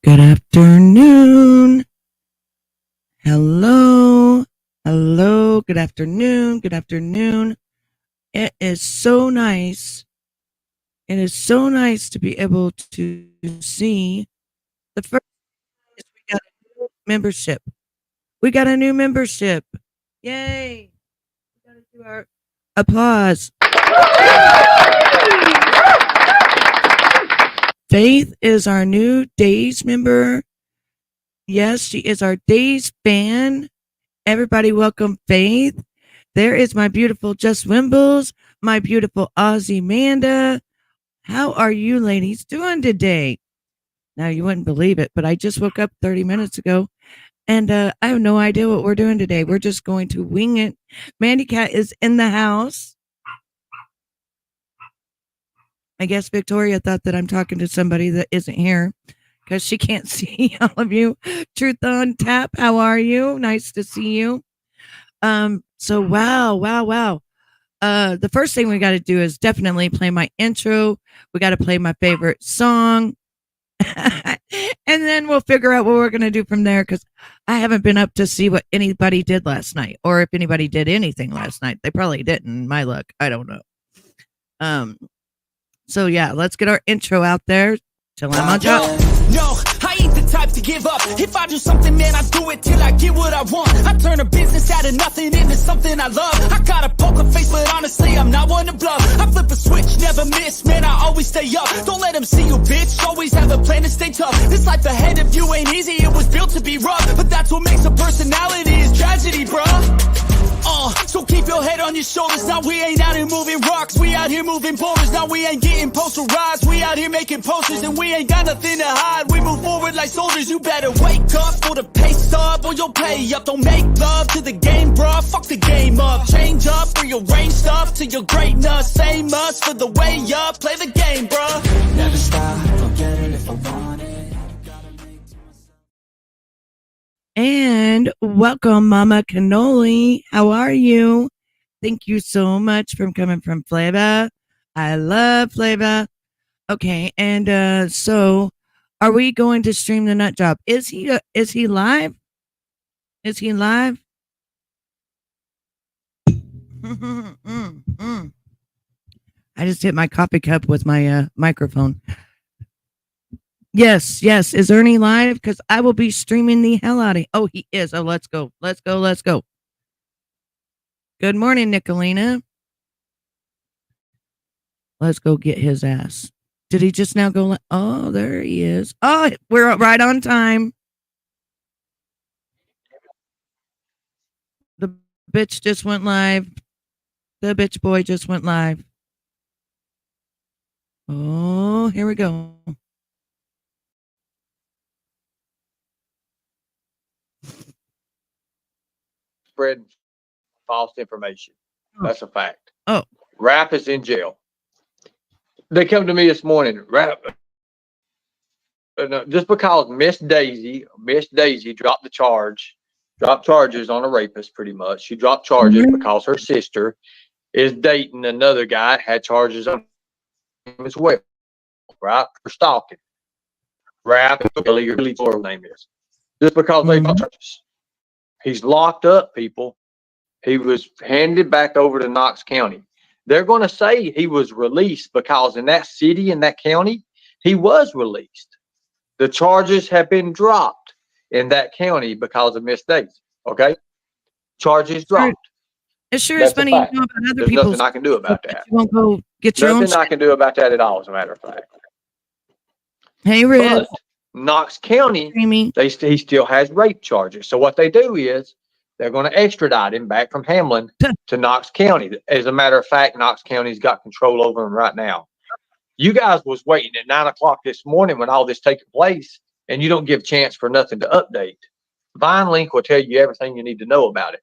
Good afternoon. Hello. Hello. Good afternoon. Good afternoon. It is so nice. It is so nice to be able to see the first is we got a new membership. We got a new membership. Yay. We got to do our applause. Faith is our new Daze member. Yes, she is our Daze fan. Everybody welcome Faith. There is my beautiful Just Wimbles, my beautiful Aussie Manda. How are you ladies doing today? Now, you wouldn't believe it, but I just woke up 30 minutes ago, and I have no idea what we're doing today. We're just going to wing it. Mandy Cat is in the house. I guess Victoria thought that I'm talking to somebody that isn't here because she can't see all of you. Truth on Tap, how are you? Nice to see you. So wow. The first thing we got to do is definitely play my intro. We got to play my favorite song. And then we'll figure out what we're going to do from there because I haven't been up to see what anybody did last night or if anybody did anything last night. They probably didn't. My luck. I don't know. So yeah, let's get our intro out there till I'm on top. No, I ain't the type to give up. If I do something, man, I do it till I get what I want. I turn a business out of nothing into something I love. I got a poker face, but honestly, I'm not one to bluff. I flip a switch, never miss, man, I always stay up. Don't let them see you, bitch, always have a plan to stay tough. This life ahead of you ain't easy, it was built to be rough. But that's what makes a personality is tragedy, bruh. So keep your head on your shoulders. Now we ain't out here moving rocks, we out here moving boulders. Now we ain't getting posterized, we out here making posters. And we ain't got nothing to hide, we move forward like soldiers. You better wake up for the pay stub or you'll pay up. Don't make love to the game, bruh, fuck the game up. Change up, rearrange stuff to your greatness. Same us for the way up, play the game, bruh. Never stop, don't get it if I want it. And welcome, Mama Cannoli. How are you? Thank you so much for coming from Flava. I love Flava. Okay, and so are we going to stream the nut job? Is he live? Is he live? I just hit my coffee cup with my microphone. Yes. Is Ernie live? Because I will be streaming the hell out of. Oh, he is. Oh, let's go. Good morning, Nicolina. Let's go get his ass. Did he just now go? Oh, there he is. Oh, we're right on time. The bitch just went live. The bitch boy just went live. Oh, here we go. Spreading false information. That's a fact. Oh. Rap is in jail. They come to me this morning. Rap. Just because Miss Daisy dropped charges on a rapist, pretty much. She dropped charges because her sister is dating another guy, had charges on him as well, right? For stalking. Rap, really, her name is. Just because they dropped charges. He's locked up, people. He was handed back over to Knox County. They're going to say he was released because in that city, in that county, he was released. The charges have been dropped in that county because of Miss Daisy. Okay? Charges dropped. It sure is funny. You know about other There's people's nothing I can do about that. You won't go get your nothing own I can do about that at all, as a matter of fact. Hey, Riz. Knox County, he still has rape charges. So what they do is they're going to extradite him back from Hamlin to Knox County. As a matter of fact, Knox County's got control over him right now. You guys was waiting at 9 o'clock this morning when all this taking place, and you don't give chance for nothing to update. VineLink will tell you everything you need to know about it.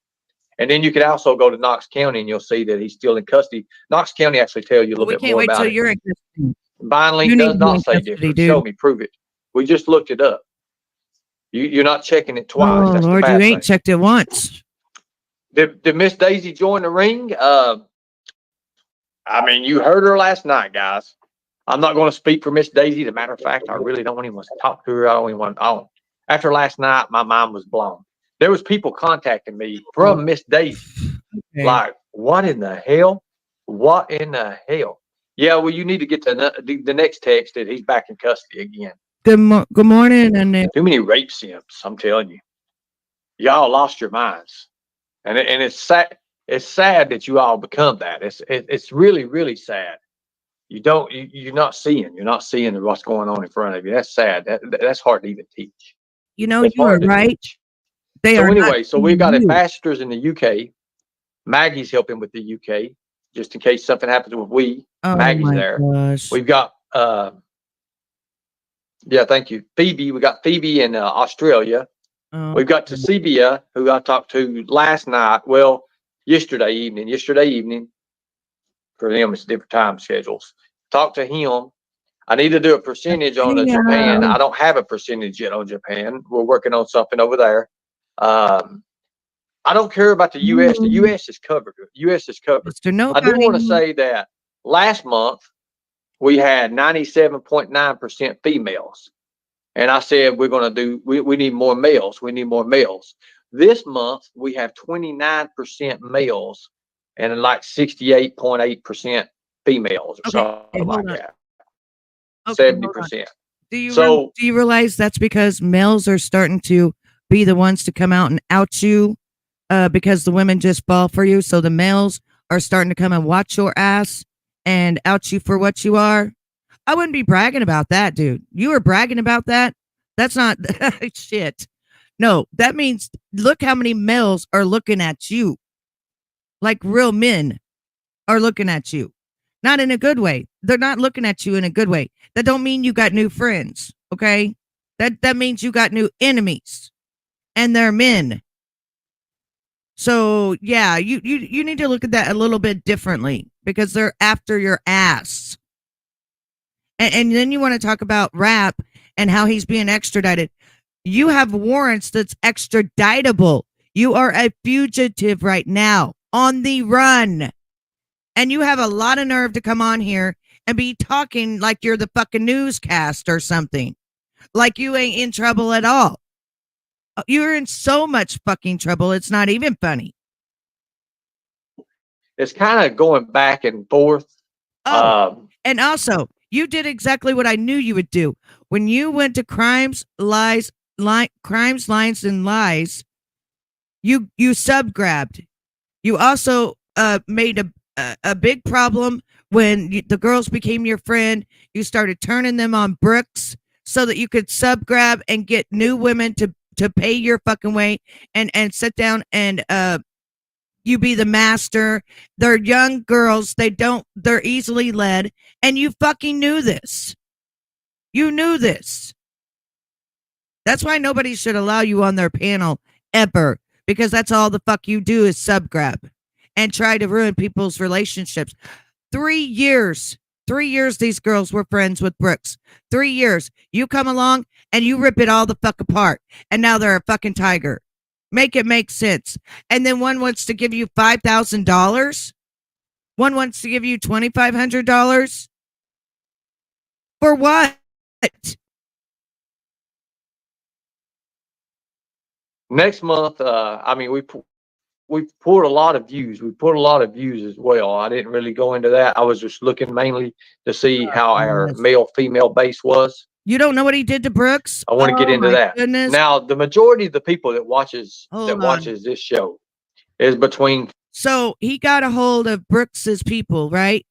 And then you could also go to Knox County and you'll see that he's still in custody. Knox County actually tell you a little bit more about it. We can't wait till you're in custody. VineLink does not say different. Show me, prove it. We just looked it up. You're not checking it twice. Oh, that's Lord, you ain't checked it once. Did Miss Daisy join the ring? I mean, you heard her last night, guys. I'm not going to speak for Miss Daisy. As a matter of fact, I really don't even want to talk to her. I don't even want. After last night, my mind was blown. There was people contacting me from Miss Daisy, like, what in the hell? What in the hell? Yeah, well, you need to get to the next text that he's back in custody again. Good morning, and Too many rape simps. I'm telling you, y'all lost your minds, and it's sad. It's sad that you all become that. It's really, really sad. You're not seeing what's going on in front of you. That's sad. That's hard to even teach. you know It's you are hard to right. teach. They So are anyway, not so we've got you. ambassadors in the UK. Maggie's helping with the UK, just in case something happens with Oh Maggie's my there. gosh. We've got yeah, thank you, Phoebe. We got Phoebe in Australia. Oh, We've got Tasibia, who I talked to last night. Well, yesterday evening. For them, it's different time schedules. Talked to him. I need to do a percentage on hey, Japan. I don't have a percentage yet on Japan. We're working on something over there. I don't care about the U.S. The U.S. is covered. U.S. is covered. Mr. I Nobody. do want to say that last month we had 97.9% females. And I said, we're going to do, we need more males. We need more males. This month we have 29% males and like 68.8% females or something like that. Okay, 70%. do you realize that's because males are starting to be the ones to come out and out you because the women just fall for you? So the males are starting to come and watch your ass and out you for what you are. I wouldn't be bragging about that, dude. You were bragging about that. That's not shit. No, that means look how many males are looking at you. Like real men are looking at you. Not in a good way. They're not looking at you in a good way. That don't mean you got new friends, okay? That means you got new enemies. And they're men. So, yeah, you need to look at that a little bit differently because they're after your ass. And then you want to talk about Rap and how he's being extradited. You have warrants that's extraditable. You are a fugitive right now on the run. And you have a lot of nerve to come on here and be talking like you're the fucking newscast or something. Like you ain't in trouble at all. You're in so much fucking trouble. It's not even funny. It's kind of going back and forth. And also, you did exactly what I knew you would do. When you went to Crimes, Lines, and Lies, you subgrabbed. You also made a big problem when the girls became your friend. You started turning them on Brooks so that you could subgrab and get new women to pay your fucking way and sit down and you be the master. They're young girls. They're easily led. And you fucking knew this. You knew this. That's why nobody should allow you on their panel ever, because that's all the fuck you do is subgrab and try to ruin people's relationships. 3 years these girls were friends with Brooks. 3 years. You come along and you rip it all the fuck apart. And now they're a fucking tiger. Make it make sense. And then one wants to give you $5,000. One wants to give you $2,500. For what? Next month, I mean, we pulled a lot of views. We pulled a lot of views as well. I didn't really go into that. I was just looking mainly to see how our male-female base was. You don't know what he did to Brooks? I want to get into that. Goodness. Now, the majority of the people that watches this show is between. So he got a hold of Brooks's people, right?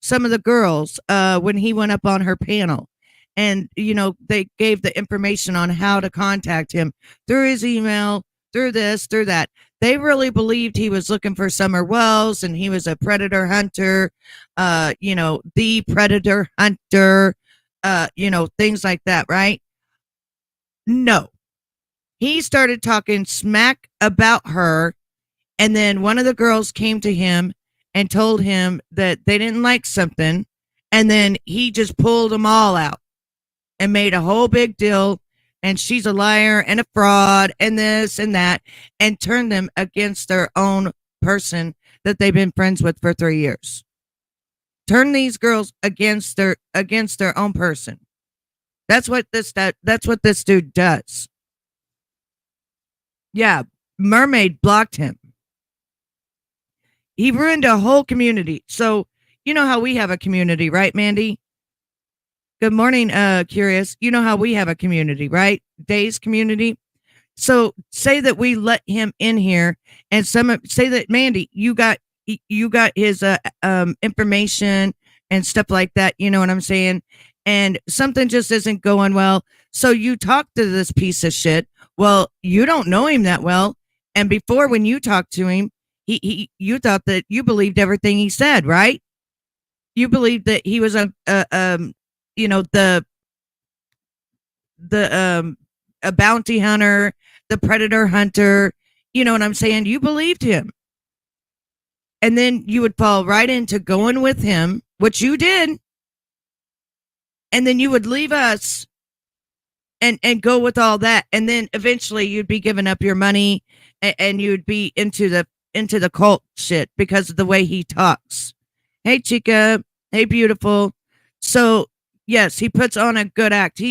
Some of the girls, when he went up on her panel. And, you know, they gave the information on how to contact him through his email, through this, through that. They really believed he was looking for Summer Wells and he was a predator hunter, the predator hunter, things like that, right? No. He started talking smack about her. And then one of the girls came to him and told him that they didn't like something. And then he just pulled them all out and made a whole big deal. And she's a liar and a fraud and this and that, and turned them against their own person that they've been friends with for 3 years. turn these girls against their own person. That's what this dude does. Yeah, Mermaid blocked him. He ruined a whole community. So you know how we have a community, right, Mandy? Good morning, Curious. You know how we have a community, right? Daze community. So say that we let him in here, and say that Mandy, you got his information and stuff like that. You know what I'm saying? And something just isn't going well. So you talk to this piece of shit. Well, you don't know him that well, and before when you talked to him, you thought that you believed everything he said, right? You believed that he was you know, a bounty hunter, the predator hunter. You know what I'm saying? You believed him. And then you would fall right into going with him, which you did. And then you would leave us and go with all that. And then eventually you'd be giving up your money and you'd be into the cult shit because of the way he talks. Hey, Chica. Hey, beautiful. So, yes, he puts on a good act.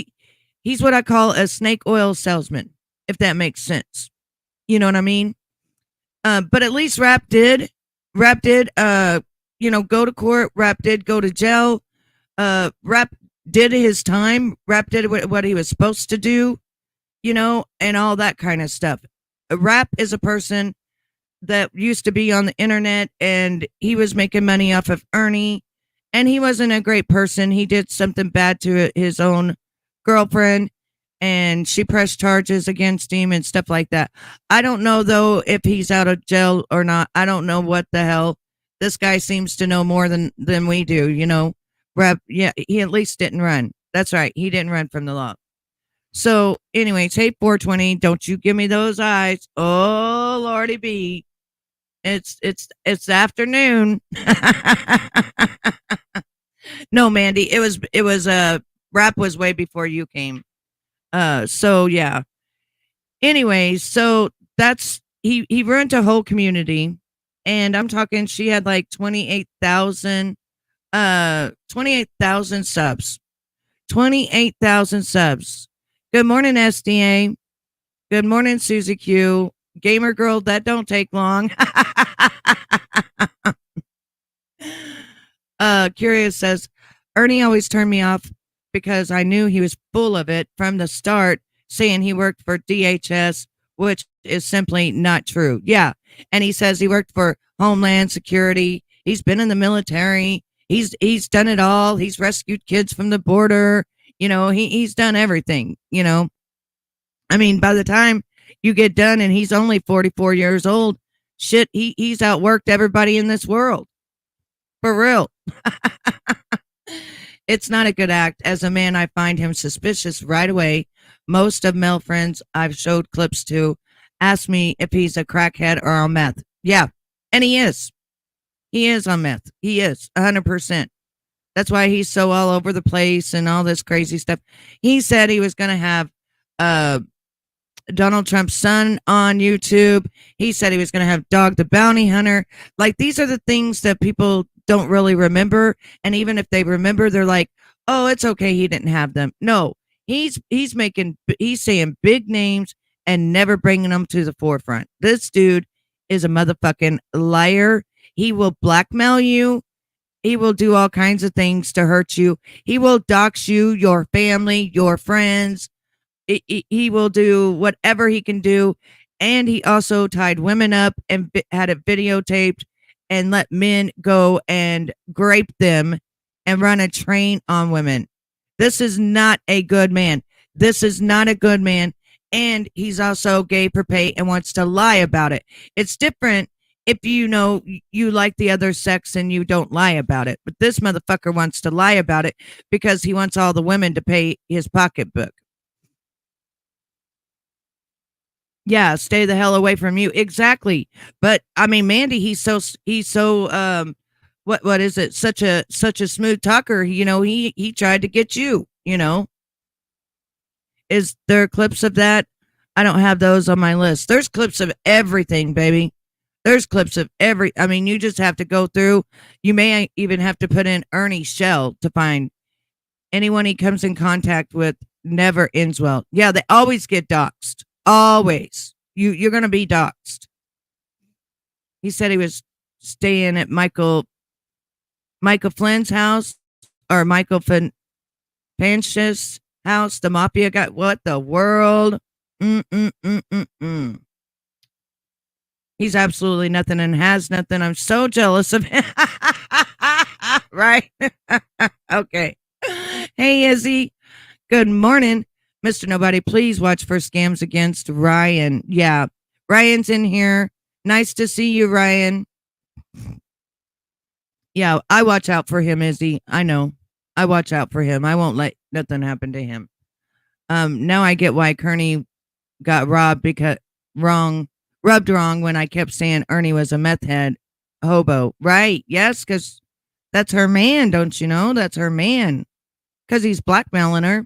He's what I call a snake oil salesman, if that makes sense. You know what I mean? But at least Rap did, go to court. Rap did go to jail. Rap did his time. Rap did what he was supposed to do, and all that kind of stuff. Rap is a person that used to be on the internet, and he was making money off of Ernie, and he wasn't a great person. He did something bad to his own girlfriend, and she pressed charges against him and stuff like that. I don't know, though, if he's out of jail or not. I don't know what the hell. This guy seems to know more than we do, Rap, yeah, he at least didn't run. That's right. He didn't run from the law. So, anyways, hey, 420, don't you give me those eyes. Oh, Lordy B. It's afternoon. No, Mandy, it was Rap was way before you came. So yeah. Anyways, so that's he ruined a whole community, and I'm talking she had like 28,000 subs. 28,000 subs. Good morning, SDA. Good morning, Susie Q. Gamer girl, that don't take long. Curious says, Ernie always turned me off because I knew he was full of it from the start, saying he worked for DHS, which is simply not true. Yeah. And he says he worked for Homeland Security. He's been in the military. He's done it all. He's rescued kids from the border. He's done everything, I mean, by the time you get done and he's only 44 years old, shit, he's outworked everybody in this world. For real. It's not a good act. As a man, I find him suspicious right away. Most of male friends I've showed clips to ask me if he's a crackhead or on meth. Yeah, and he is. He is on meth. He is, 100%. That's why he's so all over the place and all this crazy stuff. He said he was going to have Donald Trump's son on YouTube. He said he was going to have Dog the Bounty Hunter. Like, these are the things that people don't really remember. And even if they remember, they're like, oh, it's okay, he didn't have them. No, he's saying big names and never bringing them to the forefront. This dude is a motherfucking liar. He will blackmail you. He will do all kinds of things to hurt you. He will dox you, your family, your friends. He will do whatever he can do. And he also tied women up and had it videotaped and let men go and grape them and run a train on women. This is not a good man. This is not a good man. And he's also gay for pay and wants to lie about it. It's different if you like the other sex and you don't lie about it. But this motherfucker wants to lie about it because he wants all the women to pay his pocketbook. Yeah, stay the hell away from you. Exactly. But I mean, Mandy, he's so what is it? Such a smooth talker. He tried to get you, Is there clips of that? I don't have those on my list. There's clips of everything, baby. There's clips of I mean, you just have to go through. You may even have to put in Ernie Shell to find anyone he comes in contact with. Never ends well. Yeah, they always get doxxed. Always. You're going to be doxxed. He said he was staying at Michael Flynn's house, or Michael Panch's house. The mafia guy. What the world? He's absolutely nothing and has nothing. I'm so jealous of him. Right? Okay. Hey, Izzy. Good morning. Mr. Nobody, please watch for scams against Ryan. Yeah. Ryan's in here. Nice to see you, Ryan. Yeah, I watch out for him, Izzy. I know. I watch out for him. I won't let nothing happen to him. Now I get why Kearney got robbed rubbed wrong when I kept saying Ernie was a meth head hobo. Right. Yes, because that's her man, don't you know? That's her man. Because he's blackmailing her.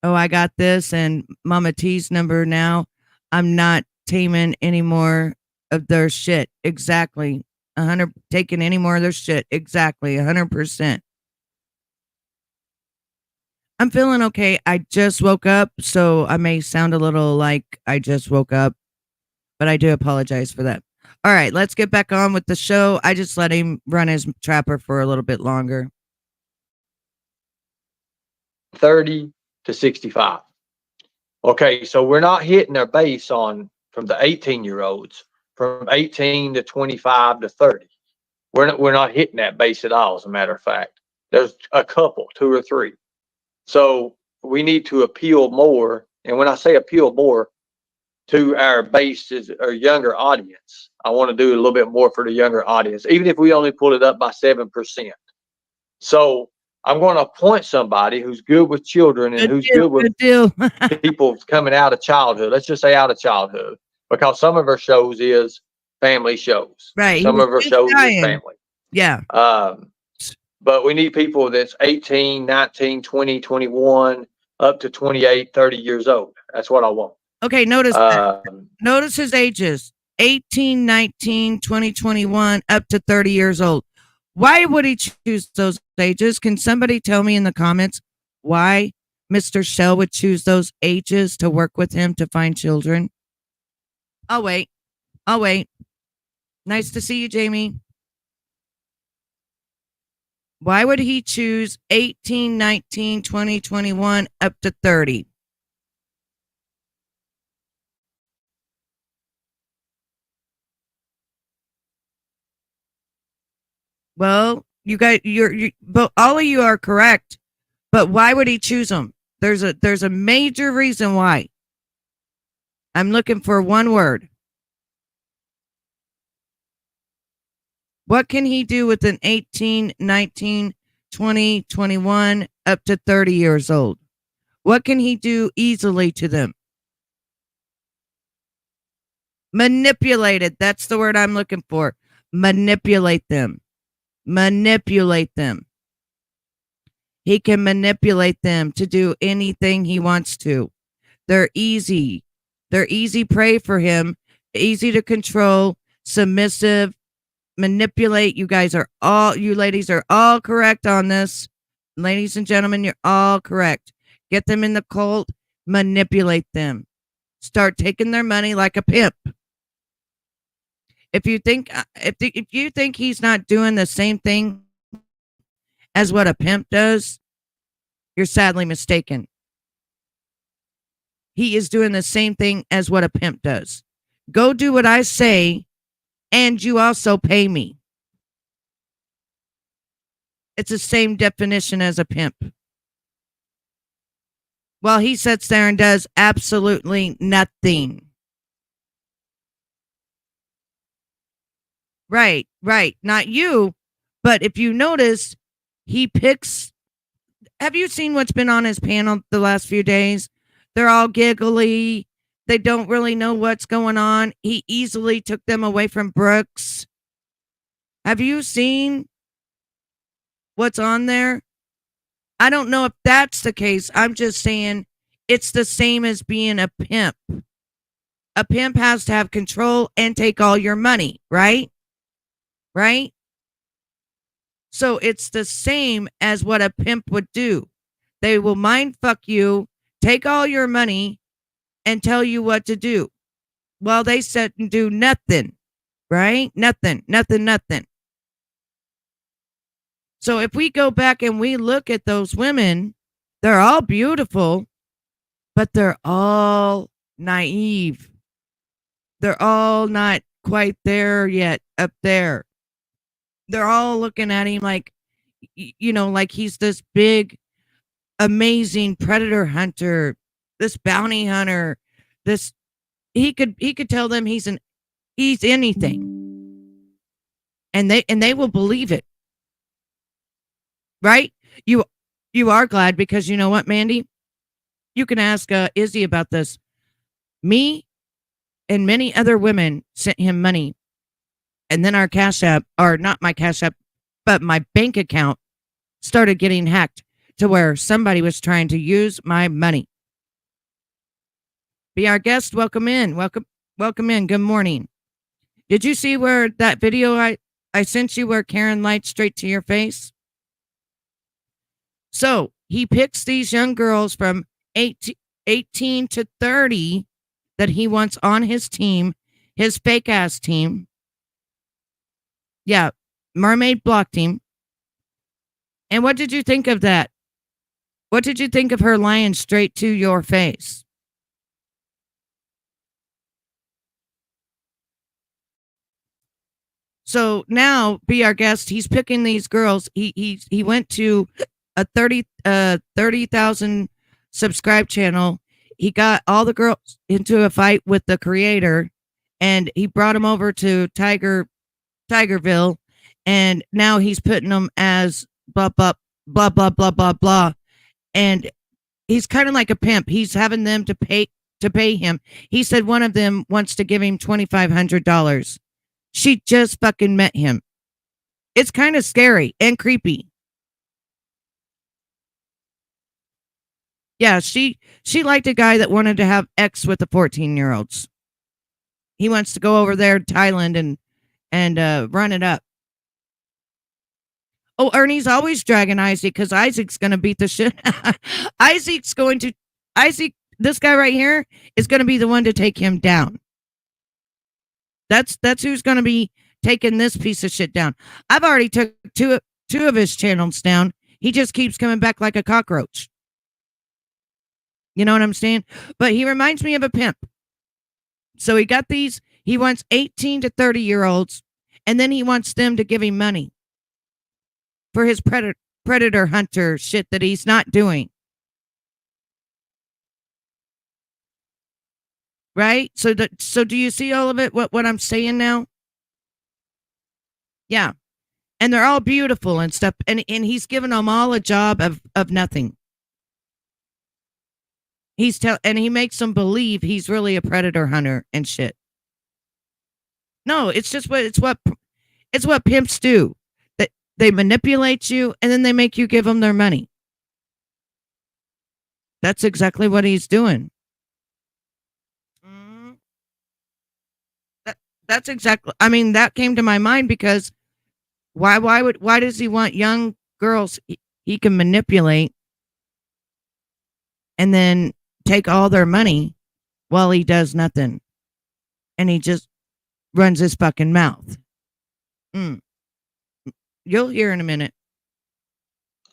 Oh, I got this and Mama T's number now. I'm not taming any more of their shit. Exactly. 100 taking any more of their shit. Exactly. 100%. I'm feeling okay. I just woke up, so I may sound a little like I just woke up, but I do apologize for that. All right, let's get back on with the show. I just let him run his trapper for a little bit longer. 30 to 65. Okay, so we're not hitting our base on from the 18-year-olds, from 18 to 25 to 30. We're not hitting that base at all, as a matter of fact. There's a couple, 2 or 3. So we need to appeal more. And when I say appeal more to our base, is our younger audience. I want to do a little bit more for the younger audience, even if we only pull it up by 7%. So I'm going to appoint somebody who's good with children and who's good with people coming out of childhood. Let's just say out of childhood, because some of our shows is family shows. Right. Some of our shows is family. Yeah. But we need people that's 18, 19, 20, 21, up to 28, 30 years old. That's what I want. Okay, notice notice his ages. 18, 19, 20, 21, up to 30 years old. Why would he choose those ages? Can somebody tell me in the comments why Mr. Shell would choose those ages to work with him to find children? I'll wait. Nice to see you, Jamie. Why would he choose 18, 19, 20, 21, up to 30? Well, you guys, but all of you are correct. But why would he choose them? There's a major reason why. I'm looking for one word. What can he do with an 18, 19, 20, 21, up to 30 years old? What can he do easily to them? Manipulated. That's the word I'm looking for. Manipulate them. Manipulate them. He can manipulate them to do anything he wants to. They're easy. They're easy prey for him. Easy to control. Submissive. Manipulate. You ladies are all correct on this. Ladies and gentlemen, you're all correct. Get them in the cult. Manipulate them. Start taking their money like a pimp. If you think he's not doing the same thing as what a pimp does, you're sadly mistaken. He is doing the same thing as what a pimp does. Go do what I say, and you also pay me. It's the same definition as a pimp. Well, he sits there and does absolutely nothing. Right. Not you, but if you notice, he picks. Have you seen what's been on his panel the last few days? They're all giggly. They don't really know what's going on. He easily took them away from Brooks. Have you seen what's on there? I don't know if that's the case. I'm just saying it's the same as being a pimp. a pimp has to have control and take all your money, right? Right? So it's the same as what a pimp would do. They will mind fuck you, take all your money, and tell you what to do. Well, they said and do nothing, right? Nothing. So if we go back and we look at those women, they're all beautiful, but they're all naive. They're all not quite there yet up there. They're all looking at him like, like he's this big, amazing predator hunter, this bounty hunter, this he could tell them he's anything. And they will believe it. Right? You are glad because you know what, Mandy? You can ask Izzy about this. Me and many other women sent him money. And then our Cash App, or not my Cash App, but my bank account started getting hacked to where somebody was trying to use my money. Be our guest. Welcome in. Welcome in. Good morning. Did you see where that video I sent you where Karen lied straight to your face? So he picks these young girls from 18 to 30 that he wants on his team, his fake ass team. Yeah, mermaid block team. And what did you think of that? What did you think of her lying straight to your face? So now, be our guest. He's picking these girls. He went to a 30,000 subscribe channel. He got all the girls into a fight with the creator, and he brought them over to Tigerville, and now he's putting them as blah blah blah blah blah blah blah, and he's kind of like a pimp. He's having them to pay him. He said one of them wants to give him $2,500. She just fucking met him. It's kind of scary and creepy. Yeah, she liked a guy that wanted to have X with the 14-year-olds. He wants to go over there to Thailand and run it up. Oh, Ernie's always dragging Isaac because Isaac's going to beat the shit. Isaac, this guy right here is going to be the one to take him down. That's who's going to be taking this piece of shit down. I've already took two of his channels down. He just keeps coming back like a cockroach. You know what I'm saying? But he reminds me of a pimp. So he got these, he wants 18 to 30-year-olds, and then he wants them to give him money for his predator hunter shit that he's not doing. Right? So do you see all of it, what I'm saying now? Yeah. And they're all beautiful and stuff. And he's given them all a job of nothing. And he makes them believe he's really a predator hunter and shit. No, it's what pimps do. That they manipulate you and then they make you give them their money. That's exactly what he's doing. That's exactly. I mean, that came to my mind because why does he want young girls he can manipulate and then take all their money while he does nothing, and he just runs his fucking mouth. You'll hear in a minute.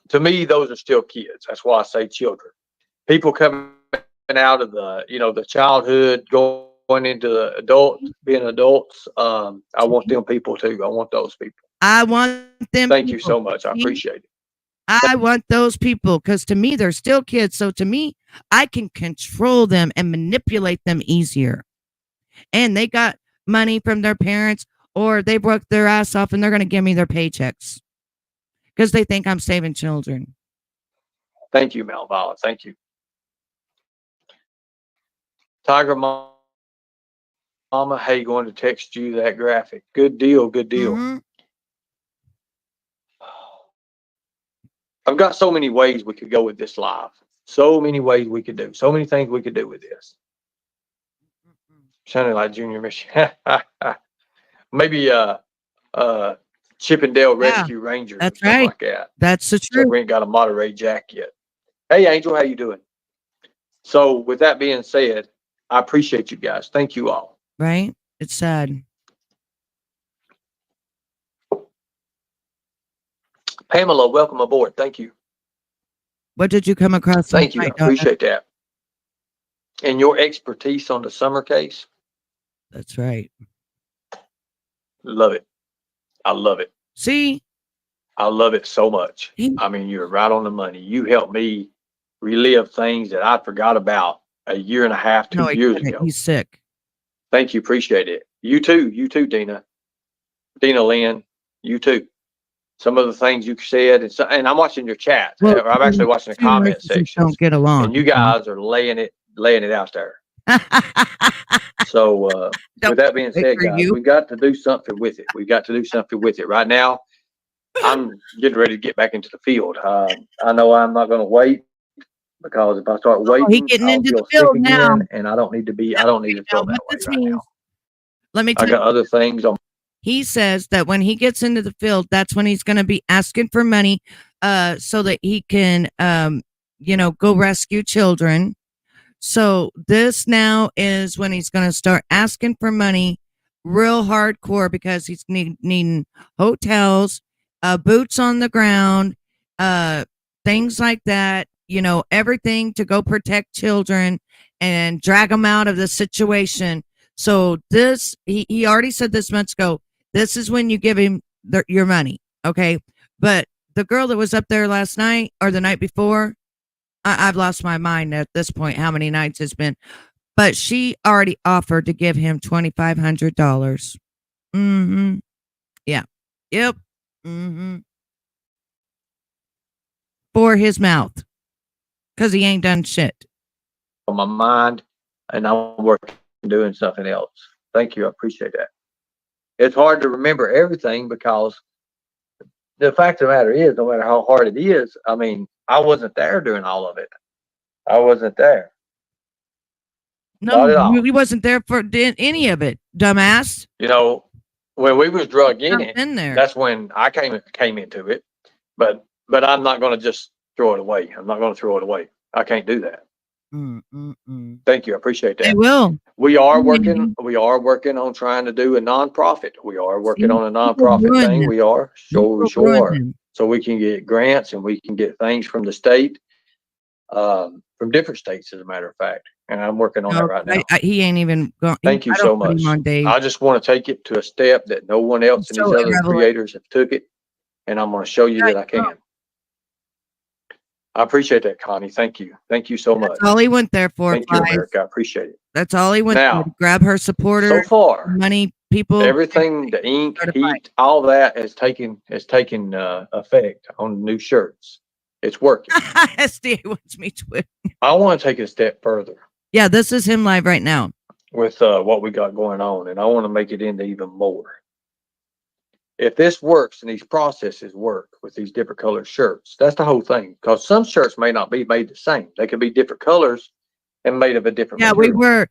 To me, those are still kids. That's why I say children. People coming out of the childhood, going into the being adults. I want them people too. I want those people. I want them. Thank you so much. I appreciate it. I want those people because to me, they're still kids. So to me, I can control them and manipulate them easier. And they got money from their parents or they worked their ass off and they're going to give me their paychecks because they think I'm saving children. Thank you, Malvala. Thank you. Tiger Mama, hey, going to text you that graphic. Good deal. Good deal. Mm-hmm. I've got so many ways we could go with this live. So many ways we could do. So many things we could do with this. Sounded like Junior Mission. Maybe Chippendale Rescue Rangers. That's or something right. like that. That's the Except truth. we ain't got a Monterey Jack yet. Hey, Angel, how you doing? So with that being said, I appreciate you guys. Thank you all. Right? It's sad. Pamela, welcome aboard. Thank you. What did you come across? Thank you. I appreciate that. And your expertise on the Summer case. That's right. Love it. I love it. See? I love it so much. I mean, you're right on the money. You helped me relive things that I forgot about a year and a half, 2 years ago. He's sick. Thank you. Appreciate it. You too, Dina. Dina Lynn, you too. Some of the things you said, and I'm watching your chat. Well, I'm actually watching the comment section. Don't get along. And you guys are laying it out there. So with that being said, guys, we got to do something with it. We got to do something with it. Right now, I'm getting ready to get back into the field. I know I'm not going to wait, because if I start waiting, I'll feel sick again, and I don't need to be. I don't need to feel that way right now. Let me tell you. I got other things on. He says that when he gets into the field, that's when he's going to be asking for money, so that he can, go rescue children. So this now is when he's going to start asking for money real hardcore, because he's needing hotels, boots on the ground, things like that, everything to go protect children and drag them out of the situation. So this, he already said this months ago, this is when you give him your money. Okay. But the girl that was up there last night or the night before, I've lost my mind at this point, how many nights it's been, but she already offered to give him $2,500. Mm-hmm. Yeah. Yep. Mm-hmm. For his mouth. Because he ain't done shit. On my mind, and I'm working doing something else. Thank you. I appreciate that. It's hard to remember everything, because the fact of the matter is, no matter how hard it is, I mean, I wasn't there during all of it. I wasn't there. No, he wasn't there for any of it, dumbass. When we was drug in it, there. That's when I came into it. But I'm not going to just throw it away. I'm not going to throw it away. I can't do that. Thank you. I appreciate that. I will. We are working on trying to do a nonprofit. We are working on a nonprofit thing. We are. Sure are. So we can get grants, and we can get things from the state, from different states, as a matter of fact. And I'm working on that right now. He ain't even going. Thank you so much. I just want to take it to a step that no one else and these other creators have took it. And I'm going to show you that I can. I appreciate that, Connie. Thank you. Thank you so much. That's all he went there for. Thank you, America. I appreciate it. That's all he went there to grab her supporters. So far, money, people, everything, the ink, heat, all that has taken effect on new shirts. It's working. SDA wants me to. I want to take it a step further. Yeah, this is him live right now with what we got going on, and I want to make it into even more. If this works and these processes work with these different colored shirts, that's the whole thing. Because some shirts may not be made the same. They could be different colors and made of a different material. We were.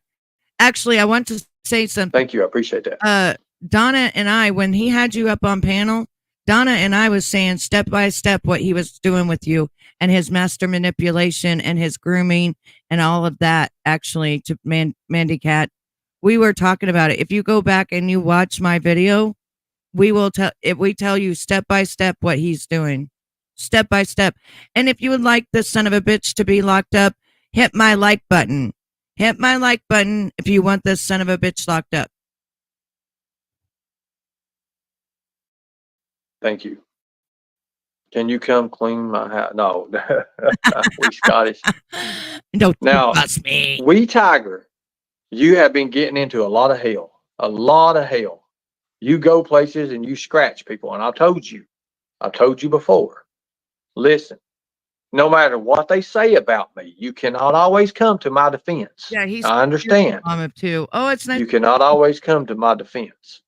Actually, I want to say something. Thank you. I appreciate that. Donna and I, when he had you up on panel, Donna and I was saying step by step what he was doing with you and his master manipulation and his grooming and all of that, actually, to Mandy Cat. We were talking about it. If you go back and you watch my video, we tell you step by step what he's doing, step by step. And if you would like this son of a bitch to be locked up, hit my like button. Hit my like button if you want this son of a bitch locked up. Thank you. Can you come clean my house? No, we Scottish. Don't now, trust me. We Tiger, you have been getting into a lot of hell. A lot of hell. You go places and you scratch people. And I've told you before, listen, no matter what they say about me, you cannot always come to my defense. Yeah, I understand. Too. Oh, it's nice. You cannot always come to my defense.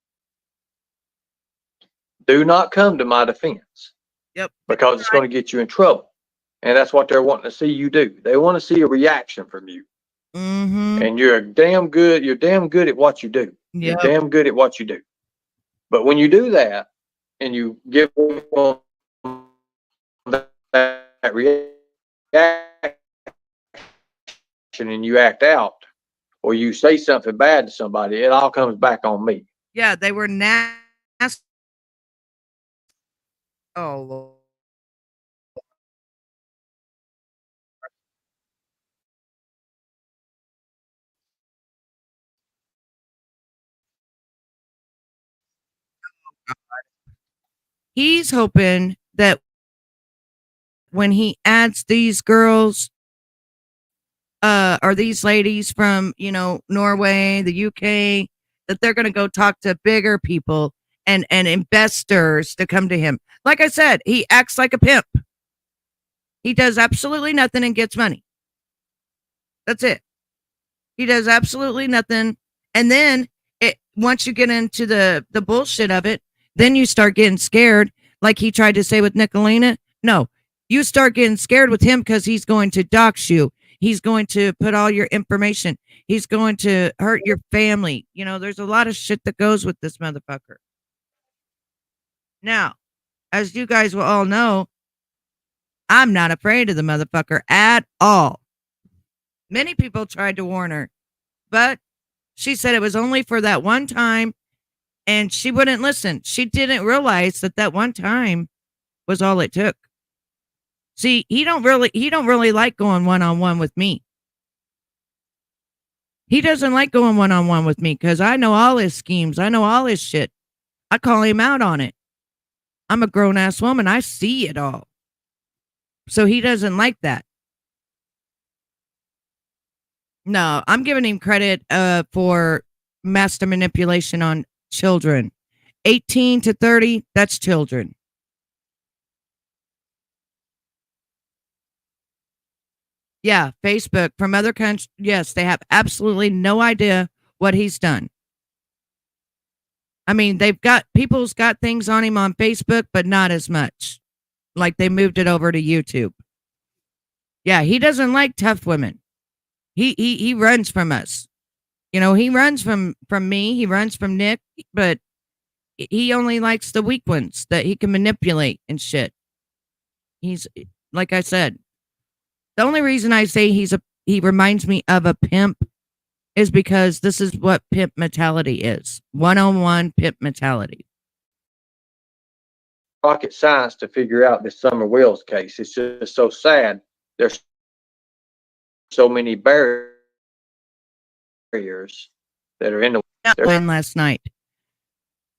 Do not come to my defense. Yep. Because it's going to get you in trouble. And that's what they're wanting to see you do. They want to see a reaction from you. And you're damn good at what you do. You're damn good at what you do. But when you do that and you give that reaction and you act out or you say something bad to somebody, it all comes back on me. Yeah, they were nasty. Oh, Lord. He's hoping that when he adds these girls or these ladies from, Norway, the UK, that they're going to go talk to bigger people and investors to come to him. Like I said, he acts like a pimp. He does absolutely nothing and gets money. That's it. He does absolutely nothing. And then once you get into the bullshit of it, then you start getting scared, like he tried to say with Nicolina. No, you start getting scared with him because he's going to dox you. He's going to put all your information. He's going to hurt your family. There's a lot of shit that goes with this motherfucker. Now, as you guys will all know, I'm not afraid of the motherfucker at all. Many people tried to warn her, but she said it was only for that one time and she wouldn't listen. She didn't realize that one time was all it took. See, he don't really like going one-on-one with me. He doesn't like going one-on-one with me because I know all his schemes. I know all his shit. I call him out on it. I'm a grown-ass woman. I see it all. So he doesn't like that. No, I'm giving him credit for master manipulation on children. 18 to 30, that's children. Yeah, Facebook from other countries. Yes, they have absolutely no idea what he's done. I mean, people's got things on him on Facebook, but not as much. Like they moved it over to YouTube. Yeah, he doesn't like tough women. He runs from us. He runs from me. He runs from Nick, but he only likes the weak ones that he can manipulate and shit. He's, like I said, the only reason I say he reminds me of a pimp is because this is what pimp mentality is. One-on-one pimp mentality. Rocket science to figure out this Summer Wells case. It's just so sad. There's so many barriers that are in the way. Last night.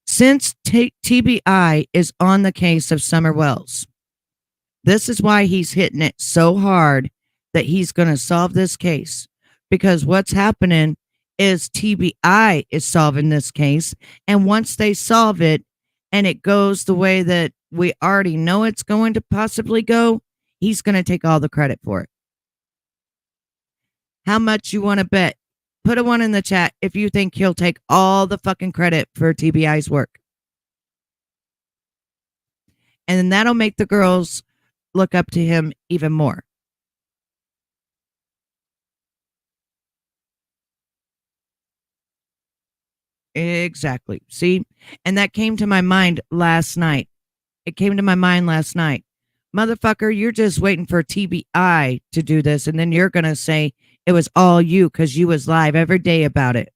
Since TBI is on the case of Summer Wells, this is why he's hitting it so hard that he's going to solve this case. Because what's happening is TBI is solving this case. And once they solve it and it goes the way that we already know it's going to possibly go, he's going to take all the credit for it. How much you want to bet? Put a 1 in the chat if you think he'll take all the fucking credit for TBI's work. And then that'll make the girls look up to him even more. Exactly. See? And that came to my mind last night. It came to my mind last night. Motherfucker, you're just waiting for TBI to do this. And then you're going to say it was all you because you was live every day about it.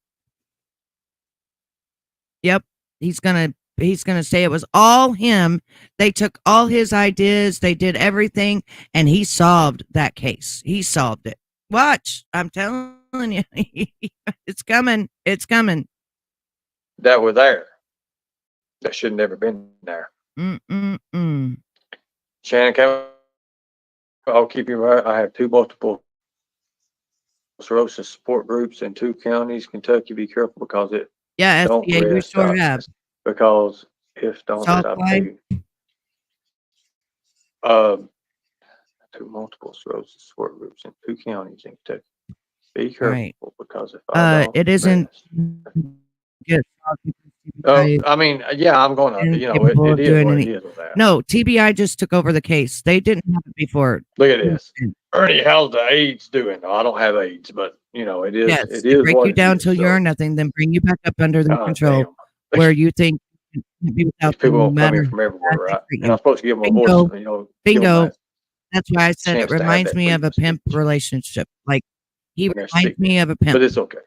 Yep. He's going to say it was all him. They took all his ideas. They did everything. And he solved that case. He solved it. Watch. I'm telling you. It's coming. It's coming. That were there. That should have never been there. Shannon, I'll keep you right. I have 2 multiple sclerosis support groups in 2 counties, Kentucky. Be careful because it. Yeah, you sure have. Because if don't let up to 2 multiple sclerosis support groups in 2 counties in Kentucky. Be careful because if I don't it isn't good. TBI I mean, yeah, I'm going to, incapable it of is doing what it any. is with that. No, TBI just took over the case. They didn't have it before. Look at this. Ernie, how's the AIDS doing? No, I don't have AIDS, but it is, Yes, it they is break what you it down is. till you So, are nothing, then bring you back up under their God control, damn. where you think you can be These without people them, no gonna come matter in from how everywhere, bad they right? treat And you. I'm supposed to give them a voice, Bingo, give them bingo. a That's why I said it chance to have reminds that me of freedom a of pimp speech relationship. Like he when they're reminds sick. me of a But pimp. it's okay.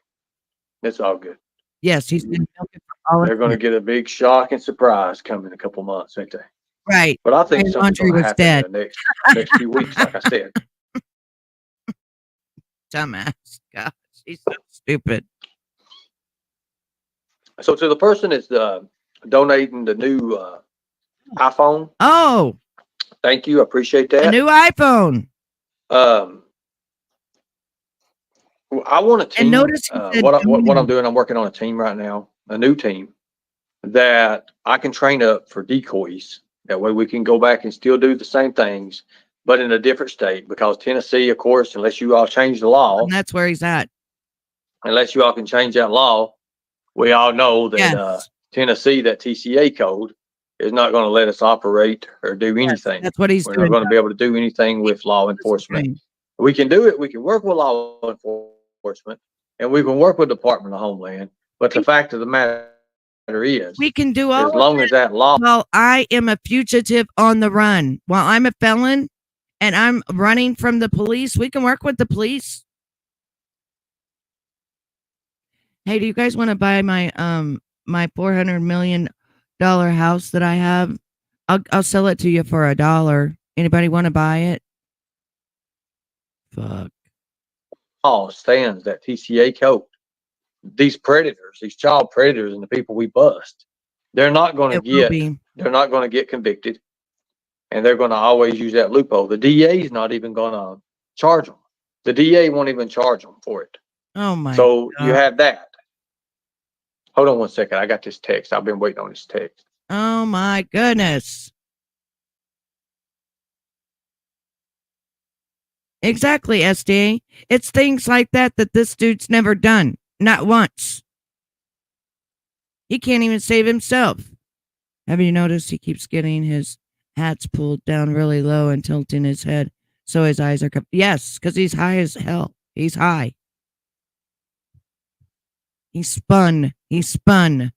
It's all good. Yes, he's been milking for all They're of going to it. get a big shock and surprise coming in a couple months, ain't they? Right. But I My think something's laundry going to was happen dead. in the next few weeks, like I said. Dumbass. God, she's so stupid. So to the person that's donating the new iPhone, Oh, thank you. I appreciate a that. new iPhone. Um, I want a And team. notice he said What I'm donate. doing, I'm working on a team right now, a new team that I can train up for decoys. That way we can go back and still do the same things, but in a different state. Because Tennessee, of course, unless you all change the law, And that's where he's at. unless you all can change that law, we all know that Yes. Tennessee, that TCA code, is not going to let us operate or do Yes, anything. that's what he's We're doing. not going to be able to do anything with law enforcement. We can do it. We can work with law enforcement, and we can work with Department of Homeland. But the fact of the matter is, We can do all as long as that law, while I am a fugitive on the run, while I'm a felon and I'm running from the police, we can work with the police. Hey, do you guys want to buy my my $400 million house that I have? I'll sell it to you for $1. Anybody want to buy it? Fuck. law stands that TCA code, these predators, these child predators, and the people we bust, they're not going It to will get, be. they're not going to get convicted, and they're going to always use that loophole. The DA is not even going to charge them. The DA won't even charge them for it. Oh my So God. you have that. Hold on one second. I got this text. I've been waiting on this text. Oh my goodness. Exactly, SD. It's things like that that this dude's never done. Not once. He can't even save himself. Have you noticed he keeps getting his hats pulled down really low and tilting his head so his eyes are covered? Yes, because he's high as hell. He's high. He spun. He spun.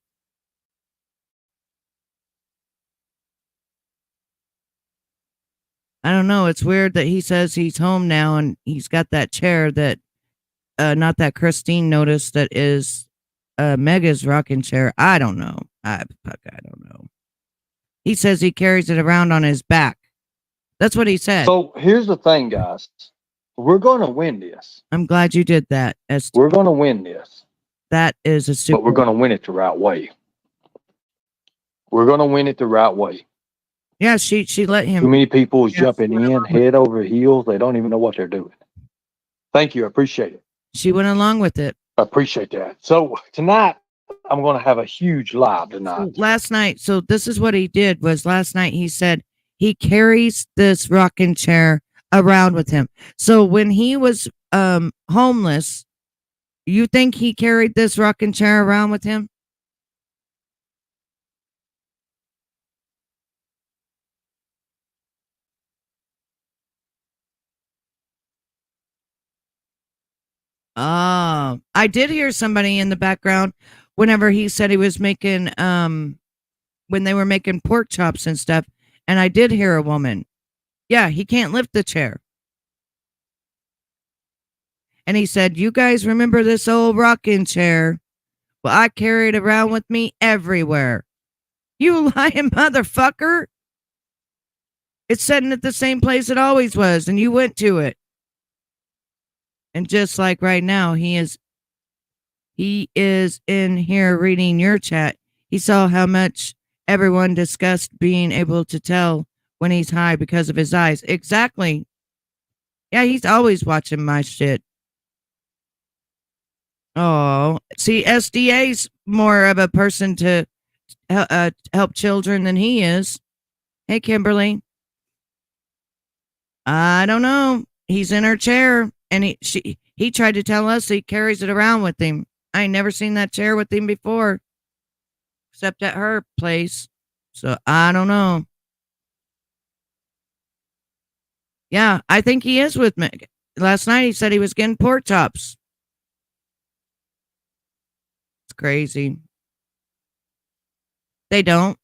I don't know. It's weird that he says he's home now and he's got that chair that, not that Christine noticed, that is Mega's rocking chair. I don't know. I don't know. He says he carries it around on his back. That's what he said. So here's the thing, guys. We're going to win this. I'm glad you did that. We're going to win this. That is a super. But we're going to win it the right way. We're going to win it the right way. Yeah, she let him. Too many people jumping in head over heels. They don't even know what they're doing. Thank you. I appreciate it. She went along with it. I appreciate that. So tonight, I'm going to have a huge live tonight. So last night, so this is what he did was last night he said he carries this rocking chair around with him. So when he was homeless, you think he carried this rocking chair around with him? Oh, I did hear somebody in the background whenever he said he was making when they were making pork chops and stuff, and I did hear a woman. Yeah, he can't lift the chair. And he said, "You guys remember this old rocking chair? Well, I carry it around with me everywhere." You lying motherfucker. It's sitting at the same place it always was, and you went to it. And just like right now, he is in here reading your chat. He saw how much everyone discussed being able to tell when he's high because of his eyes. Exactly. Yeah, he's always watching my shit. Oh, see, SDA's more of a person to help children than he is. Hey, Kimberly. I don't know. He's in her chair, and he tried to tell us he carries it around with him. I ain't never seen that chair with him before. except at her place. So I don't know. Yeah, I think he is with me. Last night he said he was getting pork chops. It's crazy. They don't.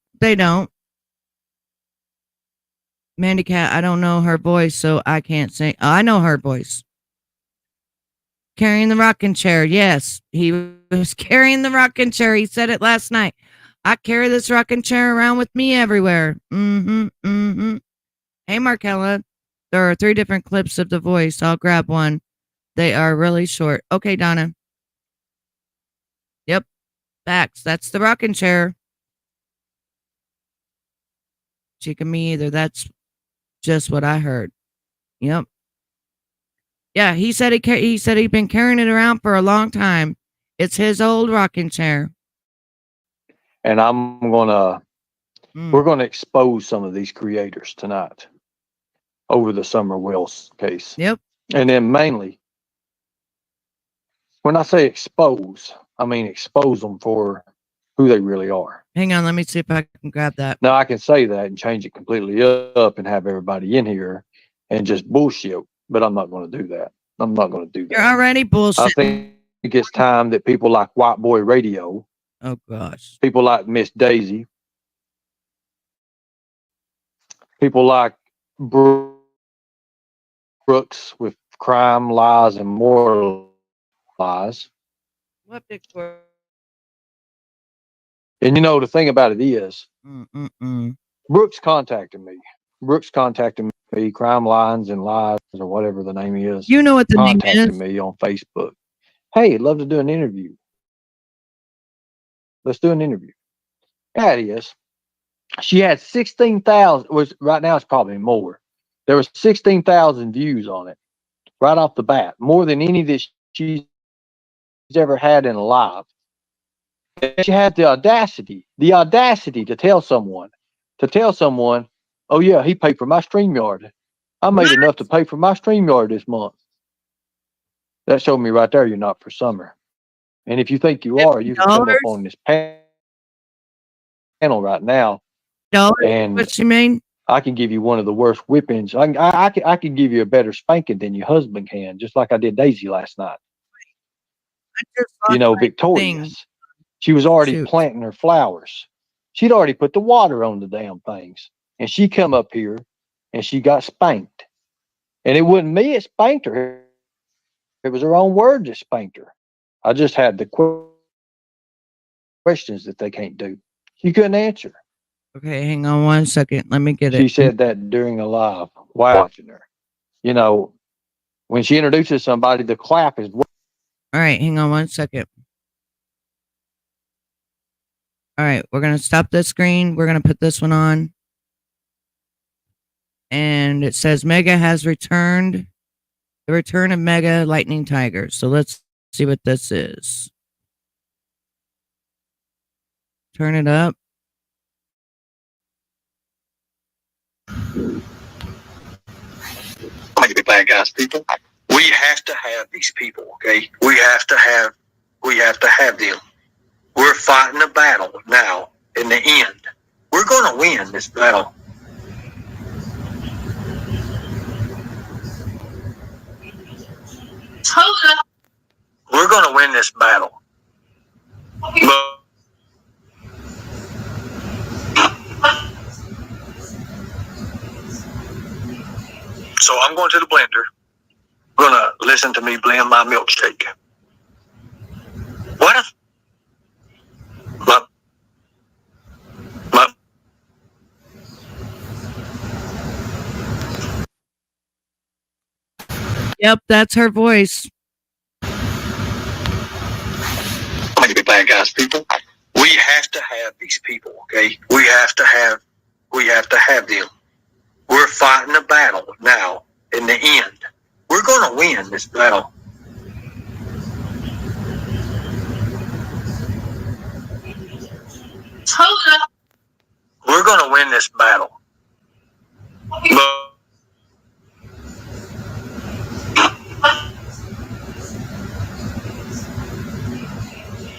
Mandy Cat, I don't know her voice, so I can't say. Oh, I know her voice. Carrying the rocking chair. Yes, he was carrying the rocking chair. He said it last night. I carry this rocking chair around with me everywhere. Hey, Markella. There are 3 different clips of the voice. I'll grab one. They are really short. Okay, Donna. Yep. Facts. That's the rocking chair. Chica me either. That's just what I heard. Yep. Yeah, he said he'd been carrying it around for a long time. It's his old rocking chair. And we're gonna expose some of these creators tonight over the Summer Wells case. Yep. And then mainly, when I say expose, I mean expose them for who they really are. Hang on, let me see if I can grab that. Now I can say that and change it completely up and have everybody in here and just bullshit, but I'm not going to do that. I'm not going to do that. You're already bullshit. I think it's time that people like White Boy Radio, oh gosh, people like Miss Daisy, people like Brooks with crime, lies, and more lies. what Victoria? And you know, the thing about it is, Brooks contacted me. Crime Lines and Lies, or whatever the name is. You know what the name is? Contacted me on Facebook. Hey, I'd love to do an interview. Let's do an interview. That is. She had 16,000. Right now it's probably more. There was 16,000 views on it right off the bat, more than any that she's ever had in a live. She had the audacity to tell someone, oh yeah, he paid for my StreamYard. I made enough to pay for my StreamYard this month. That showed me right there you're not for summer. And if you think you are, you can come up on this panel right now. And what you mean? I can give you one of the worst whippings. I can give you a better spanking than your husband can, just like I did Daisy last night. You know, victorious. She was already planting her flowers. She'd already put the water on the damn things. And she come up here and she got spanked. And it wasn't me that spanked her. It was her own words that spanked her. I just had the questions that they can't do. She couldn't answer. Okay, hang on 1 second. Let me get it. She said that during a live, watching her. You know, when she introduces somebody, the clap is. All right, hang on 1 second. All right, we're going to stop this screen. We're going to put this one on. And it says Maga has returned. The return of Maga Lightning Tiger. So let's see what this is. Turn it up. Make it bad guys, people. We have to have these people, okay? We have to have them. We're fighting a battle now. In the end, we're going to win this battle. We're going to win this battle. So I'm going to the blender. I'm going to listen to me blend my milkshake. What if Yep, that's her voice. Make it bad guys, people. We have to have these people, okay? We have to have them. We're fighting a battle now. In the end, we're going to win this battle. We're going to win this battle.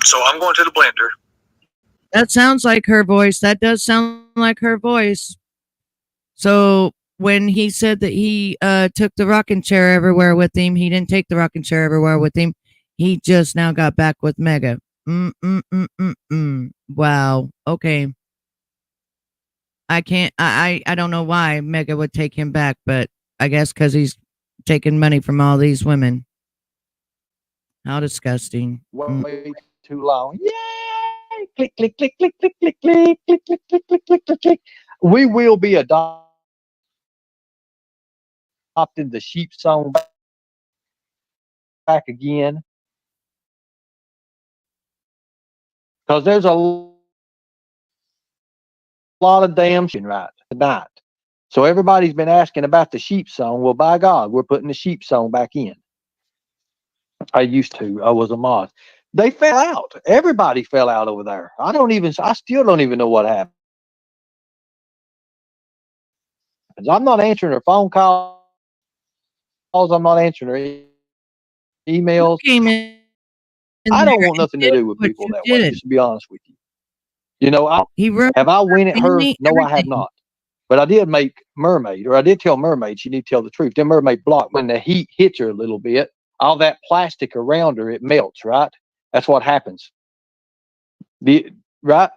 So I'm going to the blender. That sounds like her voice. That does sound like her voice. So when he said that he took the rocking chair everywhere with him, he didn't take the rocking chair everywhere with him. He just now got back with Maga. Wow. Okay. I can't. I don't know why Maga would take him back, but I guess because he's taking money from all these women. How disgusting. Way too long. Yay! Click, click, click, click, click, click, click, click, click, click, click, click, click, click. We will be adopting the sheep song back again. Because there's a lot of damn shit right tonight. So everybody's been asking about the sheep song. Well, by God, we're putting the sheep song back in. I used to. I was a mod. They fell out. Everybody fell out over there. I still don't even know what happened. I'm not answering her phone calls. I'm not answering her emails. I don't want nothing to do with people that way, just to be honest with you. You know, have I went at her? No, I have not. But I did make Mermaid, or I did tell Mermaid she need to tell the truth. Then Mermaid blocked. When the heat hits her a little bit, all that plastic around her, it melts, right? That's what happens. Right?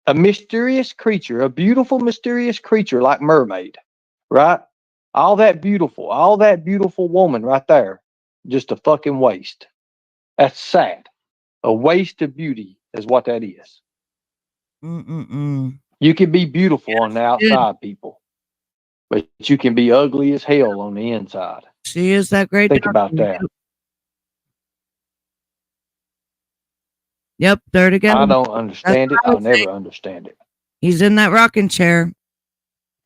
A mysterious creature, a beautiful, mysterious creature like Mermaid, right? All that beautiful woman right there, just a fucking waste. That's sad. A waste of beauty is what that is. You can be beautiful on the outside, people, but you can be ugly as hell on the inside. She is that great. Think about that. Yep, they're together. I don't understand it. I'll never understand it. He's in that rocking chair,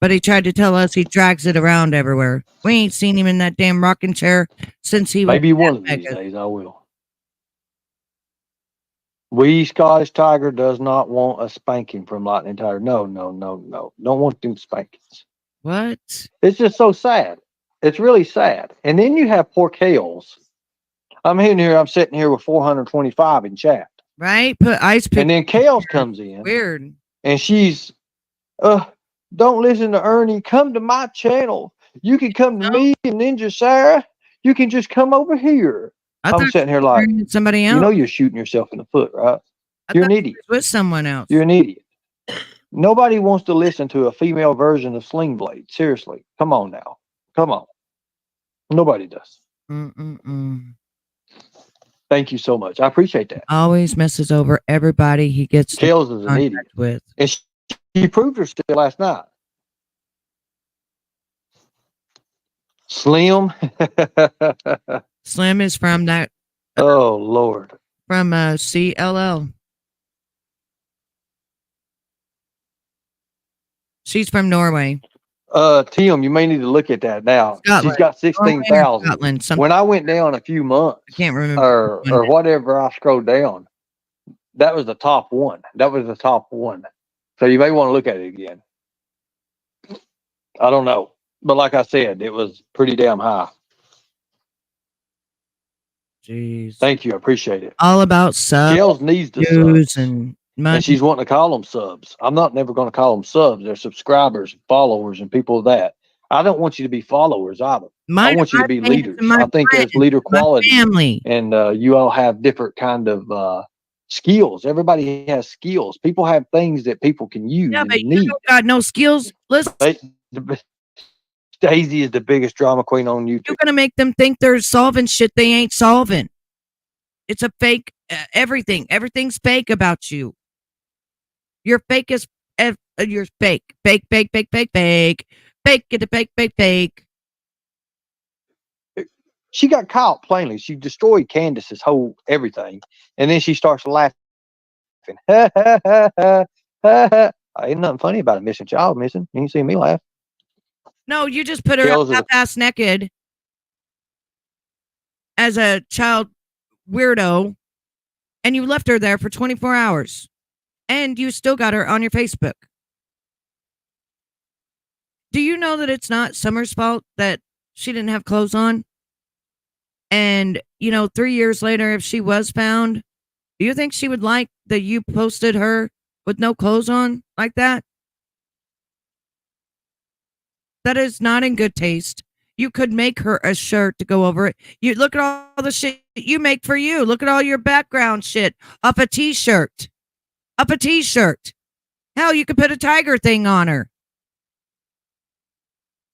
but he tried to tell us he drags it around everywhere. We ain't seen him in that damn rocking chair since he was. Maybe one of these days I will. We Scottish Tiger does not want a spanking from Lightning Tiger. No. Don't want them spankings. What? It's just so sad. It's really sad. And then you have poor Kales. I'm sitting here with 425 in chat. Right? Put ice pick. And then Kales comes in. Weird. And she's, don't listen to Ernie. Come to my channel. You can come to me and Ninja Sarah. You can just come over here. I'm sitting here like, somebody else. You know you're shooting yourself in the foot, right? You're an idiot. With someone else. You're an idiot. Nobody wants to listen to a female version of Sling Blade. Seriously. Come on now. Come on. Nobody does. Thank you so much. I appreciate that. Always messes over everybody he gets Kales is an idiot. With. And she proved her still last night. Slim. Slim is from that. Oh, Lord. From CLL. She's from Norway. Tim, you may need to look at that now. Scotland. She's got 16,000. When I went down a few months, I can't remember, or whatever, I scrolled down. That was the top one. So you may want to look at it again. I don't know, but like I said, it was pretty damn high. Jeez. Thank you, I appreciate it. All about subs. Kels needs the subs, and money. And she's wanting to call them subs. I'm not never going to call them subs. They're subscribers, followers, and people of that. I don't want you to be followers either. I want you to be leaders. I think there's leader quality. Family. And you all have different kind of skills. Everybody has skills. People have things that people can use. Yeah, but you don't got no skills. Listen. Daisy is the biggest drama queen on YouTube. You're going to make them think they're solving shit they ain't solving. It's a fake everything. Everything's fake about you. You're fake as you're fake. Fake. Fake, get the fake. She got caught plainly. She destroyed Candace's whole everything. And then she starts laughing. Ain't nothing funny about a missing child missing. You ain't see me laugh. No, you just put her half-ass naked as a child weirdo, and you left her there for 24 hours, and you still got her on your Facebook. Do you know that it's not Summer's fault that she didn't have clothes on? And, 3 years later, if she was found, do you think she would like that you posted her with no clothes on like that? That is not in good taste. You could make her a shirt to go over it. You look at all the shit you make for you. Look at all your background shit up a t-shirt. Up a t-shirt. Hell, you could put a tiger thing on her.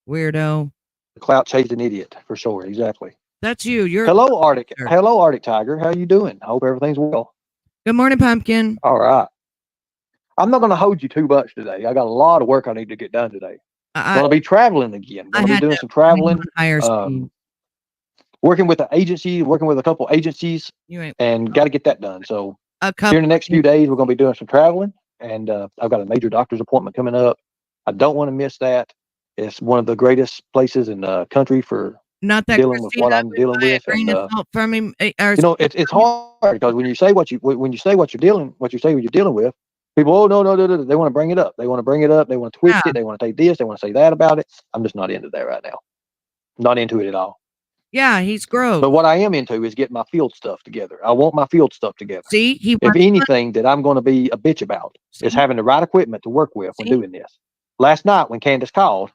Weirdo. Clout chasing idiot for sure. Exactly. That's you. You're hello, Arctic. Hello, Arctic Tiger. How you doing? I hope everything's well. Good morning, Pumpkin. All right. I'm not going to hold you too much today. I got a lot of work I need to get done today. I'm going to be traveling again. Going to be doing some traveling. Working with an agency, working with a couple agencies, and got to get that done. So here in the next few days, we're going to be doing some traveling, and I've got a major doctor's appointment coming up. I don't want to miss that. It's one of the greatest places in the country for dealing with what I'm dealing with. And, it's hard because when you say what you're dealing with, people, oh no, they want to bring it up. They want to bring it up. They want to twist it. They want to take this. They want to say that about it. I'm just not into that right now. Not into it at all. Yeah, he's gross. But what I am into is getting my field stuff together. I want my field stuff together. See, if anything that I'm going to be a bitch about is having the right equipment to work with when doing this. Last night when Candace called,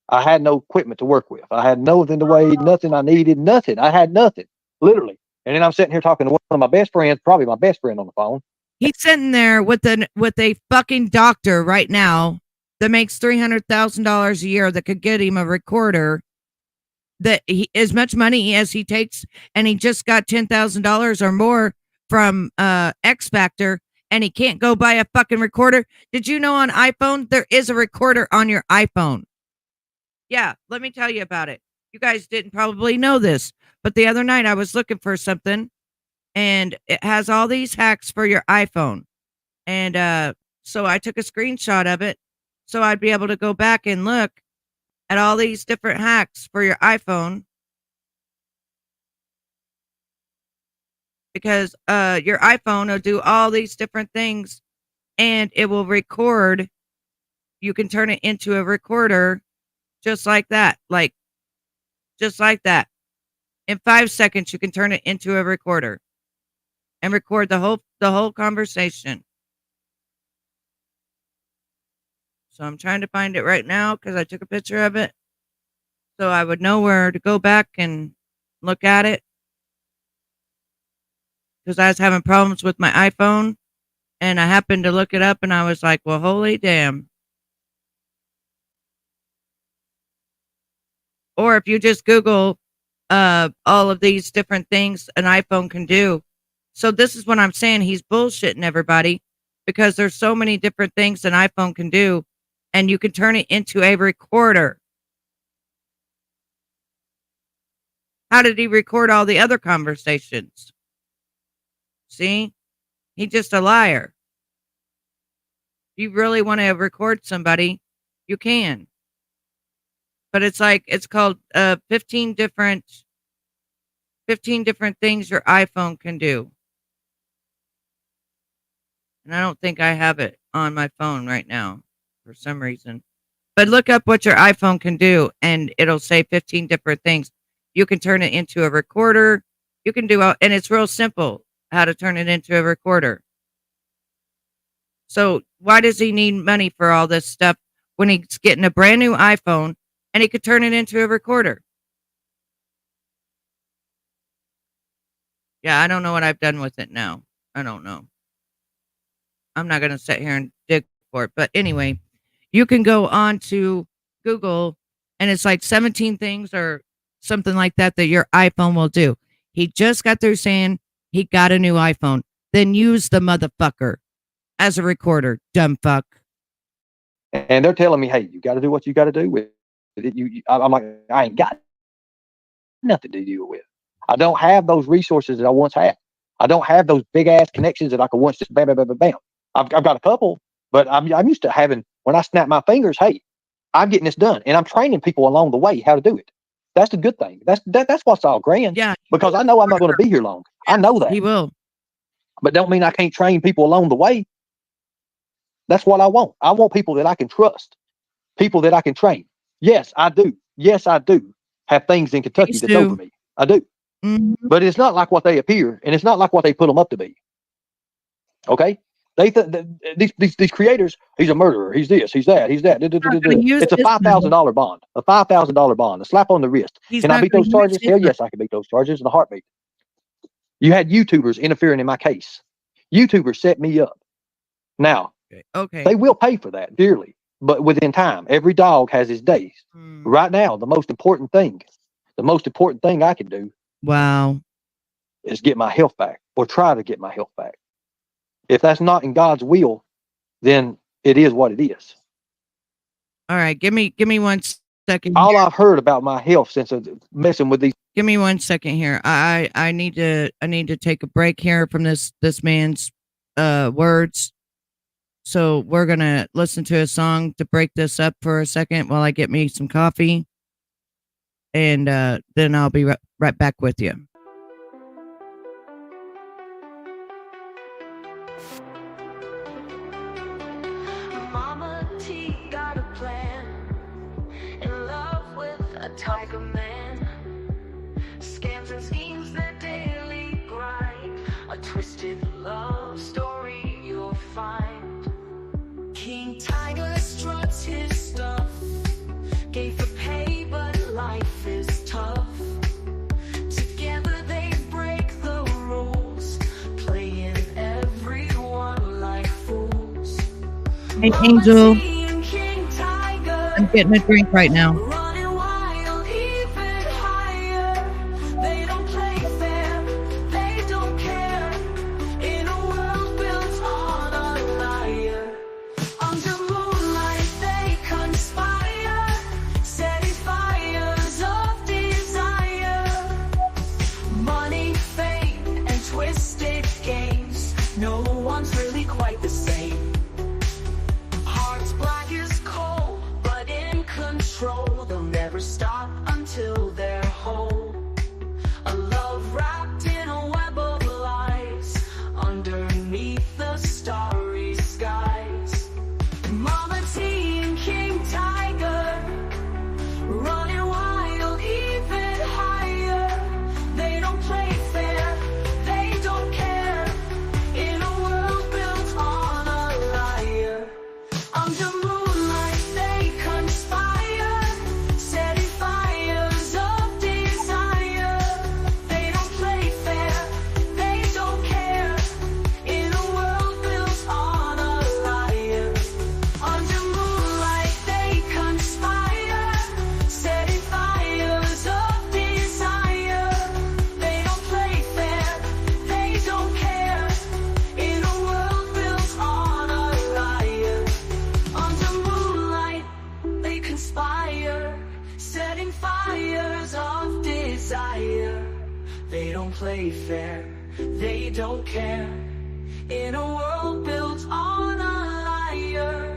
I had no equipment to work with. I had nothing to weigh, nothing I needed, nothing. I had nothing, literally. And then I'm sitting here talking to one of my best friends, probably my best friend on the phone. He's sitting there with a fucking doctor right now that makes $300,000 a year that could get him a recorder. That as much money as he takes, and he just got $10,000 or more from X Factor, and he can't go buy a fucking recorder. Did you know on iPhone there is a recorder on your iPhone? Yeah, let me tell you about it. You guys didn't probably know this, but the other night I was looking for something, and it has all these hacks for your iPhone, and so I took a screenshot of it so I'd be able to go back and look at all these different hacks for your iPhone, because your iPhone will do all these different things and it will record. You can turn it into a recorder just like that. Just like that. In 5 seconds, you can turn it into a recorder and record the whole conversation. So I'm trying to find it right now because I took a picture of it so I would know where to go back and look at it. Because I was having problems with my iPhone, and I happened to look it up, and I was like, well, holy damn. Or if you just Google all of these different things an iPhone can do. So this is what I'm saying. He's bullshitting everybody because there's so many different things an iPhone can do, and you can turn it into a recorder. How did he record all the other conversations? See? He's just a liar. If you really want to record somebody, you can. But it's called 15 different things your iPhone can do. And I don't think I have it on my phone right now for some reason. But look up what your iPhone can do, and it'll say 15 different things. You can turn it into a recorder. You can do, and it's real simple how to turn it into a recorder. So why does he need money for all this stuff when he's getting a brand new iPhone and he could turn it into a recorder? Yeah, I don't know what I've done with it now. I don't know. I'm not going to sit here and dig for it. But anyway, you can go on to Google, and it's like 17 things or something like that your iPhone will do. He just got through saying he got a new iPhone. Then use the motherfucker as a recorder, dumb fuck. And they're telling me, hey, you got to do what you got to do with it. I'm like, I ain't got nothing to deal with. I don't have those resources that I once had. I don't have those big ass connections that I could once just bam, bam, bam, bam, bam. I've got a couple, but I'm used to having, when I snap my fingers, hey, I'm getting this done, and I'm training people along the way how to do it. That's the good thing. That's what's all grand. Yeah, because I know I'm not going to be here long. Yeah, I know that. He will. But don't mean I can't train people along the way. That's what I want. I want people that I can trust, people that I can train. Yes, I do. Yes, I do have things in Kentucky that's over me. I do. Mm-hmm. But it's not like what they appear, and it's not like what they put them up to be. Okay? They these creators, he's a murderer, he's this, he's that, he's that. It's a $5,000 bond, a slap on the wrist. Can I beat those charges? Hell yes, I can beat those charges in a heartbeat. You had YouTubers interfering in my case. YouTubers set me up. Now, they will pay for that dearly, but within time. Every dog has his days. Right now, the most important thing I can do, is get my health back, or try to get my health back. If that's not in God's will, then it is what it is. All right, give me 1 second. All I've heard about my health since messing with these. Give me 1 second here. I need to take a break here from this man's words. So we're gonna listen to a song to break this up for a second while I get me some coffee, and then I'll be right back with you. Mama T got a plan, in love with a tiger man, scams and schemes, their daily grind, a twisted love story you'll find. King Tiger struts his stuff, gave for pay but life is tough. Together they break the rules, playing everyone like fools. Hey Angel, I'm getting a drink right now. They'll never stop until they're whole. A love wrapped in a web of lies, underneath the starry skies. Mama T and King Tiger, running wild even higher. They don't play fair, they don't care, in a world built on a liar. Under moonlight they conspire, setting fires of desire. They don't play fair, they don't care, in a world built on a liar. Under moonlight they conspire, setting fires of desire. They don't play fair, they don't care, in a world built on a liar. Under moonlight they conspire, setting fires of desire. They don't play fair, they don't care, in a world built on a liar.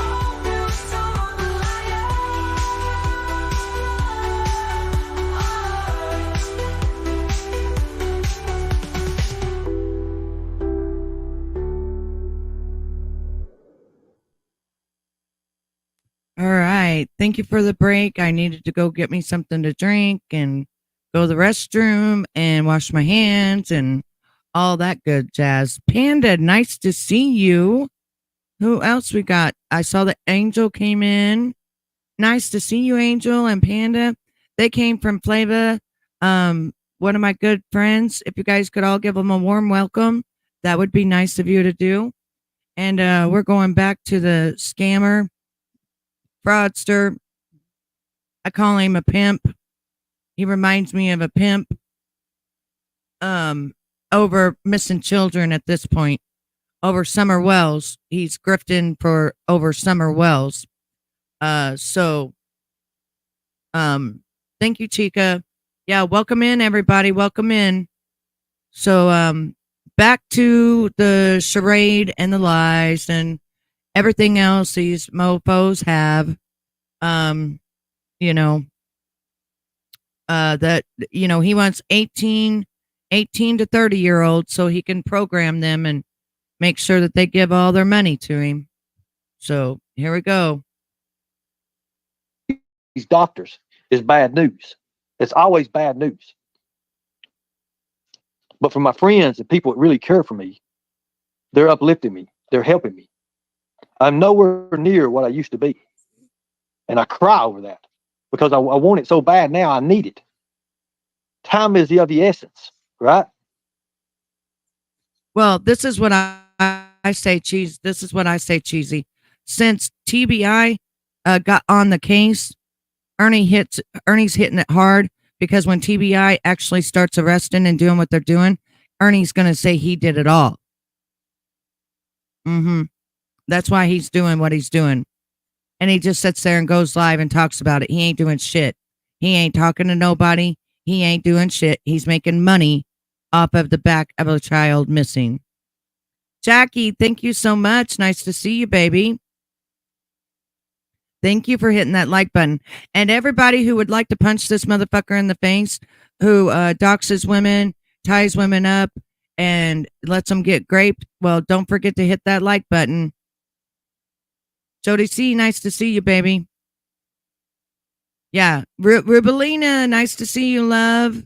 All built on a liar. All right. Thank you for the break. I needed to go get me something to drink and go to the restroom and wash my hands and all that good jazz. Panda, nice to see you. Who else we got? I saw that Angel came in. Nice to see you, Angel and Panda. They came from Flava. One of my good friends. If you guys could all give them a warm welcome, that would be nice of you to do. And we're going back to the scammer, fraudster. I call him a pimp. He reminds me of a pimp over missing children at this point. Over Summer Wells. He's grifting for over Summer Wells. So thank you, Chica. Yeah, welcome in, everybody. Welcome in. So back to the charade and the lies and everything else these mofos have. That he wants 18 to 30-year-olds so he can program them and make sure that they give all their money to him. So here we go. These doctors is bad news. It's always bad news. But for my friends and people that really care for me, they're uplifting me. They're helping me. I'm nowhere near what I used to be. And I cry over that because I want it so bad now. I need it. Time is of the essence, right? Well, this is what I say, cheese. This is what I say, cheesy. Since TBI got on the case, Ernie's hitting it hard because when TBI actually starts arresting and doing what they're doing, Ernie's going to say he did it all. That's why he's doing what he's doing. And he just sits there and goes live and talks about it. He ain't doing shit. He ain't talking to nobody. He ain't doing shit. He's making money off of the back of a child missing. Jackie, thank you so much. Nice to see you, baby. Thank you for hitting that like button. And everybody who would like to punch this motherfucker in the face, who doxes women, ties women up, and lets them get graped, well, don't forget to hit that like button. Jody C, nice to see you, baby. Yeah, Rubelina, nice to see you, love.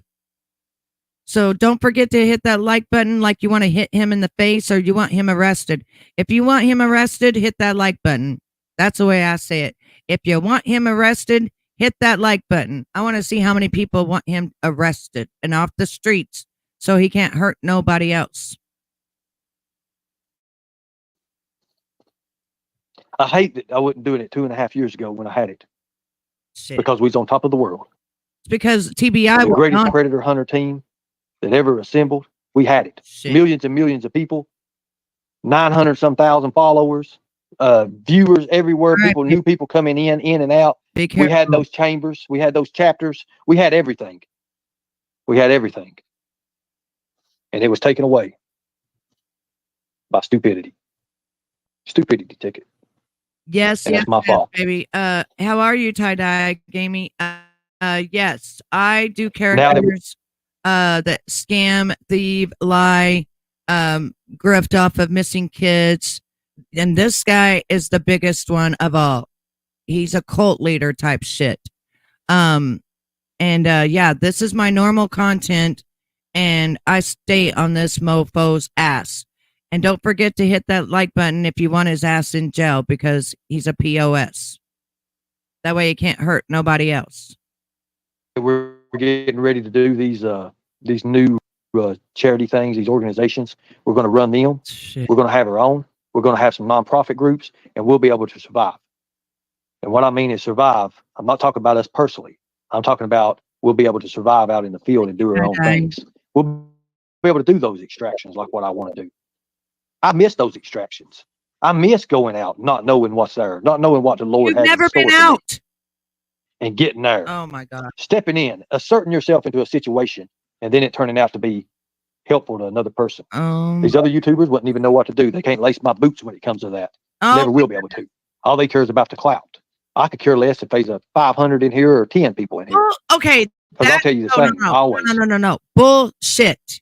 So don't forget to hit that like button like you want to hit him in the face or you want him arrested. If you want him arrested, hit that like button. That's the way I say it. If you want him arrested, hit that like button. I want to see how many people want him arrested and off the streets so he can't hurt nobody else. I hate that I wasn't doing it 2.5 years ago when I had it. Shit. Because we was on top of the world. It's because TBI the greatest predator hunter team that ever assembled. We had it. Shit. Millions and millions of people, 900 some thousand followers, viewers everywhere. Right. People, new people coming in and out. We had those chambers. We had those chapters. We had everything. We had everything. And it was taken away by stupidity. Stupidity took it. Yes, and yes, that's my fault, baby. How are you, tie-dye gamey? Yes, I do characters that scam, thieve, lie, grift off of missing kids, and this guy is the biggest one of all. He's a cult leader type shit. Yeah, this is my normal content, and I stay on this mofo's ass. And don't forget to hit that like button if you want his ass in jail because he's a POS. That way he can't hurt nobody else. We're getting ready to do these new charity things, these organizations. We're going to run them. Shit. We're going to have our own. We're going to have some nonprofit groups, and we'll be able to survive. And what I mean is survive. I'm not talking about us personally. I'm talking about we'll be able to survive out in the field and do our own things. We'll be able to do those extractions like what I want to do. I miss those extractions. I miss going out, not knowing what's there, not knowing what the Lord has. You've never been out. And getting there. Oh my God. Stepping in, asserting yourself into a situation, and then it turning out to be helpful to another person. These other YouTubers wouldn't even know what to do. They can't lace my boots when it comes to that. Never will be able to. All they care is about the clout. I could care less if there's a 500 in here or 10 people in here. Okay. I'll tell you the same. Always. No. Bullshit.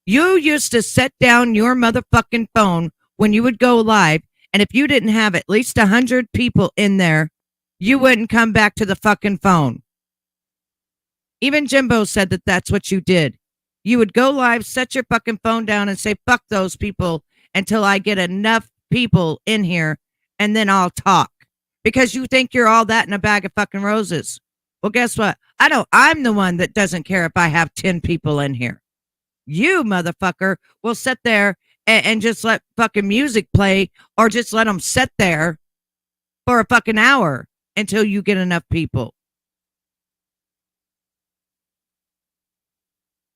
You used to set down your motherfucking phone when you would go live, and if you didn't have at least 100 people in there, you wouldn't come back to the fucking phone. Even Jimbo said that that's what you did. You would go live, set your fucking phone down, and say, fuck those people until I get enough people in here, and then I'll talk. Because you think you're all that in a bag of fucking roses. Well, guess what? I'm the one that doesn't care if I have 10 people in here. You motherfucker will sit there and just let fucking music play or just let them sit there for a fucking hour until you get enough people.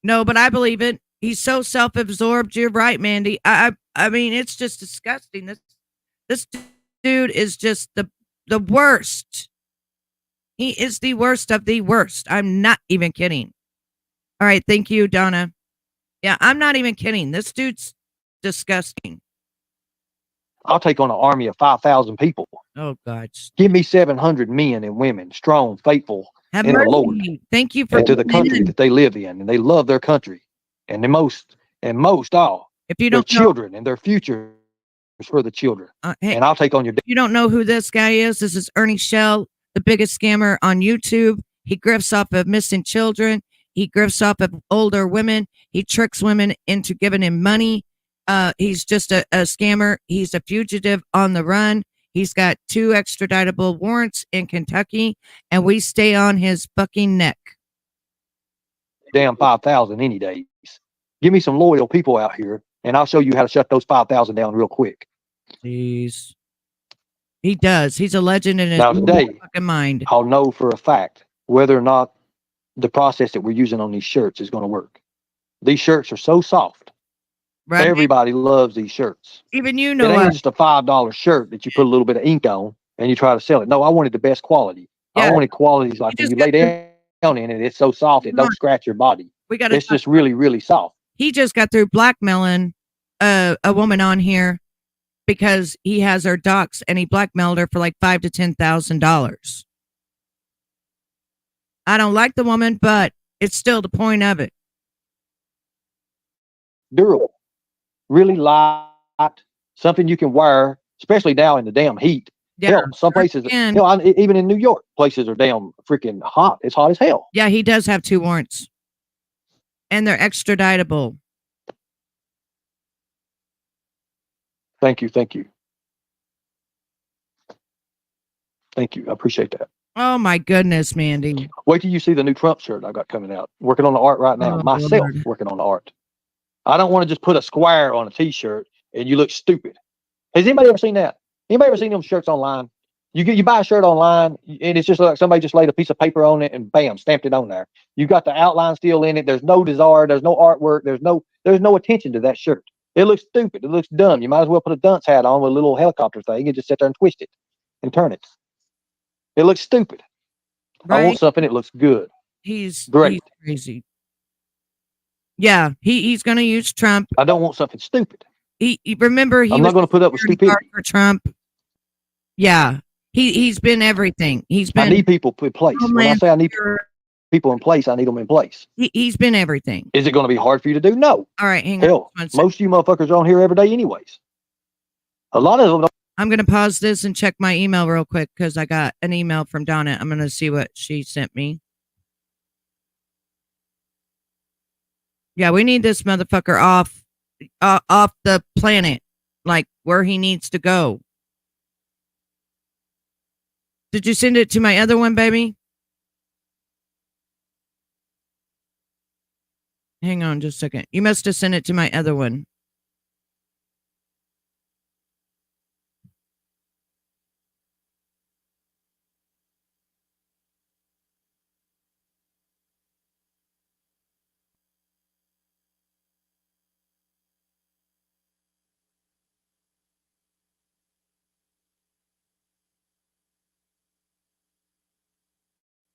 No, but I believe it. He's so self-absorbed. You're right, Mandy. I mean, it's just disgusting. This dude is just the worst. He is the worst of the worst. I'm not even kidding. All right. Thank you, Donna. Yeah, I'm not even kidding. This dude's disgusting. I'll take on an army of 5,000 people. Oh, God. Give me 700 men and women, strong, faithful in the Lord. Thank you for and to the country that they live in, and they love their country, and most all. If you don't their children and their future is for the children. Hey, and I'll take on your. You don't know who this guy is? This is Ernie Shell, the biggest scammer on YouTube. He grifts off of missing children. He grifts off of older women. He tricks women into giving him money. He's just a scammer. He's a fugitive on the run. He's got 2 extraditable warrants in Kentucky, and we stay on his fucking neck. Damn 5,000 any days. Give me some loyal people out here, and I'll show you how to shut those 5,000 down real quick. Please. He does. He's a legend in his Now today, fucking mind. I'll know for a fact whether or not the process that we're using on these shirts is going to work. These shirts are so soft. Right? Everybody loves these shirts. Even you It know ain't just a $5 shirt that you put a little bit of ink on and you try to sell it. No, I wanted the best quality. Yeah. I wanted qualities like when you lay down in it, it's so soft it don't scratch your body. It's just really, really soft. He just got through blackmailing a woman on here because he has her docs, and he blackmailed her for like $5,000 to $10,000. I don't like the woman, but it's still the point of it. Durable, really light, something you can wear, especially now in the damn heat. Yeah, hell, some places, hell, even in New York, places are damn freaking hot. It's hot as hell. Yeah, he does have 2 warrants, and they're extraditable. Thank you. Thank you. Thank you. I appreciate that. Oh my goodness, Mandy. Wait till you see the new Trump shirt I got coming out. Working on the art right now. Myself Lord. Working on the art. I don't want to just put a square on a t-shirt and you look stupid. Has anybody ever seen that? Anybody ever seen them shirts online? You buy a shirt online and it's just like somebody just laid a piece of paper on it and bam, stamped it on there. You got the outline still in it. There's no desire. There's no artwork. There's no attention to that shirt. It looks stupid. It looks dumb. You might as well put a dunce hat on with a little helicopter thing and just sit there and twist it and turn it. It looks stupid. Right? I want something that looks good. He's great. He's crazy. Yeah, he's going to use Trump. I don't want something stupid. Remember I'm not going to put up with stupidity for Trump. Yeah, he's been everything. He's been. I need people in place. When I say I need people in place, I need them in place. He's been everything. Is it going to be hard for you to do? No. All right, hang on. Most of you motherfuckers are on here every day anyways. A lot of them don't. I'm going to pause this and check my email real quick because I got an email from Donna. I'm going to see what she sent me. Yeah, we need this motherfucker off the planet, like where he needs to go. Did you send it to my other one, baby? Hang on just a second. You must have sent it to my other one.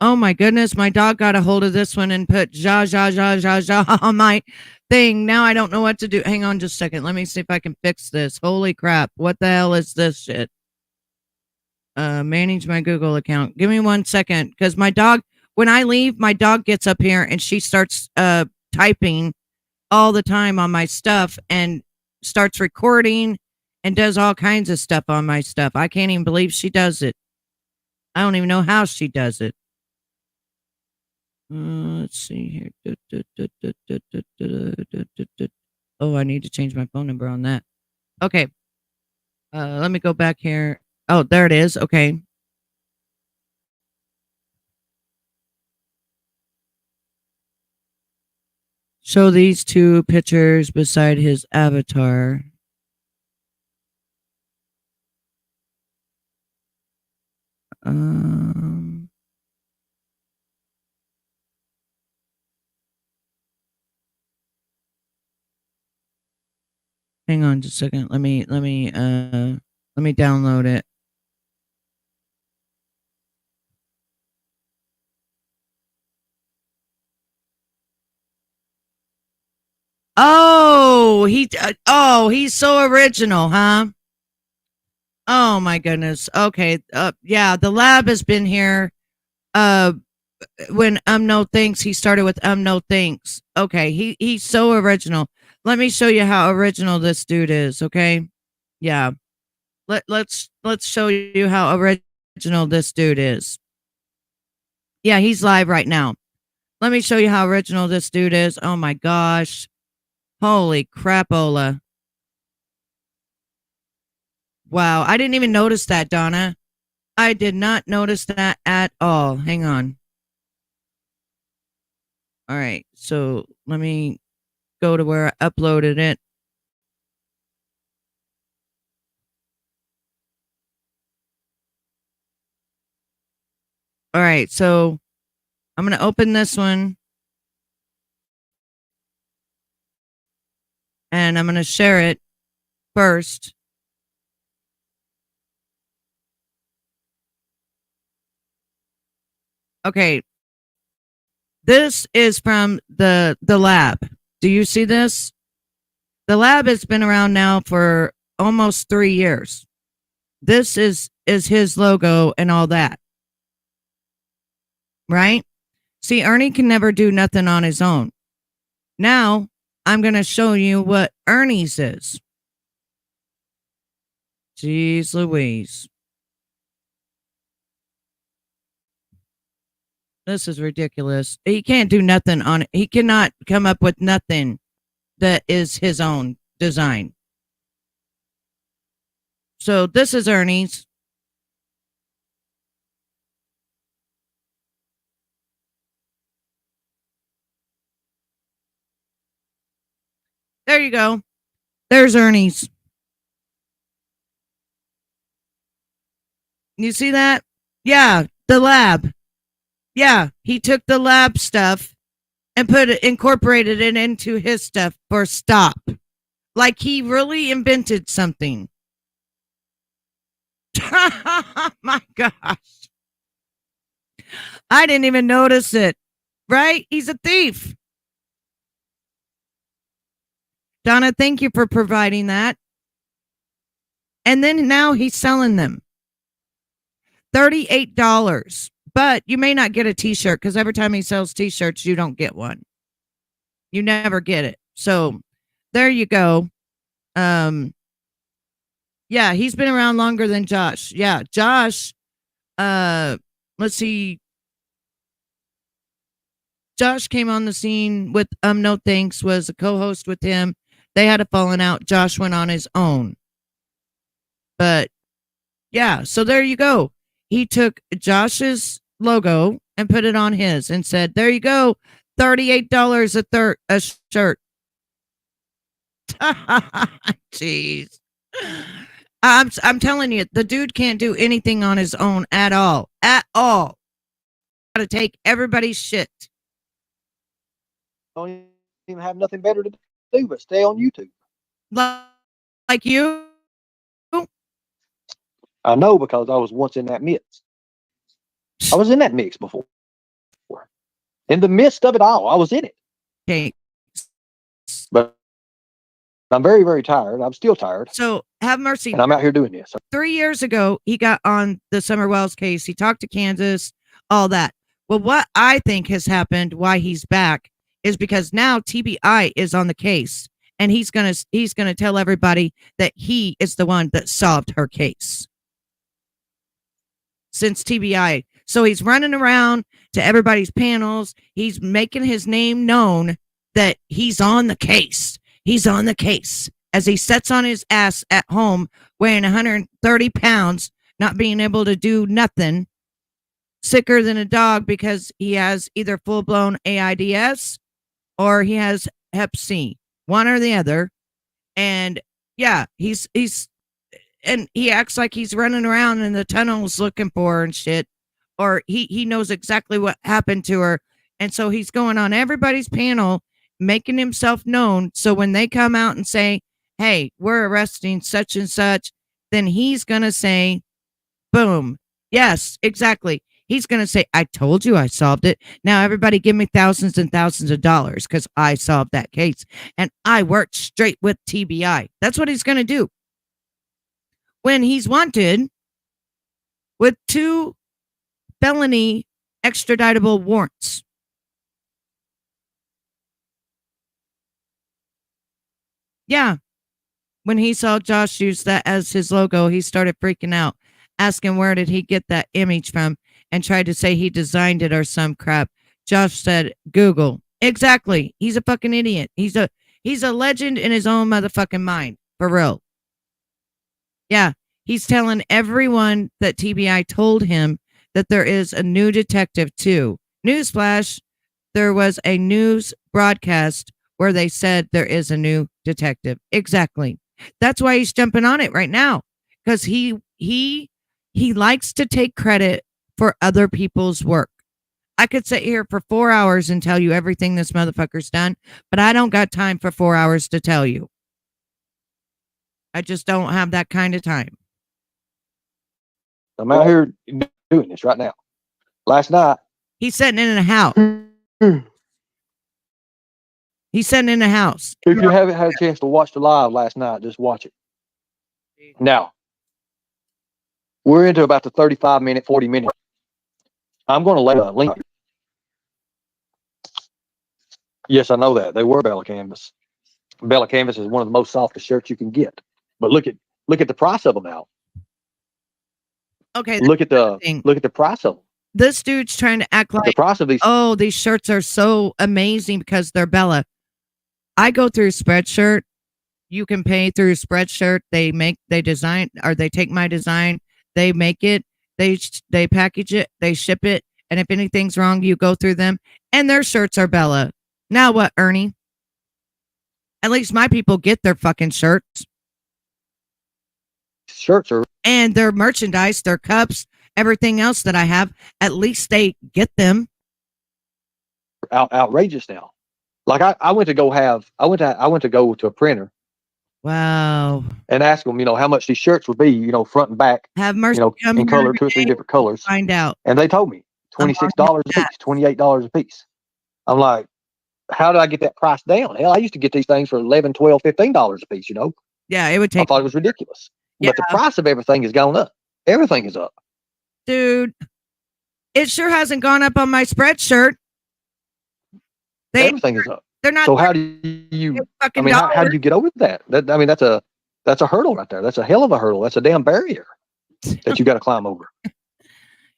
Oh my goodness, my dog got a hold of this one and put ja on my thing. Now I don't know what to do. Hang on just a second. Let me see if I can fix this. Holy crap. What the hell is this shit? Manage my Google account. Give me 1 second. Because my dog, when I leave, my dog gets up here and she starts typing all the time on my stuff and starts recording and does all kinds of stuff on my stuff. I can't even believe she does it. I don't even know how she does it. Let's see here. Oh, I need to change my phone number on that. Okay. Let me go back here. Oh, there it is. Okay. Show these 2 pictures beside his avatar. Hang on just a second. Let me download it. Oh, he's so original, huh? Oh my goodness. Okay. Yeah, the lab has been here. When No Thanks, he started with No Thanks. Okay, he's so original. Let me show you how original this dude is, okay? Yeah. Let's show you how original this dude is. Yeah, he's live right now. Let me show you how original this dude is. Oh my gosh. Holy crapola. Wow. I didn't even notice that, Donna. I did not notice that at all. Hang on. All right. So let me go to where I uploaded it. All right. So I'm going to open this one. And I'm going to share it first. Okay. This is from the lab. Do you see this? The lab has been around now for almost 3 years. This is his logo and all that. Right? See, Ernie can never do nothing on his own. Now, I'm going to show you what Ernie's is. Jeez Louise. This is ridiculous. He can't do nothing on it. He cannot come up with nothing that is his own design. So this is Ernie's. There you go. There's Ernie's. You see that? Yeah, the lab. Yeah, he took the lab stuff and incorporated it into his stuff for stop. Like he really invented something. Oh my gosh. I didn't even notice it. Right? He's a thief. Donna, thank you for providing that. And then now he's selling them. $38. But you may not get a t-shirt because every time he sells t-shirts, you don't get one. You never get it. So there you go. Yeah, he's been around longer than Josh. Yeah, Josh, let's see. Josh came on the scene with No Thanks, was a co-host with him. They had a falling out. Josh went on his own. But yeah, so there you go. He took Josh's logo and put it on his and said, there you go, $38 a shirt. Jeez. I'm telling you, the dude can't do anything on his own at all. At all. Gotta take everybody's shit. Don't even have nothing better to do but stay on YouTube. Like you? I know, because I was once in that mix. I was in that mix before. In the midst of it all, I was in it. Okay. But I'm very, very tired. I'm still tired. So have mercy. And I'm out here doing this. 3 years ago, he got on the Summer Wells case. He talked to Kansas, all that. Well, what I think has happened, why he's back, is because now TBI is on the case. And he's gonna tell everybody that he is the one that solved her case. Since TBI. So he's running around to everybody's panels. He's making his name known that he's on the case. He's on the case as he sits on his ass at home, weighing 130 pounds, not being able to do nothing, sicker than a dog because he has either full-blown AIDS or he has Hep C, one or the other. And yeah, and he acts like he's running around in the tunnels looking for her and shit. Or he knows exactly what happened to her. And so he's going on everybody's panel, making himself known. So when they come out and say, hey, we're arresting such and such, then he's going to say, boom. Yes, exactly. He's going to say, I told you I solved it. Now everybody give me thousands and thousands of dollars because I solved that case. And I worked straight with TBI. That's what he's going to do. When he's wanted with 2 felony extraditable warrants. Yeah. When he saw Josh use that as his logo, he started freaking out, asking where did he get that image from. and tried to say he designed it or some crap. Josh said, Google. Exactly. He's a fucking idiot. He's a legend in his own motherfucking mind. For real. Yeah. He's telling everyone that TBI told him that there is a new detective too. Newsflash, there was a news broadcast where they said there is a new detective. Exactly. That's why he's jumping on it right now. Because he likes to take credit for other people's work. I could sit here for 4 hours and tell you everything this motherfucker's done, but I don't got time for 4 hours to tell you. I just don't have that kind of time. I'm out here doing this right now. Last night. He's sitting in a house. He's sitting in a house. If you haven't had a chance to watch the live last night, just watch it. Now, we're into about the 35-minute, 40-minute. I'm going to lay a link. Yes, I know that. They were Bella Canvas. Bella Canvas is one of the most softest shirts you can get. But look at the price of them now. Okay. Look at the price of them. This dude's trying to act like the price of these. Oh, these shirts are so amazing because they're Bella. I go through Spreadshirt. You can pay through Spreadshirt. They design, or they take my design, they make it, they package it, they ship it, and if anything's wrong, you go through them, and their shirts are Bella. Now what, Ernie? At least my people get their fucking shirts. Shirts are, and their merchandise, their cups, everything else that I have. At least they get them. Outrageous now. Like I went to go to a printer. Wow. And ask them, how much these shirts would be, front and back. Have mercy. In color, 2 or 3 different colors. Find out. And they told me $26 a piece, $28 a piece. I'm like, how did I get that price down? Hell, I used to get these things for $11, $12, $15 a piece, Yeah, it would take. I thought it was ridiculous. Yeah. But the price of everything has gone up. Everything is up. Dude, it sure hasn't gone up on my Spreadshirt. Everything is up. They're not. So how do you? How do you get over that? That's a hurdle right there. That's a hell of a hurdle. That's a damn barrier that you got to climb over.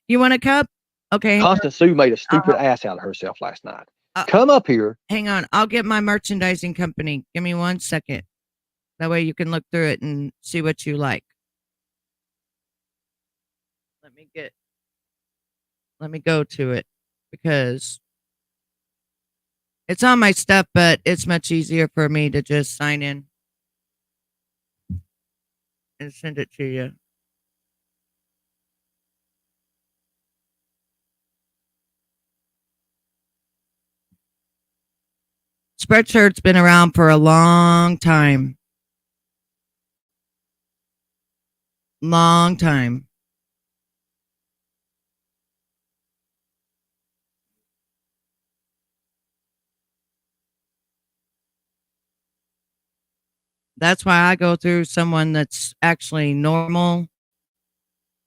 You want a cup? Okay. Constant Sue made a stupid ass out of herself last night. Come up here. Hang on. I'll get my merchandising company. Give me 1 second. That way you can look through it and see what you like. Let me go to it because it's on my stuff, but it's much easier for me to just sign in and send it to you. Spreadshirt's been around for a long time. Long time. That's why I go through someone that's actually normal,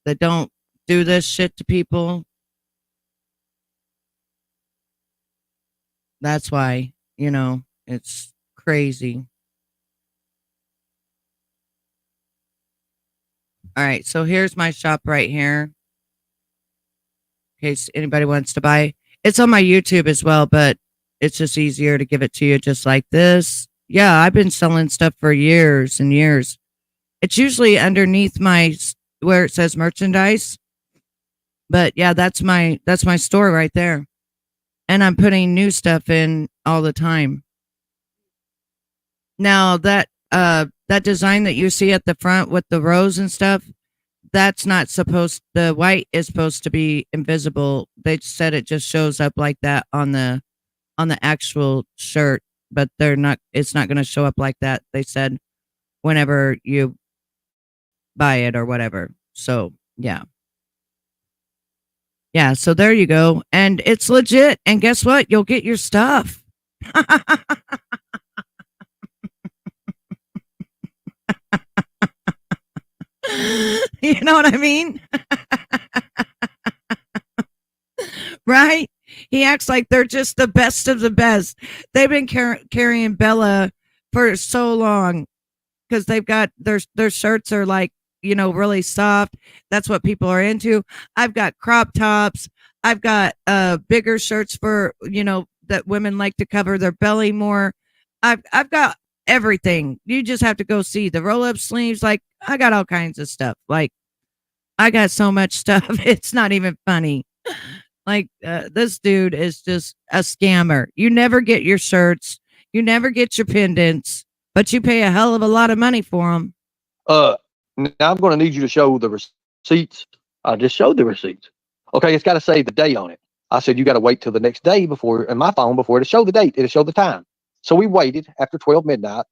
that don't do this shit to people. That's why, it's crazy. All right, so here's my shop right here. In case anybody wants to buy. It's on my YouTube as well, but it's just easier to give it to you just like this. Yeah, I've been selling stuff for years and years. It's usually underneath where it says merchandise. But yeah, that's my store right there. And I'm putting new stuff in all the time. Now that design that you see at the front with the rose and stuff, that's not the white is supposed to be invisible. They said it just shows up like that on the actual shirt. But it's not going to show up like that. They said whenever you buy it or whatever. So, yeah. Yeah, so there you go. And it's legit. And guess what? You'll get your stuff. You know what I mean? Right? He acts like they're just the best of the best. They've been carrying Bella for so long because they've got their shirts are like, really soft. That's what people are into. I've got crop tops. I've got bigger shirts for, that women like to cover their belly more. I've got everything. You just have to go see the roll-up sleeves. Like, I got all kinds of stuff. Like, I got so much stuff. It's not even funny. Like, this dude is just a scammer. You never get your shirts. You never get your pendants, but you pay a hell of a lot of money for them. Now I'm going to need you to show the receipts. I just showed the receipts. Okay, it's got to say the day on it. I said, you got to wait till the next day in my phone before it'll show the date. It'll show the time. So we waited after 12 midnight.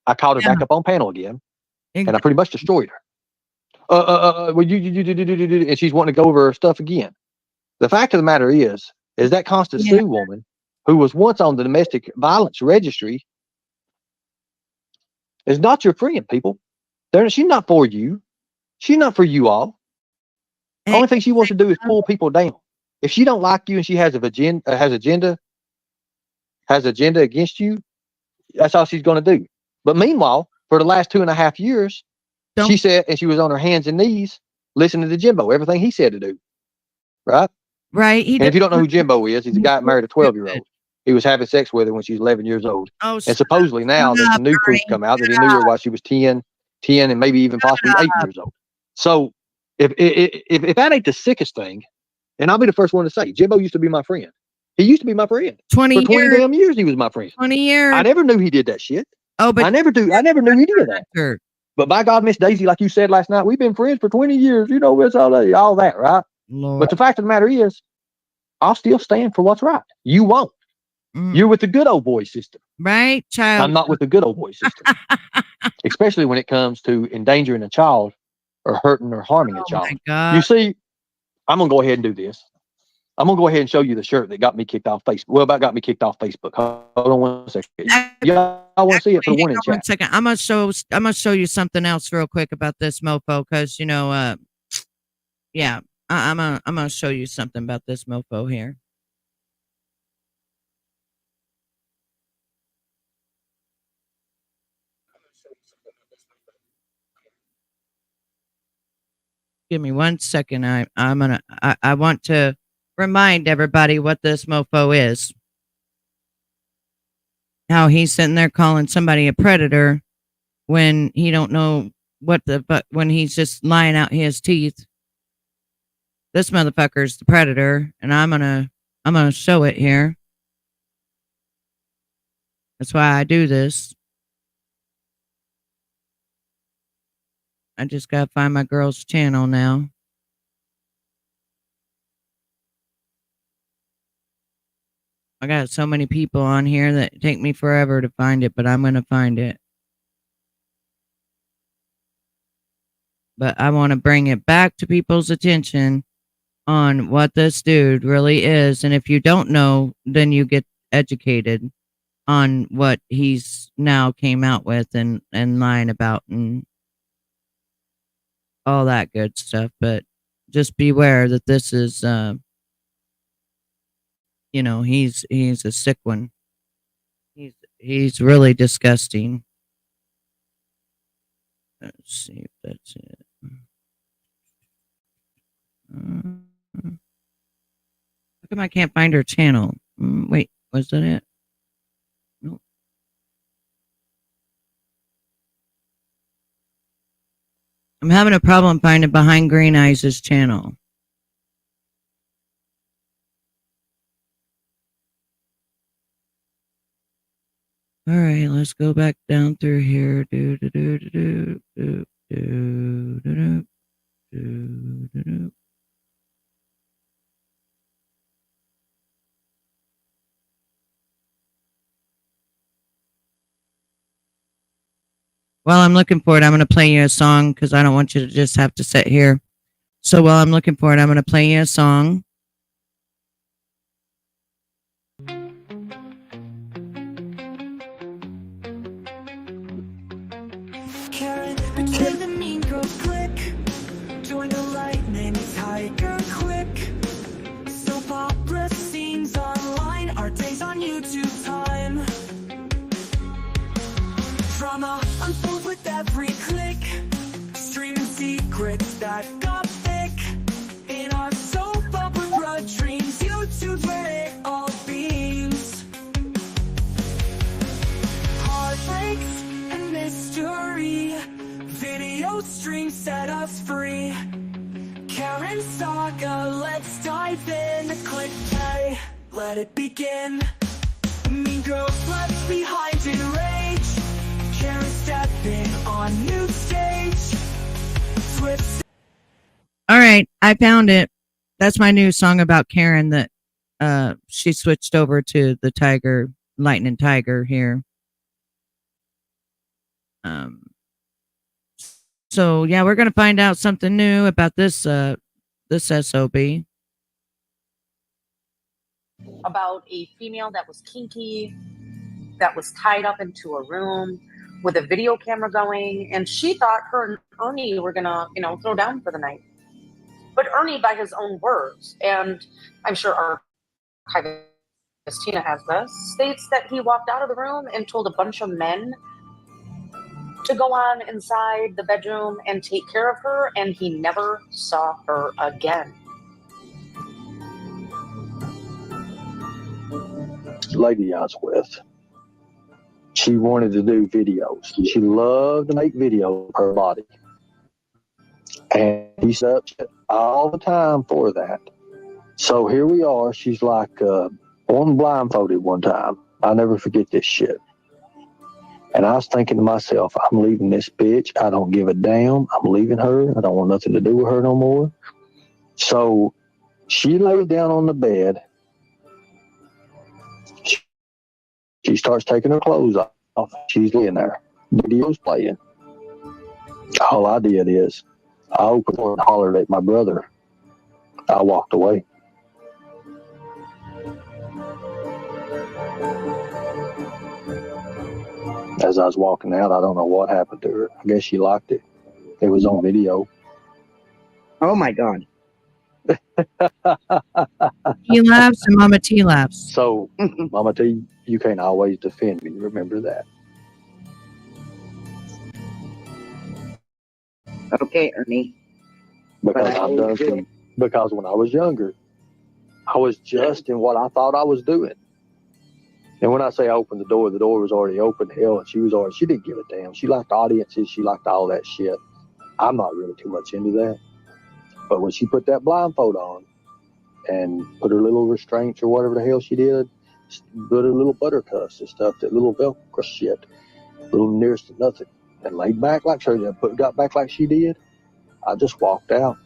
I called her back up on panel again, and I pretty much destroyed her. Well, and she's wanting to go over her stuff again. The fact of the matter is that Constance Sue woman, who was once on the domestic violence registry, is not your friend, people. She's not for you. She's not for you all. The only thing she wants to do is pull people down. If she don't like you and she has agenda against you, that's all she's going to do. But meanwhile, for the last 2.5 years, she said, and she was on her hands and knees listening to Jimbo, everything he said to do. Right? Right. And if you don't know who Jimbo is, he's a guy that married a 12-year-old. He was having sex with her when she was 11 years old. Oh, and supposedly now there's some new proof come out that he knew her while she was 10, and maybe even possibly 8 years old. So if that ain't the sickest thing, and I'll be the first one to say, Jimbo used to be my friend. He used to be my friend. 20 damn years he was my friend. 20 years. I never knew he did that shit. Oh, but I never knew he did that. But by God, Miss Daisy, like you said last night, we've been friends for 20 years. It's all that, right? Lord. But the fact of the matter is, I'll still stand for what's right. You won't. You're with the good old boy system. Right, child. I'm not with the good old boy system. Especially when it comes to endangering a child or hurting or harming a child. My God. You see, I'm going to go ahead and do this. I'm going to go ahead and show you the shirt that got me kicked off Facebook. Well, about got me kicked off Facebook. Hold on one second. Yeah, I want to see it for one in chat. 1 second. I'm gonna show you something else real quick about this mofo, because I'm gonna show you something about this mofo here. Give me 1 second. I want to remind everybody what this mofo is. How he's sitting there calling somebody a predator when he don't know but when he's just lying out his teeth. This motherfucker's the predator, and I'm gonna show it here. That's why I do this. I just gotta find my girl's channel now. I got so many people on here that take me forever to find it, but I'm gonna find it. But I want to bring it back to people's attention on what this dude really is. And if you don't know, then you get educated on what he's now came out with and lying about and all that good stuff. But just beware that this is, he's a sick one. He's really disgusting. Let's see if that's it. How come I can't find her channel? Wait, was that it? Nope. I'm having a problem finding Behind Green Eyes' channel. All right, let's go back down through here. While I'm looking for it, I'm going to play you a song because I don't want you to just have to sit here. So while I'm looking for it, I'm going to play you a song. Karen, between the mean girl click. Join the lightning tiger quick. Soap opera scenes online. Our days on YouTube time. Drama unfolds with every click. Streaming secrets that got thick in our soap opera dreams. YouTube where it all beams. Heartbreaks and mystery. Video streams set us free. Karen Saga, let's dive in. Click play, let it begin. Mean girls left behind in rage. Karen stepping on new stage. Swift. All right, I found it. That's my new song about Karen that she switched over to the Tiger, Lightning Tiger here. So yeah, we're gonna find out something new about this SOB. About a female that was kinky, that was tied up into a room with a video camera going, and she thought her and Ernie were gonna, throw down for the night. But Ernie, by his own words, and I'm sure our archivist Tina has this, states that he walked out of the room and told a bunch of men to go on inside the bedroom and take care of her, and he never saw her again. Lady I was with, she wanted to do videos. She loved to make videos of her body. And she's up all the time for that. So here we are. She's like, on blindfolded one time. I'll never forget this shit. And I was thinking to myself, I'm leaving this bitch. I don't give a damn. I'm leaving her. I don't want nothing to do with her no more. So she lays down on the bed. She starts taking her clothes off. She's laying there. Video's playing. All I did is I opened the door and hollered at my brother. I walked away. As I was walking out, I don't know what happened to her. I guess she liked it. It was on video. Oh my God. He laughs and Mama T laughs. So, Mama T, you can't always defend me. Remember that. Okay, Ernie. Because when I was younger, I was just in what I thought I was doing. And when I say I opened the door was already open. Hell, and she didn't give a damn. She liked audiences. She liked all that shit. I'm not really too much into that. But when she put that blindfold on and put her little restraints or whatever the hell she did, put her little buttercups and stuff, that little Velcro shit, little nearest to nothing, and laid back like she got back like she did, I just walked out,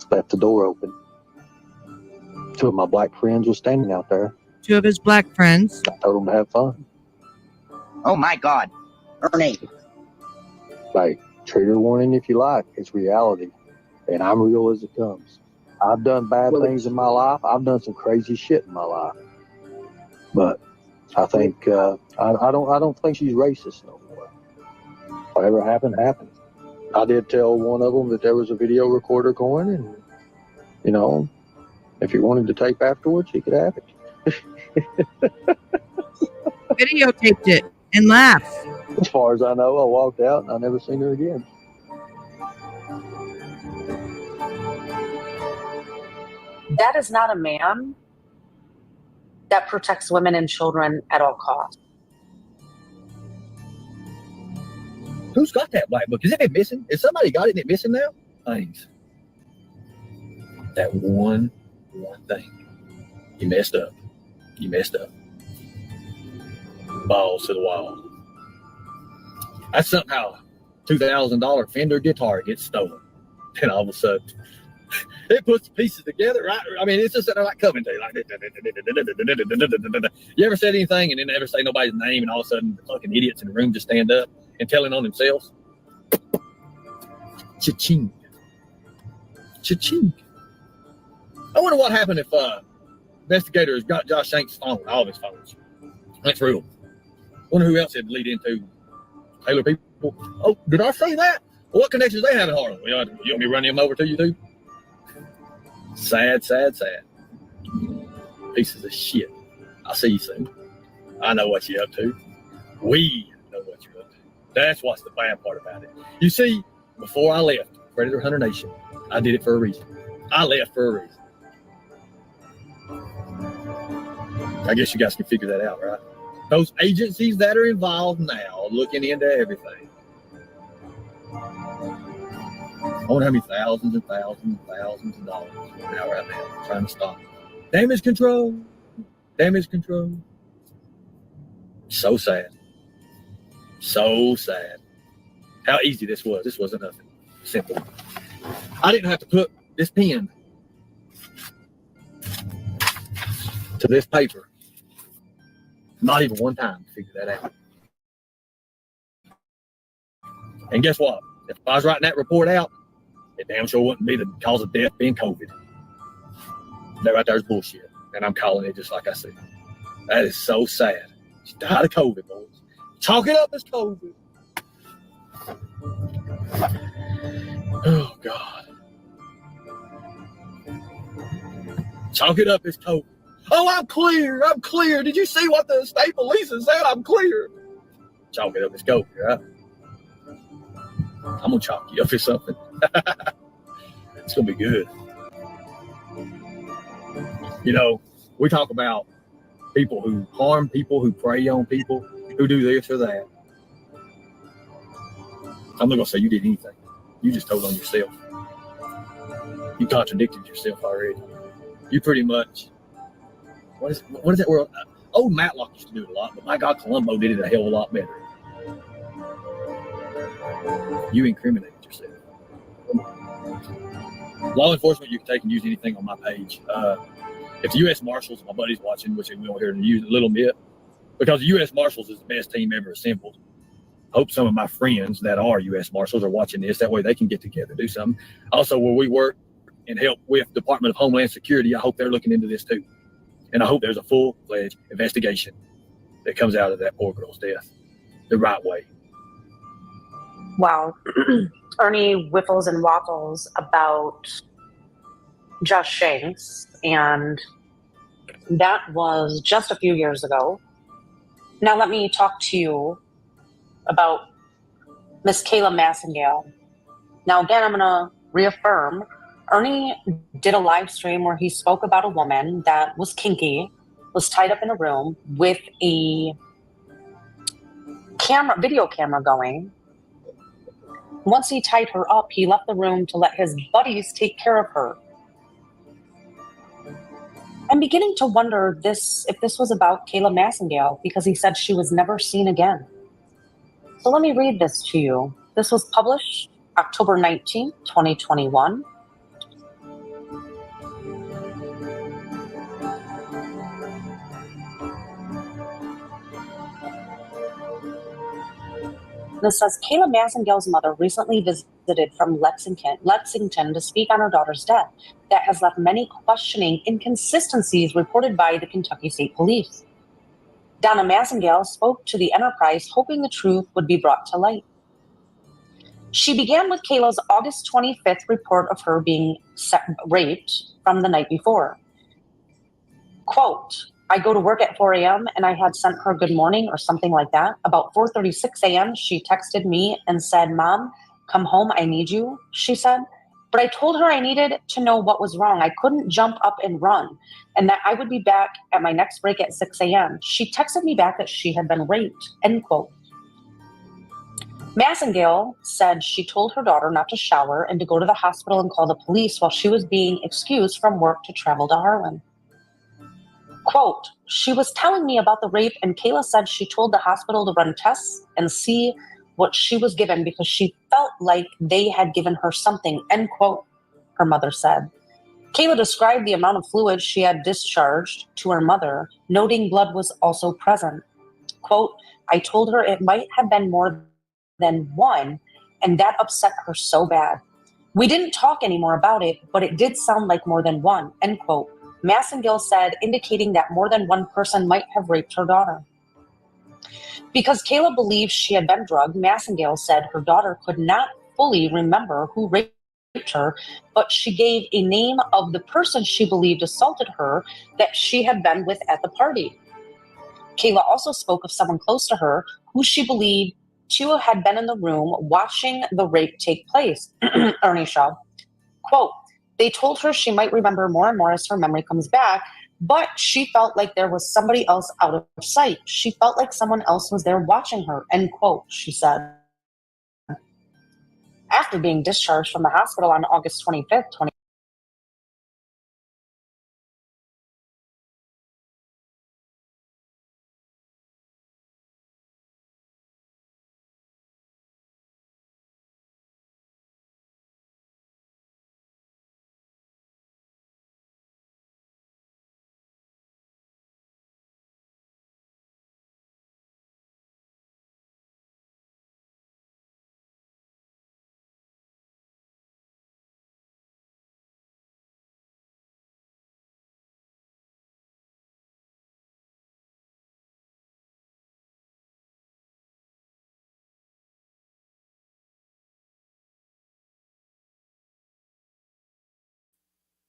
left the door open. Two of my black friends were standing out there. Two of his black friends. I told them to have fun. Oh my God. Ernie. Like, trigger warning if you like. It's reality. And I'm real as it comes. I've done bad things in my life. I've done some crazy shit in my life. But I think I don't think she's racist no more. Whatever happened, happened. I did tell one of them that there was a video recorder going, and if he wanted to tape afterwards, he could have it. Videotaped it and laughed. As far as I know, I walked out and I never seen her again. That is not a man that protects women and children at all costs. Who's got that black book? Is it missing? Is somebody got it and it missing now? Things. That one thing. You messed up. Balls to the wall. That's somehow $2,000 Fender guitar gets stolen. And all of a sudden, it puts the pieces together, right? I mean, it's just like coming to you. Like, you ever said anything and then never say nobody's name, and all of a sudden, fucking idiots in the room just stand up and telling on themselves? Cha-ching. Cha-ching. I wonder what happened if investigators got Josh Shank's phone, all of his phones. Went through them. Wonder who else it'd lead into. Taylor people. Oh, did I say that? Well, what connections they have in Harlem? You want me to run them over to you, dude? Sad. Pieces of shit. I'll see you soon. I know what you're up to. We know what you're up to. That's what's the bad part about it. You see, before I left, Predator Hunter Nation. I did it for a reason. I left for a reason. I guess you guys can figure that out, right? Those agencies that are involved now looking into everything. I wonder how many thousands and thousands and thousands of dollars now right now trying to stop it. Damage control. Damage control. So sad. So sad. How easy this was. This wasn't nothing. Simple. I didn't have to put this pen to this paper. Not even one time to figure that out. And guess what? If I was writing that report out, it damn sure wouldn't be the cause of death being COVID. That right there is bullshit. And I'm calling it just like I said. That is so sad. She died of COVID, boys. Chalk it up as COVID. Oh, God. Chalk it up as COVID. Oh, I'm clear. I'm clear. Did you see what the state police said? I'm clear. Chalk it up as COVID, right? I'm going to chalk you up as something. It's going to be good. You know, we talk about people who harm people, who prey on people, who do this or that. I'm not going to say you did anything. You just told on yourself. You contradicted yourself already. You pretty much, what is that word? Old Matlock used to do it a lot, but my God, Columbo did it a hell of a lot better. You incriminated yourself. Law enforcement, you can take and use anything on my page. If the U.S. Marshals, my buddy's watching, which we will hear in a little bit, because the U.S. Marshals is the best team ever assembled. Hope some of my friends that are U.S. Marshals are watching this. That way they can get together, do something. Also, where we work and help with Department of Homeland Security, I hope they're looking into this too. And I hope there's a full-fledged investigation that comes out of that poor girl's death the right way. Wow. Ernie whiffles and waffles about Josh Shanks, and that was just a few years ago. Now let me talk to you about Miss Kayla Massengale. Now again, I'm going to reaffirm, Ernie did a live stream where he spoke about a woman that was kinky, was tied up in a room with a video camera going. Once he tied her up, he left the room to let his buddies take care of her. I'm beginning to wonder if this was about Kayla Massengale, because he said she was never seen again. So let me read this to you. This was published October 19th, 2021. This says, Kayla Massengale's mother recently visited from Lexington to speak on her daughter's death. That has left many questioning inconsistencies reported by the Kentucky State Police. Donna Massengale spoke to the Enterprise, hoping the truth would be brought to light. She began with Kayla's August 25th report of her being raped from the night before. Quote, I go to work at 4 a.m. and I had sent her good morning or something like that. About 4:36 a.m., she texted me and said, Mom, come home, I need you, she said. But I told her I needed to know what was wrong. I couldn't jump up and run, and that I would be back at my next break at 6 a.m. She texted me back that she had been raped, end quote. Massengale said she told her daughter not to shower and to go to the hospital and call the police while she was being excused from work to travel to Harlan. Quote, she was telling me about the rape, and Kayla said she told the hospital to run tests and see what she was given because she felt like they had given her something, end quote, her mother said. Kayla described the amount of fluid she had discharged to her mother, noting blood was also present. Quote, I told her it might have been more than one, and that upset her so bad. We didn't talk anymore about it, but it did sound like more than one, end quote. Massengale said, indicating that more than one person might have raped her daughter. Because Kayla believed she had been drugged, Massengale said her daughter could not fully remember who raped her, but she gave a name of the person she believed assaulted her that she had been with at the party. Kayla also spoke of someone close to her who she believed Sheila had been in the room watching the rape take place. Ernie Shell. Quote, they told her she might remember more and more as her memory comes back, but she felt like there was somebody else out of sight. She felt like someone else was there watching her, end quote, she said. After being discharged from the hospital on August 25th, 20.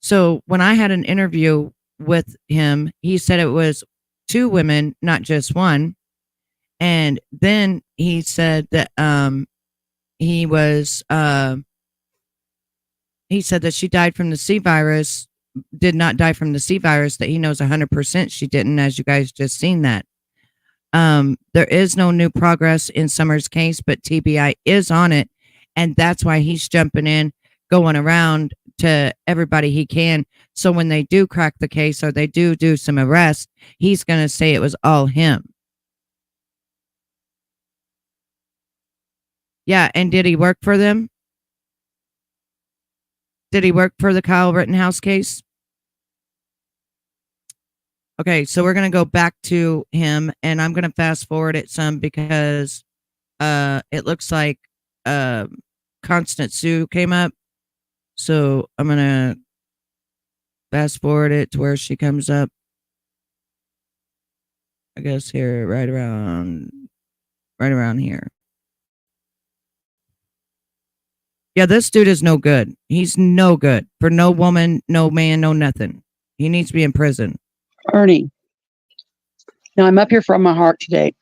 So when I had an interview with him, he said it was 2 women, not just one. And then he said that he said that she died from the C virus, did not die from the C virus, that he knows 100% she didn't, as you guys just seen that. There is no new progress in Summer's case, but TBI is on it. And that's why he's jumping in, going around to everybody he can. So when they do crack the case or they do some arrests, he's going to say it was all him. Yeah. And did he work for them? Did he work for the Kyle Rittenhouse case? Okay, so we're going to go back to him, and I'm going to fast forward it some because it looks like Constant Sue came up. So I'm going to fast forward it to where she comes up. I guess here, right around here. Yeah, this dude is no good. He's no good for no woman, no man, no nothing. He needs to be in prison. Ernie, now I'm up here from my heart today.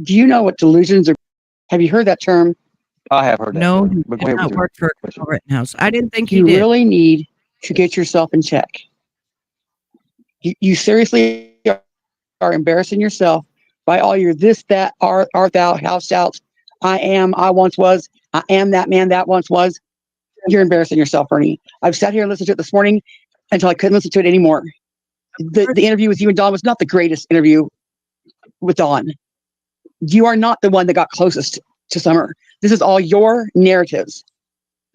Do you know what delusions are? Have you heard that term? I have heard that. No, he But did go ahead not with your work for question. Rittenhouse. I didn't think he You did. really need to get yourself in check. You seriously are embarrassing yourself by all your this, that, art thou, house out. I am, I once was, I am that man that once was. You're embarrassing yourself, Ernie. I've sat here and listened to it this morning until I couldn't listen to it anymore. The interview with you and Dawn was not the greatest interview with Dawn. You are not the one that got closest to Summer. This is all your narratives.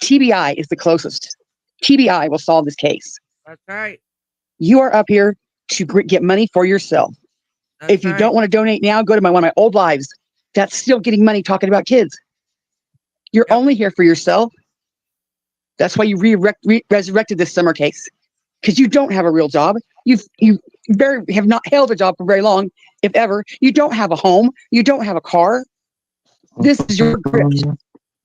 TBI is the closest. TBI will solve this case. That's right. You are up here to get money for yourself. That's if you right. don't want to donate now, go to one of my old lives. That's still getting money talking about kids. You're only here for yourself. That's why you resurrected this Summer case, because you don't have a real job. You have not held a job for very long, if ever. You don't have a home. You don't have a car. This is your grift.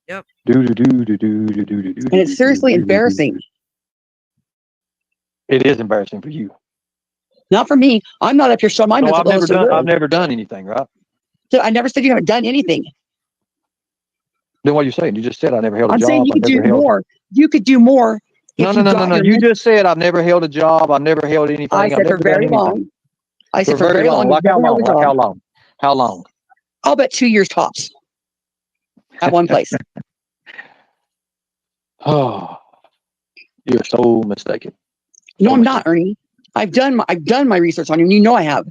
Yep. And it's seriously embarrassing. It is embarrassing for you. Not for me. I'm not up here showing my No, mental illness. I've never done anything, right? So I never said you haven't done anything. Then what are you saying? You just said I never held a I'm job. saying you could do more. You could do more. No. You just said I've never held a job. I've never held anything. I said for very long. I said for very long. Like how long? Like how long? How long? I'll bet 2 years tops. At one place. Oh, you're so mistaken. No, I'm not, Ernie. I've done my research on you, and you know I have.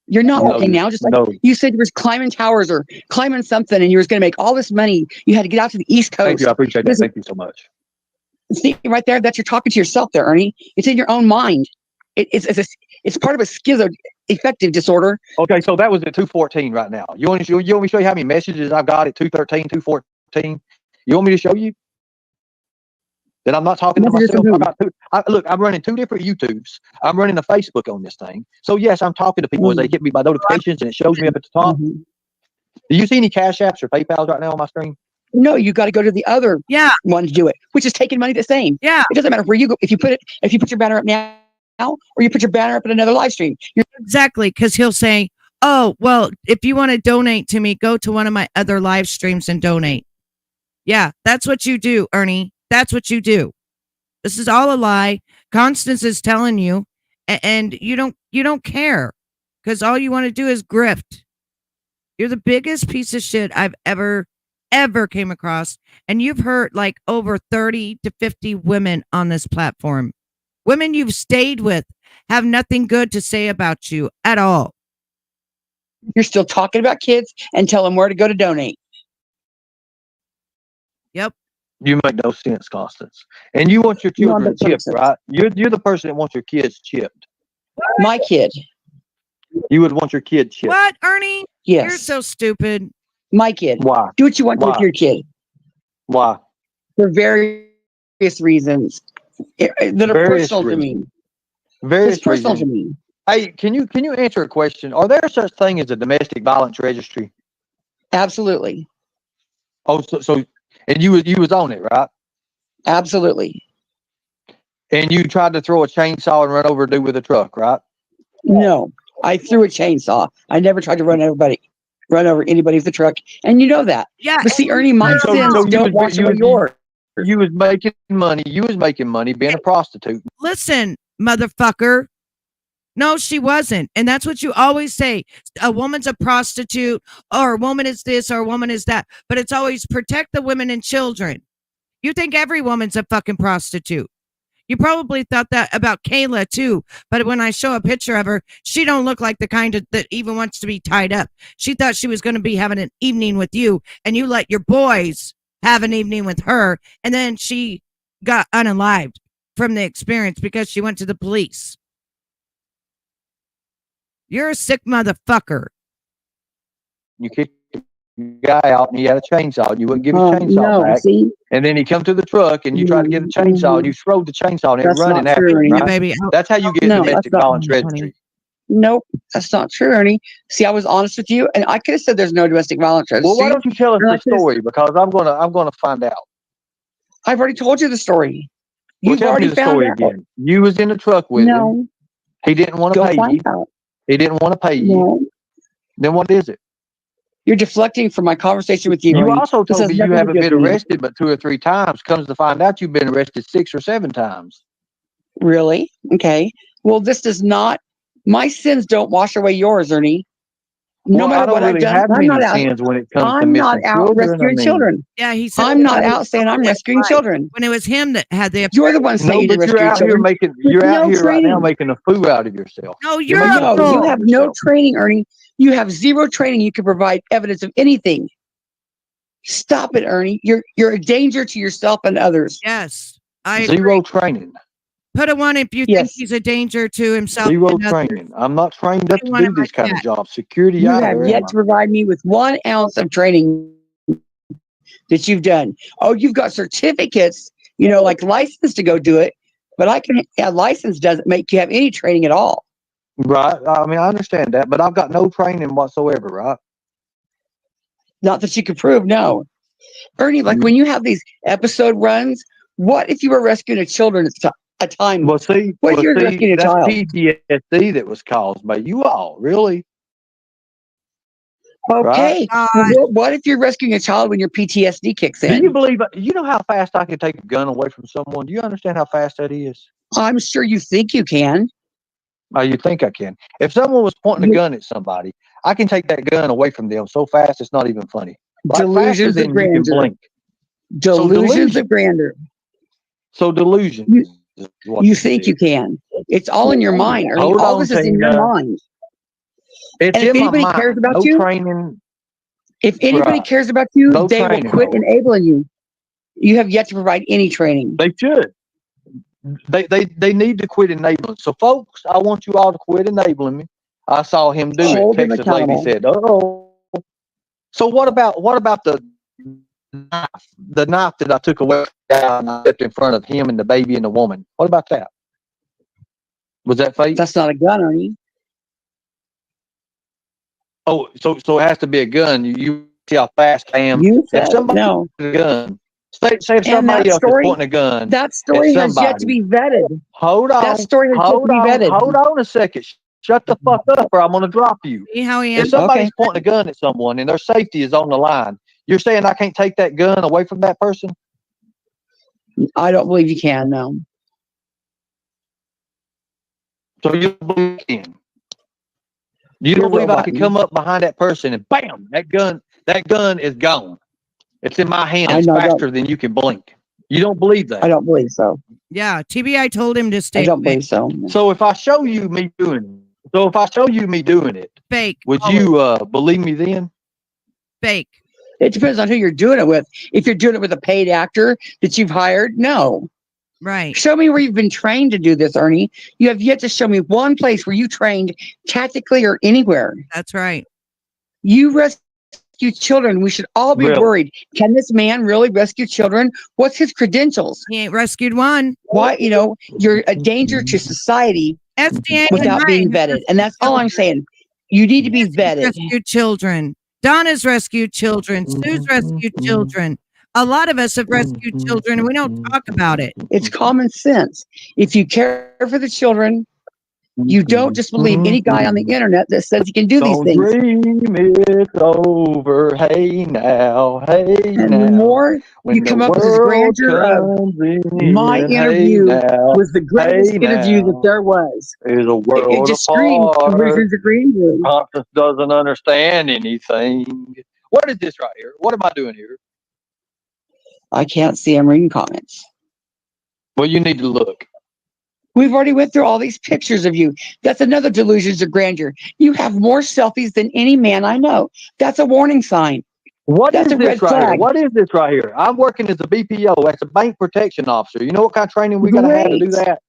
You're not looking now, just like you said you was climbing towers or climbing something, and you was going to make all this money. You had to get out to the East Coast. Thank you. I appreciate that. Thank you so much. See right there, that you're talking to yourself there, Ernie. It's in your own mind. It's part of a schizoaffective disorder. Okay, so that was at 2:14 right now. You want me to show you how many messages I've got at 2:13, 2:14? You want me to show you? Then I'm not talking to myself. Look, I'm running 2 different YouTubes. I'm running a Facebook on this thing. So yes, I'm talking to people as they hit me by notifications, and it shows me up at the top. Do you see any Cash Apps or PayPals right now on my screen? No, you got to go to the other one to do it, which is taking money the same. Yeah. It doesn't matter where you go. If you put your banner up now, or you put your banner up in another live stream. Exactly, because he'll say, oh, well, if you want to donate to me, go to one of my other live streams and donate. Yeah, that's what you do, Ernie. That's what you do. This is all a lie. Constance is telling you, and you don't care, because all you want to do is grift. You're the biggest piece of shit I've ever came across, and you've hurt like over 30 to 50 women on this platform. Women you've stayed with have nothing good to say about you at all. You're still talking about kids and tell them where to go to donate. Yep. You make no sense, Constance. And you want your children chipped, right? You're the person that wants your kids chipped. My kid. You would want your kid chipped. What, Ernie? Yes. You're so stupid. My kid. Why? Do what you want with your kid. Why? For various reasons that are personal to me. Various it's personal reasons. to me. Hey, can you answer a question? Are there such thing as a domestic violence registry? Absolutely. Oh, so and you was on it, right? Absolutely. And you tried to throw a chainsaw and run over a dude with a truck, right? No, I threw a chainsaw. I never tried to run over anybody with a truck, and you know that. Yeah. But see, Ernie, my sins don't wash away yours. You was making money. You was making money being a prostitute. Listen, motherfucker. No, she wasn't. And that's what you always say. A woman's a prostitute, or a woman is this, or a woman is that. But it's always protect the women and children. You think every woman's a fucking prostitute. You probably thought that about Kayla too. But when I show a picture of her, she don't look like the kind of that even wants to be tied up. She thought she was going to be having an evening with you, and you let your boys have an evening with her. And then she got unalived from the experience because she went to the police. You're a sick motherfucker. You kicked the guy out and he had a chainsaw and you wouldn't give his chainsaw back. See? And then he come to the truck and you tried to get the chainsaw and you throwed the chainsaw and That's running not after true, him. Ernie. Right? Baby. That's how you get domestic violence registry. Nope, that's not true, Ernie. See, I was honest with you, and I could have said there's no domestic violence registry. Well, why don't you tell us the story? Because I'm gonna find out. I've already told you the story. You've tell already me the found story out. again. You was in the truck with him. He didn't want to pay you. Out. He didn't want to pay you. No. Then what is it? You're deflecting from my conversation with you. You Ernie. also told me you haven't been me. arrested but 2 or 3 times. Comes to find out you've been arrested 6 or 7 times. Really? Okay. Well, this does not. My sins don't wash away yours, Ernie. No matter what I've done, I'm not out. When it comes to I'm not out children, rescuing children. Yeah, he said I'm not out saying I'm rescuing children. When it was him that had the. You're the one saying you're rescuing children. You're out here right now making a fool out of yourself. No, you have no training, Ernie. You have zero training. You can provide evidence of anything. Stop it, Ernie. You're a danger to yourself and others. Yes, I zero training. Put a 1 if you think he's a danger to himself. Zero training. I'm not trained up to do this kind of job. Security. You have yet to provide me with 1 ounce of training that you've done. Oh, you've got certificates, like license to go do it, but a license doesn't make you have any training at all. Right. I mean, I understand that, but I've got no training whatsoever, right? Not that you can prove, no. Ernie, like when you have these episode runs, what if you were rescuing a children at a time? Well, see, what if you're rescuing a child? PTSD that was caused by you all, really? Okay. Right? Well, what if you're rescuing a child when your PTSD kicks in? Do you believe? You know how fast I can take a gun away from someone? Do you understand how fast that is? I'm sure you think you can. Oh, you think I can? If someone was pointing a gun at somebody, I can take that gun away from them so fast it's not even funny. Delusions of grandeur. Delusions of grandeur. So delusion. You think you can? It's all in your mind, Ernie. All this is in your mind. It's and if anybody cares about you, if anybody cares about you, they will quit enabling you. You have yet to provide any training. They should. They need to quit enabling. So, folks, I want you all to quit enabling me. I saw him do it. Texas lady said, "Oh." So what about the knife? The knife that I took away and I stepped in front of him and the baby and the woman. What about that? Was that fake? That's not a gun, Ernie. Oh, so it has to be a gun. You see how fast I am. You said if somebody no. took a gun, Say if somebody else is pointing a gun. That story has yet to be vetted. Hold on. That story has yet to be vetted. Hold on a second. Shut the fuck up, or I'm going to drop you. See how he If is? somebody's pointing a gun at someone and their safety is on the line, you're saying I can't take that gun away from that person? I don't believe you can. No. So you believe you can? You don't believe I could come up behind that person and bam, that gun is gone. It's in my hands faster than you can blink. You don't believe that? I don't believe so. Yeah, TBI told him to stay. I don't believe so. So if I show you me doing it, fake, would you believe me then? Fake. It depends on who you're doing it with. If you're doing it with a paid actor that you've hired, no. Right. Show me where you've been trained to do this, Ernie. You have yet to show me one place where you trained tactically or anywhere. That's right. You rescue children. We should all be worried. Can this man really rescue children? What's his credentials? He ain't rescued one. Why, you're a danger to society without being vetted. And that's all I'm saying. You need to be vetted. Rescued children. Donna's rescued children. Sue's rescued children. A lot of us have rescued children and we don't talk about it. It's common sense. If you care for the children, you don't just believe any guy on the internet that says he can do these things. Dream it's over. Hey now, hey and now. The more you come up with this grandeur of my interview was the greatest interview that there was. Is a world it just screams visions of grandeur. Conscious doesn't understand anything. What is this right here? What am I doing here? I can't see. I'm reading comments. Well, you need to look. We've already went through all these pictures of you. That's another delusions of grandeur. You have more selfies than any man I know. That's a warning sign. That's a red flag. What is this right here? I'm working as a BPO. That's a bank protection officer. You know what kind of training we got to have to do that?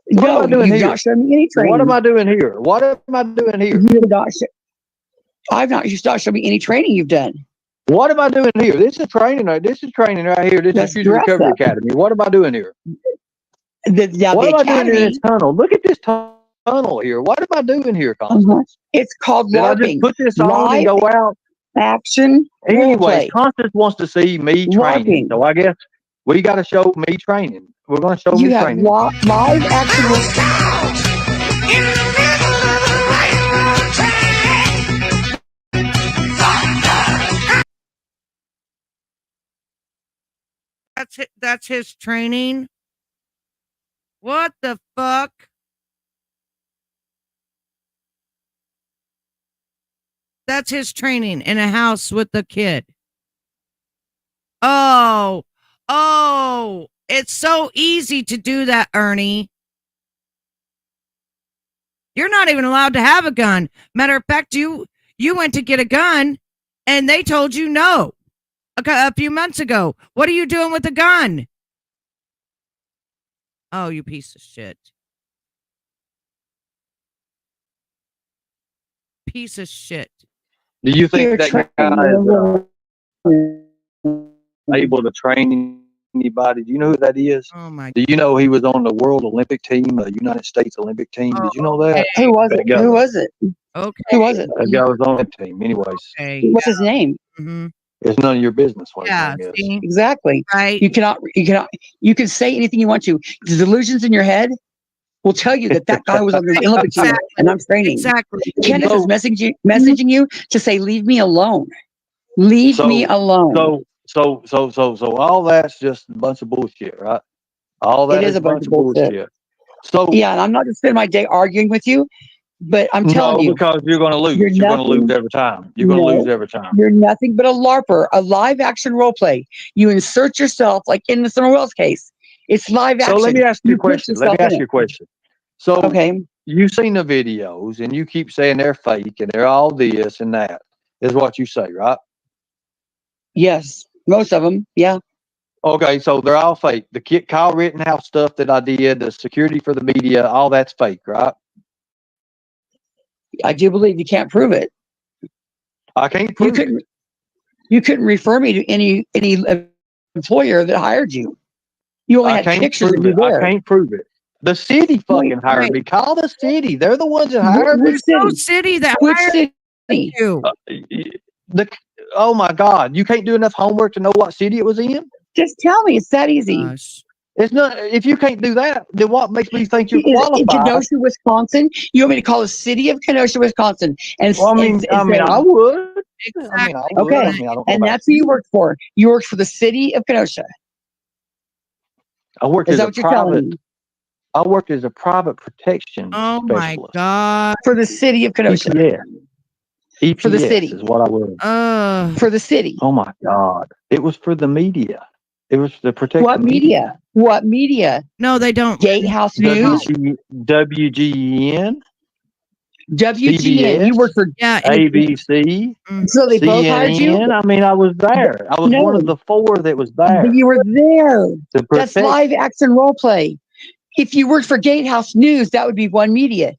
What am I doing here? Not showing me any training. What am I doing here? What am I doing here? You've not shown me any training you've done. What am I doing here? This is training. This is training right here. This is Future Recovery Academy. What am I doing here? What am I doing in this tunnel? Look at this tunnel here. What am I doing here, Constance? It's called LARPing. I just put this on and go out? Action. Anyway, Constance wants to see me training. So I guess we got to show me training. We're going to show me training. You have live action. That's his training. What the fuck? That's his training in a house with the kid. Oh, it's so easy to do that, Ernie. You're not even allowed to have a gun. Matter of fact, you went to get a gun and they told you no a few months ago. What are you doing with a gun? Oh, you piece of shit. Piece of shit. Do you think that guy is able to train anybody? Do you know who that is? Oh my! Do you know he was on the World Olympic team, the United States Olympic team? Did you know that? Who was it? Who was it? Okay. Who was it? That guy was on the team. Anyways. Okay. What's his name? Mm-hmm. It's none of your business. Yeah, exactly. Right. You can say anything you want to. The delusions in your head will tell you that guy was on the Olympic team and I'm training. Exactly. Candace is messaging you to say, leave me alone. Leave me alone. So all that's just a bunch of bullshit, right? All that is a bunch of bullshit. So yeah, and I'm not going to spend my day arguing with you, but I'm telling you, because you're going to lose. You're going to lose every time. You're going to lose every time. You're nothing but a LARPer, a live action role play. You insert yourself, like in the Summer Wells case. It's live action. So let me ask you a question. So okay, you've seen the videos and you keep saying they're fake and they're all this and that is what you say, right? Yes, most of them. Yeah. Okay, so they're all fake. The Kyle Rittenhouse stuff that I did, the security for the media, all that's fake, right? I do believe you can't prove it. I can't prove it. You couldn't refer me to any employer that hired you. You only had pictures of you there. I can't prove it. The city fucking hired me. Call the city. They're the ones that hired me. No city that hired you. Oh my God, you can't do enough homework to know what city it was in? Just tell me. It's that easy. Gosh. It's not. If you can't do that, then what makes me think you're Is in qualified? Kenosha, Wisconsin. You want me to call the city of Kenosha, Wisconsin? And Well, I mean, and say, I would. Exactly. I mean, I would. okay. I mean, I don't know And about that's who you worked for. You worked for the city of Kenosha. I worked Is as that a what you're telling private. me? I worked as a private protection Oh my specialist. God. For the city of Kenosha. EPS. EPS For the city. is what I was. For the city. Oh my God! It was for the media. It was the protection. What media? What media? No, they don't. Gatehouse News? WGN, WGN. You worked for Yeah. ABC, So they both hired you? CNN. I mean, I was there. I was one of the 4 that was there. But you were there. To That's protect- live action role play. If you worked for Gatehouse News, that would be one media.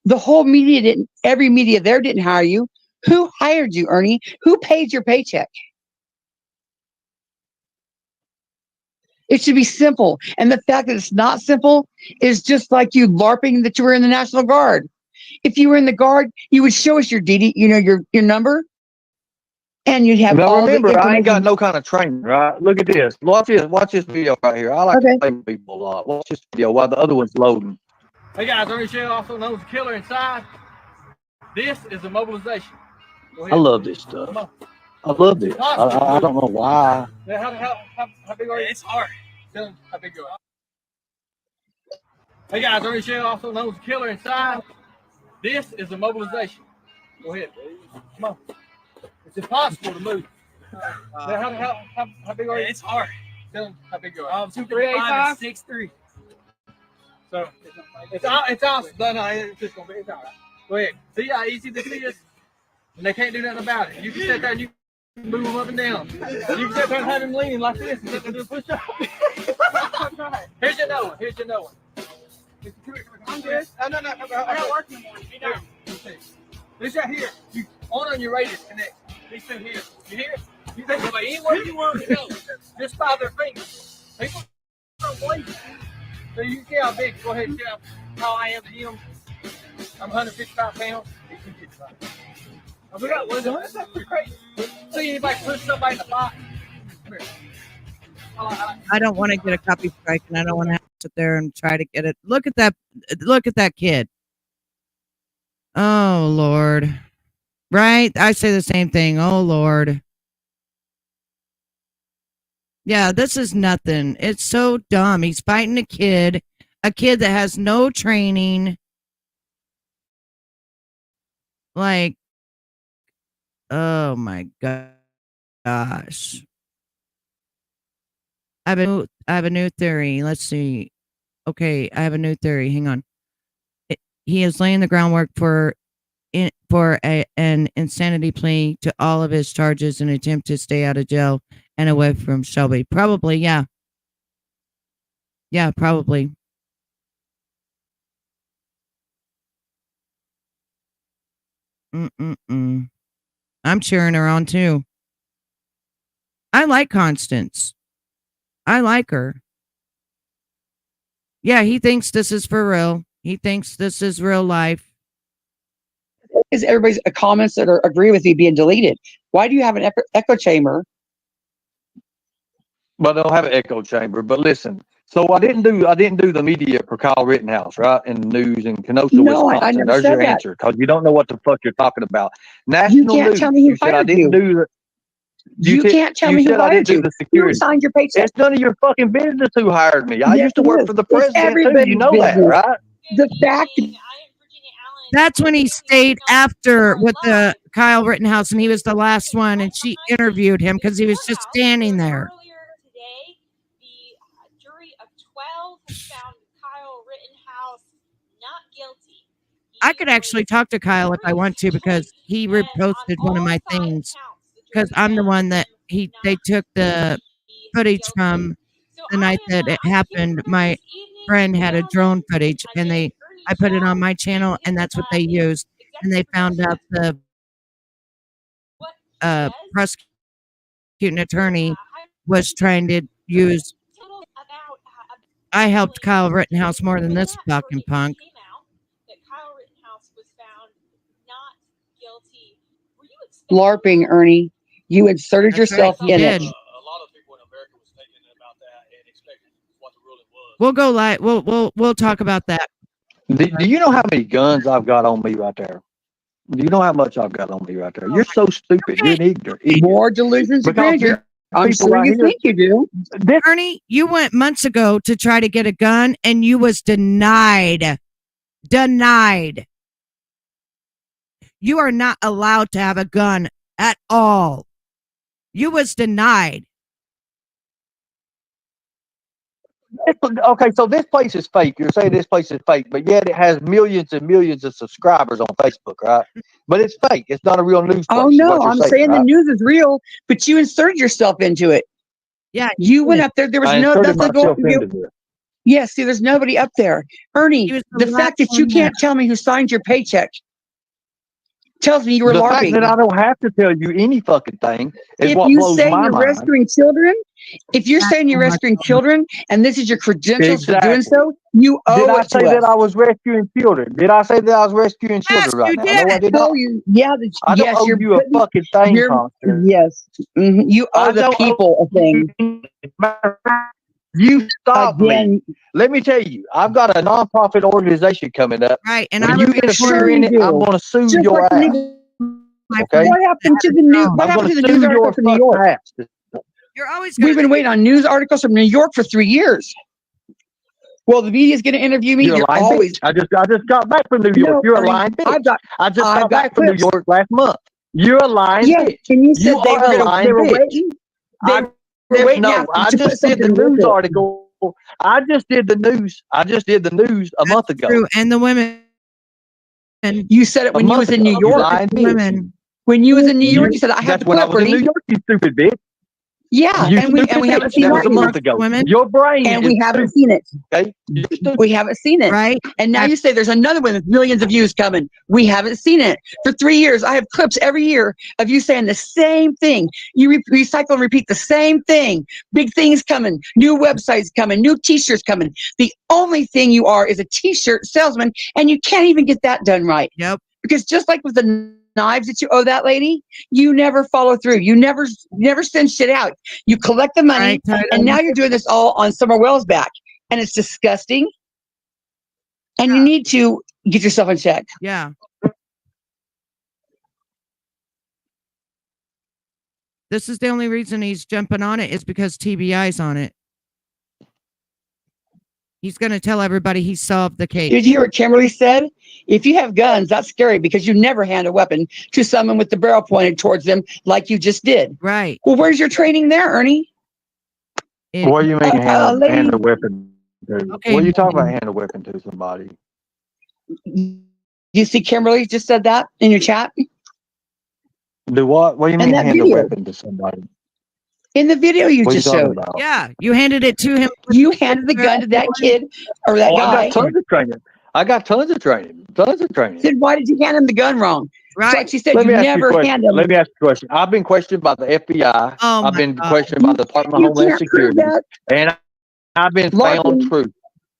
The whole media didn't, every media there didn't hire you. Who hired you, Ernie? Who paid your paycheck? It should be simple. And the fact that it's not simple is just like you LARPing that you were in the National Guard. If you were in the Guard, you would show us your DD, your number, and you'd have Now all remember, the I ain't got information. no kind of training, right? Look at this. Watch this video right here. I like to play with people a lot. Watch this video while the other one's loading. Hey guys, Ernie Shell, also known as the Killer Inside. This is a mobilization. I love this stuff. I love this. I don't know why. Yeah, how big are you? It's hard. Tell them how big you are. Hey guys, Ernie Shell, also known as the Killer Inside. This is a mobilization. Go ahead. Come on. It's impossible to move. How big are you? It's hard. Tell them how big you are. 2'3", 6'3". So it's awesome. No, it's just gonna be. It's all right. Go ahead. See how easy this is, and they can't do nothing about it. You can sit there and you can move them up and down. You can sit there and have them leaning like this and sit there and do a push-up. Here's your no one. Here's your no one. I'm good. No. I got work in the morning. Be done. This right here. You on your radius connect. These two here. You hear it? You think about anywhere you want to go, just by their fingers. People don't believe it. So you see how big. Go ahead and see how I am to him. I'm 155 pounds. He's 255. I forgot what that's crazy. See anybody push somebody in the box? Come here. I don't want to get a copy strike, and I don't want to have to sit there and try to get it. Look at that kid. Oh Lord. Right? I say the same thing. Oh Lord. Yeah, this is nothing. It's so dumb. He's fighting a kid that has no training. Like, oh my gosh. I have a new theory. Let's see. Okay, I have a new theory. Hang on. He is laying the groundwork for an insanity plea to all of his charges in an attempt to stay out of jail and away from Shelby. Probably, yeah. Yeah, probably. I'm cheering her on too. I like Constance. I like her. Yeah, he thinks this is for real. He thinks this is real life. Is everybody's comments that agree with me being deleted? Why do you have an echo chamber? But I don't have an echo chamber. But listen, so I didn't do the media for Kyle Rittenhouse, right? In the news in Kenosha, Wisconsin. I never There's said your that. answer, because you don't know what the fuck you're talking about. National You can't news. tell me who said I hired didn't you. do the. You can't tell me who said I hired didn't do you. the You security. signed your paycheck. It's none of your fucking business who hired me. I Yes, used to it work is. for the It's president too. everybody's You know that, business. right? The fact That's when he stayed after with the Kyle Rittenhouse, and he was the last one, and she interviewed him because he was just standing there. Earlier today, the jury of 12 found Kyle Rittenhouse not guilty. I could actually talk to Kyle if I want to, because he reposted one of my things, because I'm the one that they took the footage from the night that it happened. My friend had a drone footage, and I put it on my channel, and that's what they used. And they found out the prosecuting attorney was trying to use. I helped Kyle Rittenhouse more than this fucking punk. LARPing, Ernie. You inserted That's right, yourself he in did. it. A lot of people in America was thinking about that and expecting what the ruling was. We'll go live. We'll talk about that. Do you know how many guns I've got on me right there? Do you know how much I've got on me right there? You're so stupid. You're an ignorant idiot. More delusions of Because grandeur. I'm people sure right you here- think you do. This Ernie, you went months ago to try to get a gun and you was denied. Denied. You are not allowed to have a gun at all. You was denied. okay, so this place is fake. You're saying this place is fake, but yet it has millions and millions of subscribers on Facebook, right? But it's fake. It's not a real news place. Oh is no, what you're I'm saying the right? news is real, but you inserted yourself into it. Yeah. You went up there. There was I no inserted nothing myself going. into this. Yeah, see, there's nobody up there. Ernie, He was the the last fact that you one can't tell me who signed your paycheck tells me you were The fact LARPing. that I don't have to tell you any fucking thing is If what you blows say my you're mind. rescuing children, if you're saying you're rescuing children and this is your credentials for doing so, you Did owe I it say to that us. I was rescuing children? Did I say that I was rescuing Yes, children right you now? did. No, I did Oh, not. you, yeah, that, I don't yes, owe you're you a putting, fucking thing, you're, Constance. yes, you owe I the don't owe people a thing. Matter of fact, you stop me. Again, Let me tell you, I've got a nonprofit organization coming up. Right. And When I you was interfere sure in you it, I'm do. going to sue Just your like the ass. news. my Okay? friend What happened to had the a news? drone. What I'm happened going to to the news sue your article from New York? fucking ass. You're always going We've been waiting on news articles from New York for 3 years. Well, the media's going to interview me. You're a You're lying always bitch. I just got back from New York. no. You're a Ernie, lying bitch. I've got I just I've got got back from New clips. York last month. You're a lying Yeah, bitch. and you said You they are a were lying bitch. waiting. They I were waiting no, after I to put just did the something with news it. article. I just did the news. I just did the news a month ago. true. And the women. And You said it A when you month was in New ago. You York. lying bitch. women. When you was in New York, You, you said I have that's the when I clip, was in New Ernie. York, you stupid bitch. Yeah, You and we stupid haven't bitch. seen That that was a yet. month ago. Women. Your brain And is we haven't stupid. seen it. Okay? You're stupid. We haven't seen it. Right. And now you say there's another one with millions of views coming. We haven't seen it. For 3 years, I have clips every year of you saying the same thing. You recycle and repeat the same thing. Big things coming, new websites coming, new t-shirts coming. The only thing you are is a t-shirt salesman, and you can't even get that done right. Yep. Because just like with the knives that you owe that lady, you never follow through. You never send shit out. You collect the money, Right. and now you're doing this all on Summer Wells' back. And it's disgusting. And you need to get yourself in check. Yeah. This is the only reason he's jumping on it is because TBI's on it. He's going to tell everybody he solved the case. Did you hear what Kimberly said? If you have guns, that's scary because you never hand a weapon to someone with the barrel pointed towards them like you just did. Right. Well, where's your training there, Ernie? What do you mean hand lady. a weapon to? Okay, What are you talking about Megan. hand a weapon to somebody? You see Kimberly just said that in your chat? Do what? What do you In mean that hand a video. weapon to somebody? In the video you What are you just talking showed. about? Yeah. You handed it to him. You handed the gun to that kid or that Oh, guy. I got tons of training. I got tons of training. Tons of training. Then why did you hand him the gun wrong? Right. So like she said, Let you me ask you a never question. hand him. Let me ask you a question. I've been questioned by the FBI. Oh, I've my been God. questioned by the Department of You Homeland can't prove Security, that. and I've been Larkin. found true.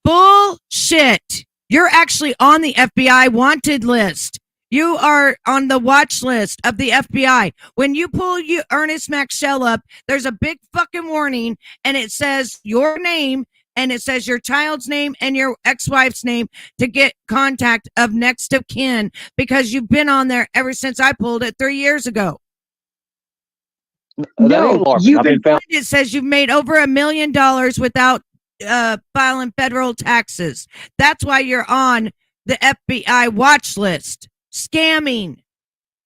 Bullshit. You're actually on the FBI wanted list. You are on the watch list of the FBI. When you pull Ernest Shell up, there's a big fucking warning, and it says your name, and it says your child's name and your ex-wife's name to get contact of next of kin because you've been on there ever since I pulled it 3 years ago. That ain't LARPing. you've I've been found. It says you've made over $1 million without filing federal taxes. That's why you're on the FBI watch list. Scamming.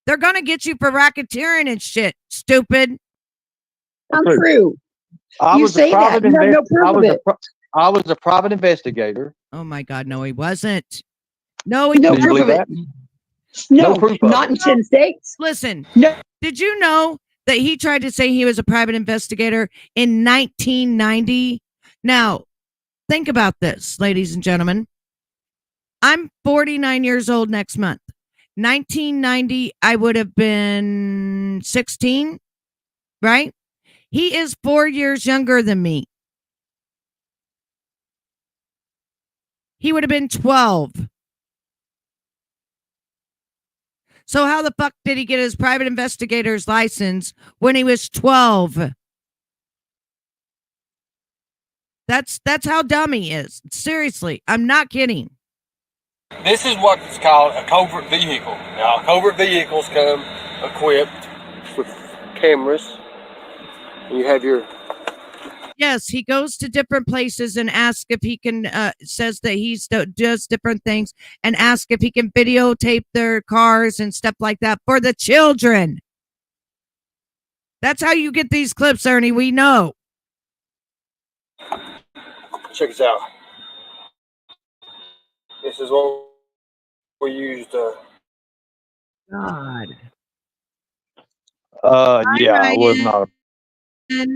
They're going to get you for racketeering and shit, stupid. Untrue. I You was say a private that. You have no proof of it. I was a private investigator. Oh my God, no, he wasn't. No, he No Do you proof believe of it. that? No, No proof of not it. in 10 states. Listen, No. did you know that he tried to say he was a private investigator in 1990? Now, think about this, ladies and gentlemen. I'm 49 years old next month. 1990, I would have been 16, right? He is 4 years younger than me. He would have been 12. So how the fuck did he get his private investigator's license when he was 12? That's how dumb he is. Seriously, I'm not kidding. This is what's called a covert vehicle. Now, covert vehicles come equipped with cameras. You have your... Yes, he goes to different places and asks if he can, says that he does different things and asks if he can videotape their cars and stuff like that for the children. That's how you get these clips, Ernie. We know. Check this out. This is what we used. God. Yeah, I was not a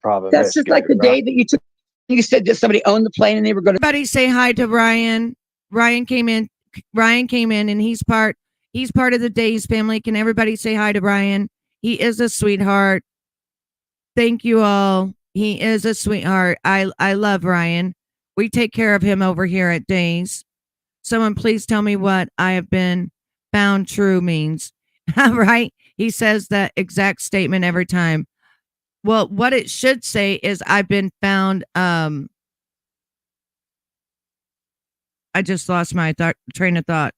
private. That's just like the day that you said that somebody owned the plane and they were going to. Everybody say hi to Ryan. Ryan came in and he's part of the Daze family. Can everybody say hi to Ryan? He is a sweetheart. Thank you all. He is a sweetheart. I love Ryan. We take care of him over here at Daze. Someone please tell me what I have been found true means. Right? He says that exact statement every time. Well, what it should say is I've been found. I just lost my train of thought.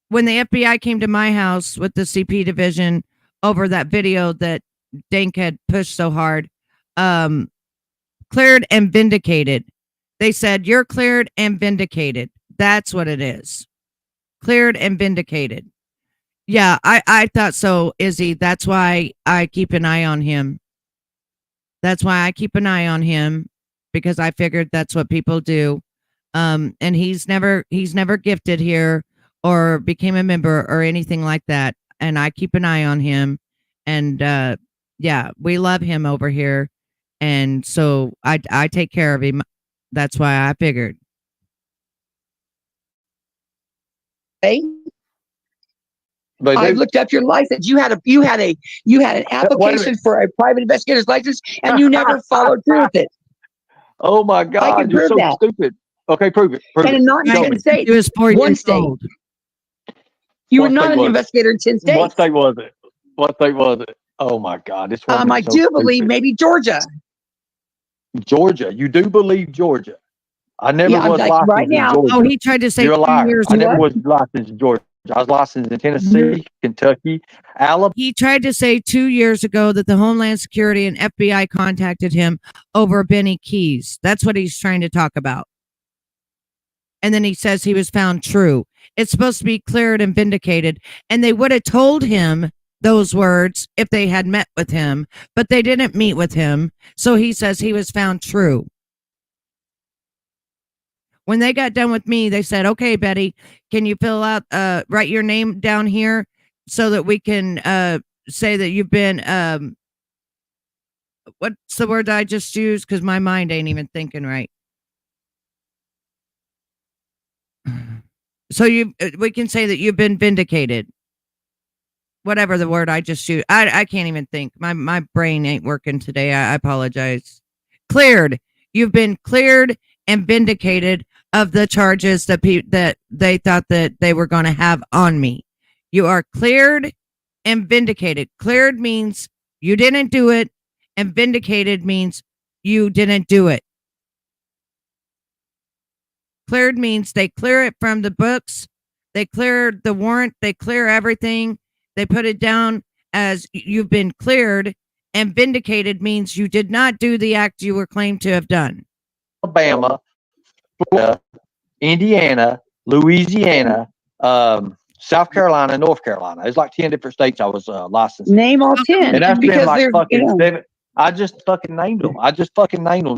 When the FBI came to my house with the CP division over that video that Dank had pushed so hard, cleared and vindicated. They said, you're cleared and vindicated. That's what it is. Cleared and vindicated. Yeah, I thought so, Izzy. That's why I keep an eye on him. That's why I keep an eye on him, because I figured that's what people do. And he's never gifted here or became a member or anything like that. And I keep an eye on him. And yeah, we love him over here. And so I take care of him. That's why I figured. Hey. But I looked up your license. You had an application for a private investigator's license, and you never followed through with it. Oh my God, you're so stupid. Okay, prove it. And not in 10 states. It was 4 One years state. old. You were not an investigator in 10 states. What state was it? What state was it? Oh my God, it's I do believe maybe Georgia. Georgia, you do believe Georgia? I never was licensed right now. in Georgia. Oh, he tried to say you're a 2 liar. years. I never was licensed in Georgia. I was licensed in Tennessee, Kentucky, Alabama. He tried to say 2 years ago that the Homeland Security and FBI contacted him over Benny Keys. That's what he's trying to talk about. And then he says he was found true. It's supposed to be cleared and vindicated. And they would have told him those words if they had met with him, but they didn't meet with him. So he says he was found true. When they got done with me, they said, okay, Betty, can you fill out, write your name down here so that we can say that you've been, what's the word I just used? Because my mind ain't even thinking right. So we can say that you've been vindicated. Whatever the word I just used. I can't even think. My brain ain't working today. I apologize. Cleared. You've been cleared and vindicated of the charges that they thought that they were going to have on me. You are cleared and vindicated. Cleared means you didn't do it, and vindicated means you didn't do it. Cleared means they clear it from the books. They clear the warrant. They clear everything. They put it down as you've been cleared, and vindicated means you did not do the act you were claimed to have done. Alabama, Florida, Indiana, Louisiana, South Carolina, North Carolina. It's like 10 different states I was licensed. Name all 10. And that's been like fucking you know, 7. I just fucking named them.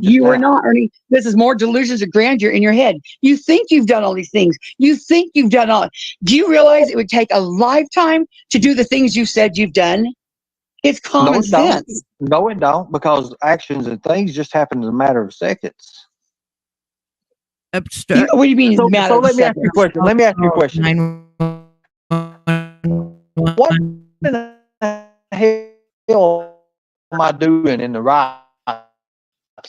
You were not, Ernie. This is more delusions of grandeur in your head. You think you've done all these things. You think you've done all. Do you realize it would take a lifetime to do the things you said you've done? It's common sense. No, it don't, because actions and things just happen in a matter of seconds. What do you mean? So let me ask you a question. What in the hell am I doing in the right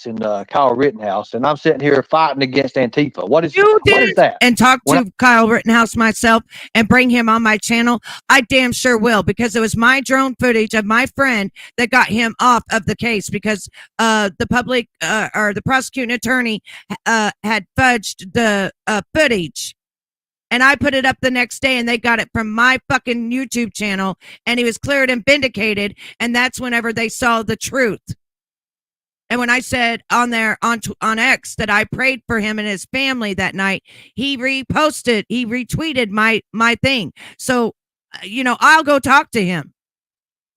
in Kyle Rittenhouse, and I'm sitting here fighting against Antifa. What is You what is did that? and talk When to Kyle Rittenhouse myself and bring him on my channel. I damn sure will, because it was my drone footage of my friend that got him off of the case, because the public or the prosecuting attorney had fudged the footage. And I put it up the next day, and they got it from my fucking YouTube channel, and he was cleared and vindicated. And that's whenever they saw the truth. And when I said on there on X that I prayed for him and his family that night, he retweeted my thing. So, I'll go talk to him.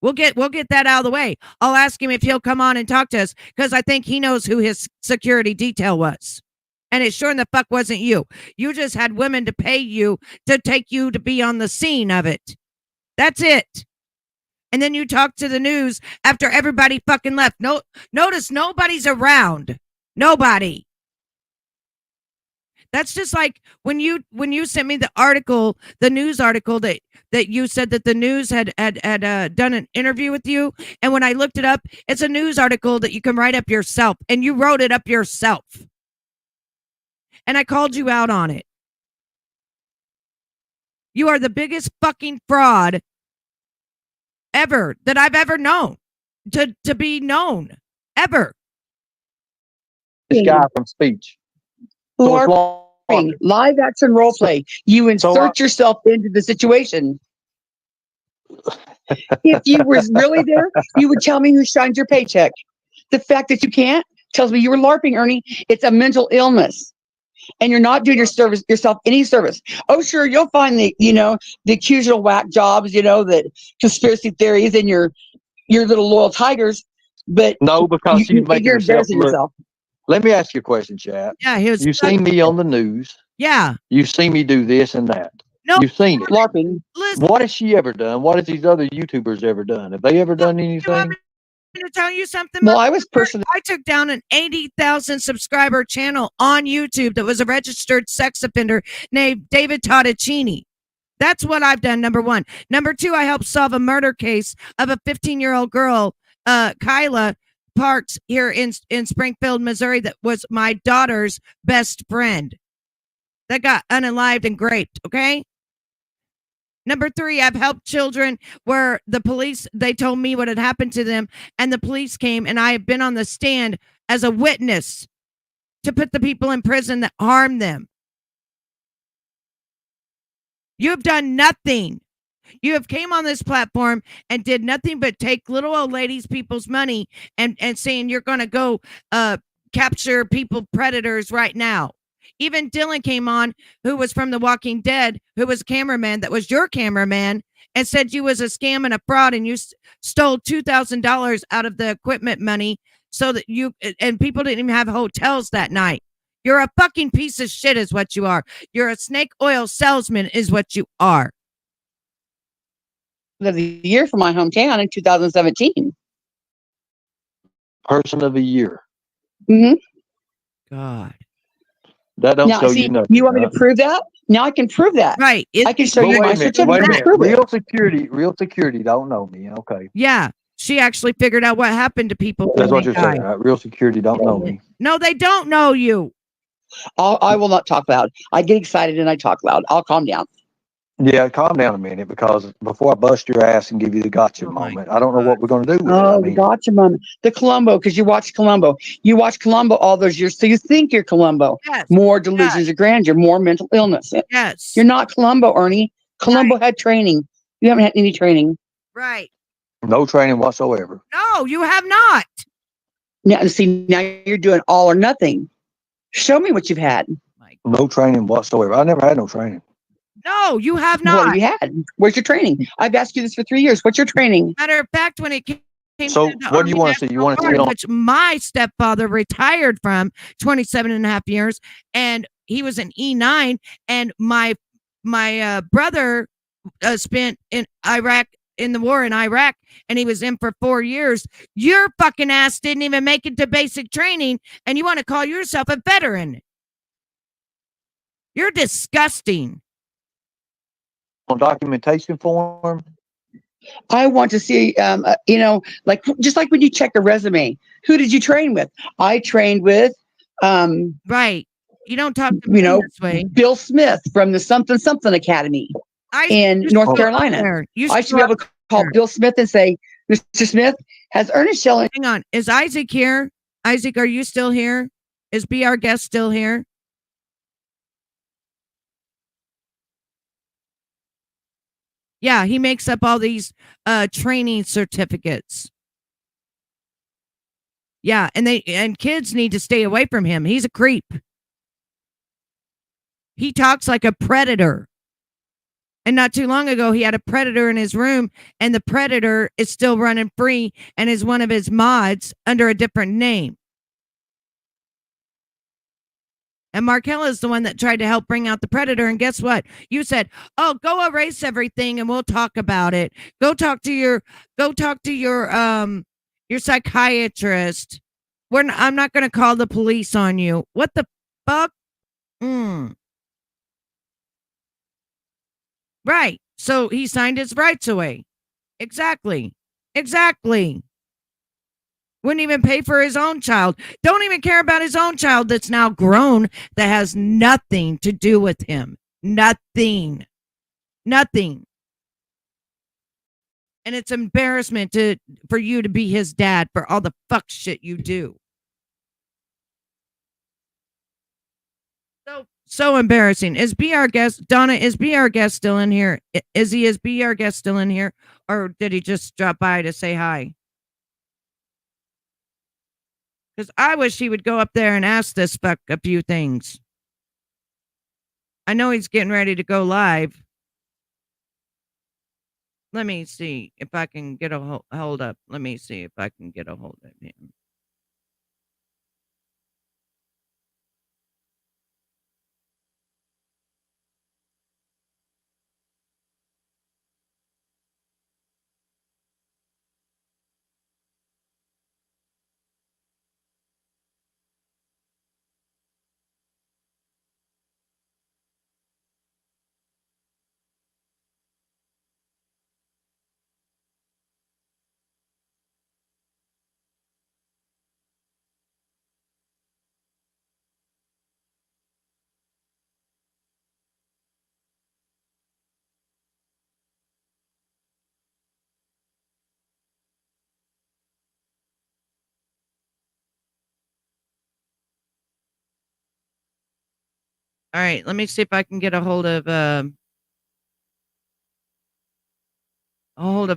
We'll get that out of the way. I'll ask him if he'll come on and talk to us, because I think he knows who his security detail was. And it sure in the fuck wasn't you. You just had women to pay you to take you to be on the scene of it. That's it. And then you talk to the news after everybody fucking left. No, notice nobody's around. Nobody. That's just like when you sent me the article, the news article that you said that the news had done an interview with you. And when I looked it up, it's a news article that you can write up yourself, and you wrote it up yourself. And I called you out on it. You are the biggest fucking fraud ever that I've ever known to be known ever. This guy from Speech. LARPing, live action role play. You insert yourself into the situation. If you were really there, you would tell me who signed your paycheck. The fact that you can't tells me you were LARPing, Ernie. It's a mental illness. And you're not doing yourself any service. Oh, sure, you'll find the occasional whack jobs, the conspiracy theories and your little loyal tigers. But no, because you're embarrassing yourself. Let me ask you a question, Chad. Yeah, you've seen me on the news. Yeah. You've seen me do this and that. No, you've seen it. LARPing. Listen. What has she ever done? What has these other YouTubers ever done? Have they ever done anything? To tell you something. Well, I took down an 80,000 subscriber channel on YouTube that was a registered sex offender named David Tottacini. That's what I've done. Number one. Number two, I helped solve a murder case of a 15-year-old girl, Kayla Parks, here in Springfield, Missouri, that was my daughter's best friend that got unalived and raped. Okay. Number three, I've helped children where the police, they told me what had happened to them, and the police came, and I have been on the stand as a witness to put the people in prison that harmed them. You have done nothing. You have came on this platform and did nothing but take little old ladies, people's money, and saying you're going to go capture people, predators right now. Even Dylan came on, who was from The Walking Dead, who was a cameraman, that was your cameraman, and said you was a scam and a fraud, and you stole $2,000 out of the equipment money so that and people didn't even have hotels that night. You're a fucking piece of shit is what you are. You're a snake oil salesman is what you are. Of the year for my hometown in 2017. Person of the year. Mm-hmm. God. That don't show you nothing. You want me to prove that? Now I can prove that. Right. I can show you my certificate. Wait a minute. Real security don't know me. Okay. Yeah. She actually figured out what happened to people. That's what you're saying, right? Real security don't know me. No, they don't know you. I will not talk loud. I get excited and I talk loud. I'll calm down. Yeah, calm down a minute, because before I bust your ass and give you the gotcha moment, I don't know what we're going to do with it. The gotcha moment. The Columbo, because you watched Columbo. You watched Columbo all those years, so you think you're Columbo. Yes. More delusions of grandeur, more mental illness. Yes. You're not Columbo, Ernie. Columbo had training. You haven't had any training. Right. No training whatsoever. No, you have not. Now, see, now you're doing all or nothing. Show me what you've had. No training whatsoever. I never had no training. No, you have not. What have you had? Where's your training? I've asked you this for 3 years. What's your training? Matter of fact, when it came so to the what do you want to see? You want to see it on which my stepfather retired from 27 and a half years, and he was an E9, and my brother spent in Iraq, in the war in Iraq, and he was in for 4 years. Your fucking ass didn't even make it to basic training, and you want to call yourself a veteran. You're disgusting. On documentation form, I want to see, like just like when you check a resume, who did you train with? I trained with, right. You don't talk to me this way. Bill Smith from the something Academy in North Carolina. I should be able to call Bill Smith and say, Mr. Smith, has Ernie Shell? Hang on. Is Isaac here? Isaac, are you still here? Is Be Our Guest still here? Yeah, he makes up all these training certificates. Yeah, and kids need to stay away from him. He's a creep. He talks like a predator. And not too long ago, he had a predator in his room, and the predator is still running free and is one of his mods under a different name. And Markella is the one that tried to help bring out the predator. And guess what? You said, "Oh, go erase everything, and we'll talk about it. Go talk to your psychiatrist. I'm not going to call the police on you." What the fuck? Right. So he signed his rights away. Exactly. Wouldn't even pay for his own child. Don't even care about his own child that's now grown, that has nothing to do with him. Nothing. And it's embarrassment for you to be his dad for all the fuck shit you do. So embarrassing. Is Be Our Guest, Donna, is Be Our Guest still in here? Is Be Our Guest still in here? Or did he just drop by to say hi? Because I wish he would go up there and ask this fuck a few things. I know he's getting ready to go live. Let me see if I can get a hold up. Let me see if I can get a hold of him. All right, let me see if I can get a hold of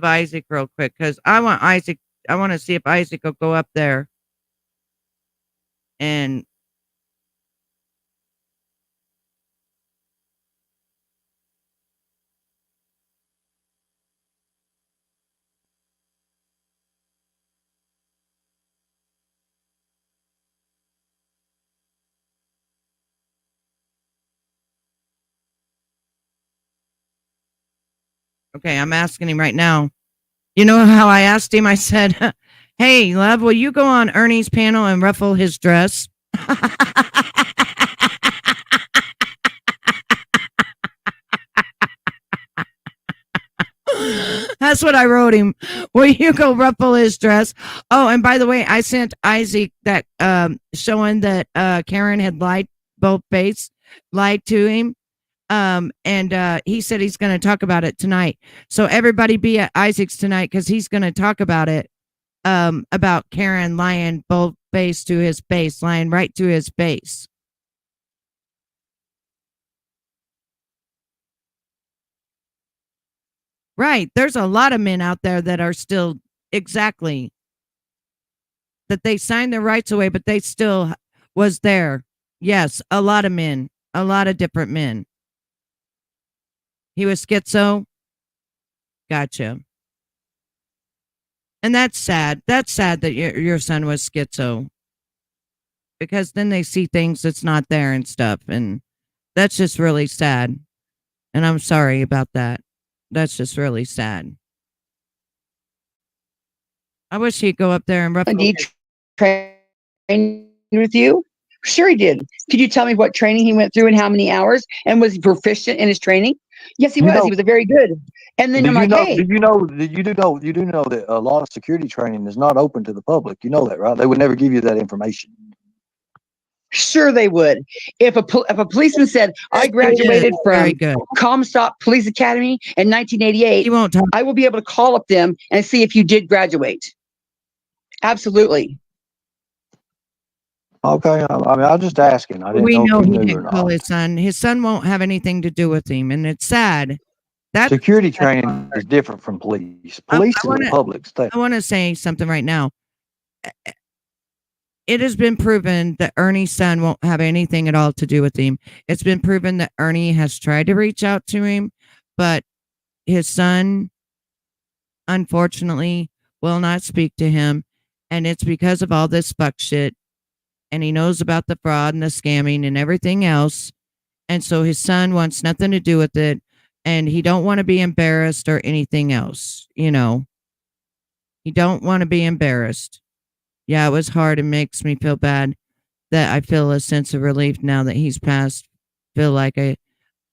Isaac real quick, because I want to see if Isaac will go up there and okay, I'm asking him right now. You know how I asked him? I said, "Hey, love, will you go on Ernie's panel and ruffle his dress?" That's what I wrote him. Will you go ruffle his dress? Oh, and by the way, I sent Isaac that showing that Karen had lied to him. And he said he's going to talk about it tonight. So everybody be at Isaac's tonight, because he's going to talk about it, about Karen lying both face to his face, lying right to his face. Right. There's a lot of men out there that are still exactly that they signed their rights away, but they still was there. Yes, a lot of men, a lot of different men. He was schizo. Gotcha. And that's sad. That's sad that your son was schizo. Because then they see things that's not there and stuff. And that's just really sad. And I'm sorry about that. That's just really sad. I wish he'd go up there and ruffle. Did he train with you? Sure he did. Could you tell me what training he went through and how many hours? And was he proficient in his training? Yes, he You was. know- He was a very good. And then Do I'm you like, know? hey, Do you know? You do know that a lot of security training is not open to the public. You know that, right? They would never give you that information. sure they would. If a policeman said, I graduated Very from good. Comstock Police Academy in 1988, He won't talk. I will be able to call up them and see if you did graduate. Absolutely. Okay, I mean, I was just asking. I didn't We know know if you he knew or didn't call not. his son. His son won't have anything to do with him, and it's sad. That's Security training is different from police. Police is a public state. I want to say something right now. It has been proven that Ernie's son won't have anything at all to do with him. It's been proven that Ernie has tried to reach out to him, but his son, unfortunately, will not speak to him. And it's because of all this fuck shit. And he knows about the fraud and the scamming and everything else. And so his son wants nothing to do with it. And he don't want to be embarrassed or anything else, you know. He don't want to be embarrassed. Yeah, it was hard. It makes me feel bad that I feel a sense of relief now that he's passed. Feel like a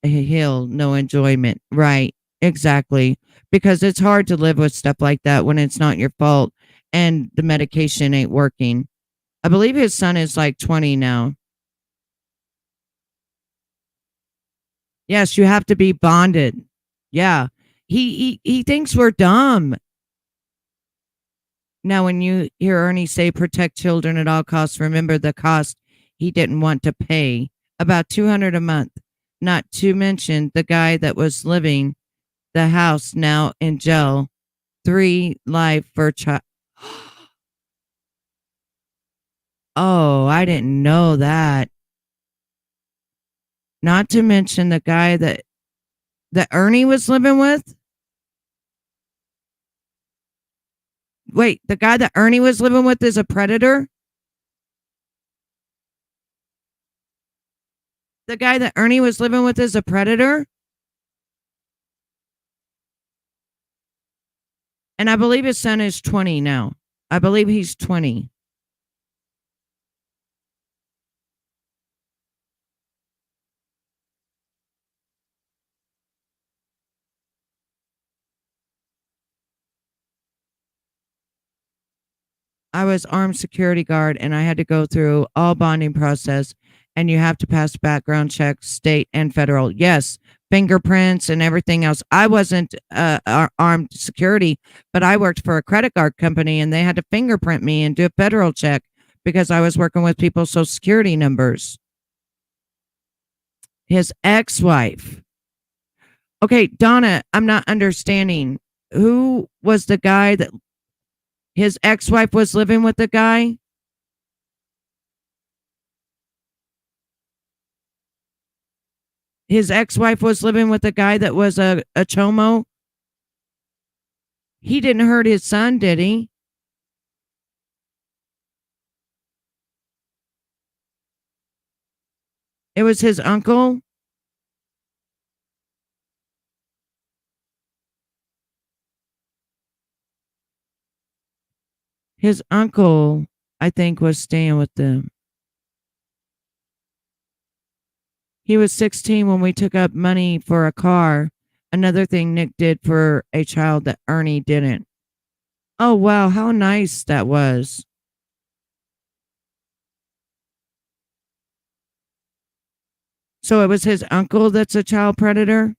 hill, no enjoyment. Right. Exactly. Because it's hard to live with stuff like that when it's not your fault and the medication ain't working. I believe his son is like 20 now. Yes, you have to be bonded. Yeah. He thinks we're dumb. Now, when you hear Ernie say protect children at all costs, remember the cost he didn't want to pay, about $200 a month. Not to mention the guy that was living the house now in jail, 3 life for child. Oh, I didn't know that. Not to mention the guy that Ernie was living with. Wait, the guy that Ernie was living with is a predator? The guy that Ernie was living with is a predator? And I believe his son is 20 now. I believe he's 20. I was armed security guard and I had to go through all bonding process, and you have to pass background checks, state and federal. Yes, fingerprints and everything else. I wasn't armed security, but I worked for a credit card company and they had to fingerprint me and do a federal check because I was working with people's social security numbers. His ex-wife. Okay, Donna, I'm not understanding. Who was the guy that his ex-wife was living with the guy? His ex-wife was living with a guy that was a chomo? He didn't hurt his son, did he? It was his uncle? His uncle, I think, was staying with them. He was 16 when we took up money for a car. Another thing Nick did for a child that Ernie didn't. Oh, wow. How nice that was. So it was his uncle that's a child predator?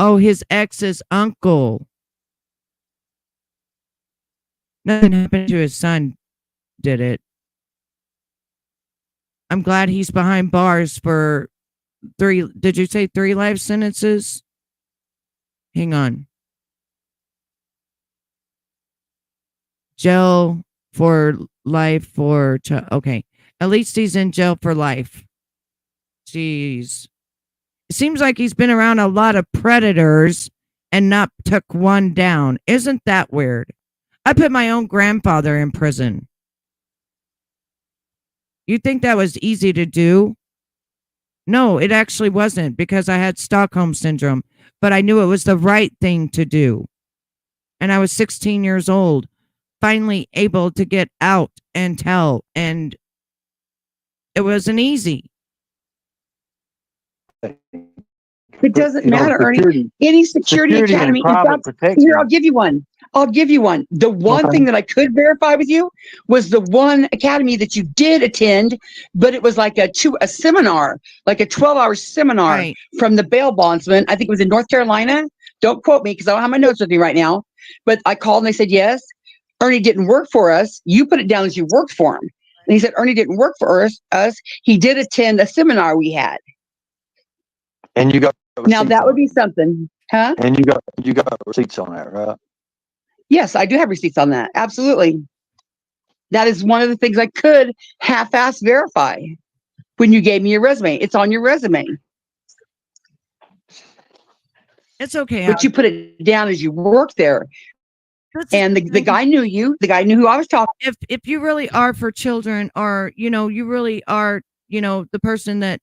Oh, his ex's uncle. Nothing happened to his son, did it? I'm glad he's behind bars for 3. Did you say 3 life sentences? Hang on. Jail for life for okay. At least he's in jail for life. Jeez. It seems like he's been around a lot of predators and not took one down. Isn't that weird? I put my own grandfather in prison. You think that was easy to do? No, it actually wasn't, because I had Stockholm syndrome, but I knew it was the right thing to do. And I was 16 years old, finally able to get out and tell. And It wasn't easy. It doesn't You know, matter, Ernie. security- Any security security and academy. In private fact, protection. here, I'll give you one. The one Okay. thing that I could verify with you was the one academy that you did attend, but it was like a seminar, like a 12-hour seminar Right. from the bail bondsman. I think it was in North Carolina. Don't quote me because I don't have my notes with me right now. But I called and they said, yes, Ernie didn't work for us. You put it down as you worked for him. And he said, Ernie didn't work for us. He did attend a seminar we had. And you got Now receipts that on would it. be something, huh? And you got receipts on that, right? Yes, I do have receipts on that. Absolutely. That is one of the things I could half-ass verify when you gave me your resume. It's on your resume. It's okay. But you put it down as you worked there. And the guy knew you. The guy knew who I was talking. If you really are for children, or you really are, the person that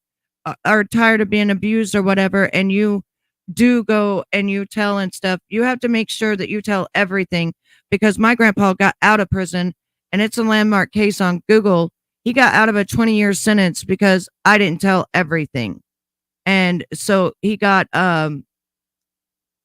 are tired of being abused or whatever, and you do go and you tell and stuff, you have to make sure that you tell everything, because my grandpa got out of prison, and it's a landmark case on Google. He got out of a 20-year sentence because I didn't tell everything. And so he got a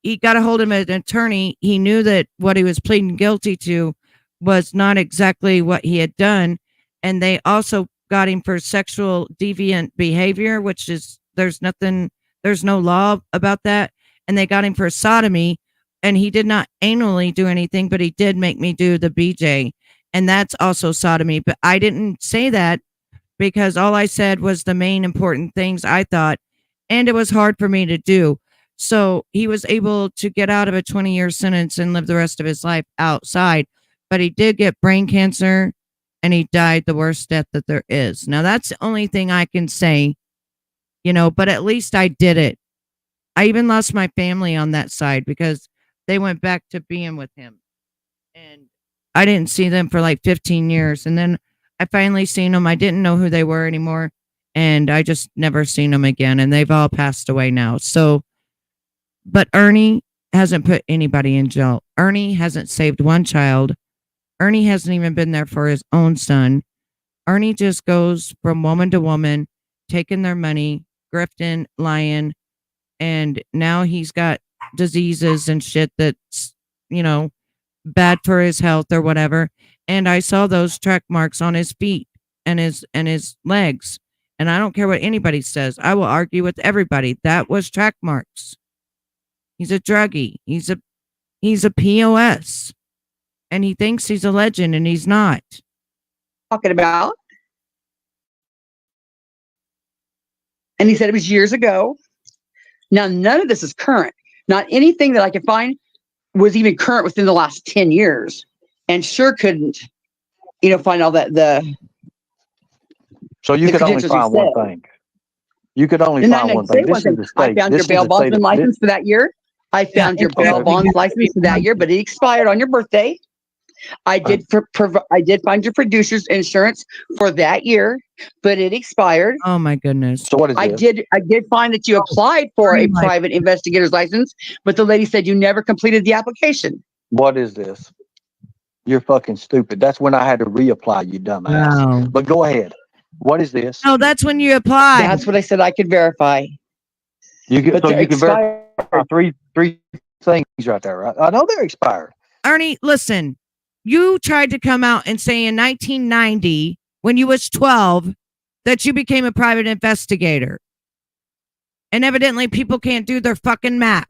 hold of an attorney. He knew that what he was pleading guilty to was not exactly what he had done. And they also got him for sexual deviant behavior, which is, there's no law about that. And they got him for sodomy, and he did not anally do anything, but he did make me do the BJ. And that's also sodomy. But I didn't say that because all I said was the main important things I thought. And it was hard for me to do. So he was able to get out of a 20-year sentence and live the rest of his life outside. But he did get brain cancer, and he died the worst death that there is. Now, that's the only thing I can say, but at least I did it. I even lost my family on that side because they went back to being with him. And I didn't see them for like 15 years. And then I finally seen them. I didn't know who they were anymore. And I just never seen them again. And they've all passed away now. So, but Ernie hasn't put anybody in jail. Ernie hasn't saved one child. Ernie hasn't even been there for his own son. Ernie just goes from woman to woman, taking their money, grifting, lying. And now he's got diseases and shit that's, bad for his health or whatever. And I saw those track marks on his feet and his legs. And I don't care what anybody says. I will argue with everybody. That was track marks. He's a druggie. He's a POS. And he thinks he's a legend, and he's not. Talking about. And he said it was years ago. Now, none of this is current. Not anything that I could find was even current within the last 10 years. And sure couldn't, find all that. So you could only find one thing. You could only find one thing. This is the state. I found your bail bondsman license for that year. I found your bail bonds license for that year, but it expired on your birthday. I did find your producer's insurance for that year, but it expired. Oh my goodness. So what is this? I did find that you applied for a private investigator's license, but the lady said you never completed the application. What is this? You're fucking stupid. That's when I had to reapply, you dumbass. Wow. But go ahead. What is this? No, that's when you apply. That's what I said I could verify. You can verify three things right there, right? I know they're expired. Ernie, listen. You tried to come out and say in 1990, when you was 12, that you became a private investigator. And evidently people can't do their fucking math.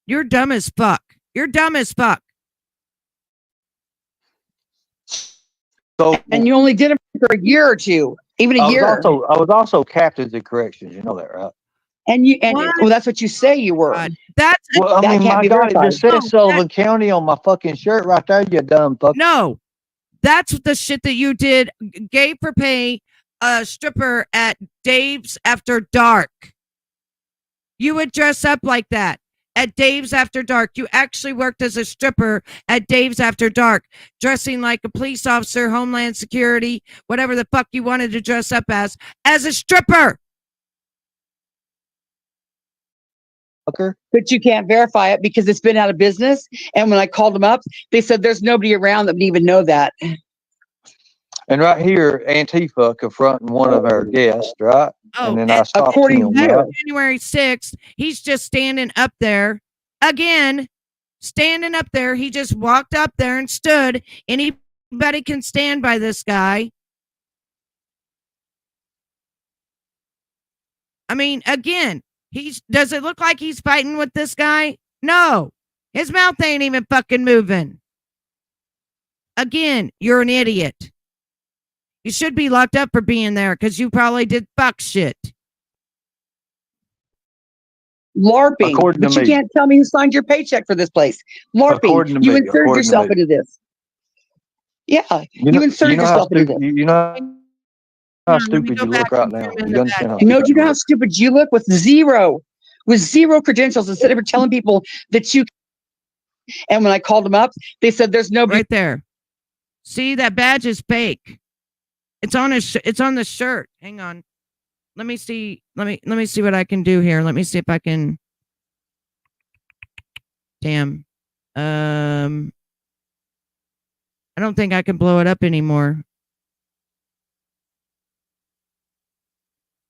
You're dumb as fuck. You're dumb as fuck. So, and you only did it for a year or two, even a year. I was also captain of corrections. You know that, right? And well, that's what you say you were. That can't be verified. It just says Sullivan County on my fucking shirt right there, you dumb fuck. No, that's the shit that you did. Gay for pay, stripper at Dave's After Dark. You would dress up like that at Dave's After Dark. You actually worked as a stripper at Dave's After Dark, dressing like a police officer, Homeland Security, whatever the fuck you wanted to dress up as a stripper. but you can't verify it because it's been out of business. And when I called them up, they said there's nobody around that would even know that. And right here, Antifa confronting one of our guests, right? Oh, and then I stopped according him. to Right? January 6th, he's just standing up there again, standing up there. He just walked up there and stood. Anybody can stand by this guy. I mean, again, does it look like he's fighting with this guy? No, his mouth ain't even fucking moving. Again, you're an idiot. You should be locked up for being there because you probably did fuck shit. LARPing. But you can't tell me who signed your paycheck for this place. LARPing. You insert yourself into this. Yeah, you insert yourself into this. You know how stupid you look right now. You understand how No, do you know how stupid you look with zero credentials instead of telling people that you. And when I called them up, they said there's nobody right there. See, that badge is fake. It's on it's on the shirt. Hang on. Let me see. Let me see what I can do here. Let me see if I can. Damn. I don't think I can blow it up anymore.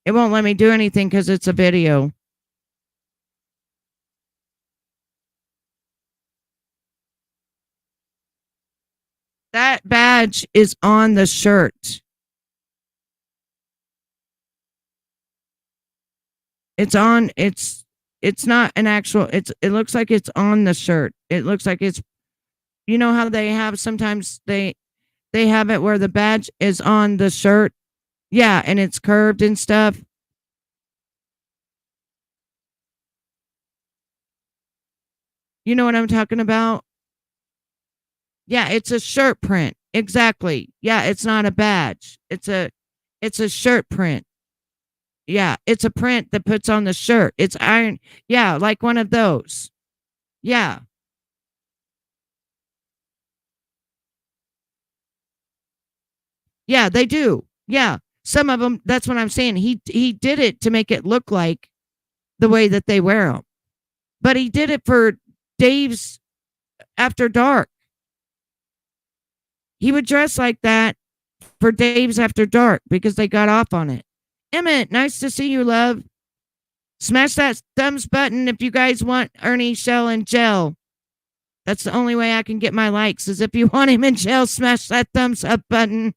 It won't let me do anything because it's a video. That badge is on the shirt. It's not an actual, it looks like it's on the shirt. It looks like it's, you know how they have, sometimes they have it where the badge is on the shirt. Yeah, and it's curved and stuff. You know what I'm talking about? Yeah, it's a shirt print. Exactly. Yeah, it's not a badge. It's a shirt print. Yeah, it's a print that puts on the shirt. It's iron. Yeah, like one of those. Yeah. Yeah, they do. Yeah. Some of them, that's what I'm saying. He did it to make it look like the way that they wear them. But he did it for Dave's After Dark. He would dress like that for Dave's After Dark because they got off on it. Emmett, nice to see you, love. Smash that thumbs button if you guys want Ernie, Shell, and Gel. That's the only way I can get my likes is if you want him in jail, smash that thumbs up button.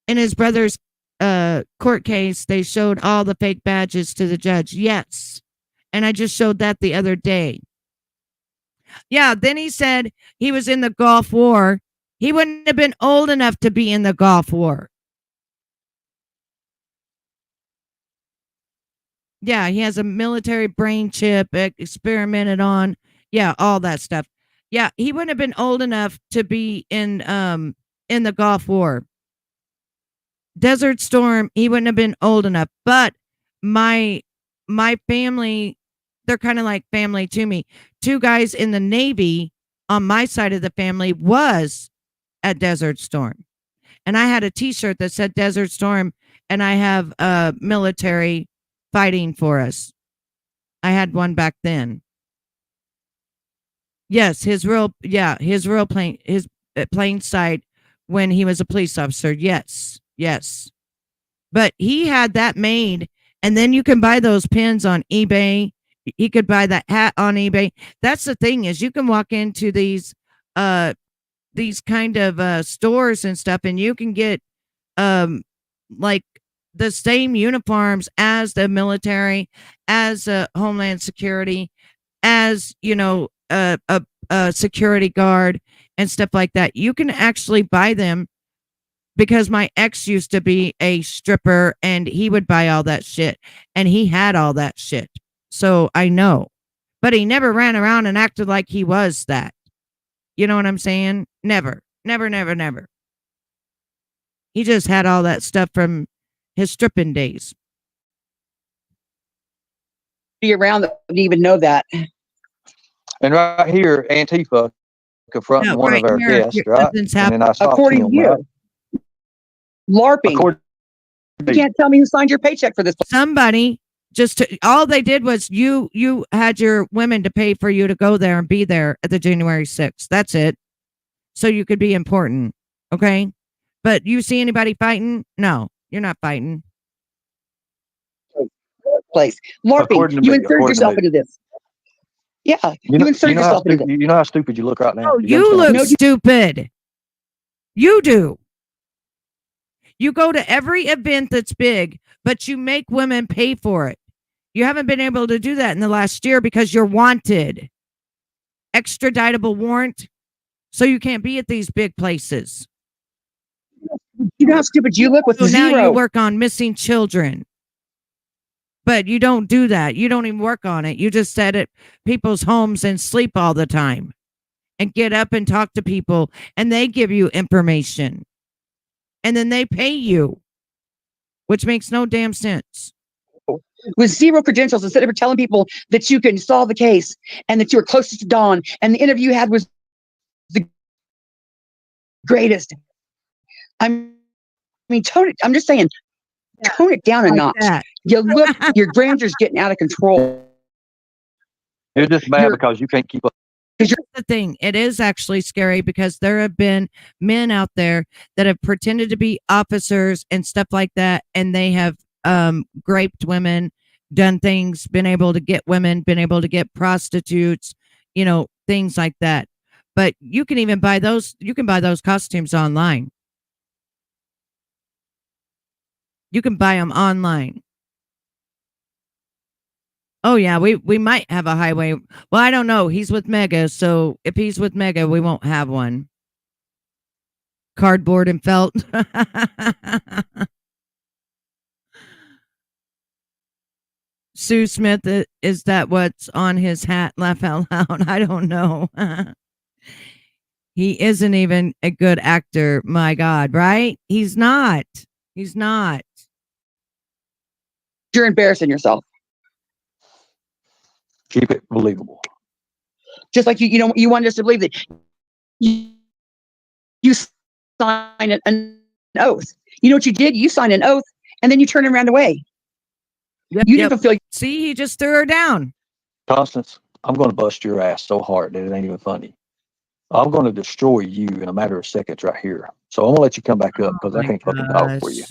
In his brother's court case, they showed all the fake badges to the judge. Yes. And I just showed that the other day. Yeah, then he said he was in the Gulf War. He wouldn't have been old enough to be in the Gulf War. Yeah, he has a military brain chip experimented on. Yeah, all that stuff. Yeah, he wouldn't have been old enough to be in the Gulf War. Desert Storm, he wouldn't have been old enough. But my family, they're kind of like family to me. 2 guys in the Navy on my side of the family was at Desert Storm. And I had a t-shirt that said Desert Storm, and I have military fighting for us. I had one back then. Yes, his real plain sight when he was a police officer. Yes. But he had that made, and then you can buy those pins on eBay. He could buy that hat on eBay. That's the thing is you can walk into these kind of stores and stuff, and you can get like the same uniforms as the military, as Homeland Security, as a security guard and stuff like that. You can actually buy them because my ex used to be a stripper and he would buy all that shit, and he had all that shit. So I know, but he never ran around and acted like he was that. You know what I'm saying? Never. He just had all that stuff from his stripping days. Be around that would even know that. And right here, Antifa confronting one of our guests, right? And then I stopped according him, to you, right? LARPing. You can't tell me who signed your paycheck for this. Somebody All they did was you had your women to pay for you to go there and be there at the January 6th. That's it. So you could be important. Okay. But you see anybody fighting? No, you're not fighting. Place. Morphine, you insert yourself into this. Yeah, you insert yourself into this. You know how stupid you look right now. Oh, you look stupid. You do. You go to every event that's big, but you make women pay for it. You haven't been able to do that in the last year because you're wanted. Extraditable warrant, so you can't be at these big places. You know how stupid you look with so zero. Now you work on missing children. But you don't do that. You don't even work on it. You just sit at people's homes and sleep all the time and get up and talk to people and they give you information and then they pay you, which makes no damn sense. With zero credentials, instead of telling people that you can solve the case and that you were closest to Dawn and the interview you had was the greatest. I'm just saying, tone it down a notch. You look, your grander's getting out of control. You're just mad because you can't keep up. Here's the thing. It is actually scary because there have been men out there that have pretended to be officers and stuff like that. And they have raped women, done things, been able to get women, been able to get prostitutes, things like that. But you can even buy those. You can buy those costumes online. You can buy them online. Oh, yeah, we might have a highway. Well, I don't know. He's with Maga, so if he's with Maga, we won't have one. Cardboard and felt. Sue Smith, is that what's on his hat? Laugh out loud. I don't know. He isn't even a good actor. My God, right? He's not. He's not. You're embarrassing yourself. Keep it believable. Just like you wanted us to believe that you signed an oath. You know what you did? You signed an oath and then you turned around away. Yep, you didn't fulfill. See, he just threw her down. Constance, I'm going to bust your ass so hard that it ain't even funny. I'm going to destroy you in a matter of seconds right here. So I'm going to let you come back up because I can't fucking talk for you.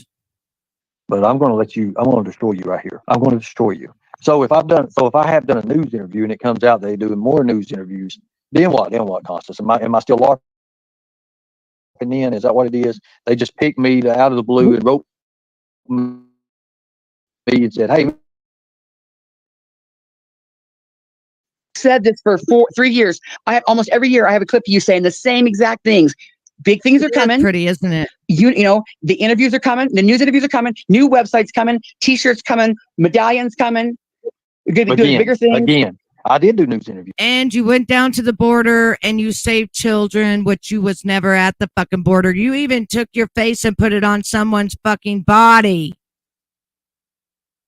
But I'm going to destroy you right here. I'm going to destroy you. So if I have done a news interview and it comes out they do more news interviews, then what? Then what, Constance? Am I still larping in? Is that what it is? They just picked me out of the blue and wrote me and said, "Hey." Said this for 3 years. I have almost every year I have a clip of you saying the same exact things. Big things are coming. Pretty, isn't it? You know, the interviews are coming, the news interviews are coming, new websites coming, t-shirts coming, medallions coming. You're going to be doing bigger things. Again, I did do news interviews. And you went down to the border and you saved children, which you was never at the fucking border. You even took your face and put it on someone's fucking body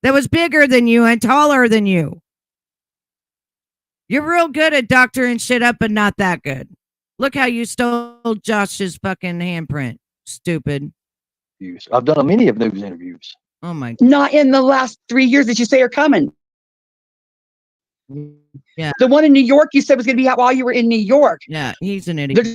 that was bigger than you and taller than you. You're real good at doctoring shit up, but not that good. Look how you stole Josh's fucking handprint. Stupid. I've done many of news interviews. Oh my God. Not in the last 3 years that you say are coming. Yeah. The one in New York you said was going to be out while you were in New York. Yeah, he's an idiot.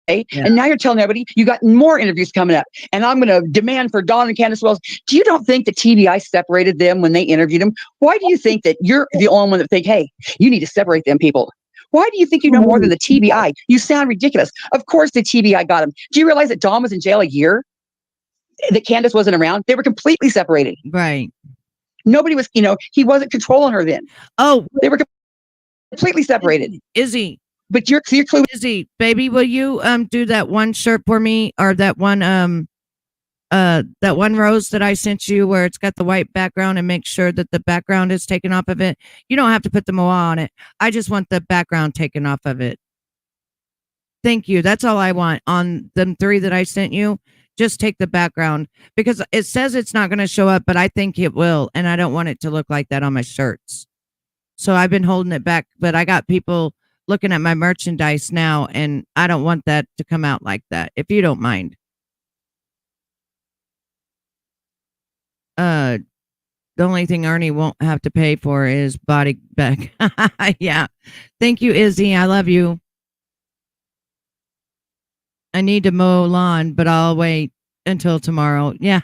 Yeah. And now you're telling everybody you got more interviews coming up. And I'm going to demand for Dawn and Candace Wells. Do you don't think that TBI separated them when they interviewed them? Why do you think that you're the only one that think, hey, you need to separate them people? Why do you think you know more than the TBI? You sound ridiculous. Of course the TBI got him. Do you realize that Dawn was in jail a year? That Candace wasn't around? They were completely separated. Right. Nobody was, he wasn't controlling her then. Oh, they were completely separated. Izzy. But you're clue. Izzy, baby, will you do that one shirt for me, or that one rose that I sent you where it's got the white background, and make sure that the background is taken off of it? You don't have to put the moa on it. I just want the background taken off of it. Thank you. That's all I want on them 3 that I sent you. Just take the background, because it says it's not going to show up, but I think it will. And I don't want it to look like that on my shirts. So I've been holding it back, but I got people looking at my merchandise now, and I don't want that to come out like that, if you don't mind. That The only thing Ernie won't have to pay for is body bag. Yeah. Thank you, Izzy. I love you. I need to mow lawn, but I'll wait until tomorrow. Yeah.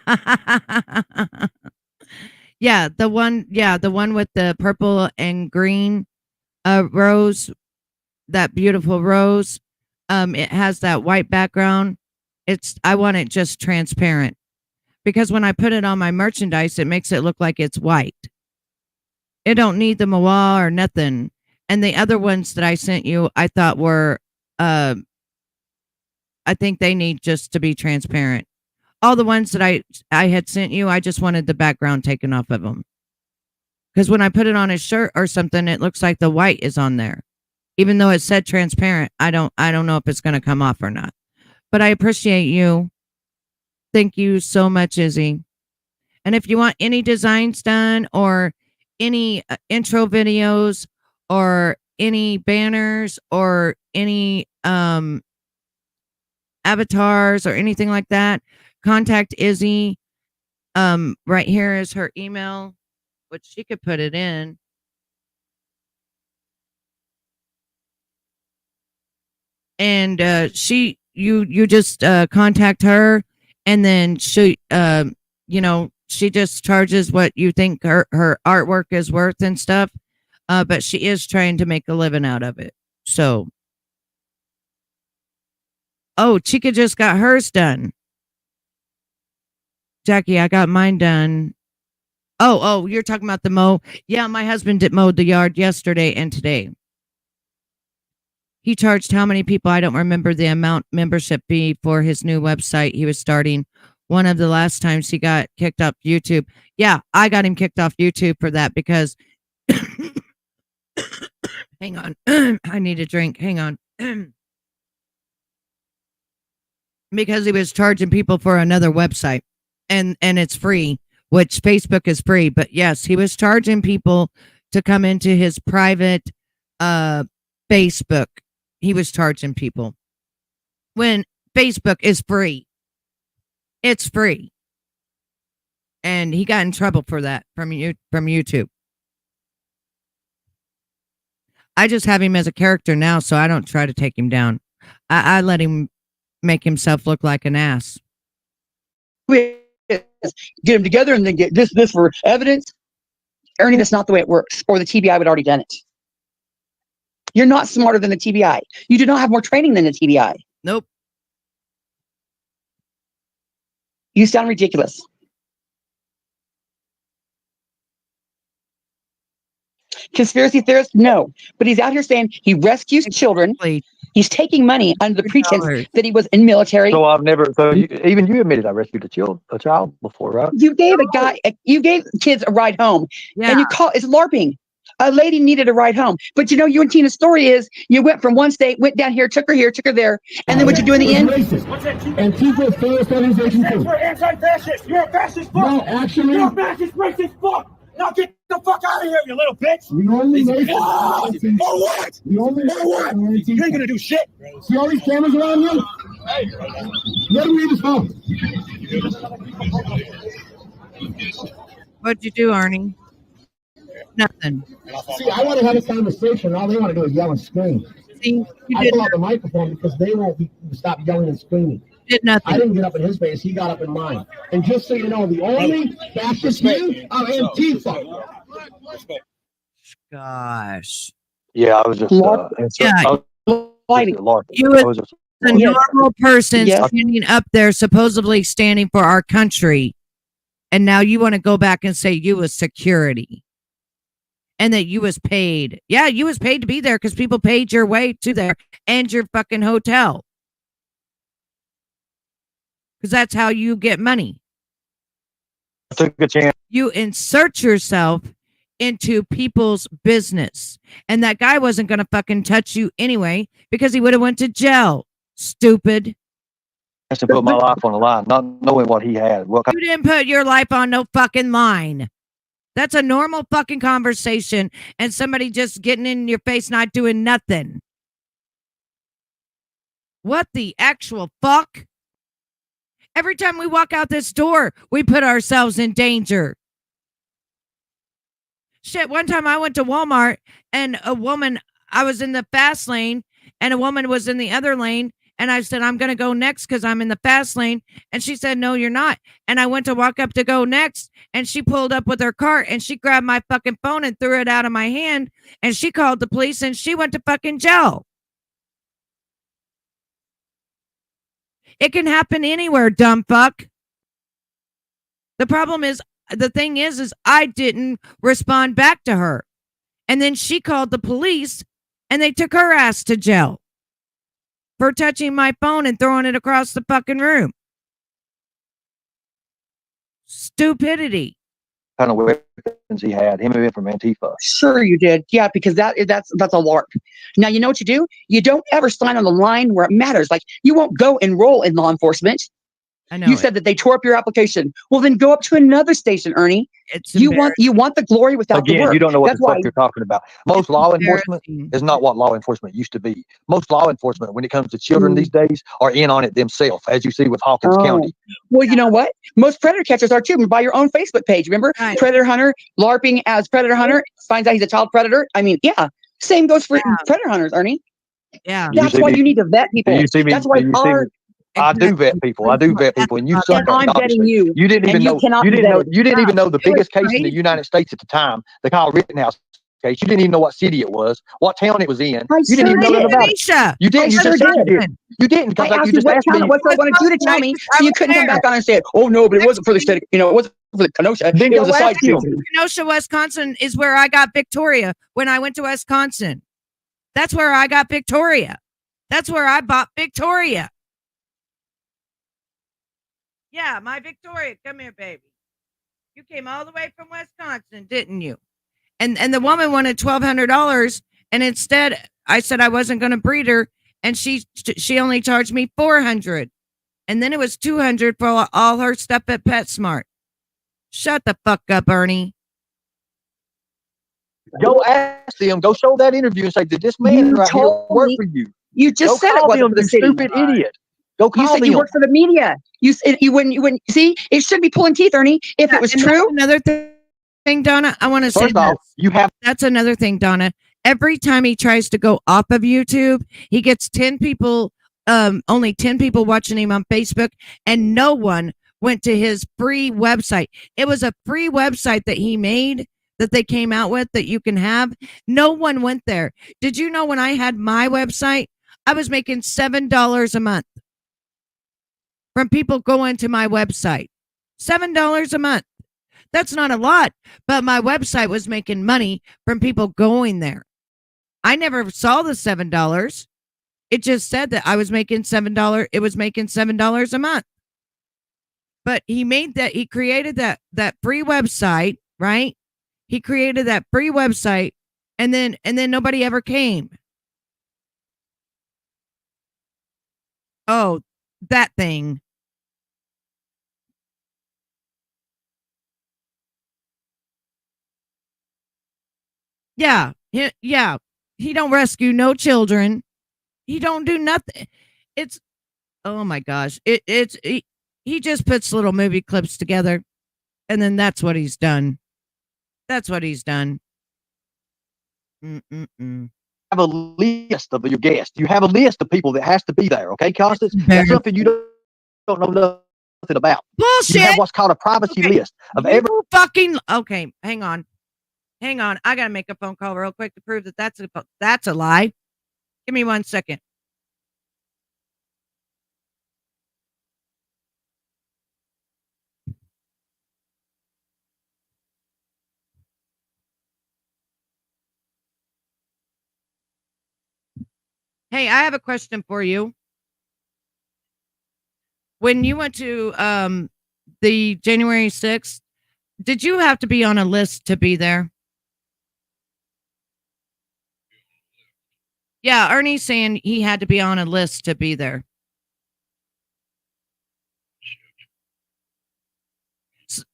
Yeah, the one with the purple and green rose, that beautiful rose. It has that white background. I want it just transparent. Because when I put it on my merchandise, it makes it look like it's white. It don't need the moa or nothing. And the other ones that I sent you, I thought were, I think they need just to be transparent. All the ones that I had sent you, I just wanted the background taken off of them. Because when I put it on a shirt or something, it looks like the white is on there. Even though it said transparent, I don't know if it's going to come off or not. But I appreciate you. Thank you so much, Izzy. And if you want any designs done or any intro videos or any banners or any avatars or anything like that, contact Izzy. Right here is her email, which she could put it in. And you just contact her, and then she she just charges what you think her artwork is worth and stuff. But she is trying to make a living out of it. So, oh, Chica just got hers done. Jackie, I got mine done. Oh, you're talking about the mow. Yeah, my husband did mowed the yard yesterday and today. He charged how many people? I don't remember the amount membership fee for his new website he was starting. One of the last times he got kicked off YouTube. Yeah, I got him kicked off YouTube for that because hang on. I need a drink. Hang on. Because he was charging people for another website and it's free, which Facebook is free. But yes, he was charging people to come into his private Facebook. He was charging people when Facebook is free. It's free. And he got in trouble for that from YouTube. I just have him as a character now, so I don't try to take him down. I let him make himself look like an ass. Get them together and then get this for evidence. Ernie, that's not the way it works. Or the TBI would already done it. You're not smarter than the TBI. You do not have more training than the TBI. Nope. You sound ridiculous. Conspiracy theorist? No. But he's out here saying he rescues children. He's taking money under the pretense that he was in military. So I've never. So even you admitted I rescued a child before, right? You gave you gave kids a ride home, and you call it's LARPing. A lady needed a ride home, but you and Tina's story is you went from one state, went down here, took her there, and then what you do in the end? Antifa is a terrorist organization too. We're anti-fascist. You're a fascist fuck. No, actually, you're a fascist racist fuck. Now get the fuck out of here, you little bitch! The only or what? You ain't gonna do shit! See all these cameras around you? Let him leave his phone. What'd you do, Ernie? Nothing. See, I want to have a conversation. All they want to do is yell and scream. See, I pull out the microphone because they won't stop yelling and screaming. Did nothing. I didn't get up in his face. He got up in mine. And just so you know, the only fascist view of Antifa. Gosh. Yeah, I was just. You was a normal person standing up there, supposedly standing for our country, and now you want to go back and say you was security, and that you was paid. Yeah, you was paid to be there because people paid your way to there and your fucking hotel. Because that's how you get money. I took a chance. You insert yourself into people's business. And that guy wasn't going to fucking touch you anyway because he would have went to jail. Stupid. I have to put my life on the line, not knowing what he had. You didn't put your life on no fucking line. That's a normal fucking conversation and somebody just getting in your face not doing nothing. What the actual fuck? Every time we walk out this door, we put ourselves in danger. Shit, one time I went to Walmart and a woman, I was in the fast lane and a woman was in the other lane. And I said, I'm going to go next because I'm in the fast lane. And she said, no, you're not. And I went to walk up to go next. And she pulled up with her cart and she grabbed my fucking phone and threw it out of my hand. And she called the police and she went to fucking jail. It can happen anywhere, dumb fuck. The problem is, the thing is I didn't respond back to her. And then she called the police and they took her ass to jail for touching my phone and throwing it across the fucking room. Stupidity. Kind of weapons he had, him from Antifa. Sure you did. Yeah, because that's a LARP. Now, you know what you do? You don't ever sign on the line where it matters. Like, you won't go enroll in law enforcement. I know. You said that they tore up your application. Well, then go up to another station, Ernie. You want the glory without the work. You don't know what That's the fuck why you're talking about. Most law enforcement is not what law enforcement used to be. Most law enforcement, when it comes to children these days, are in on it themselves, as you see with Hawkins County. Well, you know what? Most predator catchers are too. By your own Facebook page, remember? Right. Predator hunter, LARPing as predator hunter, finds out he's a child predator. I mean, yeah. Same goes for predator hunters, Ernie. Yeah. That's why you need to vet people. You see me, That's why I do vet people. I do vet people, and you suck. And I'm vetting you. You didn't even know. You didn't know. You didn't even know the biggest case in the crazy. United States at the time, the Kyle Rittenhouse case. You didn't even know what city it was, what town it was in. You didn't even know nothing about it. You didn't. You just said you didn't. You didn't because I like asked you you just what asked town me. it was, so I wanted you to tell me, so you couldn't come back on and say, "Oh no, but it wasn't for the state. It wasn't for the Kenosha. Then It was a go side ask him. city." Kenosha, Wisconsin is where I got Victoria when I went to Wisconsin. That's where I got Victoria. That's where I bought Victoria. Yeah, my Victoria. Come here, baby. You came all the way from Wisconsin, didn't you? And the woman wanted $1,200, and instead I said I wasn't going to breed her, and she only charged me $400, and then it was $200 for all her stuff at PetSmart. Shut the fuck up, Ernie. Go ask them. Go show that interview and say, "Did this man right here work for you?" You just said it wasn't for the you city. stupid idiot. Go call You said them. you work for the media. You said you wouldn't see. It should be pulling teeth, Ernie. If it was And true. another thing, Donna, I want to say First off, you have. That's another thing, Donna. Every time he tries to go off of YouTube, he gets 10 people, only 10 people watching him on Facebook, and no one went to his free website. It was a free website that he made that they came out with that you can have. No one went there. Did you know when I had my website, I was making $7 a month from people going to my website? $7 a month. That's not a lot, but my website was making money from people going there. I never saw the $7. It just said that I was making $7. It was making $7 a month. But he created that free website, right? He created that free website, and then nobody ever came. Oh, that thing. Yeah. He don't rescue no children. He don't do nothing. It's, oh my gosh. He just puts little movie clips together, and then that's what he's done. That's what he's done. Have a list of your guests. You have a list of people that has to be there. Okay, Constance? That's something you don't know nothing about. Bullshit. You have what's called a privacy list of every. Okay, hang on. I gotta make a phone call real quick to prove that that's a lie. Give me 1 second. Hey, I have a question for you. When you went to the January 6th, did you have to be on a list to be there? Yeah, Ernie's saying he had to be on a list to be there.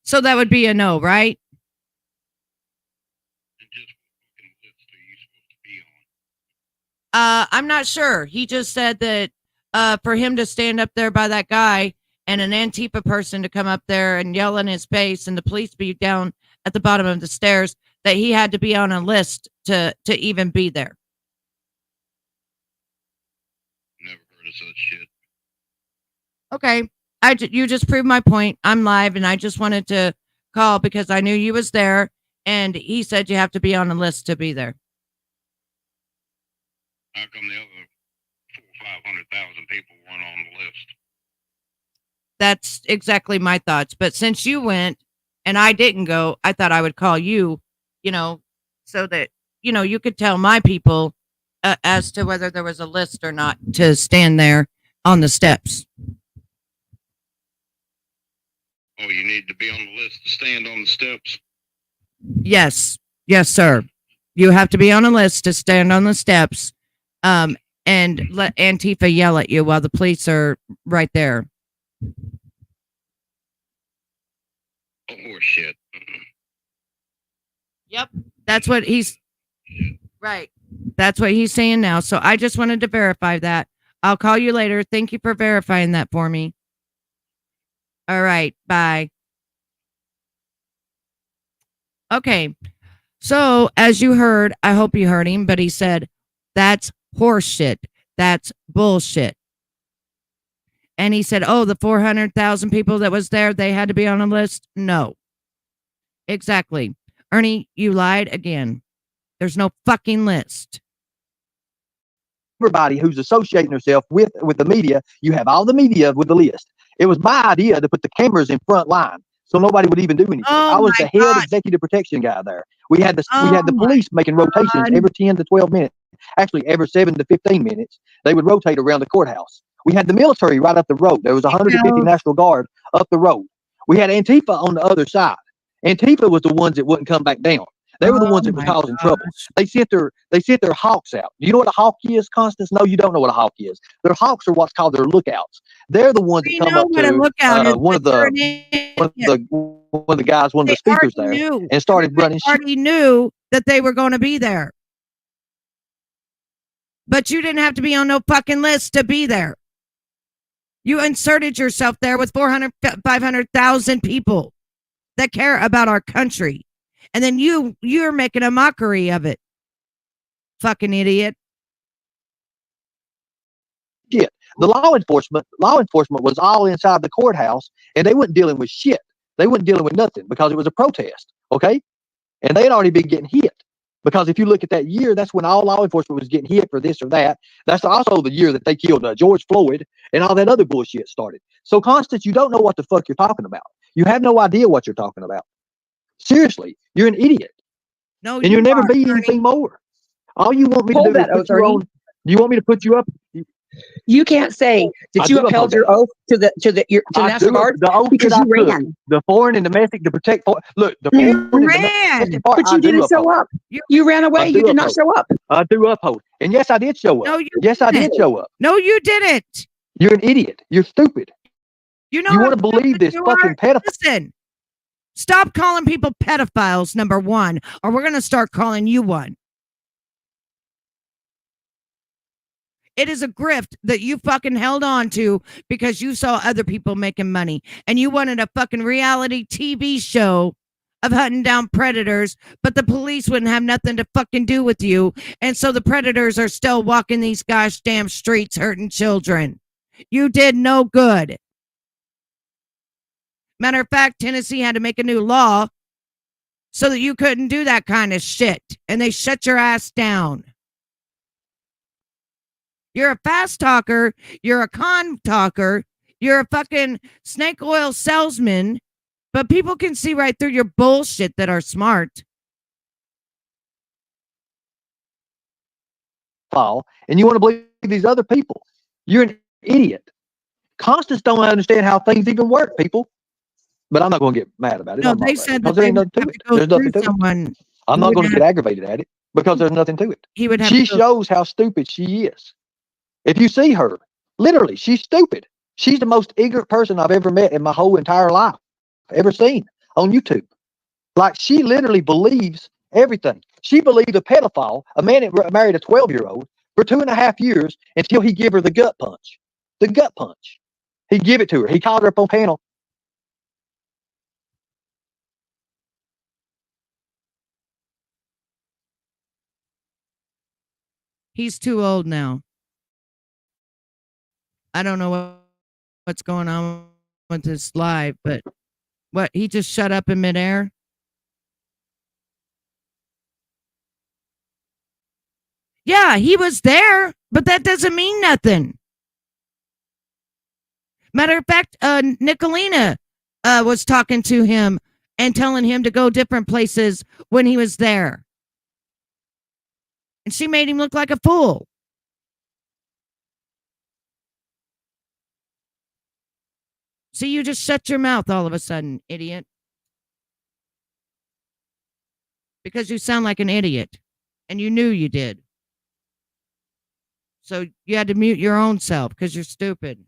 So that would be a no, right? I'm not sure. He just said that for him to stand up there by that guy and an Antifa person to come up there and yell in his face and the police be down at the bottom of the stairs that he had to be on a list to even be there. Never heard of such shit. Okay. You just proved my point. I'm live, and I just wanted to call because I knew you was there, and he said you have to be on a list to be there. How come the other 500,000 people weren't on the list? That's exactly my thoughts. But since you went and I didn't go, I thought I would call you, so that, you could tell my people as to whether there was a list or not to stand there on the steps. Oh, you need to be on the list to stand on the steps? Yes. Yes, sir. You have to be on a list to stand on the steps and let Antifa yell at you while the police are right there. Oh, shit. Yep. That's what he's right. That's what he's saying now. So I just wanted to verify that. I'll call you later. Thank you for verifying that for me. All right. Bye. Okay. So as you heard, I hope you heard him, but he said, that's horse shit. That's bullshit. And he said, oh, the 400,000 people that was there, they had to be on a list? No. Exactly. Ernie, you lied again. There's no fucking list. Everybody who's associating herself with the media, you have all the media with the list. It was my idea to put the cameras in front line so nobody would even do anything. I was the head executive protection guy there. We had the police making rotations every 10 to 12 minutes. Actually, every 7 to 15 minutes, they would rotate around the courthouse. We had the military right up the road. There was 150 National Guard up the road. We had Antifa on the other side. Antifa was the ones that wouldn't come back down. They were the ones that were causing trouble. They sent their hawks out. Do you know what a hawk is, Constance? No, you don't know what a hawk is. Their hawks are what's called their lookouts. They're the ones that come up to one of the guys, one of the speakers there, and started running shit. Already knew that they were going to be there. But you didn't have to be on no fucking list to be there. You inserted yourself there with 500,000 people that care about our country. And then you're making a mockery of it. Fucking idiot. Shit. The law enforcement was all inside the courthouse, and they weren't dealing with shit. They weren't dealing with nothing because it was a protest. Okay. And they had already been getting hit. Because if you look at that year, that's when all law enforcement was getting hit for this or that. That's also the year that they killed George Floyd and all that other bullshit started. So, Constance, you don't know what the fuck you're talking about. You have no idea what you're talking about. Seriously, you're an idiot. No, and you'll never be anything more. All you want me to do is put you on. You want me to put you up? You can't say that you upheld your oath to the National Guard because you ran. The foreign and domestic to protect. Look, the you ran, but you didn't show up. You ran away. You did not show up. I threw up hope, and yes, I did show up. No, you yes, I did show up. No, you didn't. You're an idiot. You're stupid. You want to believe this fucking pedophile? Listen, stop calling people pedophiles. Number one, or we're gonna start calling you one. It is a grift that you fucking held on to because you saw other people making money and you wanted a fucking reality TV show of hunting down predators, but the police wouldn't have nothing to fucking do with you. And so the predators are still walking these gosh damn streets hurting children. You did no good. Matter of fact, Tennessee had to make a new law so that you couldn't do that kind of shit. And they shut your ass down. You're a fast talker. You're a con talker. You're a fucking snake oil salesman. But people can see right through your bullshit that are smart. And you want to believe these other people. You're an idiot. Constance don't understand how things even work, people. But I'm not going to get mad about it. No, they said that there's nothing to it. I'm not going to get aggravated at it because there's nothing to it. She shows how stupid she is. If you see her, literally, she's stupid. She's the most ignorant person I've ever met in my whole entire life, ever seen on YouTube. Like, she literally believes everything. She believed a pedophile, a man that married a 12-year-old, for 2.5 years until he gave her the gut punch. The gut punch. He gave it to her. He called her up on panel. He's too old now. I don't know what's going on with this live, but what, he just shut up in midair? Yeah, he was there, but that doesn't mean nothing. Matter of fact, Nicolina was talking to him and telling him to go different places when he was there. And she made him look like a fool. See, you just shut your mouth all of a sudden, idiot. Because you sound like an idiot. And you knew you did. So you had to mute your own self because you're stupid.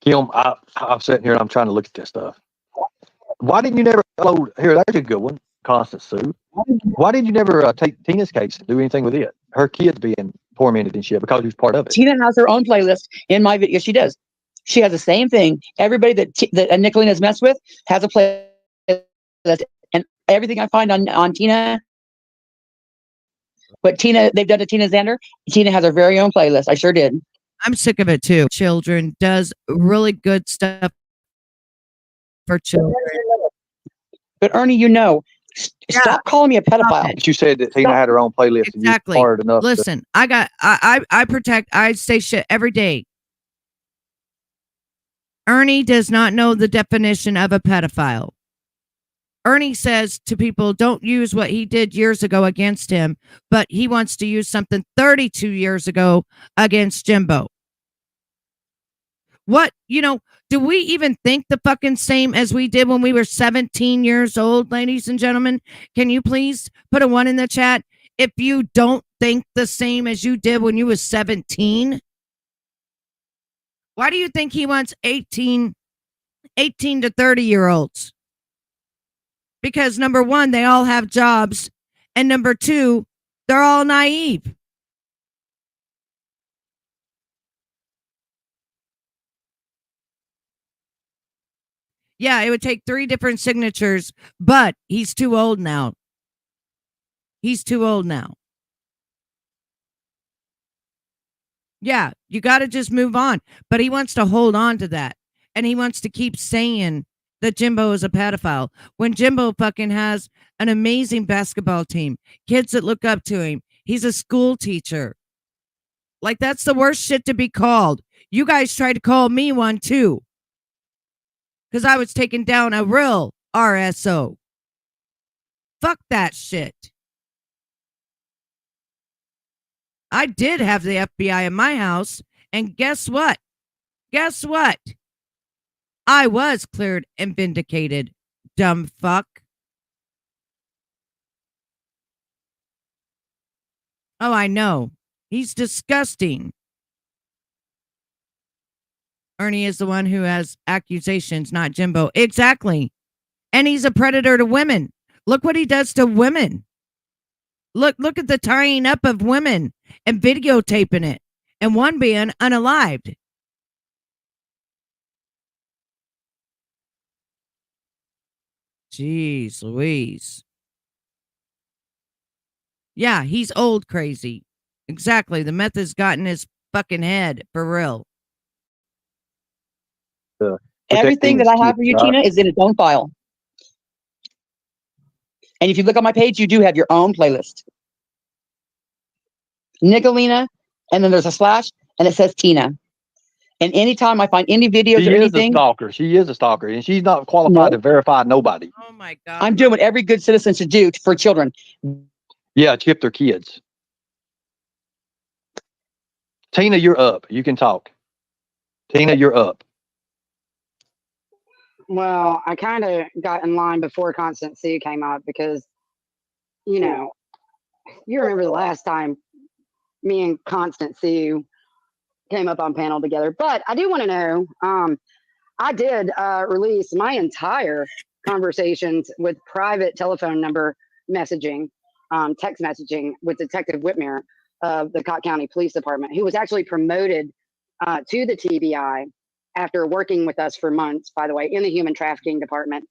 Kim, I'm sitting here and I'm trying to look at this stuff. Why didn't you never upload? Here, that's a good one. Constant Sue. Why did you never take Tina's case and do anything with it? Her kids being tormented and shit because he was part of it. Tina has her own playlist in my video. She does. She has the same thing. Everybody that Nicolina has messed with has a playlist, and everything I find on Tina, what they've done to Tina and Xander, Tina has her very own playlist. I sure did. I'm sick of it too. Children does really good stuff for children. But Ernie, stop calling me a pedophile. But you said that Tina had her own playlist. Exactly. And you hard enough. Listen, I protect. I say shit every day. Ernie does not know the definition of a pedophile. Ernie says to people, don't use what he did years ago against him, but he wants to use something 32 years ago against Jimbo. What, do we even think the fucking same as we did when we were 17 years old, ladies and gentlemen? Can you please put a 1 in the chat if you don't think the same as you did when you was 17? Why do you think he wants 18 to 30-year-olds? Because number one, they all have jobs. And number two, they're all naive. Yeah, it would take 3 different signatures, but he's too old now. He's too old now. Yeah, you got to just move on. But he wants to hold on to that. And he wants to keep saying that Jimbo is a pedophile when Jimbo fucking has an amazing basketball team, kids that look up to him. He's a school teacher. Like, that's the worst shit to be called. You guys tried to call me one too. Because I was taking down a real RSO. Fuck that shit. I did have the FBI in my house. And guess what? Guess what? I was cleared and vindicated, dumb fuck. Oh, I know. He's disgusting. Ernie is the one who has accusations, not Jimbo. Exactly. And he's a predator to women. Look what he does to women. Look at the tying up of women and videotaping it. And one being unalived. Jeez Louise. Yeah, he's old crazy. Exactly. The meth has gotten his fucking head for real. Everything that I have for you, Tina, is in its own file. And if you look on my page, you do have your own playlist. Nicolina, and then there's a slash, and it says Tina. And anytime I find any videos or anything, she is a stalker, and she's not qualified to verify nobody. Oh my God. I'm doing what every good citizen should do for children. Yeah, chip their kids. Tina, you're up. You can talk. Tina, you're up. Well, I kind of got in line before Constant Sue came up because, you remember the last time me and Constant Sue came up on panel together. But I do want to know, I did release my entire conversations with private telephone number messaging, text messaging with Detective Whitmer of the Cott County Police Department, who was actually promoted to the TBI after working with us for months, by the way, in the human trafficking department.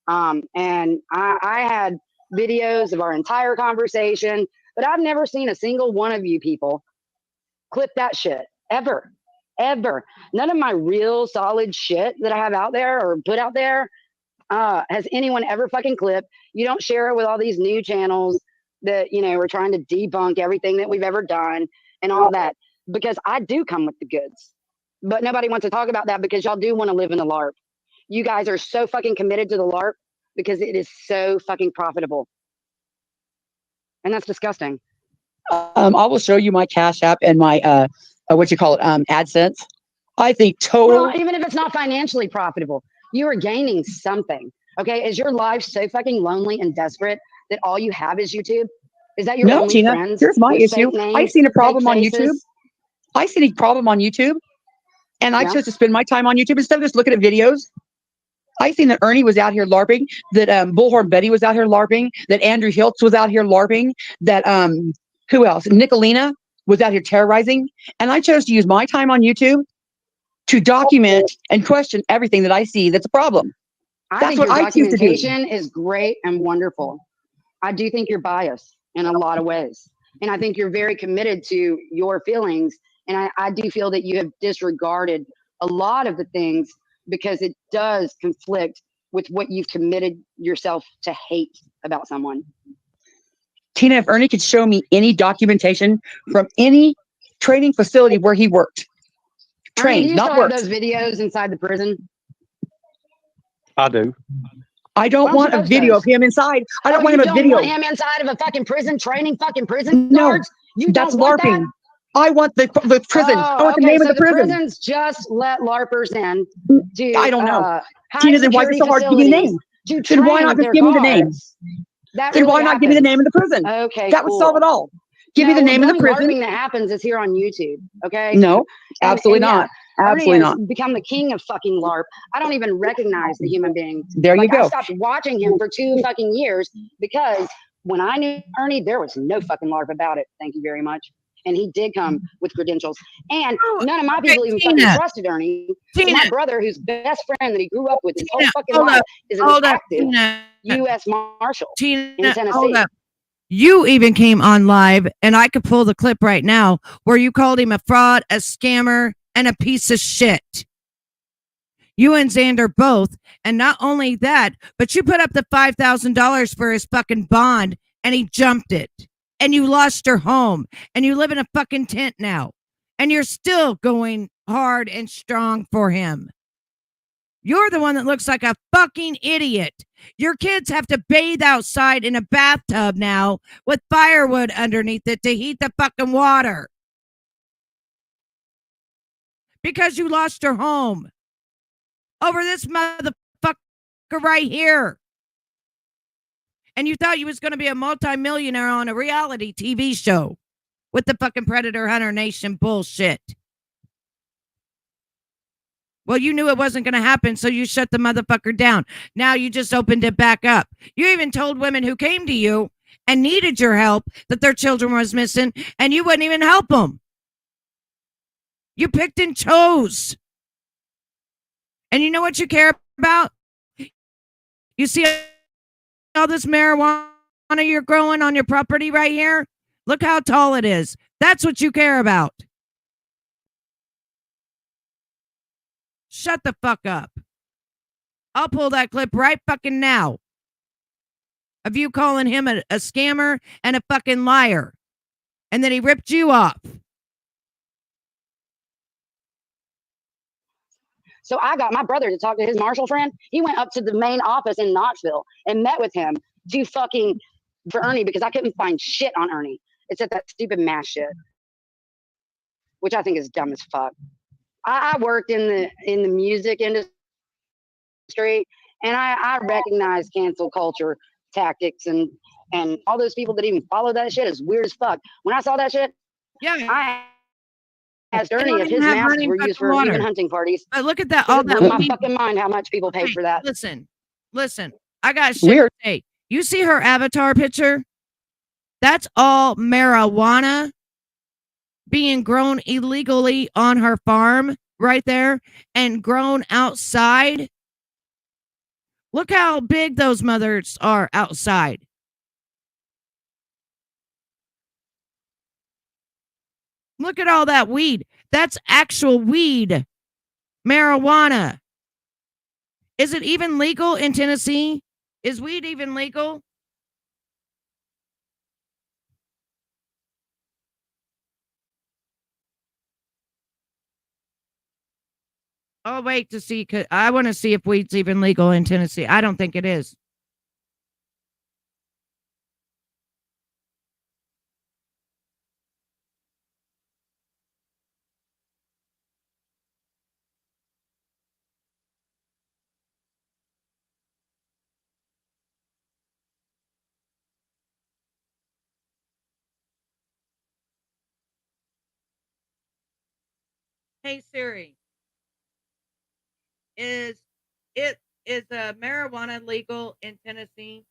And I had videos of our entire conversation, but I've never seen a single one of you people clip that shit ever. None of my real solid shit that I have out there or put out there has anyone ever fucking clipped. You don't share it with all these new channels that, you know, are trying to debunk everything that we've ever done and all that, because I do come with the goods. But nobody wants to talk about that because y'all do want to live in the LARP. You guys are so fucking committed to the LARP because it is so fucking profitable. And that's disgusting. I will show you my Cash App and my what you call it, AdSense. I think total. Well, even if it's not financially profitable, you are gaining something. Okay, is your life so fucking lonely and desperate that all you have is YouTube? Is that your No, only Tina, friends? here's my with issue. fake names, I've seen a fake problem on YouTube. faces? I see a problem on YouTube, and I Yeah. chose to spend my time on YouTube instead of just looking at videos. I seen that Ernie was out here LARPing, that Bullhorn Betty was out here LARPing, that Andrew Hiltz was out here LARPing, that who else? Nicolina was out here terrorizing, and I chose to use my time on YouTube to document and question everything that I see that's a problem. I That's think what your I choose to do. documentation is great and wonderful. I do think you're biased in a lot of ways. And I think you're very committed to your feelings. And I do feel that you have disregarded a lot of the things because it does conflict with what you've committed yourself to hate about someone. Tina, if Ernie could show me any documentation from any training facility where he worked, Ernie, do trained, you not still have worked. those videos inside the prison? I do. I don't Why don't you want a post video those? of him inside. I don't Oh, want you him a don't video. want him inside of a fucking prison training fucking prison No, guards? You that's don't want LARPing. that? I want the prison. I Oh, want the okay. name So of the the prison. prisons just let LARPers in to I don't know. high Tina, then why is it security so hard to give me a facilities name? to Then why not train just their give me the name? guards. That Then really why not give me the happens. name of the prison? Okay, That would solve it cool. all. Give me No, the name of the only prison. LARPing that happens is here on YouTube. Okay. No, absolutely And yeah, not. Absolutely Ernie has not. become the king of fucking LARP. I don't even recognize the human being. There you Like, I go. stopped watching him for 2 fucking years because when I knew Ernie, there was no fucking LARP about it. Thank you very much. And he did come with credentials. And none of my people even fucking trusted Ernie. So my brother, whose best friend that he grew up with his whole fucking life, is an active U.S. Marshal in Tennessee. Hold up. You even came on live, and I could pull the clip right now where you called him a fraud, a scammer, and a piece of shit. You and Xander both. And not only that, but you put up the $5,000 for his fucking bond, and he jumped it. And you lost your home, and you live in a fucking tent now. And you're still going hard and strong for him. You're the one that looks like a fucking idiot. Your kids have to bathe outside in a bathtub now with firewood underneath it to heat the fucking water. Because you lost your home. Over this motherfucker right here. And you thought you was going to be a multimillionaire on a reality TV show with the fucking Predator Hunter Nation bullshit. Well, you knew it wasn't going to happen, so you shut the motherfucker down. Now you just opened it back up. You even told women who came to you and needed your help that their children was missing, and you wouldn't even help them. You picked and chose. And you know what you care about? You see all this marijuana you're growing on your property right here? Look how tall it is. That's what you care about. Shut the fuck up. I'll pull that clip right fucking now of you calling him a scammer and a fucking liar. And then he ripped you off. So I got my brother to talk to his Marshall friend. He went up to the main office in Knoxville and met with him to fucking for Ernie because I couldn't find shit on Ernie. It's at that stupid mass shit, which I think is dumb as fuck. I worked in the music industry, and I recognize cancel culture tactics and all those people that even follow that shit is weird as fuck. When I saw that shit, I asked Ernie if his masks were used for human hunting parties. But look at that. All that blew my fucking mind how much people paid for that. Listen. I got shit to say. You see her avatar picture? That's all marijuana being grown illegally on her farm right there and grown outside Look how big those mothers are outside. Look at all that weed. That's actual weed. Marijuana. Is it even legal in Tennessee? Is weed even legal? I'll wait to see. I want to see if weed's even legal in Tennessee. I don't think it is. Hey Siri, is marijuana legal in Tennessee?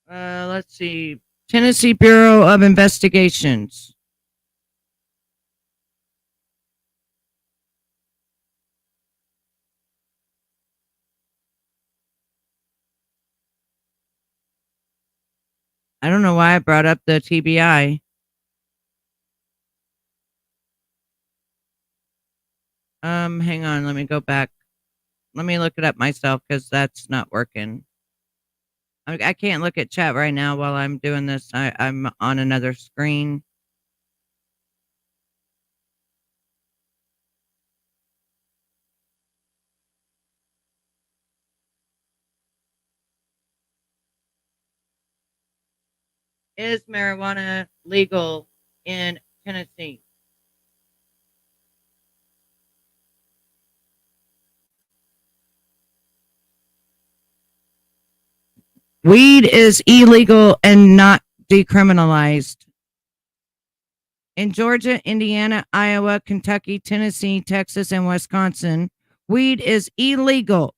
Let's see. Tennessee Bureau of Investigations. I don't know why I brought up the TBI. Hang on, let me go back. Let me look it up myself because that's not working. I can't look at chat right now while I'm doing this. I'm on another screen. Is marijuana legal in Tennessee? Weed is illegal and not decriminalized. In Georgia, Indiana, Iowa, Kentucky, Tennessee, Texas, and Wisconsin, weed is illegal,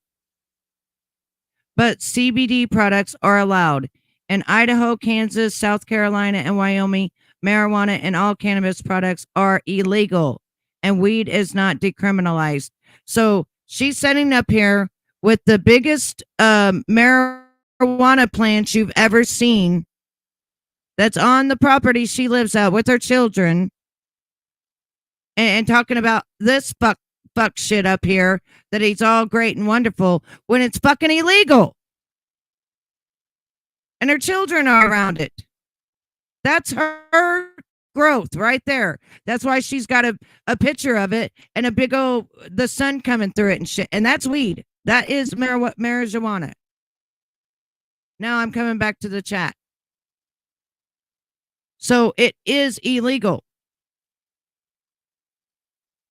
but CBD products are allowed. In Idaho, Kansas, South Carolina, and Wyoming, marijuana and all cannabis products are illegal, and weed is not decriminalized. So she's setting up here with the biggest marijuana plants you've ever seen that's on the property she lives at with her children, and talking about this fuck shit up here that he's all great and wonderful when it's fucking illegal. And her children are around it. That's her growth right there. That's why she's got a picture of it and a big old the sun coming through it and shit. And that's weed. That is marijuana. Now I'm coming back to the chat. So it is illegal.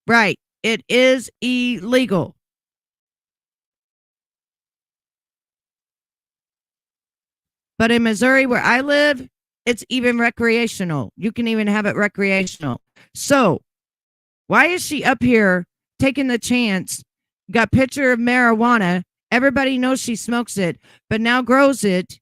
Right. It is illegal. But in Missouri, where I live, it's even recreational. You can even have it recreational. So why is she up here taking the chance? Got picture of marijuana. Everybody knows she smokes it, but now grows it.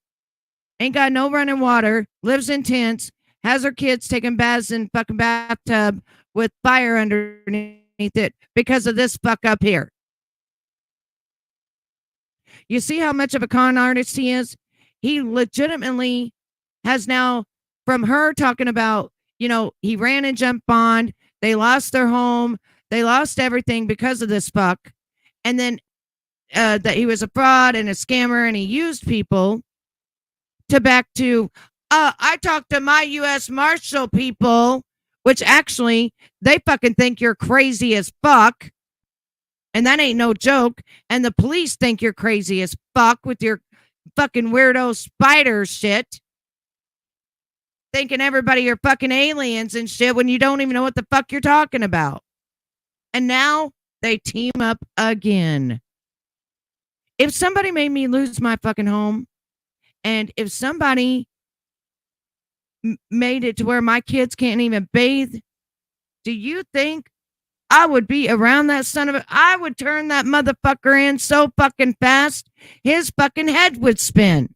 Ain't got no running water. Lives in tents. Has her kids taking baths in fucking bathtub with fire underneath it because of this fuck up here. You see how much of a con artist he is? He legitimately has now, from her talking about, he ran and jumped bond. They lost their home. They lost everything because of this fuck. And then that he was a fraud and a scammer and he used people to back to, I talked to my U.S. Marshal people, which actually they fucking think you're crazy as fuck. And that ain't no joke. And the police think you're crazy as fuck with your fucking weirdo spider shit. Thinking everybody are fucking aliens and shit when you don't even know what the fuck you're talking about. And now they team up again. If somebody made me lose my fucking home, and if somebody made it to where my kids can't even bathe, do you think I would be around that son of a. I would turn that motherfucker in so fucking fast, his fucking head would spin.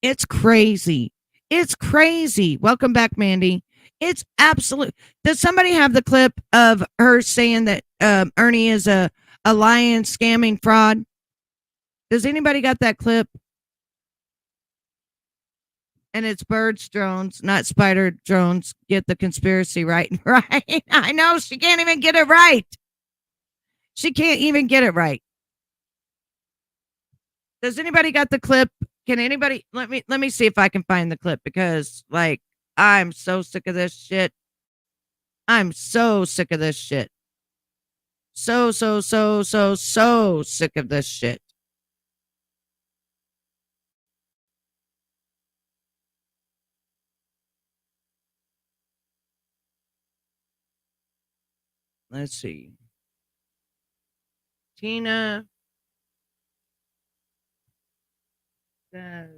It's crazy. It's crazy. Welcome back, Mandy. It's absolute. Does somebody have the clip of her saying that Ernie is a lying, scamming fraud? Does anybody got that clip? And it's birds drones, not spider drones. Get the conspiracy right. Right. I know she can't even get it right. She can't even get it right. Does anybody got the clip? Can anybody let me see if I can find the clip, because like I'm so sick of this shit. I'm so sick of this shit. So sick of this shit. Let's see. Tina says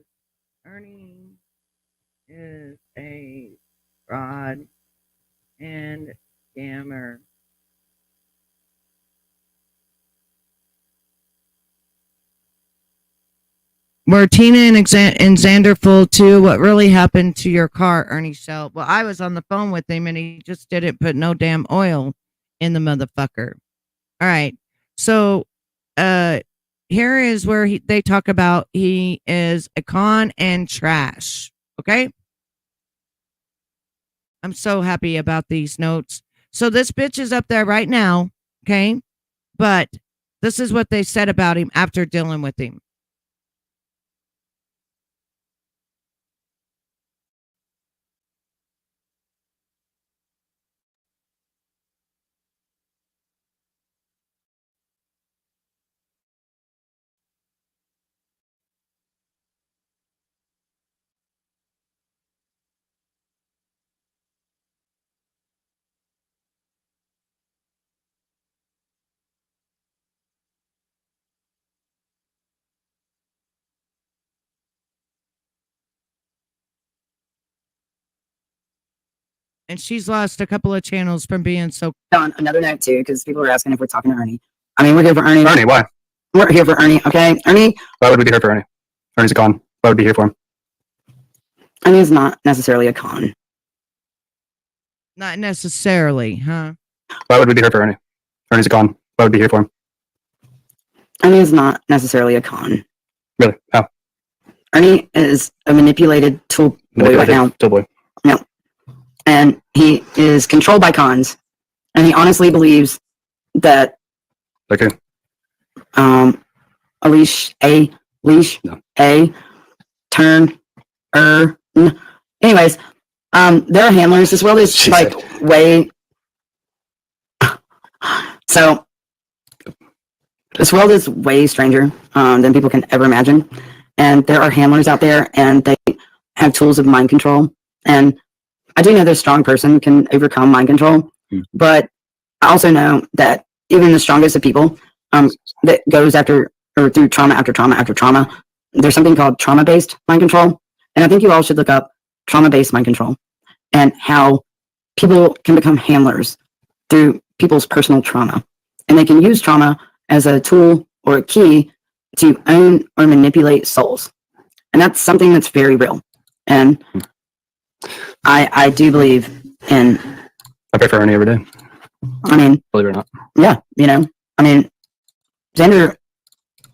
Ernie is a fraud and scammer. Were Tina and Xander full too? What really happened to your car, Ernie Shell? Well, I was on the phone with him and he just didn't put no damn oil in the motherfucker. All right. So here is where they talk about he is a con and trash. Okay. I'm so happy about these notes. So this bitch is up there right now. Okay. But this is what they said about him after dealing with him. And she's lost a couple of channels from being so. On another note too, because people are asking if we're talking to Ernie. I mean, we're here for Ernie. Ernie, why? We're here for Ernie, okay? Ernie. Why would we be here for Ernie? Ernie's a con. Why would we be here for him? Ernie's not necessarily a con. Not necessarily, huh? Why would we be here for Ernie? Ernie's a con. Why would we be here for him? Ernie is not necessarily a con. Really? How? Ernie is a manipulated tool boy right now. Tool boy. No. And he is controlled by cons. And he honestly believes that Okay. a leash, No. turn, anyways, there are handlers. This world is She like said. way. So this world is way stranger than people can ever imagine. And there are handlers out there and they have tools of mind control. And I do know that a strong person can overcome mind control, but I also know that even the strongest of people that goes after or through trauma after trauma after trauma, there's something called trauma-based mind control. And I think you all should look up trauma-based mind control and how people can become handlers through people's personal trauma. And they can use trauma as a tool or a key to own or manipulate souls. And that's something that's very real. And I do believe in. I pray for Ernie every day. I mean, believe it or not. Yeah, you know, I mean, Xander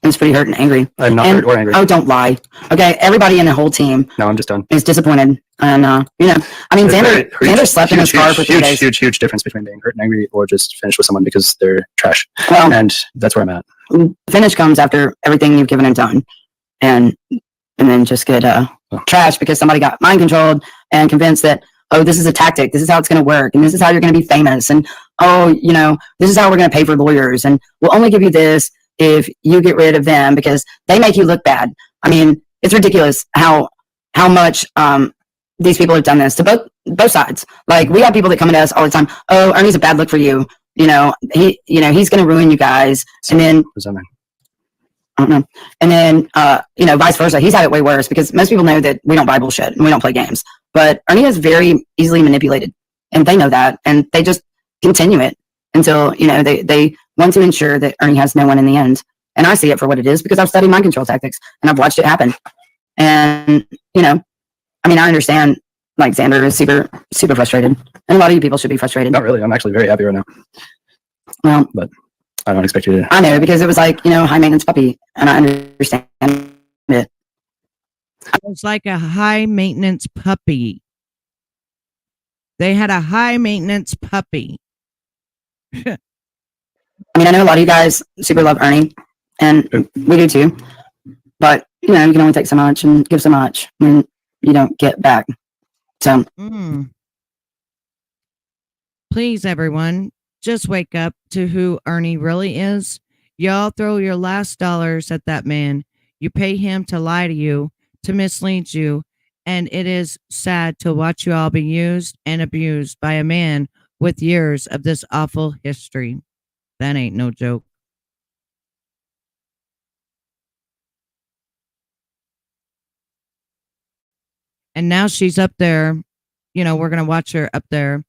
is pretty hurt and angry. I'm not hurt or angry. Oh, don't lie. Okay, everybody in the whole team. No, I'm just done. Is disappointed, and you know, I mean, Xander slept in his car for 3 days. Huge difference between being hurt and angry or just finished with someone because they're trash. Well, and that's where I'm at. Finish comes after everything you've given and done, and then just get trashed because somebody got mind controlled and convinced that, oh, this is a tactic, this is how it's going to work, and this is how you're going to be famous, and oh, you know, this is how we're going to pay for lawyers, and we'll only give you this if you get rid of them because they make you look bad. I mean, it's ridiculous how much these people have done this to both sides. Like, we have people that come at us all the time. Oh, Ernie's a bad look for you. You know, he's going to ruin you guys. And then I don't know. And then, you know, vice versa. He's had it way worse because most people know that we don't buy bullshit and we don't play games. But Ernie is very easily manipulated, and they know that, and they just continue it until, you know, they want to ensure that Ernie has no one in the end. And I see it for what it is because I've studied mind control tactics and I've watched it happen. And, you know, I mean, I understand, like, Xander is super, super frustrated. And a lot of you people should be frustrated. Not really. I'm actually very happy right now. Well, but I don't expect you to. I know, because it was like, you know, high maintenance puppy, and I understand it. It was like a high maintenance puppy. They had a high maintenance puppy. I mean, I know a lot of you guys super love Ernie, and we do too. But, you know, you can only take so much and give so much when you don't get back. So, please, everyone, just wake up to who Ernie really is. Y'all throw your last dollars at that man. You pay him to lie to you, to mislead you, and it is sad to watch you all be used and abused by a man with years of this awful history. That ain't no joke. And now she's up there. You know, we're going to watch her up there.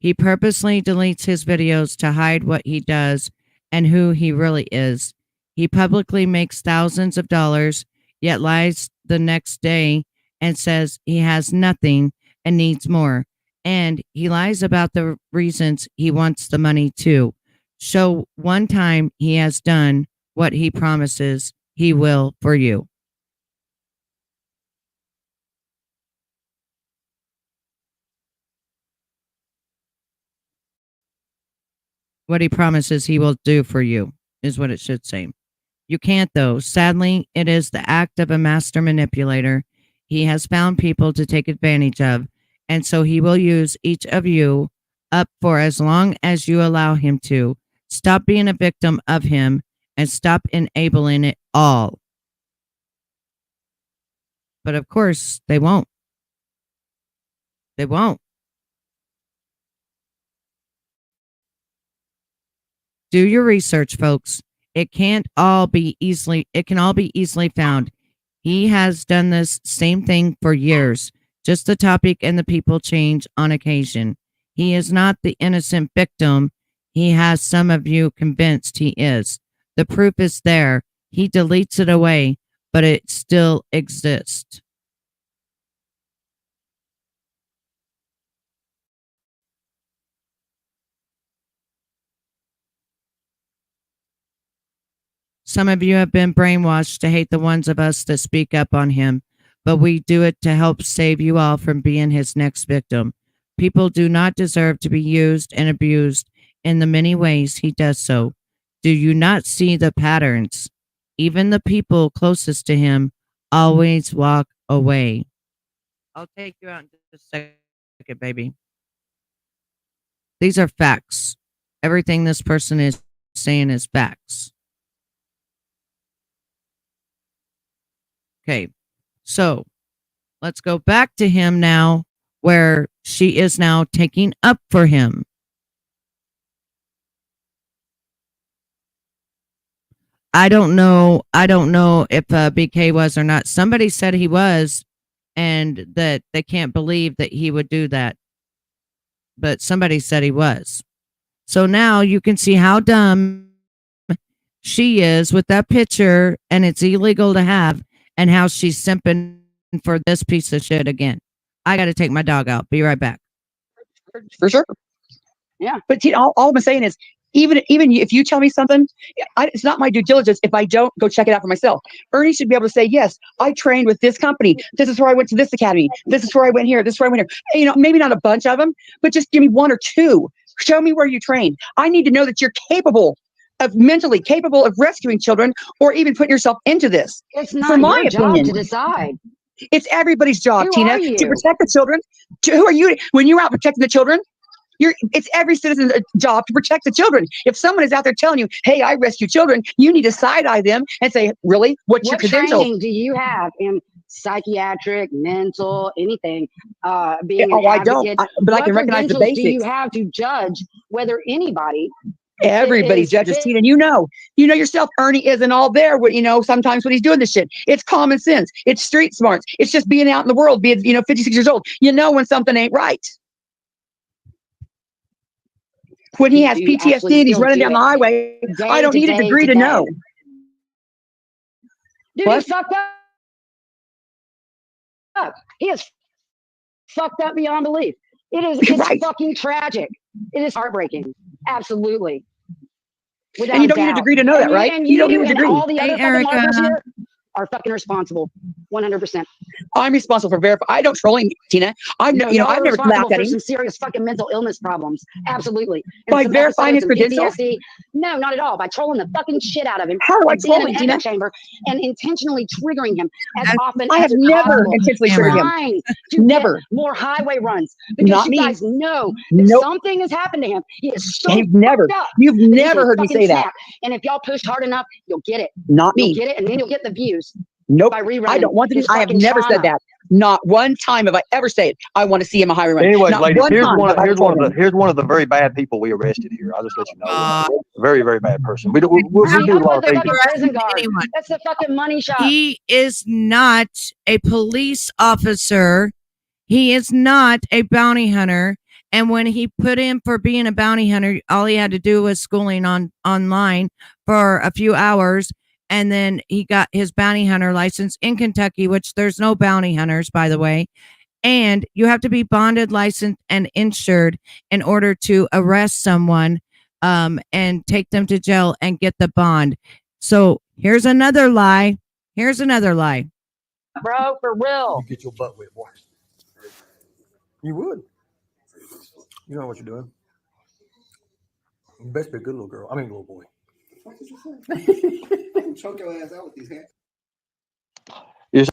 He purposely deletes his videos to hide what he does and who he really is. He publicly makes thousands of dollars, yet lies the next day and says he has nothing and needs more. And he lies about the reasons he wants the money too. Show one time he has done what he promises he will for you. What he promises he will do for you is what it should say. You can't, though. Sadly, it is the act of a master manipulator. He has found people to take advantage of, and so he will use each of you up for as long as you allow him to. Stop being a victim of him and stop enabling it all. But of course, they won't. They won't. Do your research, folks. It can all be easily found. He has done this same thing for years. Just the topic and the people change on occasion. He is not the innocent victim he has some of you convinced he is. The proof is there. He deletes it away, but it still exists. Some of you have been brainwashed to hate the ones of us that speak up on him, but we do it to help save you all from being his next victim. People do not deserve to be used and abused in the many ways he does so. Do you not see the patterns? Even the people closest to him always walk away. I'll take you out in just a second, baby. These are facts. Everything this person is saying is facts. Okay, so let's go back to him now, where she is now taking up for him. I don't know if BK was or not. Somebody said he was, and that they can't believe that he would do that. But somebody said he was. So now you can see how dumb she is with that picture, and it's illegal to have, and how she's simping for this piece of shit again. I got to take my dog out. Be right back. For sure. Yeah. But all I'm saying is, even if you tell me something, it's not my due diligence if I don't go check it out for myself. Ernie should be able to say, yes, I trained with this company. This is where I went to this academy. This is where I went here. This is where I went here. You know, maybe not a bunch of them, but just give me one or two. Show me where you trained. I need to know that you're mentally capable of rescuing children or even putting yourself into this. It's not your job to decide. It's everybody's job, Who Tina, are you? to protect the children. Who are you? When you're out protecting the children, it's every citizen's job to protect the children. If someone is out there telling you, hey, I rescue children, you need to side-eye them and say, really? What's your credentials? What training do you have in psychiatric, mental, anything? Being an I don't. advocate? But I can recognize the What credentials basics. do you have to judge whether anybody Everybody is judges fit- Tina. And you know yourself, Ernie isn't all there when, sometimes when he's doing this shit. It's common sense. It's street smarts. It's just being out in the world, being, 56 years old. You know when something ain't right. When he has You PTSD actually and he's still running do down the it highway, I don't need a degree to know. Dude, What? he's fucked up. He is fucked up beyond belief. It's Right. fucking tragic. It is heartbreaking. Absolutely. Without And you a don't need a doubt. degree to know that, right? And You don't need a and degree. all the Hey, other fucking markers Erica. here are fucking responsible. 100%. I'm responsible for verifying. I don't troll him, Tina. I've No, I've never responsible laughed at for him some serious fucking mental illness problems. Absolutely. And by some verifying his episodes and credentials. PTSD. No, not at all. By trolling the fucking shit out of him. How do I and being troll in him, an echo Tina? chamber and intentionally triggering him as often I as have never possible. intentionally triggered him. Trying to Never. get more highway runs because Not you me. guys know that Nope. something has happened to him. He is so You've never. fucked up You've that he never can heard me fucking say that. snap. And if y'all pushed hard enough, you'll get it. Not You'll me. get it, and then you'll get the views. Nope. By rerunning I don't want to. his I have fucking never trauma. said that. Not one time have I ever said I want to see him a highway run. Anyways, Not ladies, one here's time one have of I ever told him. here's one of the very bad people we arrested here. I'll just let you know. Very, very bad person. We do a lot of The things. fucking prison guard. Anyone. That's the fucking money shot. He is not a police officer. He is not a bounty hunter. And when he put in for being a bounty hunter, all he had to do was schooling online for a few hours. And then he got his bounty hunter license in Kentucky, which there's no bounty hunters, by the way. And you have to be bonded, licensed, and insured in order to arrest someone and take them to jail and get the bond. So here's another lie. Here's another lie. Bro, for real. You get your butt whipped, boy. You would. You know what you're doing. You best be a good little girl. I mean, little boy. What did you say? Choke your ass out with these hands.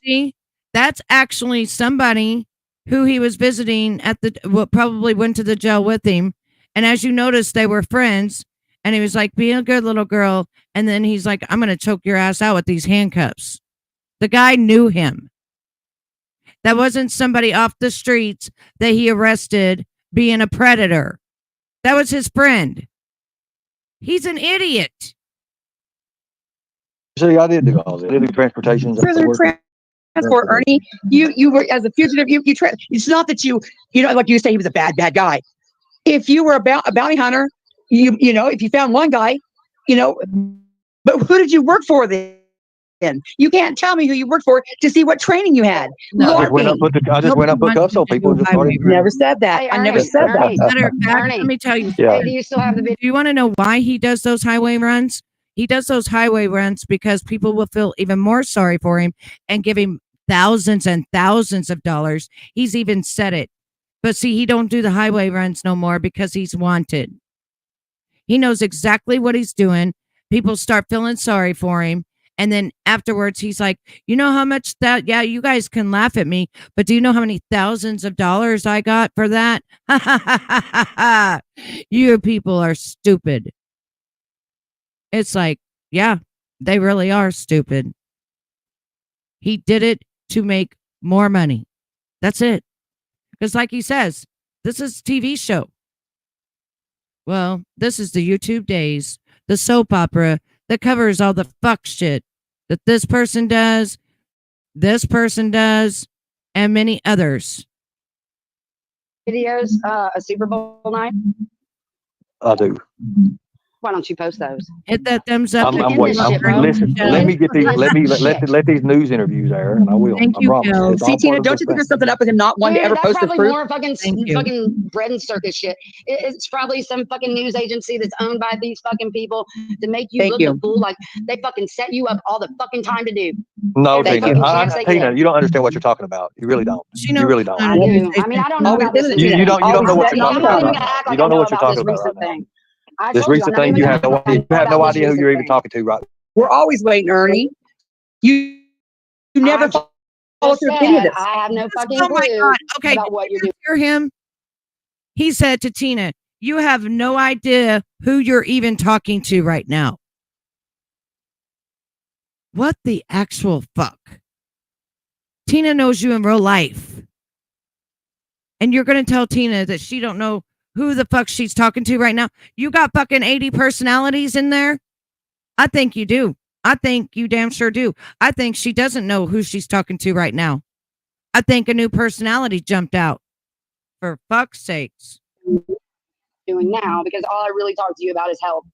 See, that's actually somebody who he was visiting at probably went to the jail with him. And as you notice, they were friends. And he was like, be a good little girl. And then he's like, I'm going to choke your ass out with these handcuffs. The guy knew him. That wasn't somebody off the streets that he arrested being a predator. That was his friend. He's an idiot. See, I did do all this. I did do transportation. Prison transport, Ernie. You were as a fugitive. It's not that you like you say he was a bad guy. If you were a bounty hunter, if you found one guy, but who did you work for then? You can't tell me who you worked for to see what training you had. No. I just went up with cuffs on people and just started. Never said that. Hey, I Ernie, never said Ernie, that. Matter of fact, Ernie. let me tell you. Yeah. Hey, do you still have the video? Do you want to know why he does those highway runs? He does those highway runs because people will feel even more sorry for him and give him thousands and thousands of dollars. He's even said it. But see, he don't do the highway runs no more because he's wanted. He knows exactly what he's doing. People start feeling sorry for him. And then afterwards, he's like, you know how much that, yeah, you guys can laugh at me, but do you know how many thousands of dollars I got for that? You people are stupid. It's like, yeah, they really are stupid. He did it to make more money. That's it. Because like he says, this is a TV show. Well, this is the YouTube Daze, the soap opera that covers all the fuck shit that this person does, and many others. Videos, a Super Bowl night? I do. Why don't you post those? Hit that thumbs up. I'm waiting. Listen, let me get these. Let these news interviews air, and I will. Thank I you, promise. Gil. It's See, all Tina, part of don't this you think thing. there's something up with him not wanting to ever That's post his probably proof? more fucking bread and circus shit. It's probably some fucking news agency that's owned by these fucking people to make you Thank look you. a fool like they fucking set you up all the fucking time to do. No, Every Tina. fucking chance they Tina, get. you don't understand what you're talking about. You really don't. She You knows really don't. I do. I mean, I don't know Always about this. listening, You Tina. don't know Always what you're setting talking up I'm not even about. gonna act You like don't I know know what you're about this talking about recent right now. thing. I This told recent I'm not thing, even you gonna have no act like I idea. You know have no about this idea who you're recent even thing. talking to, right? We're always waiting, Ernie. You never just follow through any of said this. I have no fucking Oh my clue God. Okay. about what you're Did doing. you hear him? He said to Tina, you have no idea who you're even talking to right now. What the actual fuck? Tina knows you in real life. And you're going to tell Tina that she don't know who the fuck she's talking to right now. You got fucking 80 personalities in there? I think you do. I think you damn sure do. I think she doesn't know who she's talking to right now. I think a new personality jumped out. For fuck's sakes. Doing now, because all I really talk to you about is health.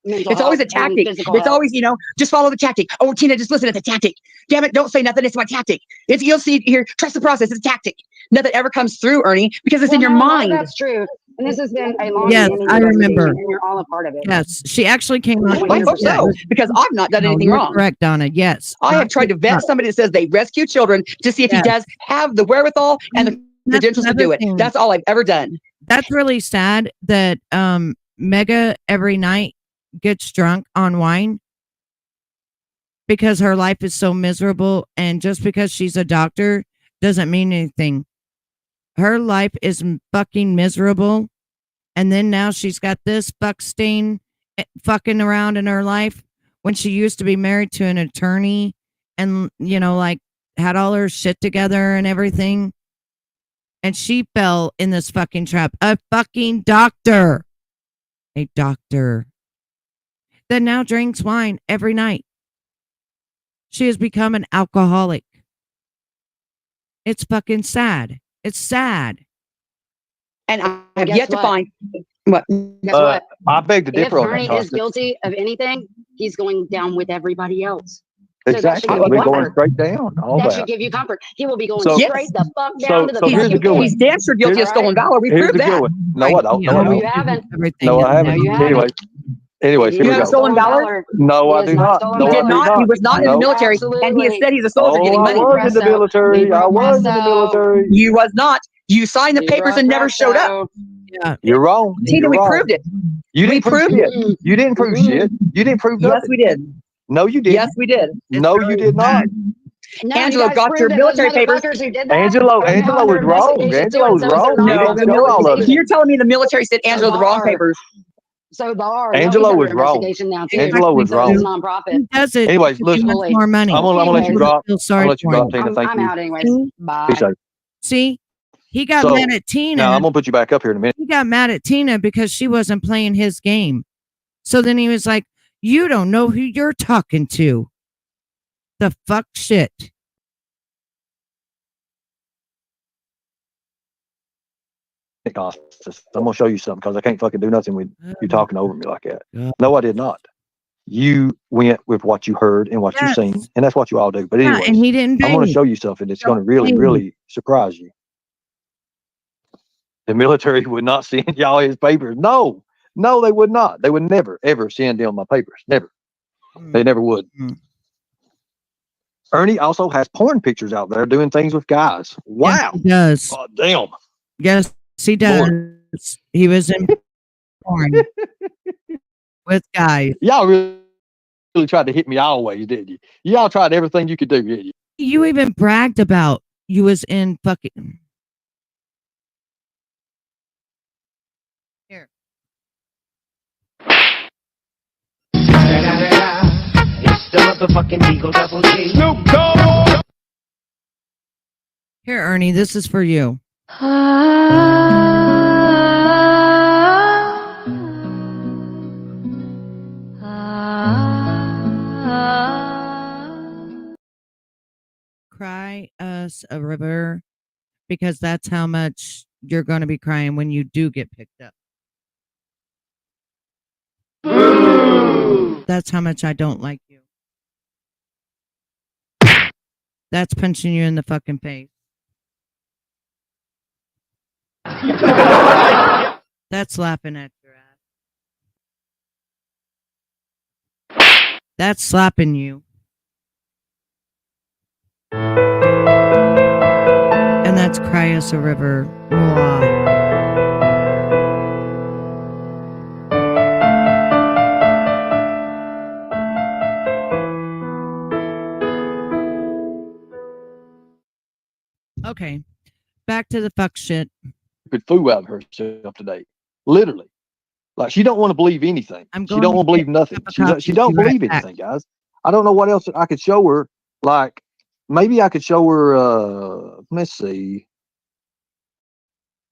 It's always a tactic. It's always, just follow the tactic. Oh, Tina, just listen. It's a tactic. Damn it, don't say nothing. It's my tactic. You'll see here. Trust the process. It's a tactic. Nothing ever comes through, Ernie, because it's in your mind. That's true. And this has been a long Yes, I remember. and you're all a part of it. Yes, she actually came on. I hope so, because I've not done anything you're wrong. Correct, Donna. Yes. I have tried to vet somebody that says they rescue children to see if he does have the wherewithal and the credentials to do it. That's all I've ever done. That's really sad that Maga every night gets drunk on wine because her life is so miserable, and just because she's a doctor doesn't mean anything. Her life is fucking miserable, and then now she's got this fuck stain fucking around in her life when she used to be married to an attorney and like had all her shit together and everything, and she fell in this fucking trap. A fucking doctor, a doctor that now drinks wine every night. She has become an alcoholic. It's fucking sad. It's sad. And I have yet to find what. Guess what? I beg to If differ on Ernie that. is guilty of anything, he's going down with everybody else. Exactly. We're going straight down. All That that. should give you comfort. He will be going So- straight the fuck down to the here's the fucking good one. He's damn sure guilty of stolen valor. We Here's proved the good that. one. No, I don't. No, I No, you don't. haven't. No, I haven't. No, you haven't. Anyways, here You we have go. stolen valor? No, I He do is not not. stolen No, He I did do not. He was not in the No. military, and he has said he's a soldier Oh, getting money. I was in the military. I was in the military. You was not. You signed the papers and never showed up. Yeah. You're wrong. Tina, You're we wrong. proved it. You didn't prove proved shit. it. You didn't prove shit. You didn't prove nothing. Yes, we did. No, you didn't. Yes, we did. No, you did not. No, Angelo you guys got proved your that military those papers. motherfuckers who did that Angelo are now was under wrong. investigation too, Angelo and was so is wrong. their You No, didn't show all of it. you're telling me the military sent Angelo the wrong papers. So Bar. Angelo no, was wrong. investigation now too. Angelo was So wrong. it's nonprofit. He does it. Anyways, to listen. get more money. I'm gonna let you drop. Feel I'm sorry gonna let you for drop, him. Tina. Thank I'm you. out anyways. Bye. Peace out. See, he got So, mad at Tina. Now I'm gonna put you back up here in a minute. He got mad at Tina because she wasn't playing his game. So then he was like, "You don't know who you're talking to." The fuck shit. I'm gonna show you something because I can't fucking do nothing with you talking over me like that. No, I did not. You went with what you heard and what you seen, and that's what you all do. But Yeah, anyway, and he didn't I'm gonna bait. show you something that's gonna Don't really, bait. really surprise you. The military would not send y'all his papers. No, they would not. They would never, ever send them my papers. Never. They never would. Ernie also has porn pictures out there doing things with guys. Wow. Yes, he does. Oh, damn. Yes, he does. He was in porn with guys. Y'all really tried to hit me always, didn't you? Y'all tried everything you could do, didn't you? You even bragged about you was in fucking. Here. It's the motherfucking Eagle Double G. Snoop Dogg. Here, Ernie, this is for you. Cry us a river, because that's how much you're going to be crying when you do get picked up. That's how much I don't like you. That's punching you in the fucking face. That's slapping at your ass. That's slapping you. And that's Cry Us a River. Mwah. Okay, back to the fuck shit. Good fool out of herself today. Literally. Like, she don't want to believe anything. She going don't to want to believe get nothing. a cup of She coffee. don't Be right believe back. anything, guys. I don't know what else I could show her. Like, maybe I could show her, let's see.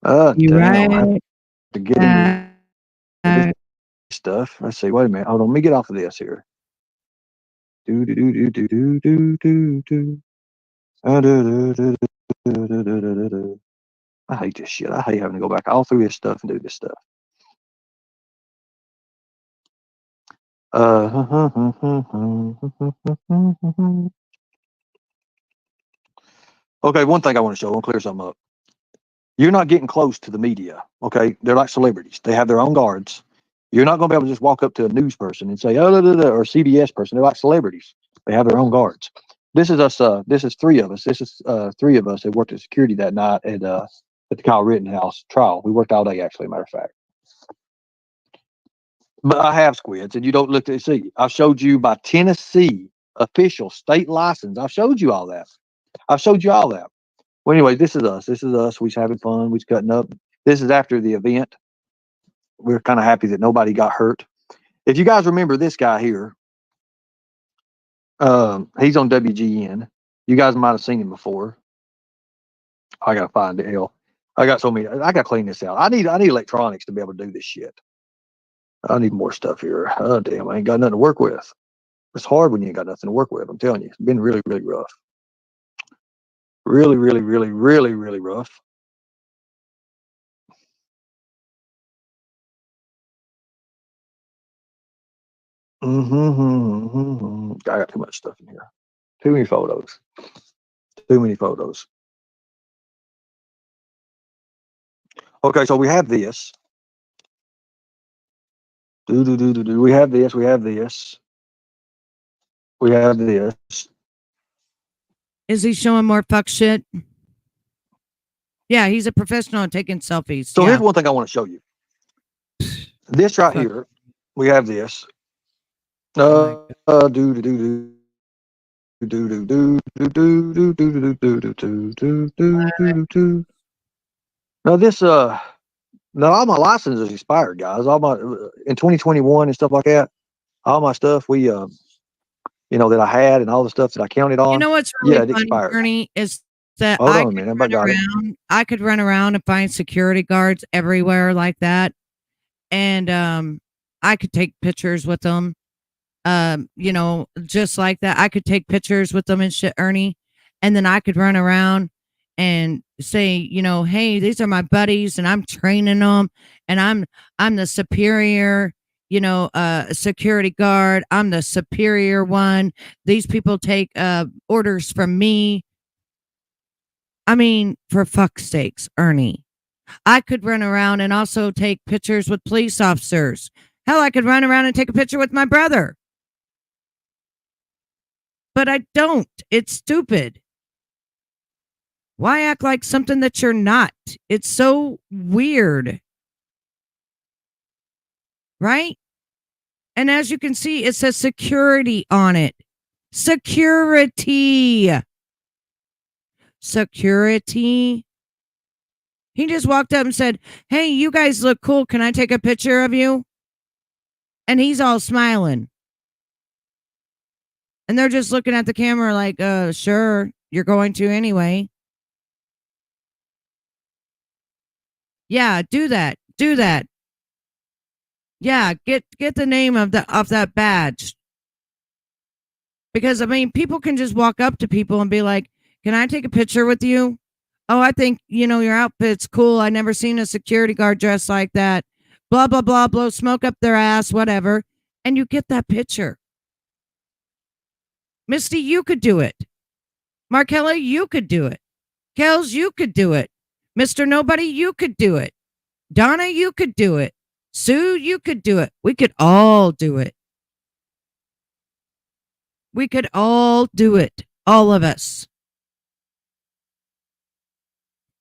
You Damn. right. to get into this stuff. Let's see. Wait a minute. Hold on. Let me get off of this here. Do do do do do do do do do. I hate this shit. I hate having to go back all through this stuff and do this stuff. Okay, one thing I want to show. I want to clear something up. You're not getting close to the media. Okay, they're like celebrities. They have their own guards. You're not going to be able to just walk up to a news person and say, oh, or CBS person. They're like celebrities. They have their own guards. This is us. This is three of us. This is three of us that worked at security that night at the Kyle Rittenhouse trial. We worked all day, actually, matter of fact. But I have squids, and you don't look to see. I showed you by Tennessee official state license. I've showed you all that. I've showed you all that. Well, anyway, this is us. This is us. We're having fun. We're cutting up. This is after the event. We're kind of happy that nobody got hurt. If you guys remember this guy here, he's on WGN. You guys might have seen him before. I gotta find the L. I got so many. I gotta clean this out. I need electronics to be able to do this shit. I need more stuff here. Oh damn, I ain't got nothing to work with. It's hard when you ain't got nothing to work with. I'm telling you, it's been really, really rough. Really, really, really, really, really rough. I got too much stuff in here. Too many photos. Too many photos. Okay, so we have this. We have this. We have this. We have this. Is he showing more fuck shit? Yeah, he's a professional at taking selfies. So yeah. here's one thing I want to show you. This right here. We have this. Now this now all my licenses expired, guys. All my in 2021 and stuff like that. All my stuff we that I had and all the stuff that I counted on. You know what's really it funny, expired. Ernie, is that Hold on a minute, I got it. I could run around and find security guards everywhere like that, and I could take pictures with them. Just like that. I could take pictures with them and shit, Ernie, and then I could run around and say, hey, these are my buddies, and I'm training them, and I'm the superior, security guard. I'm the superior one. These people take orders from me. I mean, for fuck's sakes, Ernie, I could run around and also take pictures with police officers. Hell, I could run around and take a picture with my brother. But I don't. It's stupid. Why act like something that you're not? It's so weird. Right? And as you can see, it says security on it. Security. Security. He just walked up and said, hey, you guys look cool. Can I take a picture of you? And he's all smiling. And they're just looking at the camera like, sure, you're going to anyway. Yeah, do that. Do that. Yeah, get the name of that badge. Because I mean, people can just walk up to people and be like, can I take a picture with you? Oh, I think, your outfit's cool. I never seen a security guard dressed like that. Blah, blah, blah, blow smoke up their ass, whatever. And you get that picture. Misty, you could do it. Markella, you could do it. Kels, you could do it. Mr. Nobody, you could do it. Donna, you could do it. Sue, you could do it. We could all do it. We could all do it. All of us.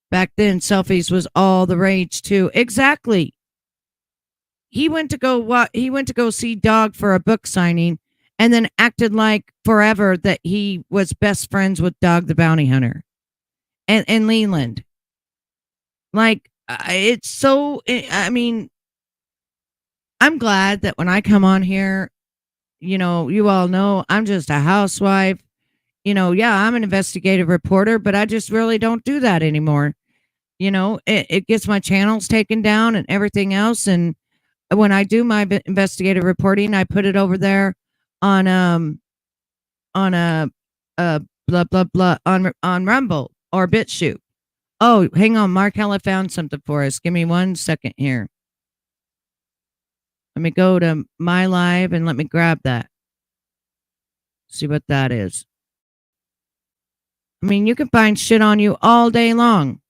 Back then, selfies was all the rage too. Exactly. He went to go see Dog for a book signing and then acted like forever that he was best friends with Dog the Bounty Hunter and Leland. Like, it's so, I mean, I'm glad that when I come on here, you all know I'm just a housewife. Yeah, I'm an investigative reporter, but I just really don't do that anymore. You know, it gets my channels taken down and everything else. And when I do my investigative reporting, I put it over there on on a blah blah blah on Rumble or BitChute. Oh, hang on, Mark Hella found something for us. Give me 1 second here. Let me go to my live and let me grab that. See what that is. I mean, you can find shit on you all day long.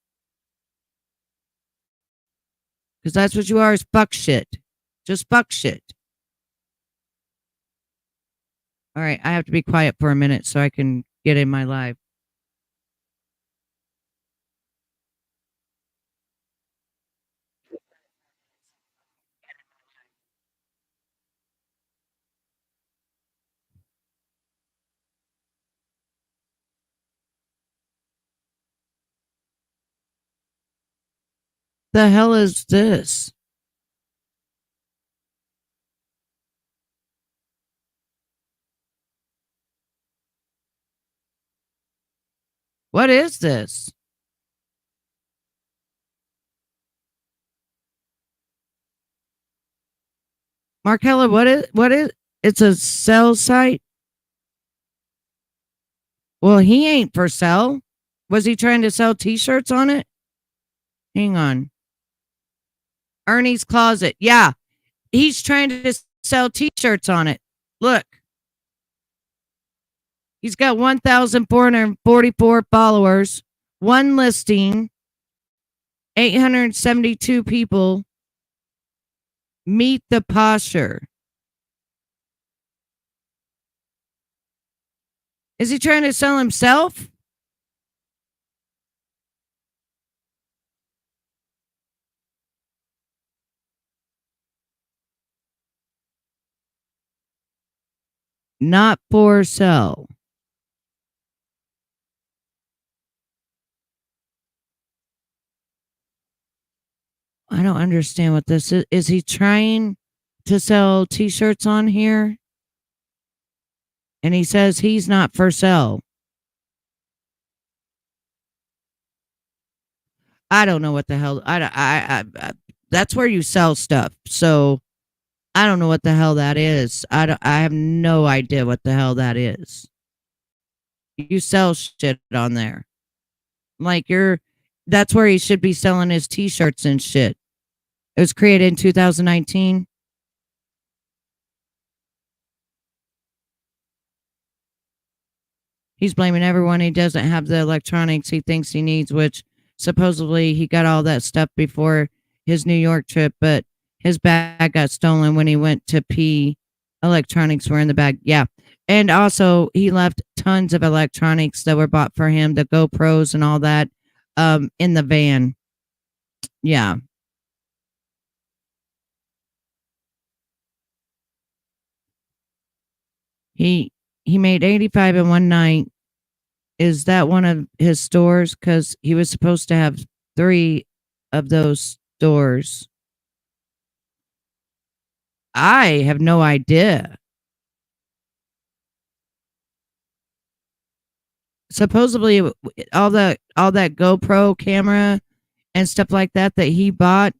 Because that's what you are, is fuck shit. Just fuck shit. All right, I have to be quiet for a minute so I can get in my live. The hell is this? What is this? Markella, what is it's a sell site? Well, he ain't for sale. Was he trying to sell t-shirts on it? Hang on. Ernie's Closet. Yeah. He's trying to sell t-shirts on it. Look. He's got 1,444 followers, one listing, 872 people. Meet the posture. Is he trying to sell himself? Not for sale. I don't understand what this is. Is he trying to sell t-shirts on here? And he says he's not for sale. I don't know what the hell. I that's where you sell stuff. So I don't know what the hell that is. I have no idea what the hell that is. You sell shit on there. Like that's where he should be selling his t-shirts and shit. It was created in 2019. He's blaming everyone. He doesn't have the electronics he thinks he needs, which supposedly he got all that stuff before his New York trip, but his bag got stolen when he went to pee. Electronics were in the bag. Yeah. And also he left tons of electronics that were bought for him, the GoPros and all that, in the van. Yeah. He made 85 in one night. Is that one of his stores? Because he was supposed to have 3 of those stores. I have no idea. Supposedly all that GoPro camera and stuff like that he bought,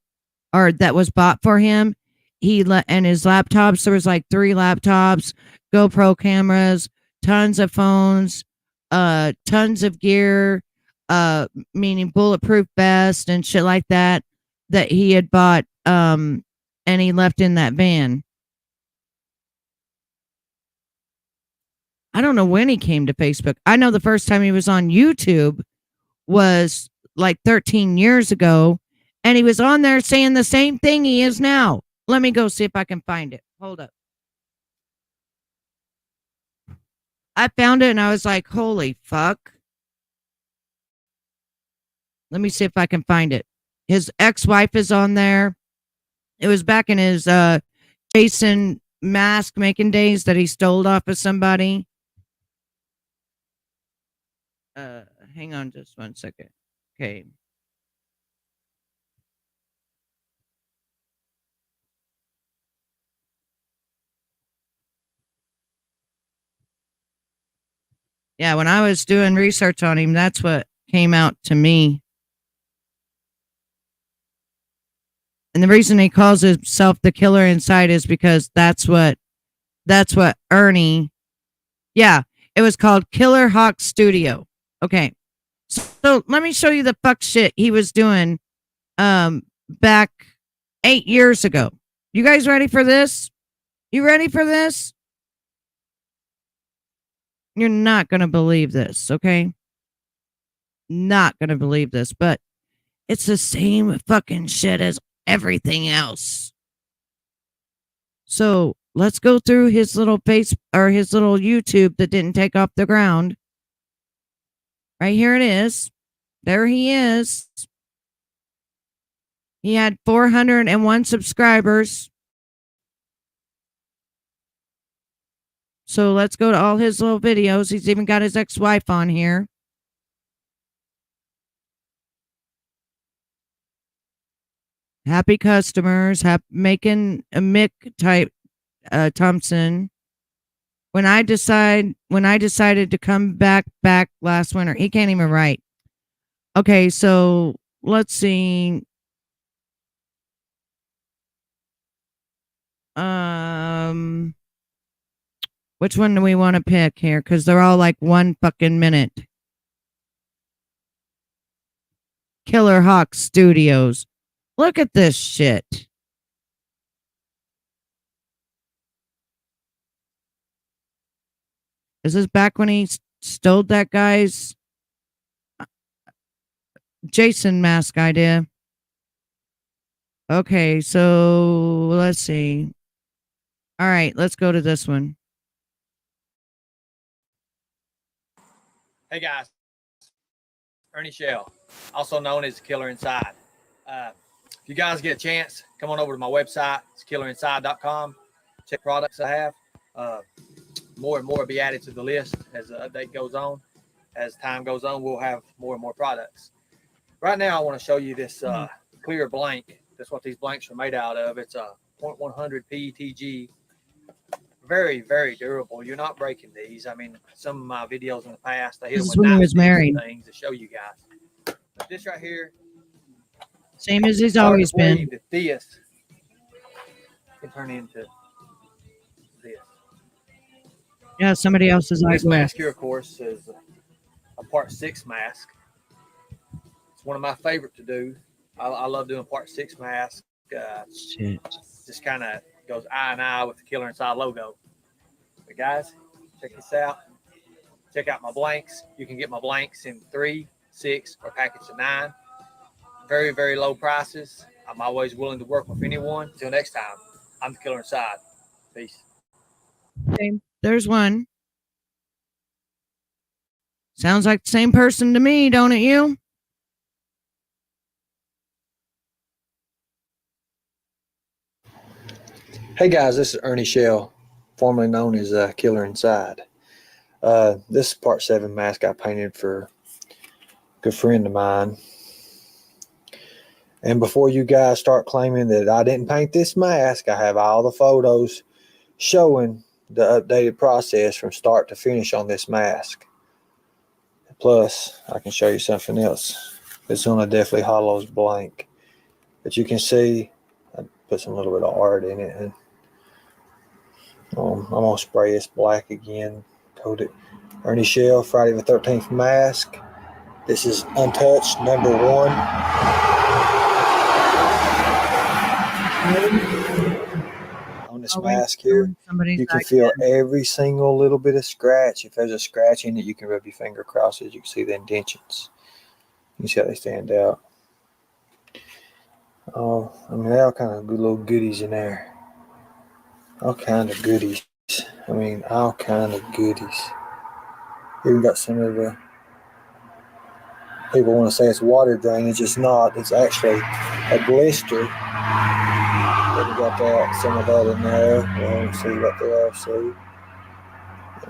or that was bought for him, and his laptops, there was like 3 laptops, GoPro cameras, tons of phones, tons of gear, meaning bulletproof vest and shit like that he had bought, and he left in that van. I don't know when he came to Facebook. I know the first time he was on YouTube was like 13 years ago, and he was on there saying the same thing he is now. Let me go see if I can find it. Hold up. I found it and I was like, holy fuck. Let me see if I can find it. His ex-wife is on there. It was back in his Jason mask making days that he stole off of somebody. Hang on just 1 second. Okay. Yeah, when I was doing research on him, that's what came out to me. And the reason he calls himself the killer inside is because that's what Ernie, yeah, it was called Killer Hawk Studio. Okay. So let me show you the fuck shit he was doing back 8 years ago. You guys ready for this? You ready for this? You're not going to believe this, okay? Not going to believe this, but it's the same fucking shit as everything else. So let's go through his little face or his little YouTube that didn't take off the ground. Right here it is. There he is. He had 401 subscribers. So let's go to all his little videos. He's even got his ex-wife on here. Happy customers, making a Mick type Thompson. When I decided to come back last winter, he can't even write. Okay, so let's see. Which one do we want to pick here? Because they're all like 1 fucking minute. Killer Hawk Studios. Look at this shit. Is this back when he stole that guy's Jason mask idea? Okay, so let's see. All right, let's go to this one. Hey guys, Ernie Shell, also known as the Killer Inside. If you guys get a chance, come on over to my website. It's killerinside.com. Check products I have. More and more will be added to the list as the update goes on. As time goes on, we'll have more and more products. Right now, I want to show you this clear blank. That's what these blanks are made out of. It's a 0.100 PETG. Very, very durable. You're not breaking these. I mean, some of my videos in the past, I hit This is them with when he was married. things to show you guys. But this right here, Same as he's always been. that this can turn into this. Yeah, somebody else's This idea. mask here, of course, is a part 6 mask. It's one of my favorite to do. I love doing part 6 mask. Shit. Just kind of goes eye and eye with the Killer Inside logo. But guys, check this out. Check out my blanks. You can get my blanks in 3, 6, or package of 9. Very, very low prices. I'm always willing to work with anyone. Until next time, I'm the Killer Inside. Peace. Okay, there's one. Sounds like the same person to me, don't it, you? Hey guys, this is Ernie Shell, formerly known as Killer Inside. This is part 7 mask I painted for a good friend of mine. And before you guys start claiming that I didn't paint this mask, I have all the photos showing the updated process from start to finish on this mask. Plus, I can show you something else. This one I definitely hollows blank. But you can see, I put some little bit of art in it. And I'm going to spray this black again. Coat it. Ernie Shell, Friday the 13th mask. This is untouched, number 1. On this mask here, you can feel every single little bit of scratch. If there's a scratch in it, you can rub your finger across it. You can see the indentions. You can see how they stand out. Oh, I mean, they all kind of good little goodies in there. All kind of goodies. I mean, all kind of goodies. Even got some of the people want to say it's water drainage. It's not. It's actually a blister. But we got that, some of that in there. We'll see what they all see.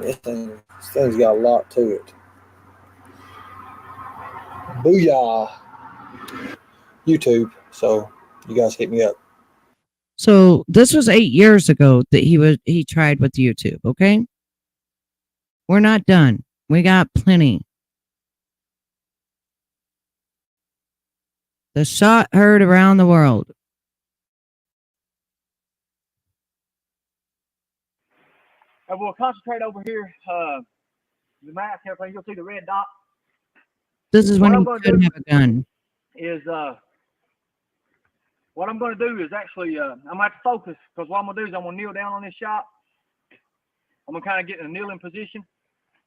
This thing's got a lot to it. Booyah! YouTube. So you guys hit me up. So this was 8 years ago that he tried with YouTube, okay? We're not done. We got plenty. The shot heard around the world. And we'll concentrate over here. The mask, everything. You'll see the red dot. This is What when I'm you gonna could do have a gun. is what I'm going to do is actually I'm going to have to focus, because what I'm going to do is I'm going to kneel down on this shot. I'm going to kind of get in a kneeling position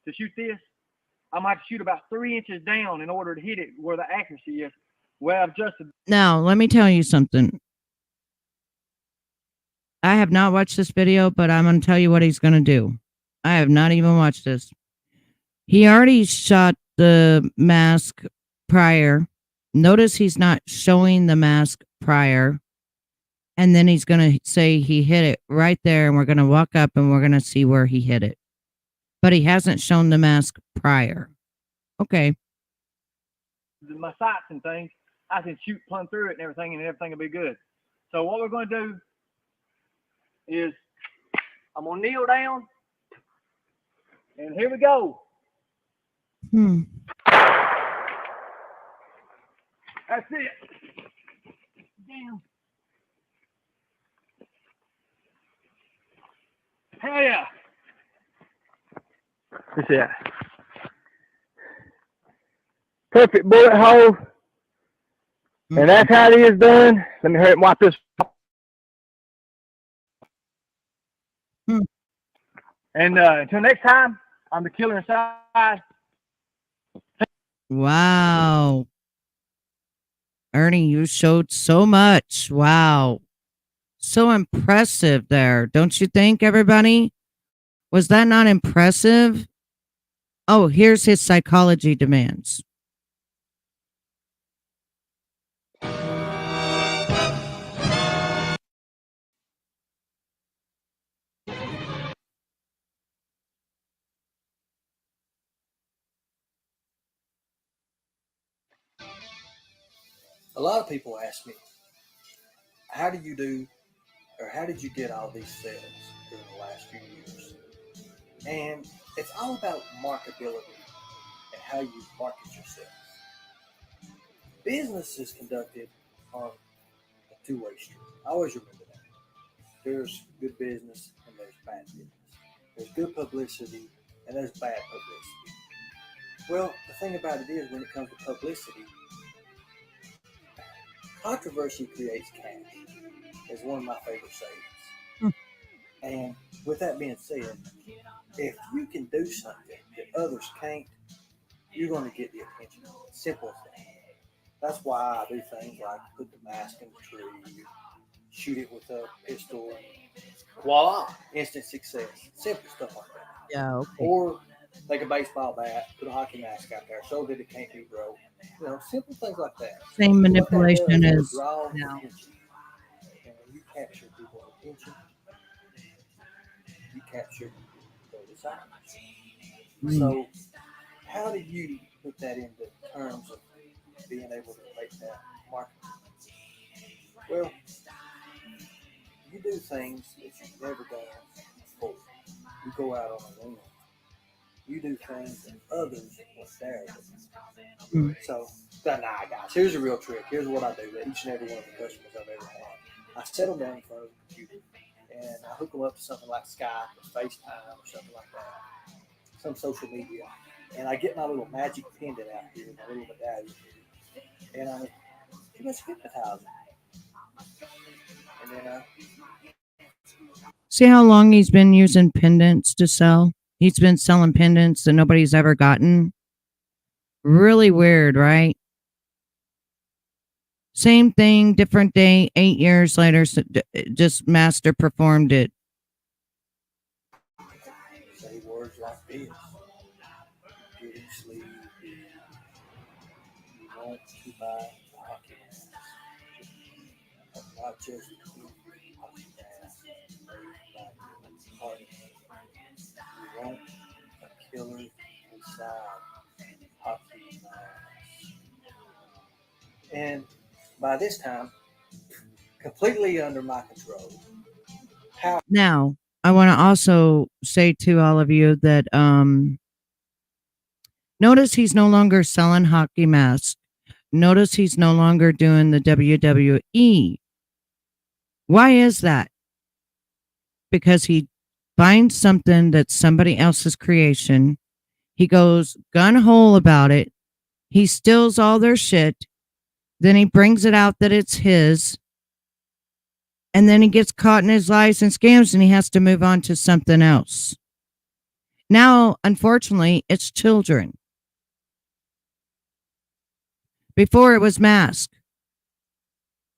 to shoot this. I'm going to have to shoot about 3 inches down in order to hit it where the accuracy is. Where I've adjusted. Now, let me tell you something. I have not watched this video, but I'm going to tell you what he's going to do. I have not even watched this. He already shot the mask prior. Notice he's not showing the mask prior. And then he's going to say he hit it right there, and we're going to walk up and we're going to see where he hit it. But he hasn't shown the mask prior. Okay. My sights and things, I can shoot plumb through it and everything will be good. So what we're going to do is I'm going to kneel down, and here we go. That's it. Damn. Hell yeah. That's it. Perfect bullet hole. And that's how it is done. Let me hurry up and wipe this. And until next time, I'm the killer inside. Wow. Ernie, you showed so much. Wow. So impressive there. Don't you think, everybody? Was that not impressive? Oh, here's his psychology demands. A lot of people ask me, how do you do, or how did you get all these sales during the last few years? And it's all about marketability and how you market yourself. Business is conducted on a two-way street. I always remember that. There's good business and there's bad business. There's good publicity and there's bad publicity. Well, the thing about it is, when it comes to publicity, controversy creates cash. Is one of my favorite sayings. And with that being said, if you can do something that others can't, you're going to get the attention. Simple as that. That's why I do things like put the mask in the tree, shoot it with a pistol, and voila, instant success. Simple stuff like that. Yeah, okay. Or take a baseball bat, put a hockey mask out there, so that it can't be broke. You know, simple things like that. Same manipulation as draw now. attention. And when you capture people's attention, you capture their desires. So, how do you put that into terms of being able to make that market? Well, you do things that you've never done before. You go out on a limb. You do things that others will dare do. So, nah, guys, here's a real trick. Here's what I do with each and every one of the customers I've ever had. I set them down in front of the computer, and I hook them up to something like Skype or FaceTime or something like that, some social media. And I get my little magic pendant out here, my little medallion, and I just hypnotize them. And then See how long he's been using pendants to sell? He's been selling pendants that nobody's ever gotten. Really weird, right? Same thing, different day, 8 years later, just master performed it. say words like this. Getting sleepy. You want to buy a hockey mask. Not just a hockey mask made by party. You want a killer inside hockey mask. And by this time, completely under my control. Now, I want to also say to all of you that notice he's no longer selling hockey masks. Notice he's no longer doing the WWE. Why is that? Because he finds something that's somebody else's creation. He goes gun hole about it. He steals all their shit. Then he brings it out that it's his. And then he gets caught in his lies and scams and he has to move on to something else. Now, unfortunately, it's children. Before it was mask.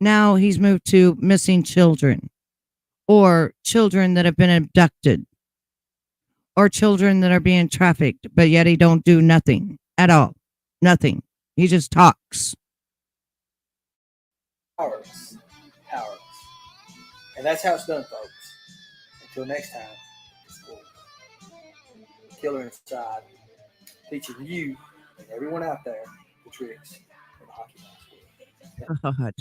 Now he's moved to missing children or children that have been abducted or children that are being trafficked, but yet he don't do nothing at all. Nothing. He just talks. Powerless. Powerless. And that's how it's done, folks. Until next time, it's cool. Killer Inside, teaching you and everyone out there the tricks of the hockey mask. God.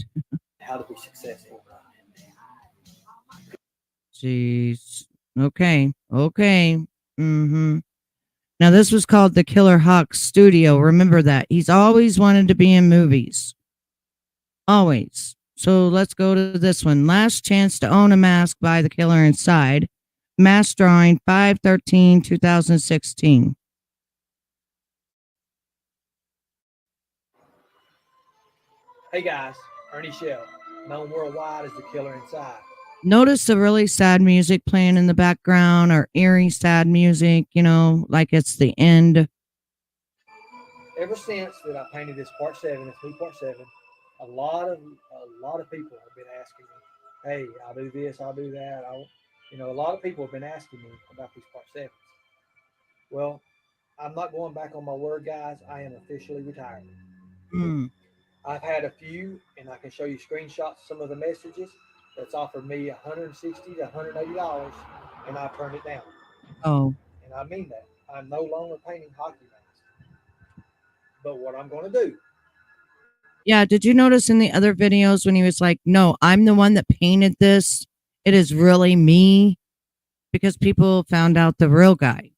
How to be successful. Jeez. Okay. Now this was called the Killer Hawk Studio. Remember that. He's always wanted to be in movies. Always. So let's go to this one. Last Chance to Own a Mask by The Killer Inside. Mask drawing 5/13/2016. Hey guys, Ernie Shell, known worldwide as the Killer Inside. Notice the really sad music playing in the background or eerie sad music, like it's the end. Ever since that I painted this part 7, this new part 7, a lot of people have been asking me, hey, I'll do this, I'll do that. A lot of people have been asking me about these part 7s. Well, I'm not going back on my word, guys. I am officially retired. I've had a few, and I can show you screenshots of some of the messages that's offered me $160 to $180, and I turned it down. Oh. And I mean that. I'm no longer painting hockey masks. But what I'm going to do. Yeah, did you notice in the other videos when he was like, no, I'm the one that painted this. It is really me. Because people found out the real guy.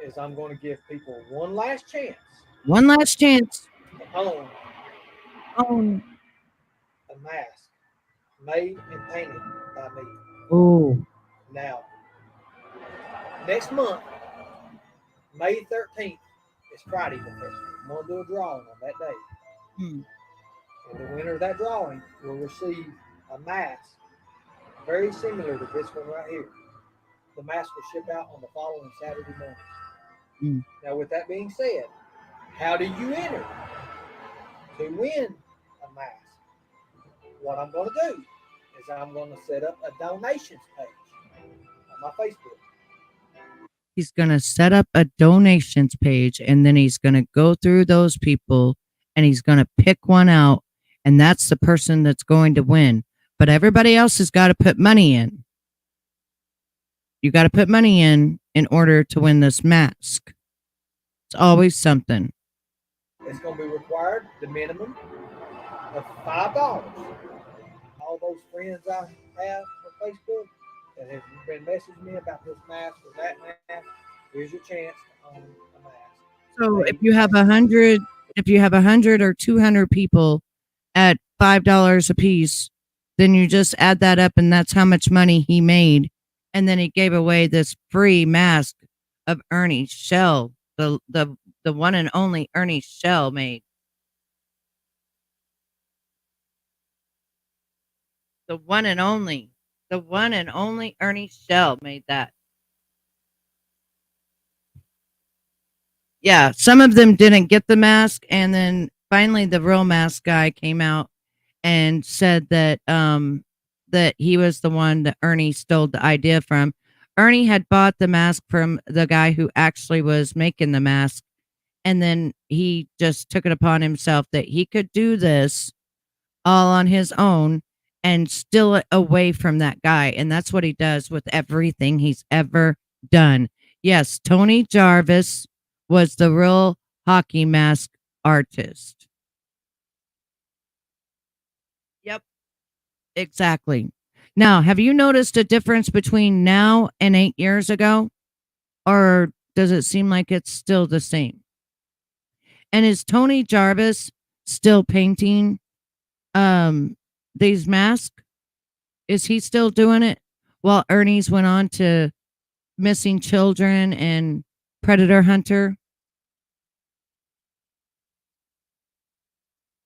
Is I'm going to give people one last chance. One last chance. To own a mask made and painted by me. Oh. Now, next month, May 13th, is Friday the 13th. I'm going to do a drawing on that day. And the winner of that drawing will receive a mask very similar to this one right here. The mask will ship out on the following Saturday morning. Now, with that being said, how do you enter to win a mask? What I'm going to do is I'm going to set up a donations page on my Facebook. He's going to set up a donations page, and then he's going to go through those people, and he's going to pick one out, and that's the person that's going to win. But everybody else has got to put money in. You got to put money in order to win this mask. It's always something. It's going to be required, the minimum of $5. All those friends I have on Facebook that have been messaging me about this mask or that mask, here's your chance to own a mask. So if you have 100 or 200 people at $5 a piece, then you just add that up, and that's how much money he made. And then he gave away this free mask of Ernie Shell, the one and only Ernie Shell made. The one and only Ernie Shell made that. Yeah, some of them didn't get the mask, and then finally the real mask guy came out and said that that he was the one that Ernie stole the idea from. Ernie had bought the mask from the guy who actually was making the mask, and then he just took it upon himself that he could do this all on his own and steal it away from that guy. And that's what he does with everything he's ever done. Yes, Tony Jarvis was the real hockey mask artist. Yep, exactly. Now, have you noticed a difference between now and 8 years ago? Or does it seem like it's still the same? And is Tony Jarvis still painting these masks? Is he still doing it? while Ernie's went on to missing children and predator hunter.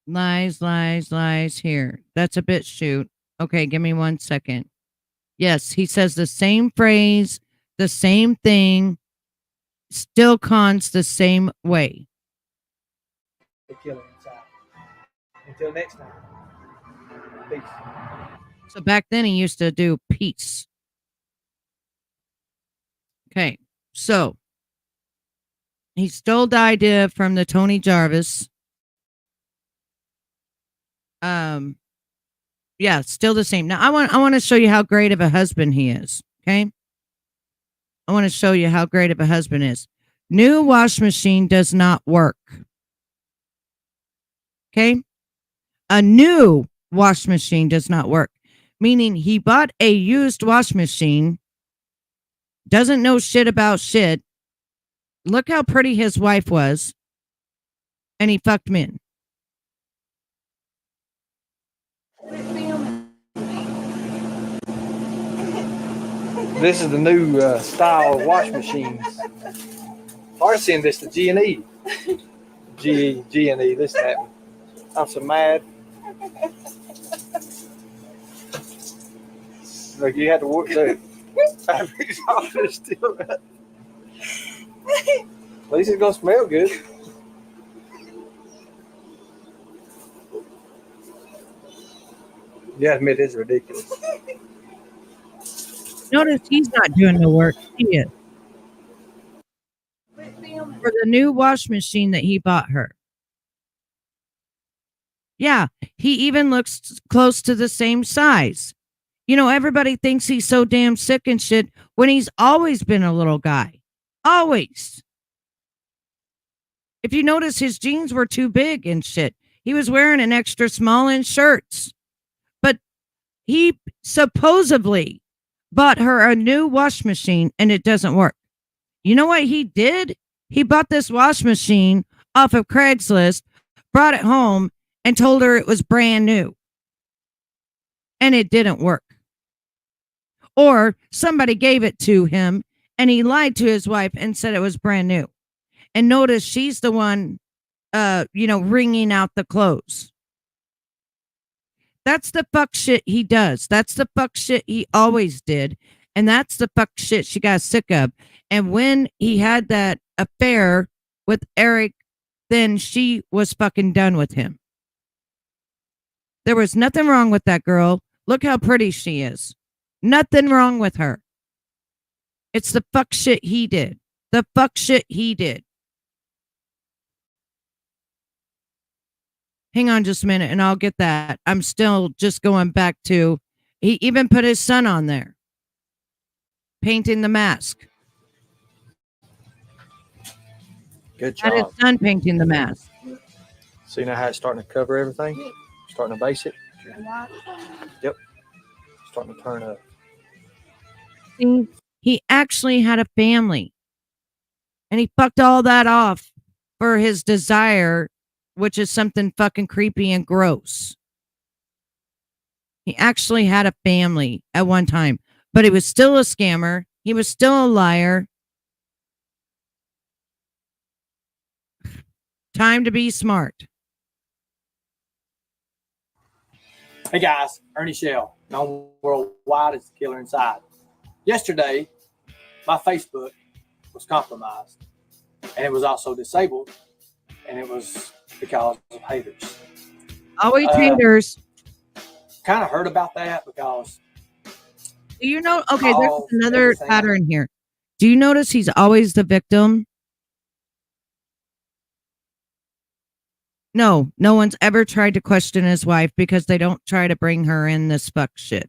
Lies, lies, lies here. That's a bit shoot. Okay, give me 1 second. Yes, he says the same phrase, the same thing, still cons the same way. The killer inside. Until next time. Peace. So back then he used to do peace. Okay, so he stole the idea from the Tony Jarvis. Yeah, still the same. Now I want to show you how great of a husband he is. Okay, I want to show you how great of a husband is. New wash machine does not work. Okay, a new wash machine does not work, meaning he bought a used wash machine, doesn't know shit about shit. Look how pretty his wife was, and he fucked men. This is the new style of wash machines. I send this to G&E. G&E, this happened. I'm so mad. Look, you had to work there. Fabric's office still. At least it's gonna smell good. Yeah, admit it's ridiculous. Notice he's not doing the work. He is. For the new wash machine that he bought her. Yeah, he even looks close to the same size. You know, everybody thinks he's so damn sick and shit when he's always been a little guy. Always. If you notice, his jeans were too big and shit. He was wearing an extra small in shirts. But he supposedly bought her a new wash machine and it doesn't work. You know what he did? He bought this wash machine off of Craigslist, brought it home, and told her it was brand new. And it didn't work. Or somebody gave it to him and he lied to his wife and said it was brand new. And notice she's the one, wringing out the clothes. That's the fuck shit he does. That's the fuck shit he always did. And that's the fuck shit she got sick of. And when he had that affair with Eric, then she was fucking done with him. There was nothing wrong with that girl. Look how pretty she is. Nothing wrong with her. It's the fuck shit he did. The fuck shit he did. Hang on just a minute and I'll get that. I'm still just going back to, he even put his son on there. Painting the mask. Good Had his job. son painting the mask. See now how it's starting to cover everything? Starting to base it? Yep. Starting to turn up. See, he actually had a family. And he fucked all that off for his desire, which is something fucking creepy and gross. He actually had a family at one time, but he was still a scammer. He was still a liar. Time to be smart. Hey guys, Ernie Shell, known worldwide as the Killer Inside. Yesterday, my Facebook was compromised, and it was also disabled, and it was because of haters. Always haters. Kind of heard about that because You know, okay, there's another pattern here. Do you notice he's always the victim? No one's ever tried to question his wife because they don't try to bring her in this fuck shit.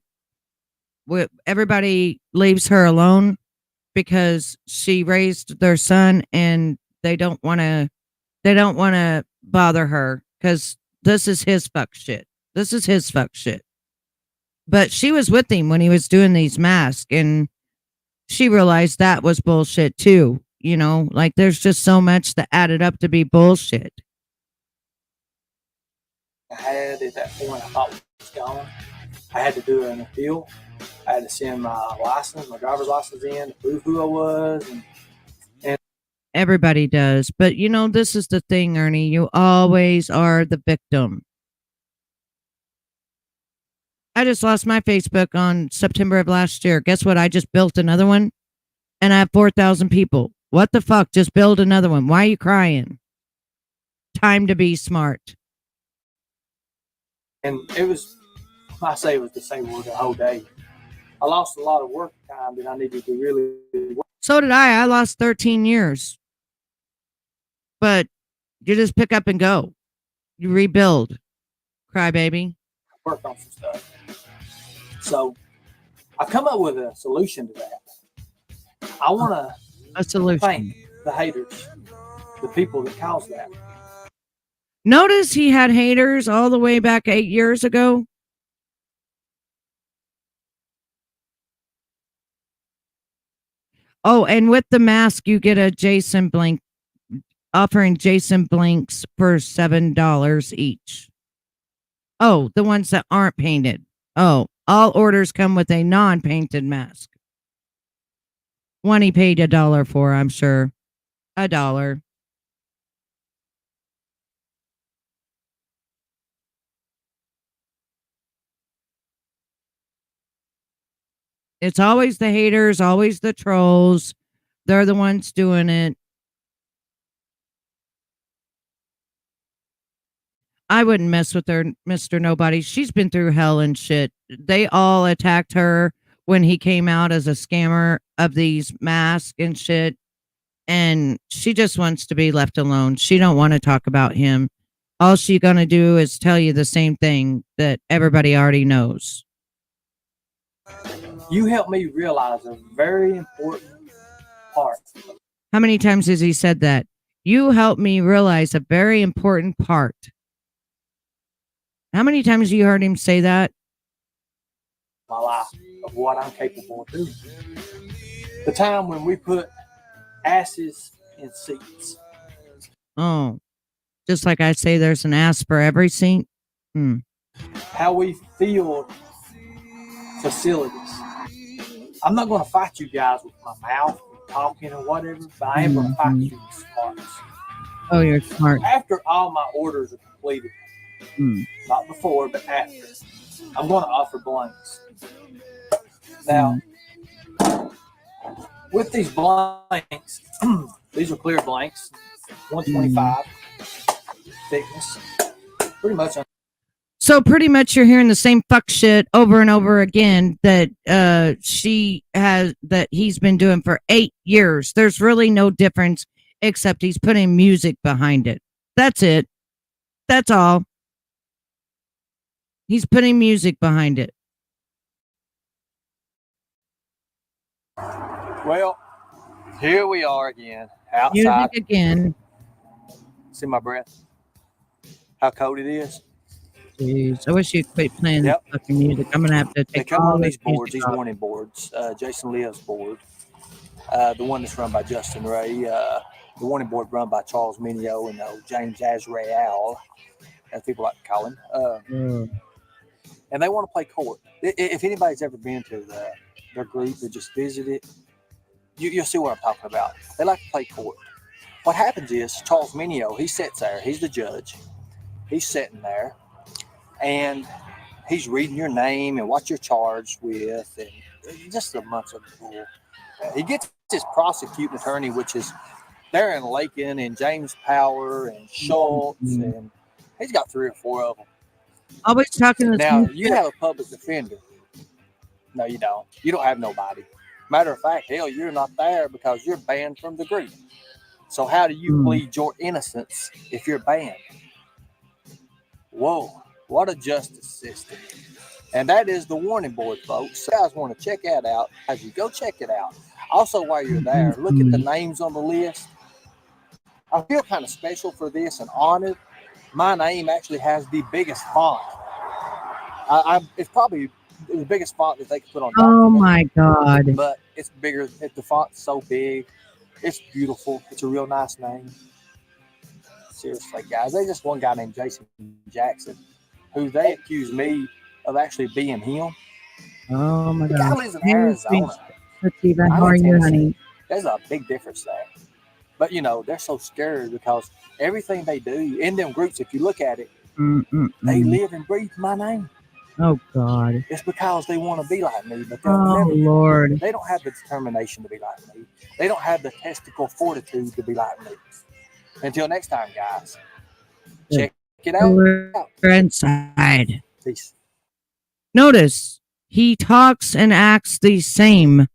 Everybody leaves her alone because she raised their son and they don't want to bother her because this is his fuck shit. This is his fuck shit. But she was with him when he was doing these masks and she realized that was bullshit too. You know, like there's just so much that added up to be bullshit. I had at that point, I thought it was gone. I had to do an appeal, I had to send my driver's license in to prove who I was. And Everybody does. But you know, this is the thing, Ernie. You always are the victim. I just lost my Facebook on September of last year. Guess what? I just built another one and I have 4,000 people. What the fuck? Just build another one. Why are you crying? Time to be smart. And it was, I say it was disabled the whole day. I lost a lot of work time that I needed to really work. So did I. I lost 13 years. But you just pick up and go. You rebuild. Crybaby. Work on some stuff. So I've come up with a solution to that. I want to thank the haters, the people that caused that. Notice he had haters all the way back 8 years ago. Oh, and with the mask, you get a Jason Blink, offering Jason Blinks for $7 each. Oh, the ones that aren't painted. Oh, all orders come with a non-painted mask. One he paid $1 for, I'm sure. $1. It's always the haters, always the trolls. They're the ones doing it. I wouldn't mess with her, Mr. Nobody. She's been through hell and shit. They all attacked her when he came out as a scammer of these masks and shit. And she just wants to be left alone. She don't want to talk about him. All she gonna do is tell you the same thing that everybody already knows. You helped me realize a very important part. How many times has he said that? You helped me realize a very important part. How many times have you heard him say that? My life of what I'm capable of doing. The time when we put asses in seats. Oh, just like I say, there's an ass for every seat. How we filled facilities. I'm not going to fight you guys with my mouth, talking or whatever, but I am going to fight you with smarts. Oh, you're smart. After all my orders are completed, not before, but after, I'm going to offer blanks. Now, with these blanks, these are clear blanks, 125 thickness, pretty much. So pretty much you're hearing the same fuck shit over and over again that he's been doing for 8 years. There's really no difference except he's putting music behind it. That's it. That's all. He's putting music behind it. Well, here we are again, outside. Music again. See my breath? How cold it is? Jeez, I wish you'd quit playing this fucking music. I'm gonna have to take. They come all on this these boards, music these off. warning boards. Jason Leo's board, the one that's run by Justin Ray. The warning board run by Charles Minio and James Azrael, as people like to call him. And they want to play court. If anybody's ever been to their group or just visited, you'll see what I'm talking about. They like to play court. What happens is Charles Minio, he sits there. He's the judge. He's sitting there, and he's reading your name and what you're charged with, and just a bunch of bull. He gets his prosecuting attorney, which is Darren Lakin and James Power and Schultz, and he's got 3 or 4 of them. Always talking to Now, you have a public defender. No, you don't. You don't have nobody. Matter of fact, hell, you're not there because you're banned from the group. So how do you plead your innocence if you're banned? Whoa, what a justice system. And that is the warning board, folks. So you guys want to check that out. As you go check it out. Also, while you're there, look at the names on the list. I feel kind of special for this and honored. My name actually has the biggest font. It's probably the biggest font that they could put on. Oh my God. But it's bigger. The font's so big. It's beautiful. It's a real nice name. Seriously, guys. There's just one guy named Jason Jackson who they accuse me of actually being him. Oh my The guy God. lives in Hey, sweet Arizona. Sativa, I'm how are in you, Tennessee. honey? There's a big difference there. But you know, they're so scared because everything they do in them groups, if you look at it, they live and breathe my name. Oh God. It's because they want to be like me, but they'll Oh never. Lord. They don't have the determination to be like me. They don't have the testicle fortitude to be like me. Until next time, guys. Check it out. We're inside. Peace. Notice he talks and acts the same,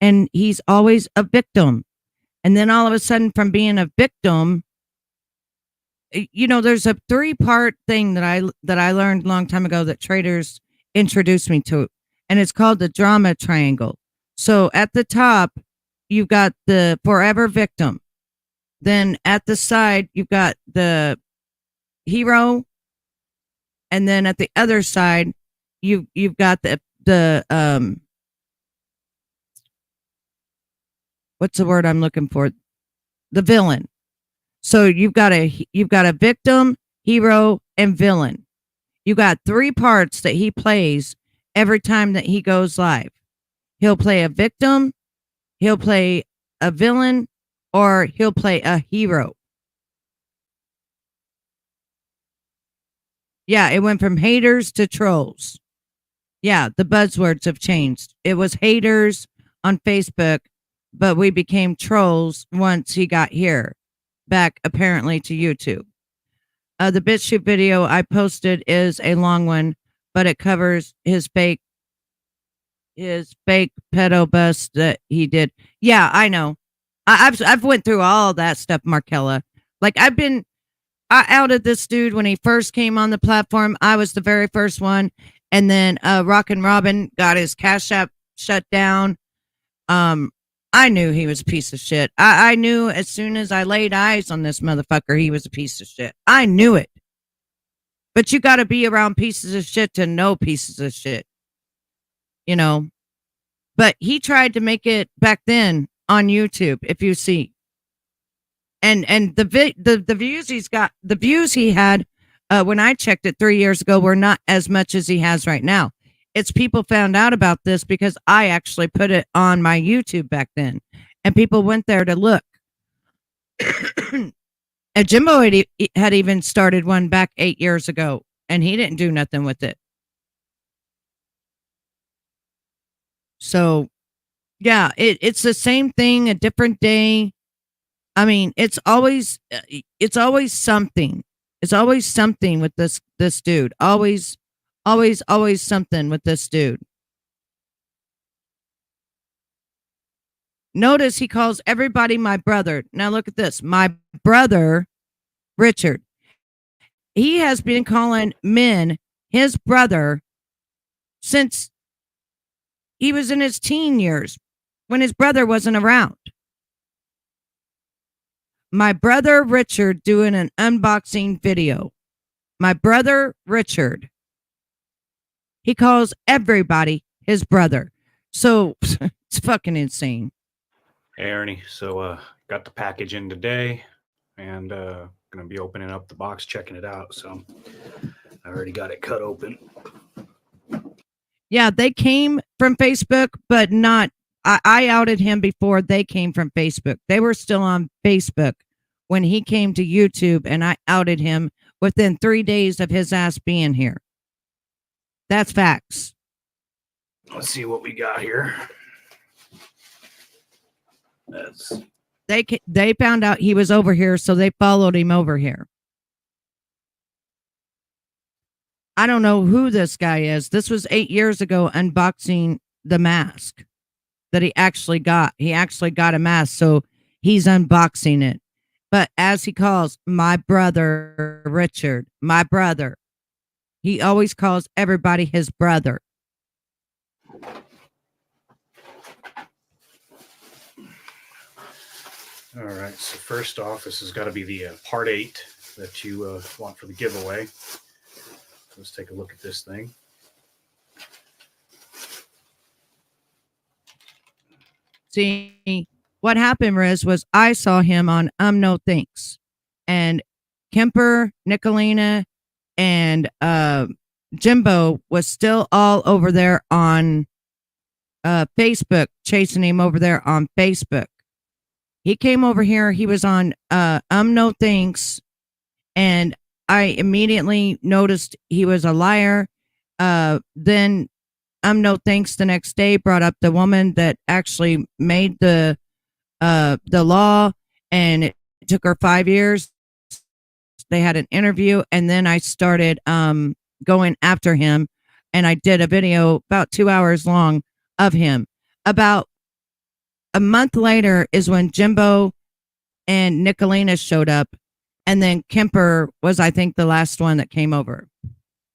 and he's always a victim. And then all of a sudden, from being a victim, you know, there's a 3-part thing that I learned a long time ago that traders introduced me to, and it's called the drama triangle. So at the top, you've got the forever victim. Then at the side, you've got the hero, and then at the other side, you've got the what's the word I'm looking for? The villain. So you've got a victim, hero, and villain. You got 3 parts that he plays every time that he goes live. He'll play a victim, he'll play a villain, or he'll play a hero. Yeah, it went from haters to trolls. Yeah, the buzzwords have changed. It was haters on Facebook, but we became trolls once he got here, back apparently to YouTube. The BitChute video I posted is a long one, but it covers his fake pedo bust that he did. Yeah, I know. I've went through all that stuff, Markella. Like I outed this dude when he first came on the platform. I was the very first one, and then Rockin' Robin got his Cash App shut down. I knew he was a piece of shit. I knew as soon as I laid eyes on this motherfucker, he was a piece of shit. I knew it. But you got to be around pieces of shit to know pieces of shit. You know? But he tried to make it back then on YouTube, if you see. And the views he's got, the views he had when I checked it 3 years ago were not as much as he has right now. It's people found out about this because I actually put it on my YouTube back then, and people went there to look. And Jimbo had even started one back 8 years ago, and he didn't do nothing with it. So, yeah, it's the same thing, a different day. I mean, it's always something. It's always something with this dude. Always something with this dude. Notice he calls everybody my brother. Now look at this. My brother, Richard. He has been calling men his brother since he was in his teen years, when his brother wasn't around. My brother, Richard, doing an unboxing video. My brother, Richard. He calls everybody his brother. So it's fucking insane. Hey Ernie, so got the package in today, and gonna be opening up the box, checking it out. So I already got it cut open. Yeah, they came from Facebook, but not. I outed him before they came from Facebook. They were still on Facebook when he came to YouTube, and I outed him within 3 days of his ass being here. That's facts. Let's see what we got here. They found out he was over here, so they followed him over here. I don't know who this guy is. This was 8 years ago, unboxing the mask that he actually got. He actually got a mask, so he's unboxing it. But as he calls my brother, Richard, my brother, he always calls everybody his brother. All right, so first off, this has got to be the part 8 that you want for the giveaway. Let's take a look at this thing. See, what happened, Riz, was I saw him on No Thanks. And Kemper, Nicolina, and Jimbo was still all over there on Facebook, chasing him over there on Facebook. He came over here. He was on No Thanks, and I immediately noticed he was a liar. Then No Thanks the next day brought up the woman that actually made the law, and it took her 5 years. They had an interview, and then I started going after him, and I did a video about 2 hours long of him. About a month later is when Jimbo and Nicolina showed up, and then Kemper was, I think, the last one that came over.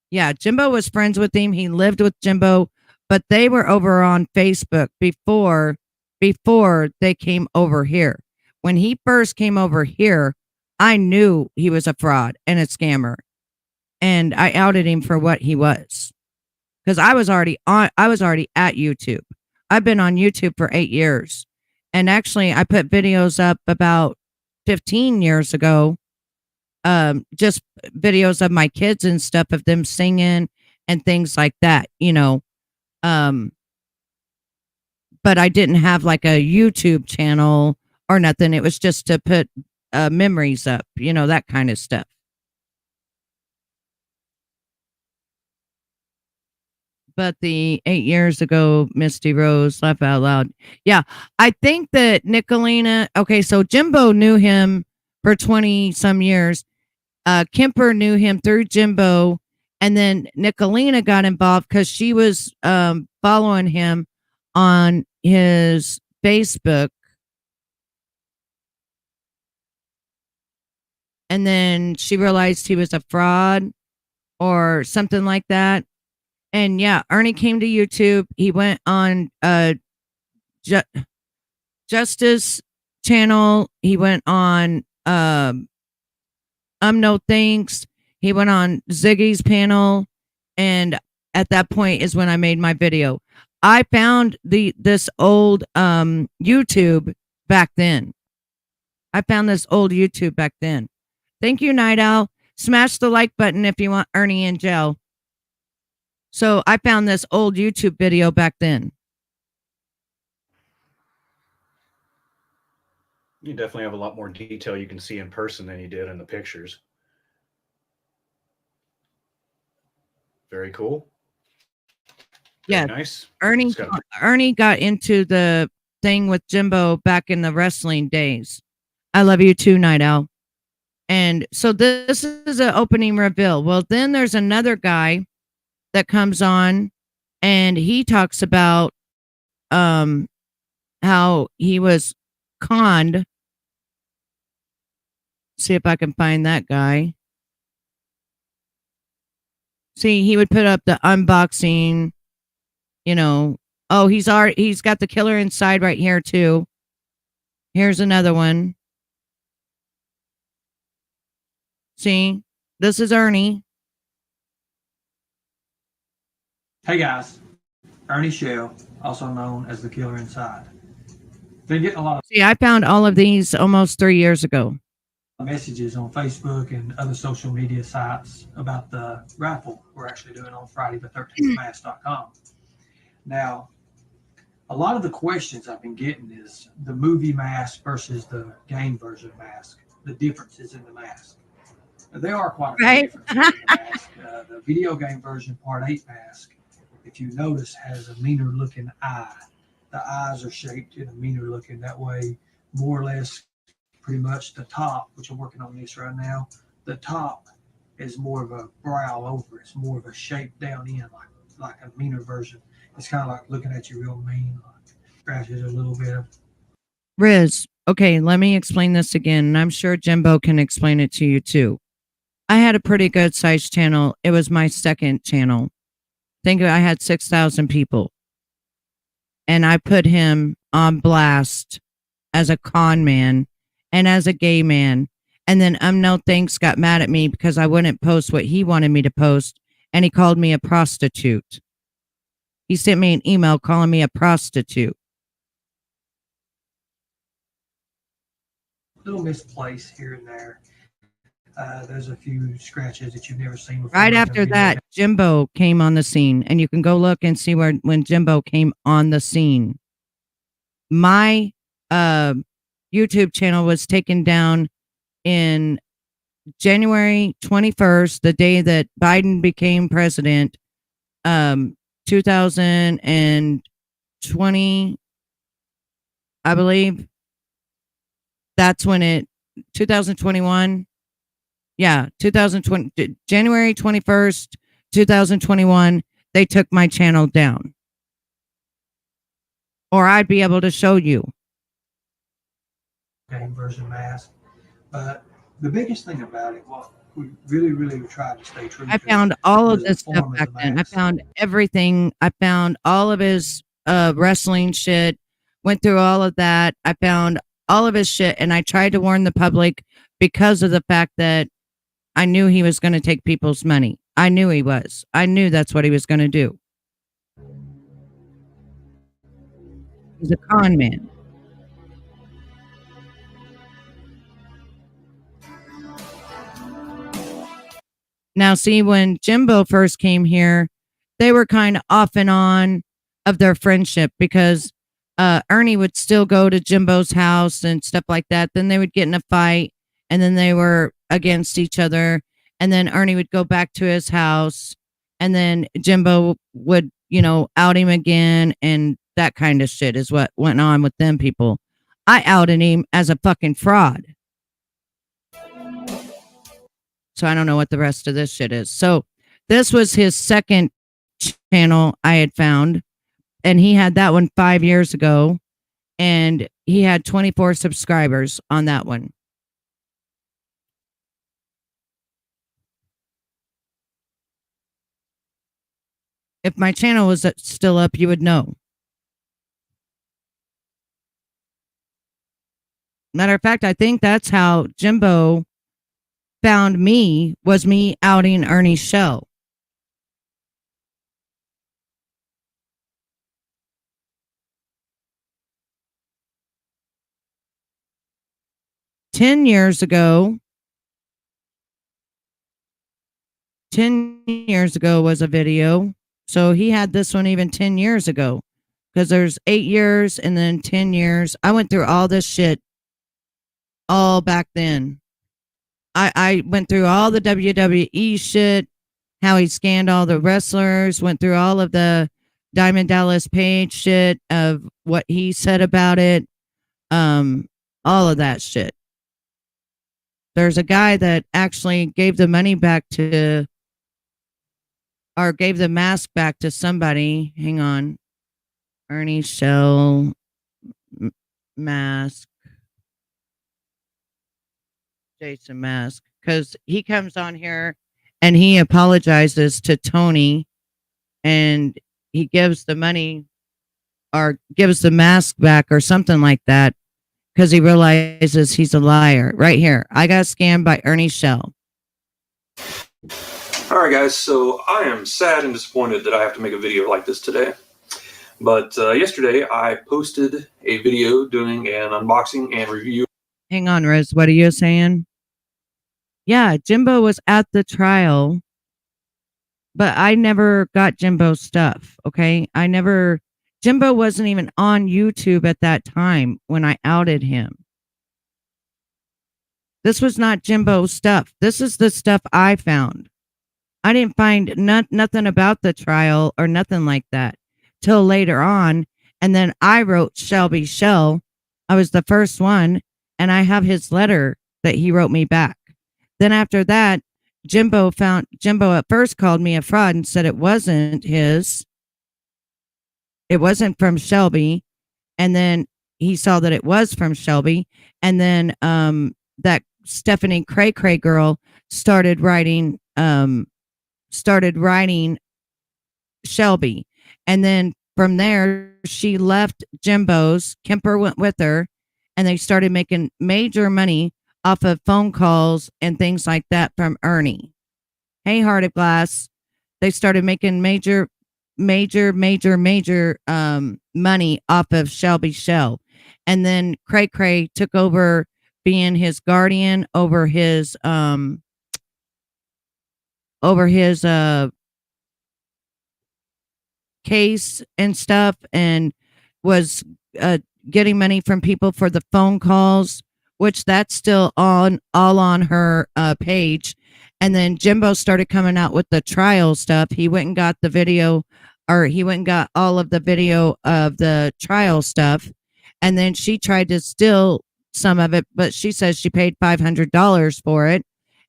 Yeah, Jimbo was friends with him. He lived with Jimbo, but they were over on Facebook before they came over here. When he first came over here, I knew he was a fraud and a scammer, and I outed him for what he was, because I was already at YouTube. I've been on YouTube for 8 years, and actually I put videos up about 15 years ago, just videos of my kids and stuff, of them singing and things like that, but I didn't have like a YouTube channel or nothing. It was just to put memories up, that kind of stuff. But the 8 years ago, Misty Rose, laugh out loud. Yeah, I think that Nicolina, okay, so Jimbo knew him for 20 some years. Kemper knew him through Jimbo, and then Nicolina got involved because she was following him on his Facebook. And then she realized he was a fraud or something like that. And yeah, Ernie came to YouTube. He went on Justice channel. He went on No Thanks. He went on Ziggy's panel. And at that point is when I made my video. I found this old YouTube back then. Thank you, Night Owl. Smash the like button if you want Ernie in jail. So I found this old YouTube video back then. You definitely have a lot more detail you can see in person than you did in the pictures. Very cool. Yeah, nice. Ernie got into the thing with Jimbo back in the wrestling days. I love you too, Night Owl. And so this is an opening reveal. Well, then there's another guy that comes on, and he talks about how he was conned. See if I can find that guy. See, he would put up the unboxing, Oh, he's got the killer inside right here too. Here's another one. See, this is Ernie. Hey guys, Ernie Shell, also known as the Killer Inside. Been getting a lot of See, I found all of these almost 3 years ago. messages on Facebook and other social media sites about the raffle we're actually doing on Friday the 13th mask.com. Now, a lot of the questions I've been getting is the movie mask versus the game version mask, the differences in the mask. Now, there are quite a few differences in the mask. The video game version Part 8 mask, if you notice, has a meaner looking eye. The eyes are shaped in a meaner looking, that way, more or less, pretty much the top, which I'm working on this right now, the top is more of a brow over. It's more of a shape down in, like a meaner version. It's kind of like looking at you real mean, like scratches a little bit. Riz, okay, let me explain this again, and I'm sure Jimbo can explain it to you too. I had a pretty good sized channel. It was my second channel. Think I had 6,000 people. And I put him on blast as a con man and as a gay man. And then No Thanks got mad at me because I wouldn't post what he wanted me to post. And he called me a prostitute. He sent me an email calling me a prostitute. Little misplaced here and there. There's a few scratches that you've never seen before. Right after that, Jimbo came on the scene, and you can go look and see when Jimbo came on the scene. My YouTube channel was taken down in January 21st, the day that Biden became president, 2020, I believe. That's when 2021. Yeah, 2020, January 21st, 2021, they took my channel down. Or I'd be able to show you. Version mask. But the biggest thing about it, what we really tried to stay true to. I found all of this stuff back then. I found everything. I found all of his wrestling shit, went through all of that. I found all of his shit, and I tried to warn the public because of the fact that I knew he was going to take people's money. I knew he was. I knew that's what he was going to do. He's a con man. Now, see, when Jimbo first came here, they were kind of off and on of their friendship because Ernie would still go to Jimbo's house and stuff like that. Then they would get in a fight, and then they were against each other. And then Ernie would go back to his house, and then Jimbo would, out him again. And that kind of shit is what went on with them people. I outed him as a fucking fraud. So I don't know what the rest of this shit is. So this was his second channel I had found, and he had that one 5 years ago, and he had 24 subscribers on that one. If my channel was still up, you would know. Matter of fact, I think that's how Jimbo found me, was me outing Ernie Shell. Ten years ago was a video. So he had this one even 10 years ago, because there's 8 years and then 10 years. I went through all this shit all back then. I went through all the WWE shit, how he scanned all the wrestlers, went through all of the Diamond Dallas Page shit of what he said about it. All of that shit. There's a guy that actually gave the money back to, or gave the mask back to somebody. Hang on. Ernie Shell mask. Jason Mask. Because he comes on here and he apologizes to Tony, and he gives the money or gives the mask back or something like that, because he realizes he's a liar. Right here. I got scammed by Ernie Shell. Alright guys, so I am sad and disappointed that I have to make a video like this today. But yesterday I posted a video doing an unboxing and review. Hang on, Riz. What are you saying? Yeah, Jimbo was at the trial, but I never got Jimbo's stuff, okay? Jimbo wasn't even on YouTube at that time when I outed him. This was not Jimbo's stuff. This is the stuff I found. I didn't find nothing about the trial or nothing like that till later on. And then I wrote Shelby Shell. I was the first one, and I have his letter that he wrote me back. Then after that, Jimbo at first called me a fraud and said it wasn't his. It wasn't from Shelby. And then he saw that it was from Shelby. And then that Stephanie Cray Cray girl started writing Shelby. And then from there, she left Jimbo's. Kemper went with her, and they started making major money off of phone calls and things like that from Ernie. Hey, Heart of Glass. They started making major money off of Shelby Shell. And then Cray Cray took over being his guardian over his case and stuff, and was getting money from people for the phone calls, which that's still all on her page. And then Jimbo started coming out with the trial stuff. He went and got the video, or he went and got all of the video of the trial stuff. And then she tried to steal some of it, but she says she paid $500 for it.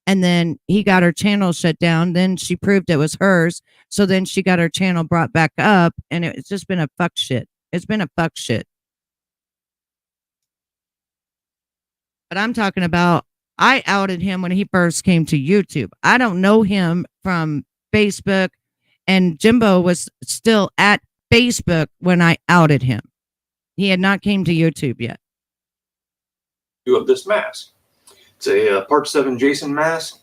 And then he got her channel shut down. Then she proved it was hers. So then she got her channel brought back up, and it's just been a fuck shit. It's been a fuck shit. But I'm talking about, I outed him when he first came to YouTube. I don't know him from Facebook, and Jimbo was still at Facebook when I outed him. He had not came to YouTube yet. Of this mask. It's a Part 7 Jason mask.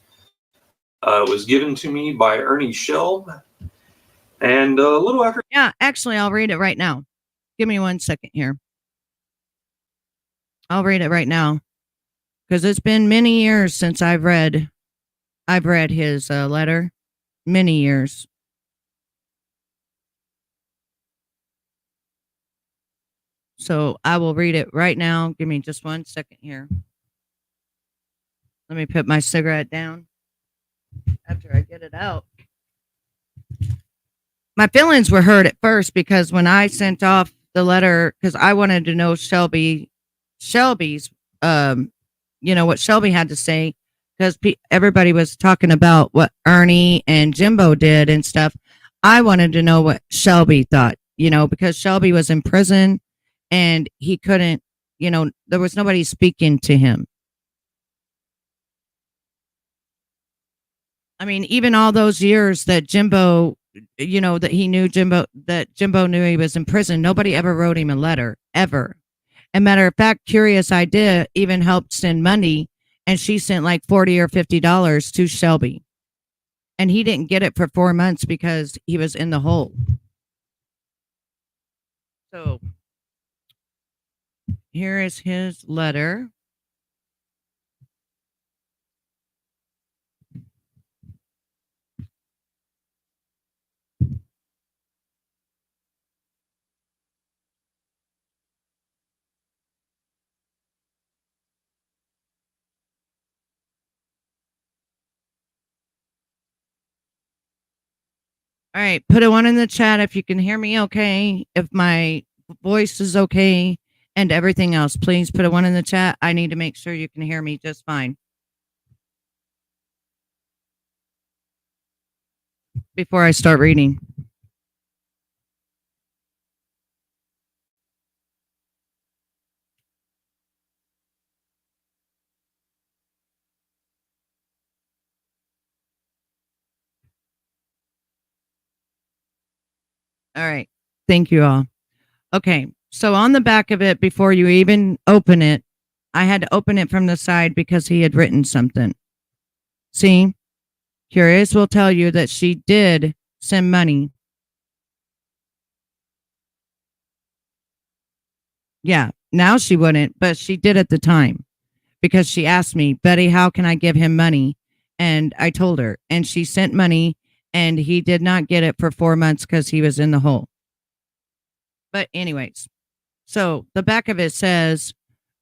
It was given to me by Ernie Shell. And a little after... Yeah, actually, I'll read it right now. Give me 1 second here. I'll read it right now. Because it's been many years since I've read his letter. Many years. So I will read it right now. Give me just 1 second here. Let me put my cigarette down after I get it out. My feelings were hurt at first because when I sent off the letter, because I wanted to know Shelby's, what Shelby had to say, because everybody was talking about what Ernie and Jimbo did and stuff. I wanted to know what Shelby thought, because Shelby was in prison and he couldn't, there was nobody speaking to him. I mean, even all those years that Jimbo, that he knew Jimbo, that Jimbo knew he was in prison, nobody ever wrote him a letter, ever. And matter of fact, Curious Idea even helped send money, and she sent like $40 or $50 to Shelby. And he didn't get it for 4 months because he was in the hole. So here is his letter. All right, put a 1 in the chat if you can hear me okay, if my voice is okay, and everything else. Please put a 1 in the chat. I need to make sure you can hear me just fine before I start reading. All right. Thank you all. Okay. So on the back of it, before you even open it, I had to open it from the side because he had written something. See? Curious will tell you that she did send money. Yeah. Now she wouldn't, but she did at the time because she asked me, Betty, how can I give him money? And I told her, and she sent money. And he did not get it for 4 months because he was in the hole. But anyways, so the back of it says,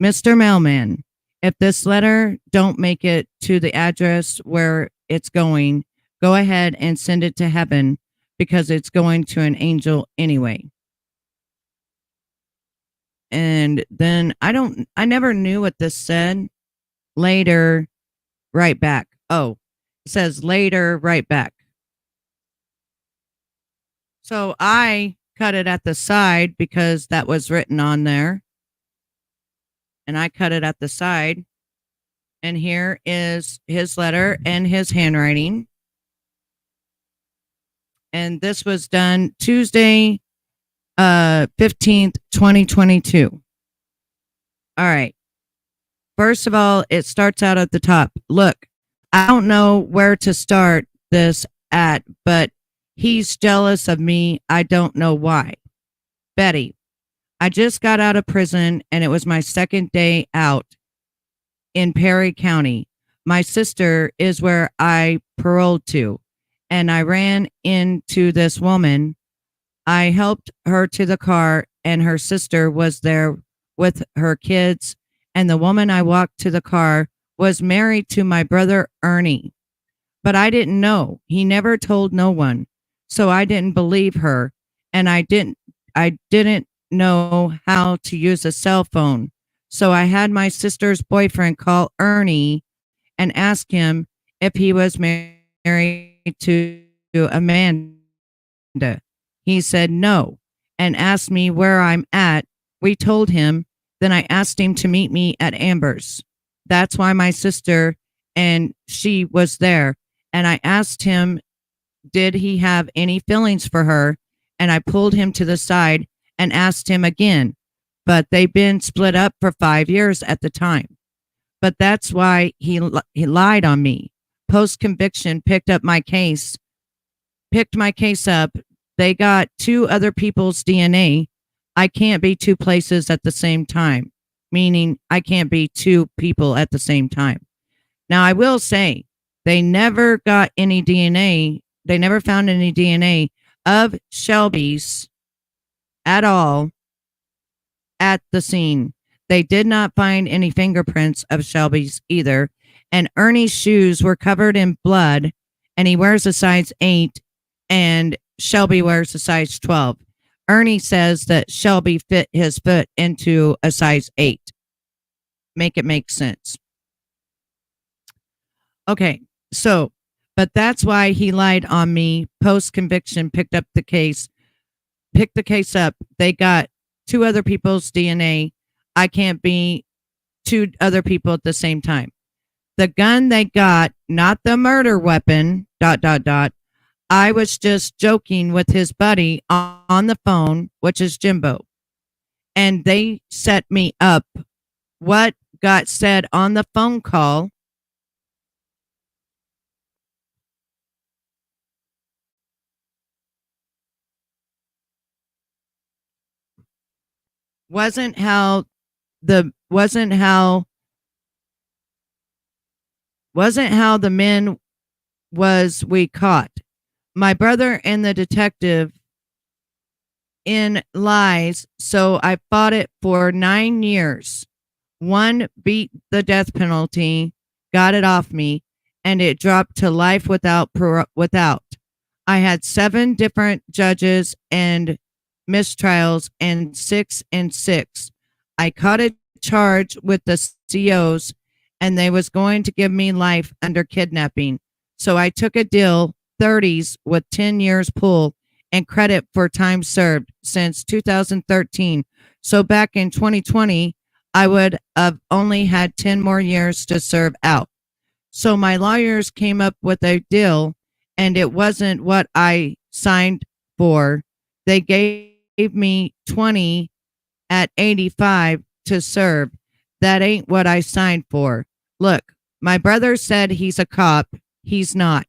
Mr. Mailman, if this letter don't make it to the address where it's going, go ahead and send it to heaven because it's going to an angel anyway. And then I never knew what this said. Later, right back. Oh, it says later, right back. So I cut it at the side because that was written on there. And I cut it at the side. And here is his letter and his handwriting. And this was done Tuesday, 15th, 2022. All right. First of all, it starts out at the top. Look, I don't know where to start this at, but he's jealous of me. I don't know why. Betty, I just got out of prison and it was my second day out. in Perry County. My sister is where I paroled to, and I ran into this woman. I helped her to the car, and her sister was there with her kids, and the woman I walked to the car was married to my brother Ernie. But I didn't know. He never told no one. So I didn't believe her, and I didn't know how to use a cell phone. So I had my sister's boyfriend call Ernie and ask him if he was married to Amanda. He said no and asked me where I'm at. We told him. Then I asked him to meet me at Amber's. That's why my sister and she was there. And I asked him, did he have any feelings for her? And I pulled him to the side and asked him again. But they've been split up for 5 years at the time. But that's why he lied on me. Post conviction picked my case up. They got 2 other people's DNA. I can't be 2 places at the same time, meaning I can't be 2 people at the same time. Now, I will say they never got any DNA. They never found any DNA of Shelby's at all at the scene. They did not find any fingerprints of Shelby's either. And Ernie's shoes were covered in blood, and he wears a size 8, and Shelby wears a size 12. Ernie says that Shelby fit his foot into a size 8. Make it make sense. Okay, so, but that's why he lied on me. Post conviction picked the case up. They got 2 other people's DNA. I can't be 2 other people at the same time. The gun they got, not the murder weapon, ... I was just joking with his buddy on the phone, which is Jimbo. And they set me up. What got said on the phone call wasn't how the men was we caught. My brother and the detective in lies, so I fought it for 9 years. 1 beat the death penalty, got it off me, and it dropped to life without. I had 7 different judges and mistrials, and 6 and 6. I caught a charge with the COs, and they was going to give me life under kidnapping. So I took a deal, 30s with 10 years pull and credit for time served since 2013. So back in 2020, I would have only had 10 more years to serve out. So my lawyers came up with a deal, and it wasn't what I signed for. They gave me 20 at 85 to serve. That ain't what I signed for. Look, my brother said he's a cop. He's not.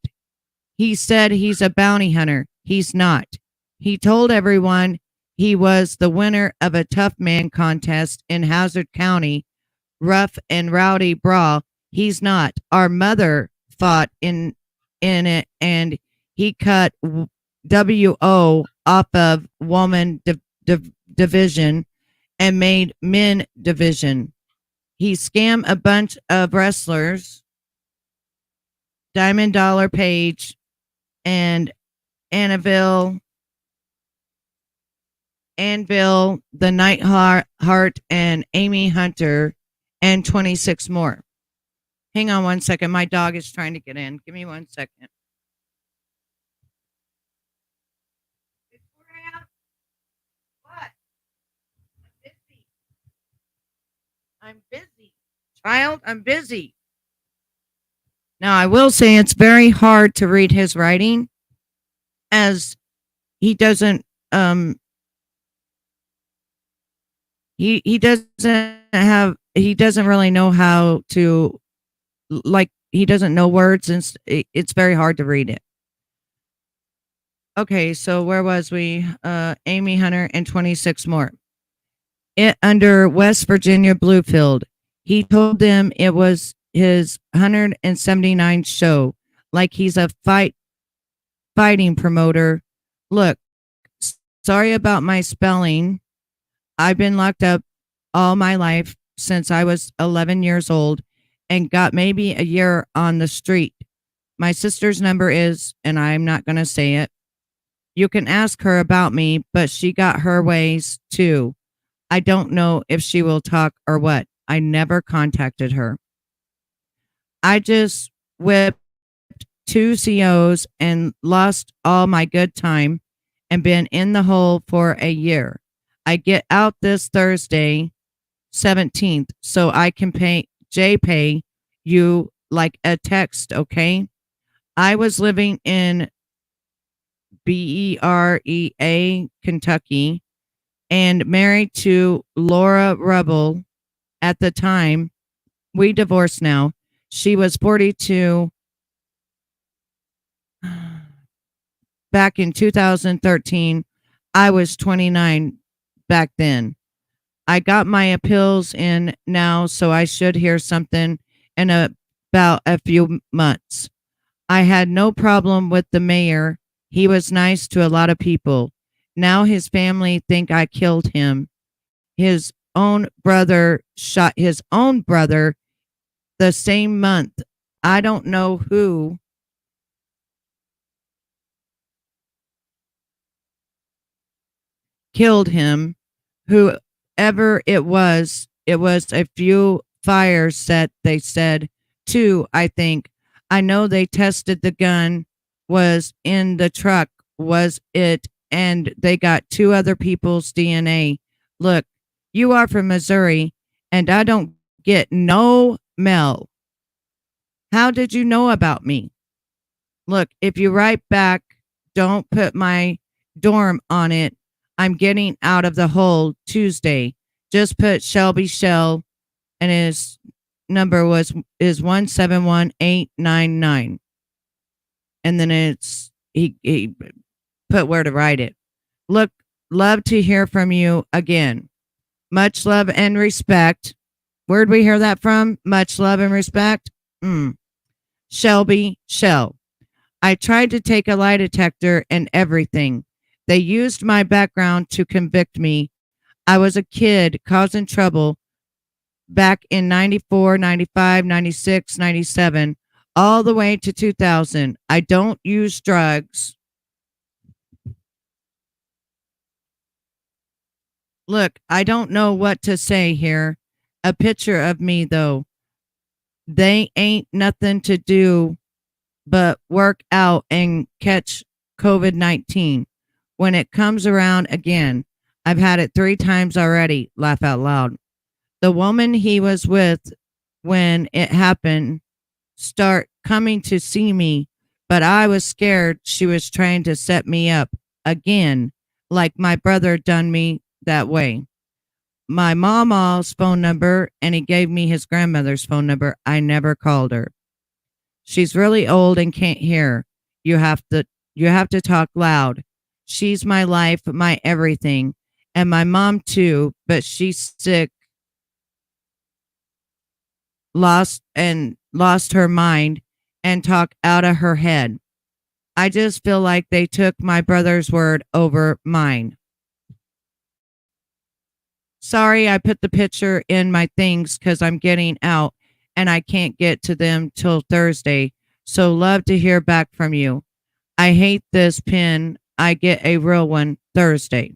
He said he's a bounty hunter. He's not. He told everyone he was the winner of a tough man contest in Hazard County, rough and rowdy brawl. He's not. Our mother fought in it, and he cut WO off of woman division and made men division. He scammed a bunch of wrestlers, Diamond Dollar Page and Anvil, the Nightheart, and Amy Hunter, and 26 more. Hang on 1 second. My dog is trying to get in. Give me 1 second. What? I'm busy. Child, I'm busy. Now, I will say it's very hard to read his writing, as he doesn't he doesn't really know how to, like, he doesn't know words, and it's very hard to read it. Okay, so where was we? Amy Hunter and 26 more. It under West Virginia Bluefield. He told them it was his 179th show, like he's a fighting promoter. Look, sorry about my spelling. I've been locked up all my life since I was 11 years old and got maybe a year on the street. My sister's number is, and I'm not going to say it. You can ask her about me, but she got her ways too. I don't know if she will talk or what. I never contacted her. I just whipped 2 COs and lost all my good time and been in the hole for a year. I get out this Thursday, 17th, so I can pay you like a text, okay? I was living in Berea, Kentucky, and married to Laura Rubble at the time. We divorced now. She was 42 back in 2013. I was 29 back then. I got my appeals in now, so I should hear something in about a few months. I had no problem with the mayor. He was nice to a lot of people. Now his family think I killed him. His own brother shot his own brother the same month. I don't know who killed him. Whoever it was a few fires that they said, 2, I think. I know they tested the gun was in the truck, was it, and they got 2 other people's DNA. Look, you are from Missouri, and I don't get no mail. How did you know about me? Look, if you write back, don't put my dorm on it. I'm getting out of the hole Tuesday. Just put Shelby Shell, and his number is 171899. And then he put where to write it. Look, love to hear from you again. Much love and respect. Where'd we hear that from? Much love and respect. Shelby Shell. I tried to take a lie detector and everything. They used my background to convict me. I was a kid causing trouble back in 94, 95, 96, 97, all the way to 2000. I don't use drugs. Look, I don't know what to say here. A picture of me, though. They ain't nothing to do but work out and catch COVID-19 when it comes around again. I've had it 3 times already. Laugh out loud. The woman he was with when it happened start coming to see me, but I was scared she was trying to set me up again, like my brother done me that way. My mama's phone number, and he gave me his grandmother's phone number. I never called her. She's really old and can't hear. You have to talk loud. She's my life, my everything, and my mom too, but she's sick, lost her mind and talk out of her head. I just feel like they took my brother's word over mine. Sorry, I put the picture in my things because I'm getting out and I can't get to them till Thursday. So love to hear back from you. I hate this pin. I get a real one Thursday.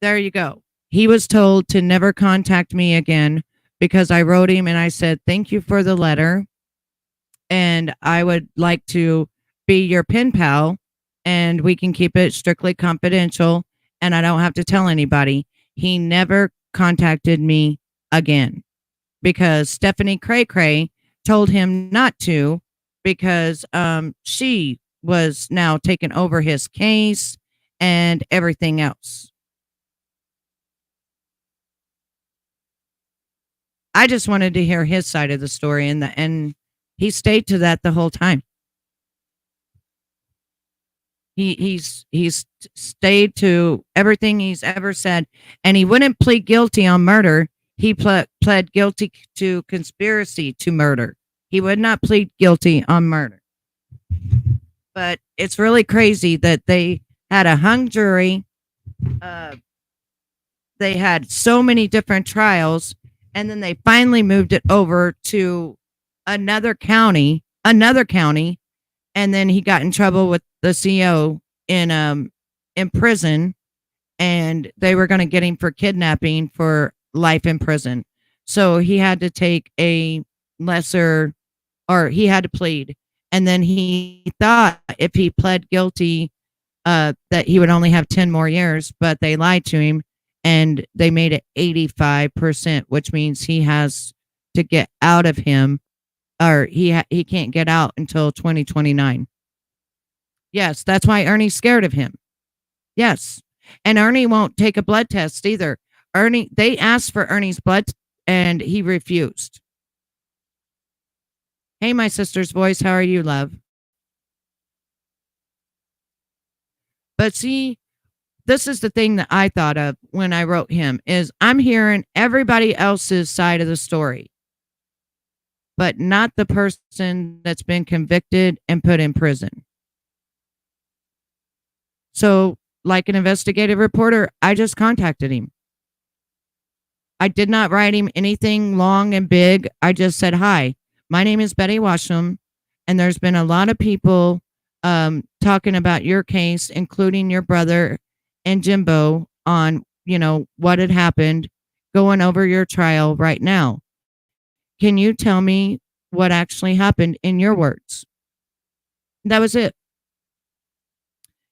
There you go. He was told to never contact me again because I wrote him and I said, thank you for the letter. And I would like to be your pen pal and we can keep it strictly confidential and I don't have to tell anybody. He never contacted me again because Stephanie Cray Cray told him not to because she was now taking over his case and everything else. I just wanted to hear his side of the story and he stayed to that the whole time. He's stayed to everything he's ever said, and he wouldn't plead guilty on murder. he pled guilty to conspiracy to murder. He would not plead guilty on murder. But it's really crazy that they had a hung jury. They had so many different trials, and then they finally moved it over to another county, and then he got in trouble with the CO in prison, and they were going to get him for kidnapping for life in prison. So he had to take a lesser, or he had to plead. And then he thought if he pled guilty, that he would only have 10 more years, but they lied to him and they made it 85%, which means he has to get out of him, or he can't get out until 2029. Yes, that's why Ernie's scared of him. Yes. And Ernie won't take a blood test either. They asked for Ernie's blood and he refused. Hey, my sister's voice, how are you, love? But see, this is the thing that I thought of when I wrote him, is I'm hearing everybody else's side of the story, but not the person that's been convicted and put in prison. So, like an investigative reporter, I just contacted him. I did not write him anything long and big. I just said, hi, my name is Betty Washam, and there's been a lot of people talking about your case, including your brother and Jimbo, on, what had happened, going over your trial right now. Can you tell me what actually happened in your words? That was it.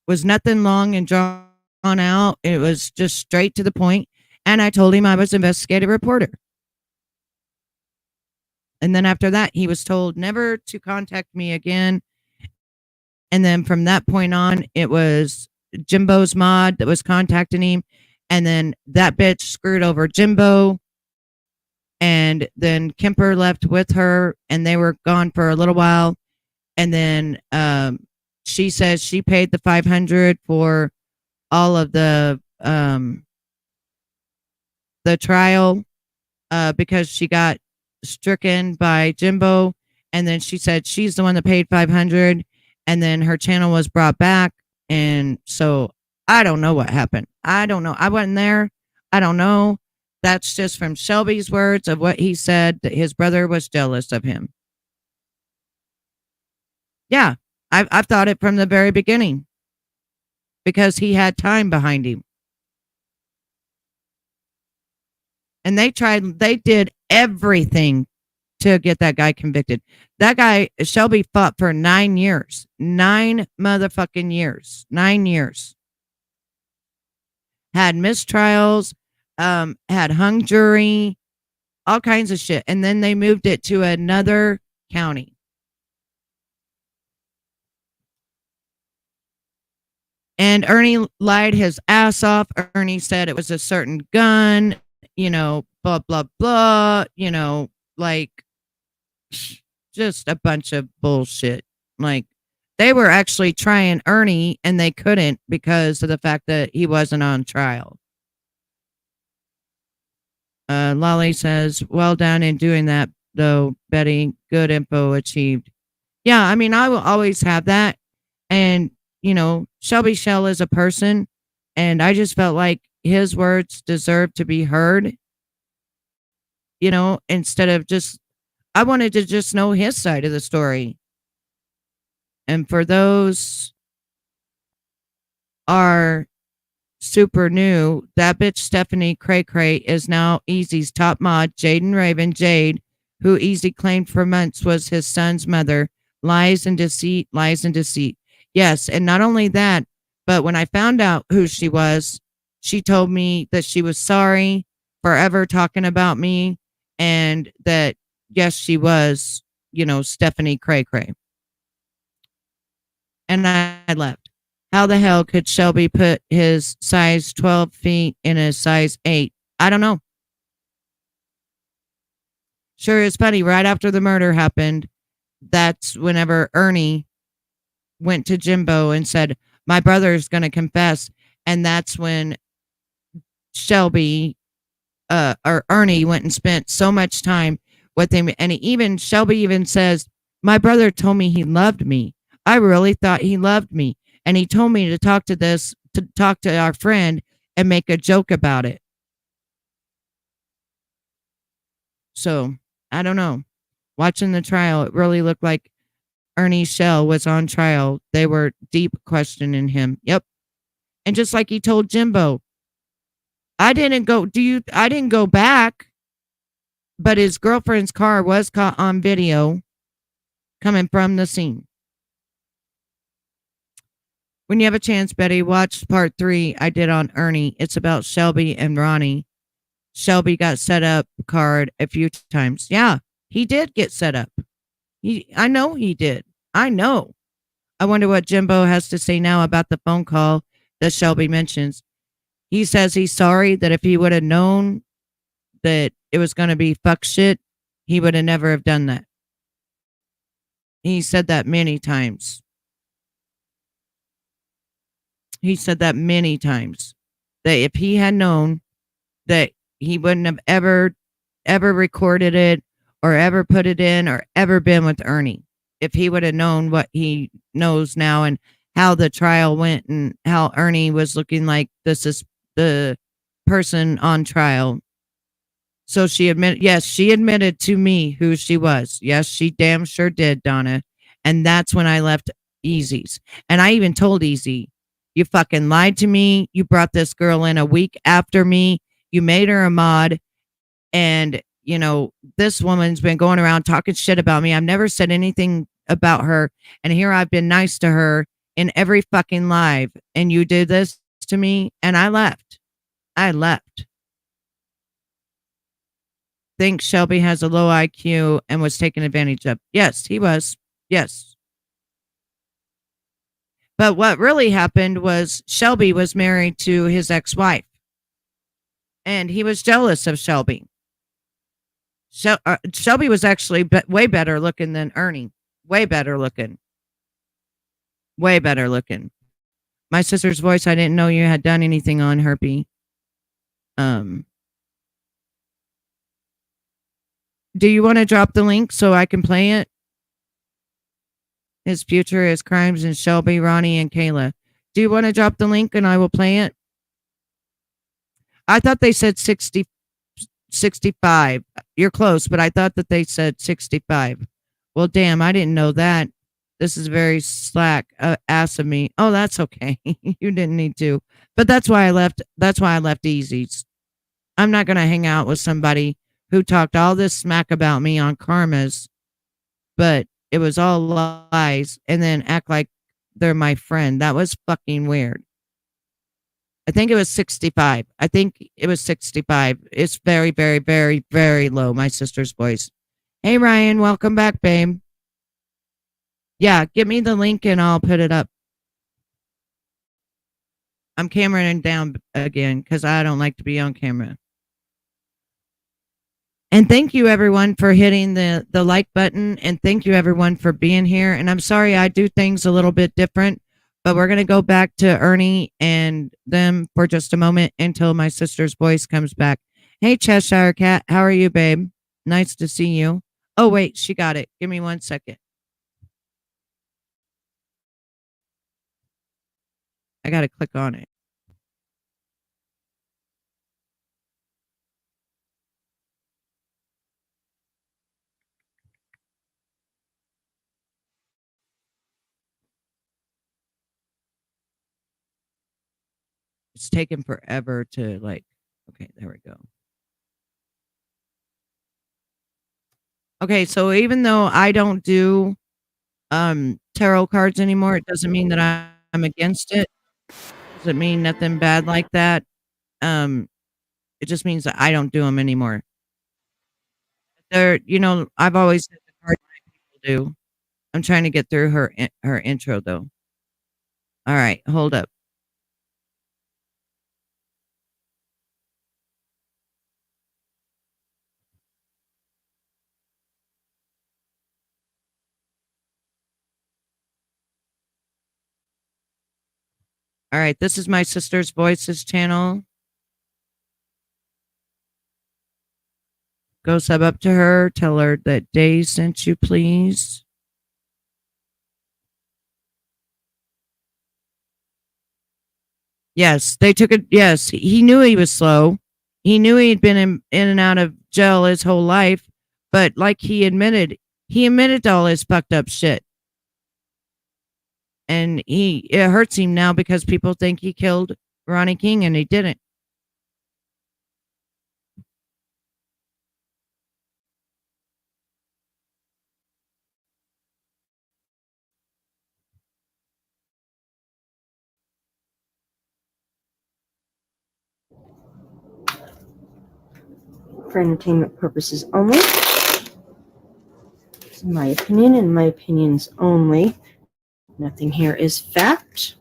Was nothing long and drawn out. It was just straight to the point. And I told him I was an investigative reporter. And then after that, he was told never to contact me again. And then from that point on, it was Jimbo's mod that was contacting him. And then that bitch screwed over Jimbo. And then Kemper left with her and they were gone for a little while. And then she says she paid the $500 for all of the trial because she got stricken by Jimbo. And then she said she's the one that paid $500. And then her channel was brought back. And so I don't know what happened. I don't know. I wasn't there. I don't know. That's just from Shelby's words of what he said, that his brother was jealous of him. Yeah, I've thought it from the very beginning because he had time behind him. And they did everything to get that guy convicted. That guy, Shelby, fought for 9 years. 9 motherfucking years. 9 years. Had mistrials, had hung jury, all kinds of shit. And then they moved it to another county. And Ernie lied his ass off. Ernie said it was a certain gun, blah, blah, blah, like just a bunch of bullshit. Like they were actually trying Ernie and they couldn't because of the fact that he wasn't on trial. Lolly says, well done in doing that, though, Betty. Good info achieved. Yeah, I mean, I will always have that. And, Shelby Shell is a person, and I just felt like his words deserve to be heard, instead of I wanted to just know his side of the story. And for those are super new, that bitch Stephanie Cray Cray is now Easy's top mod, Jaden Raven Jade, who Easy claimed for months was his son's mother. Lies and deceit, lies and deceit. Yes, and not only that, but when I found out who she was, she told me that she was sorry for ever talking about me, and that, yes, she was, Stephanie Cray Cray. And I left. How the hell could Shelby put his size 12 feet in a size 8? I don't know. Sure, it's funny. Right after the murder happened, that's whenever Ernie went to Jimbo and said, my brother's going to confess. And that's when Shelby or Ernie went and spent so much time with him. And Shelby even says, my brother told me he loved me. I really thought he loved me. And he told me to talk to our friend and make a joke about it. So I don't know. Watching the trial, it really looked like Ernie Shell was on trial. They were deep questioning him. Yep. And just like he told Jimbo, I didn't go back, but his girlfriend's car was caught on video coming from the scene. When you have a chance, Betty, watch part 3 I did on Ernie. It's about Shelby and Ronnie. Shelby got set up card a few times. Yeah, he did get set up. I know he did. I know. I wonder what Jimbo has to say now about the phone call that Shelby mentions. He says he's sorry that if he would have known that it was going to be fuck shit, he would have never have done that. He said that many times. He said that many times. That if he had known that he wouldn't have ever recorded it or ever put it in or ever been with Ernie. If he would have known what he knows now and how the trial went and how Ernie was looking like this is the person on trial. So she admitted to me who she was. Yes, she damn sure did, Donna. And that's when I left Easy's. And I even told Easy, you fucking lied to me. You brought this girl in a week after me. You made her a mod. And, you know, this woman's been going around talking shit about me. I've never said anything about her. And here I've been nice to her in every fucking live. And you did this to me. And I left. Think Shelby has a low IQ and was taken advantage of. Yes, he was. Yes. But what really happened was Shelby was married to his ex-wife. And he was jealous of Shelby. Shelby was actually way better looking than Ernie. Way better looking. Way better looking. My sister's voice, I didn't know you had done anything on Herpy. Do you want to drop the link so I can play it? His future is crimes in Shelby, Ronnie, and Kayla. Do you want to drop the link and I will play it? I thought they said 65. You're close, but I thought that they said 65. Well, damn, I didn't know that. This is very slack ass of me. Oh, that's okay. You didn't need to. But that's why I left. That's why I left Easy's. I'm not going to hang out with somebody who talked all this smack about me on Karma's, but it was all lies, and then act like they're my friend. That was fucking weird. I think it was 65. I think it was 65. It's very, very, very, very low, my sister's voice. Hey, Ryan, welcome back, babe. Yeah, give me the link and I'll put it up. I'm cameraing down again because I don't like to be on camera. And thank you, everyone, for hitting the like button. And thank you, everyone, for being here. And I'm sorry I do things a little bit different, but we're going to go back to Ernie and them for just a moment until my sister's voice comes back. Hey, Cheshire Cat. How are you, babe? Nice to see you. Oh, wait, she got it. Give me 1 second. I got to click on it. It's taken forever to okay, there we go. Okay, so even though I don't do tarot cards anymore, it doesn't mean that I'm against it. Doesn't mean nothing bad like that. It just means that I don't do them anymore. I've always said the cards people do. I'm trying to get through her intro though. All right, hold up. All right, this is my sister's voices channel. Go sub up to her. Tell her that Daze sent you, please. Yes, they took it. Yes, he knew he was slow. He knew he'd been in and out of jail his whole life. But like he admitted to all his fucked up shit. And it hurts him now because people think he killed Ronnie King and he didn't. For entertainment purposes only. It's my opinion and my opinions only. Nothing here is fact.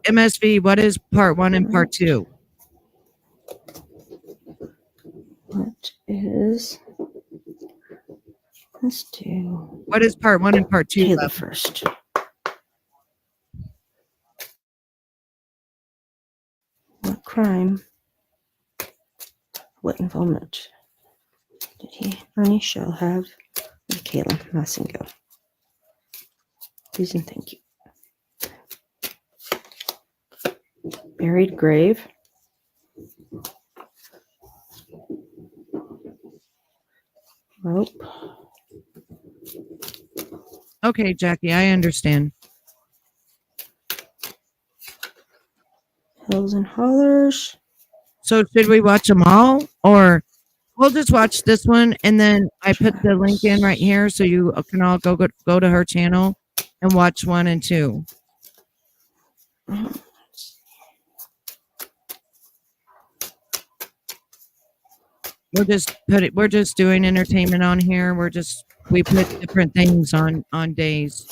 MSV, what is part 1 and part 2? What is... Let's do... What is part 1 and part 2? Kayla first. What crime? What involvement did Ernie Shell have with Kayla Massingo? Please and thank you. Buried grave. Rope. Okay, Jackie, I understand. Hills and hollers. So should we watch them all, or we'll just watch this one and then I put the link in right here so you can all go to her channel and watch 1 and 2. We're just doing entertainment on here. We put different things on Daze.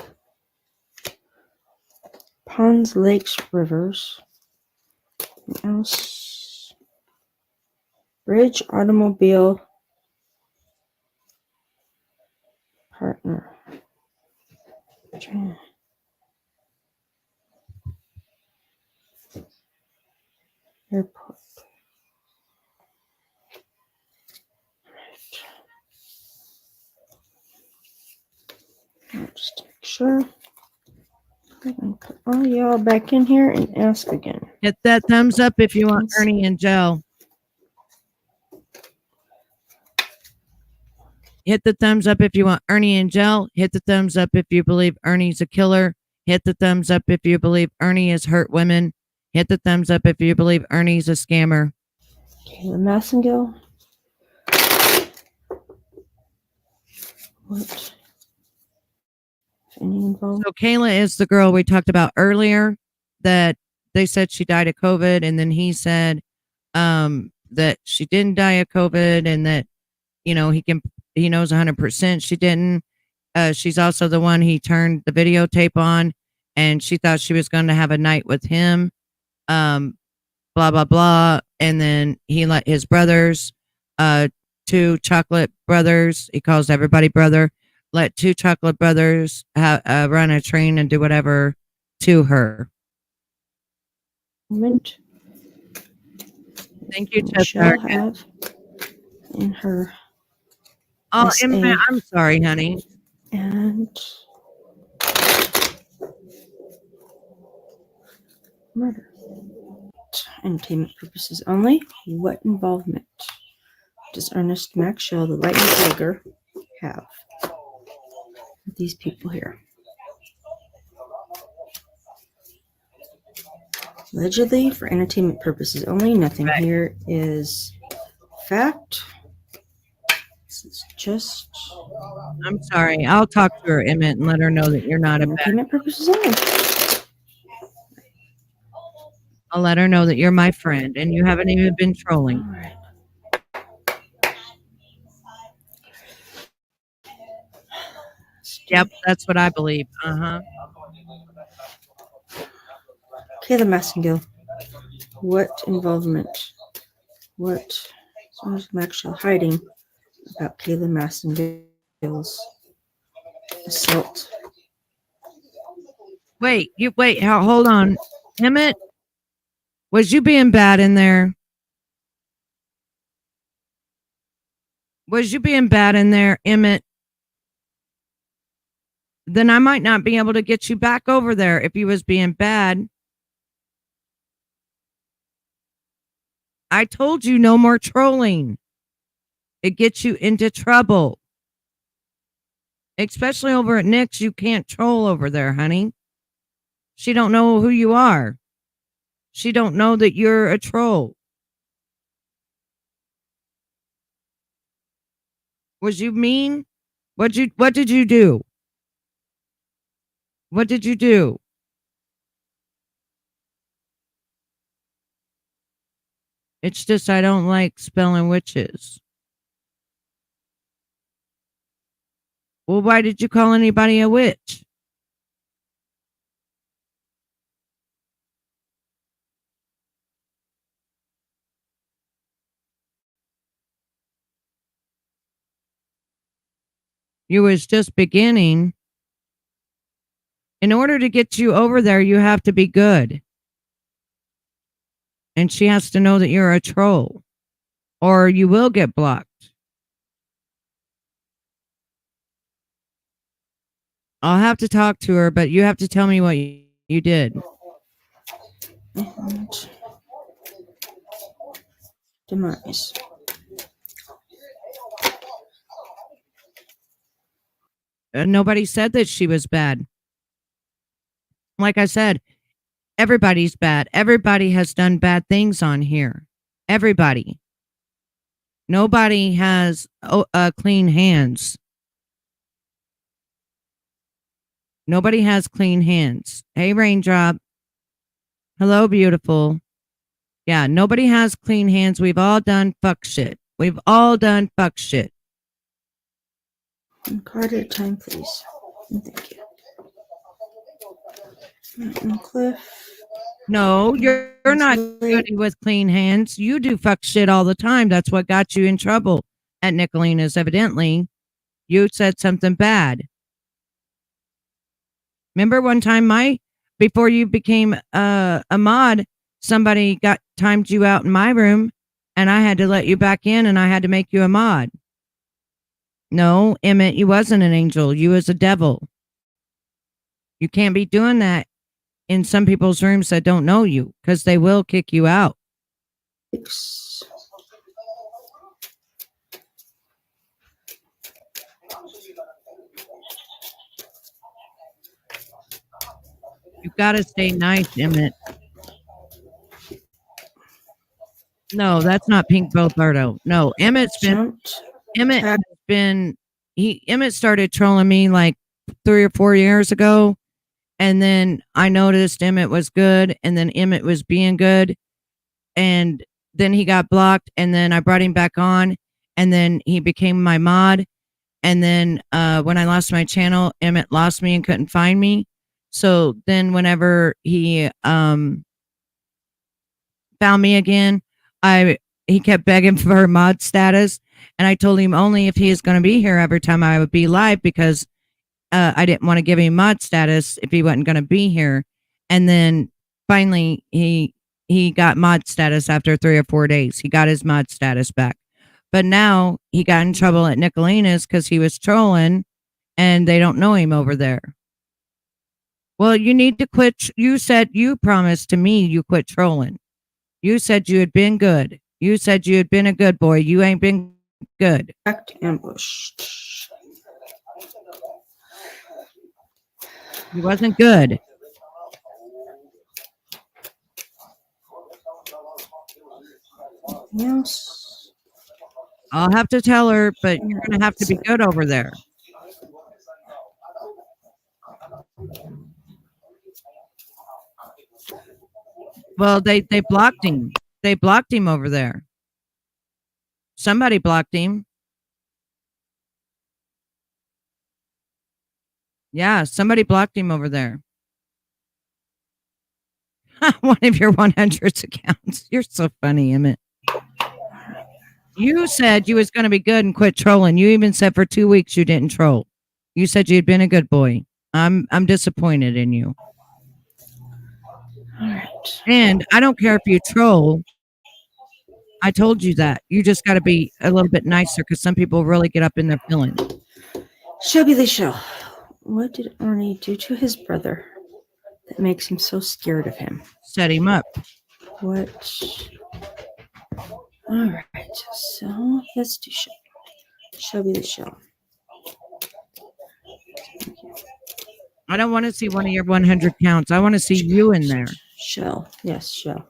Ponds, lakes, rivers. What else? Bridge, automobile, partner. Airport. Right. Just to make sure. I'm gonna put all y'all back in here and ask again. Hit that thumbs up if you want Ernie in jail. Hit the thumbs up if you want Ernie in jail. Hit the thumbs up if you believe Ernie's a killer. Hit the thumbs up if you believe Ernie has hurt women. Hit the thumbs up if you believe Ernie's a scammer. Kayla Massingo. What? Any involved? So Kayla is the girl we talked about earlier that they said she died of COVID, and then he said that she didn't die of COVID, and that he knows 100% she didn't. She's also the one he turned the videotape on, and she thought she was going to have a night with him. Blah blah blah, and then he let his brothers, 2 chocolate brothers. He calls everybody brother. Let 2 chocolate brothers run a train and do whatever to her. Moment. Thank you, Shell have in her. Oh, SA. I'm sorry, honey. And murder. Entertainment purposes only. What involvement does Ernest Mac Shell, the Lightning Tiger, have with these people here? Allegedly, for entertainment purposes only. Nothing here is fact. This is just. I'm sorry. I'll talk to her, Emmett, and let her know that you're not a entertainment purposes only. I'll let her know that you're my friend and you haven't even been trolling. All right. Yep, that's what I believe. Uh-huh. Kayla Massingo. What involvement? What is Max Shell hiding about Kayla Massingo's assault? Wait, hold on. Emmett, Was you being bad in there? Was you being bad in there, Emmett? Then I might not be able to get you back over there if you was being bad. I told you no more trolling. It gets you into trouble. Especially over at Nick's, you can't troll over there, honey. She don't know who you are. She don't know that you're a troll. Was you mean? What did you do? What did you do? It's just I don't like spelling witches. Well, why did you call anybody a witch? You was just beginning. In order to get you over there, you have to be good. And she has to know that you're a troll. Or you will get blocked. I'll have to talk to her, but you have to tell me what you did. And demise. Nobody said that she was bad. Like I said, everybody's bad. Everybody has done bad things on here. Everybody. Nobody has clean hands. Nobody has clean hands. Hey, Raindrop. Hello, beautiful. Yeah, nobody has clean hands. We've all done fuck shit. We've all done fuck shit. One card at a time, please. And thank you. And Cliff. No, you're not good with clean hands. You do fuck shit all the time. That's what got you in trouble at Nicolina's, evidently. You said something bad. Remember one time before you became a mod, somebody timed you out in my room and I had to let you back in and I had to make you a mod. No, Emmett, you wasn't an angel. You was a devil. You can't be doing that in some people's rooms that don't know you because they will kick you out. You've got to stay nice, Emmett. No, that's not Pink Bobardo. No, Emmett started trolling me like 3 or 4 years ago. And then I noticed Emmett was good. And then Emmett was being good. And then he got blocked. And then I brought him back on. And then he became my mod. And then when I lost my channel, Emmett lost me and couldn't find me. So then whenever he found me again, he kept begging for mod status. And I told him only if he is going to be here every time I would be live because I didn't want to give him mod status if he wasn't going to be here. And then finally he got mod status after 3 or 4 days. He got his mod status back. But now he got in trouble at Nicolina's because he was trolling and they don't know him over there. Well, you need to quit. You said you promised to me you quit trolling. You said you had been good. You said you had been a good boy. You ain't been good. Act ambushed. He wasn't good. Yes. I'll have to tell her, but you're going to have to be good over there. Well, they blocked him. They blocked him over there. Somebody blocked him. Yeah, somebody blocked him over there. One of your 100 accounts. You're so funny, Emmett. You said you was going to be good and quit trolling. You even said for 2 weeks you didn't troll. You said you'd been a good boy. I'm disappointed in you. All right. And I don't care if you troll. I told you that. You just got to be a little bit nicer because some people really get up in their feelings. Shelby the Shell. What did Ernie do to his brother that makes him so scared of him? Set him up. What? All right. So let's do Shelby the Shell. I don't want to see one of your 100 counts. I want to see you in there. Shell. Yes, Shell.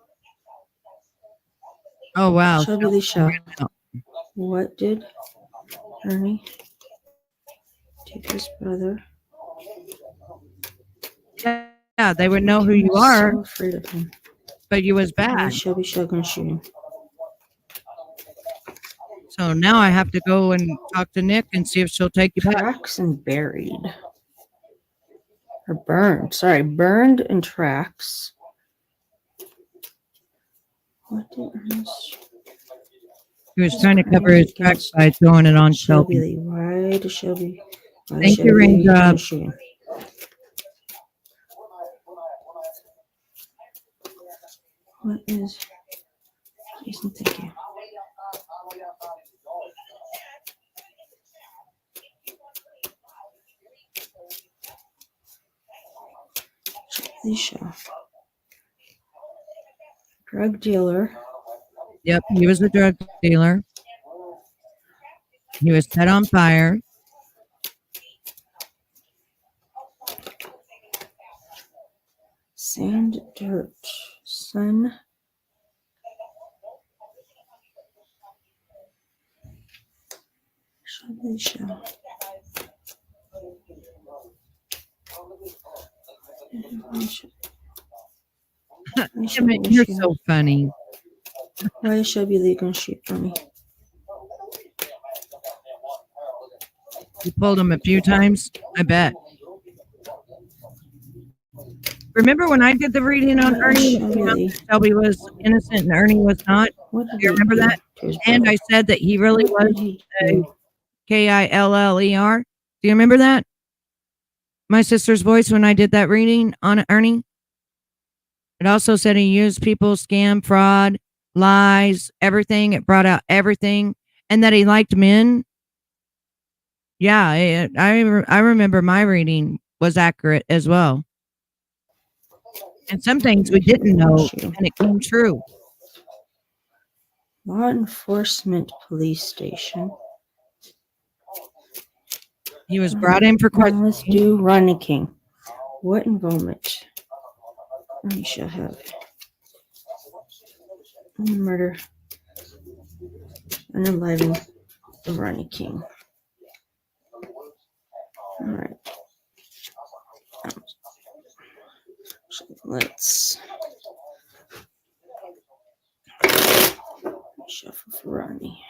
Oh, wow. Shelby the Shell. What did Ernie do to his brother? Yeah, they would know who you are. So afraid of him. But you was bad. Shelby Shell gonna shoot him. So now I have to go and talk to Nick and see if she'll take you back. Tracks and buried. Or burned. Sorry, burned and tracks. What did Ernest? He was trying to cover his tracks by throwing it on Shelby. Why does Shelby? Thank you, Raindrop. What is? Jason, thank you. Alicia. Drug dealer. Yep, he was a drug dealer. He was set on fire. Sand, dirt, sun. Alicia. You're so funny. Why is Shelby Lee gonna shoot for me? You pulled him a few times, I bet. Remember when I did the reading on Ernie? Shelby was innocent and Ernie was not. Do you remember that? And I said that he really was a Killer. Do you remember that? My sister's voice when I did that reading on Ernie. It also said he used people, scam, fraud, lies, everything. It brought out everything. And that he liked men. Yeah, I remember my reading was accurate as well. And some things we didn't know, and it came true. Law enforcement police station. He was brought in for questioning. Let's do Ronnie King. What involvement? Ernie shall have murder and enliven of Ronnie King. All right. So let's shuffle for Ronnie.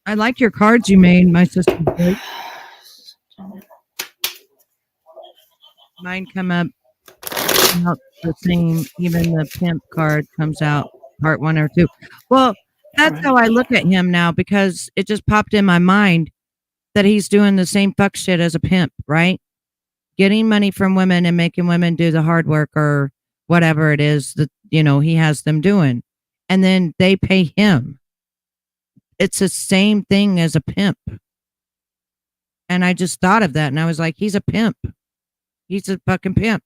I like your cards you made, my sister. Mine come up out the same. Even the pimp card comes out part 1 or 2. Well, that's how I look at him now because it just popped in my mind that he's doing the same fuck shit as a pimp, right? Getting money from women and making women do the hard work or whatever it is that, he has them doing. And then they pay him. It's the same thing as a pimp. And I just thought of that and I was like, he's a pimp. He's a fucking pimp.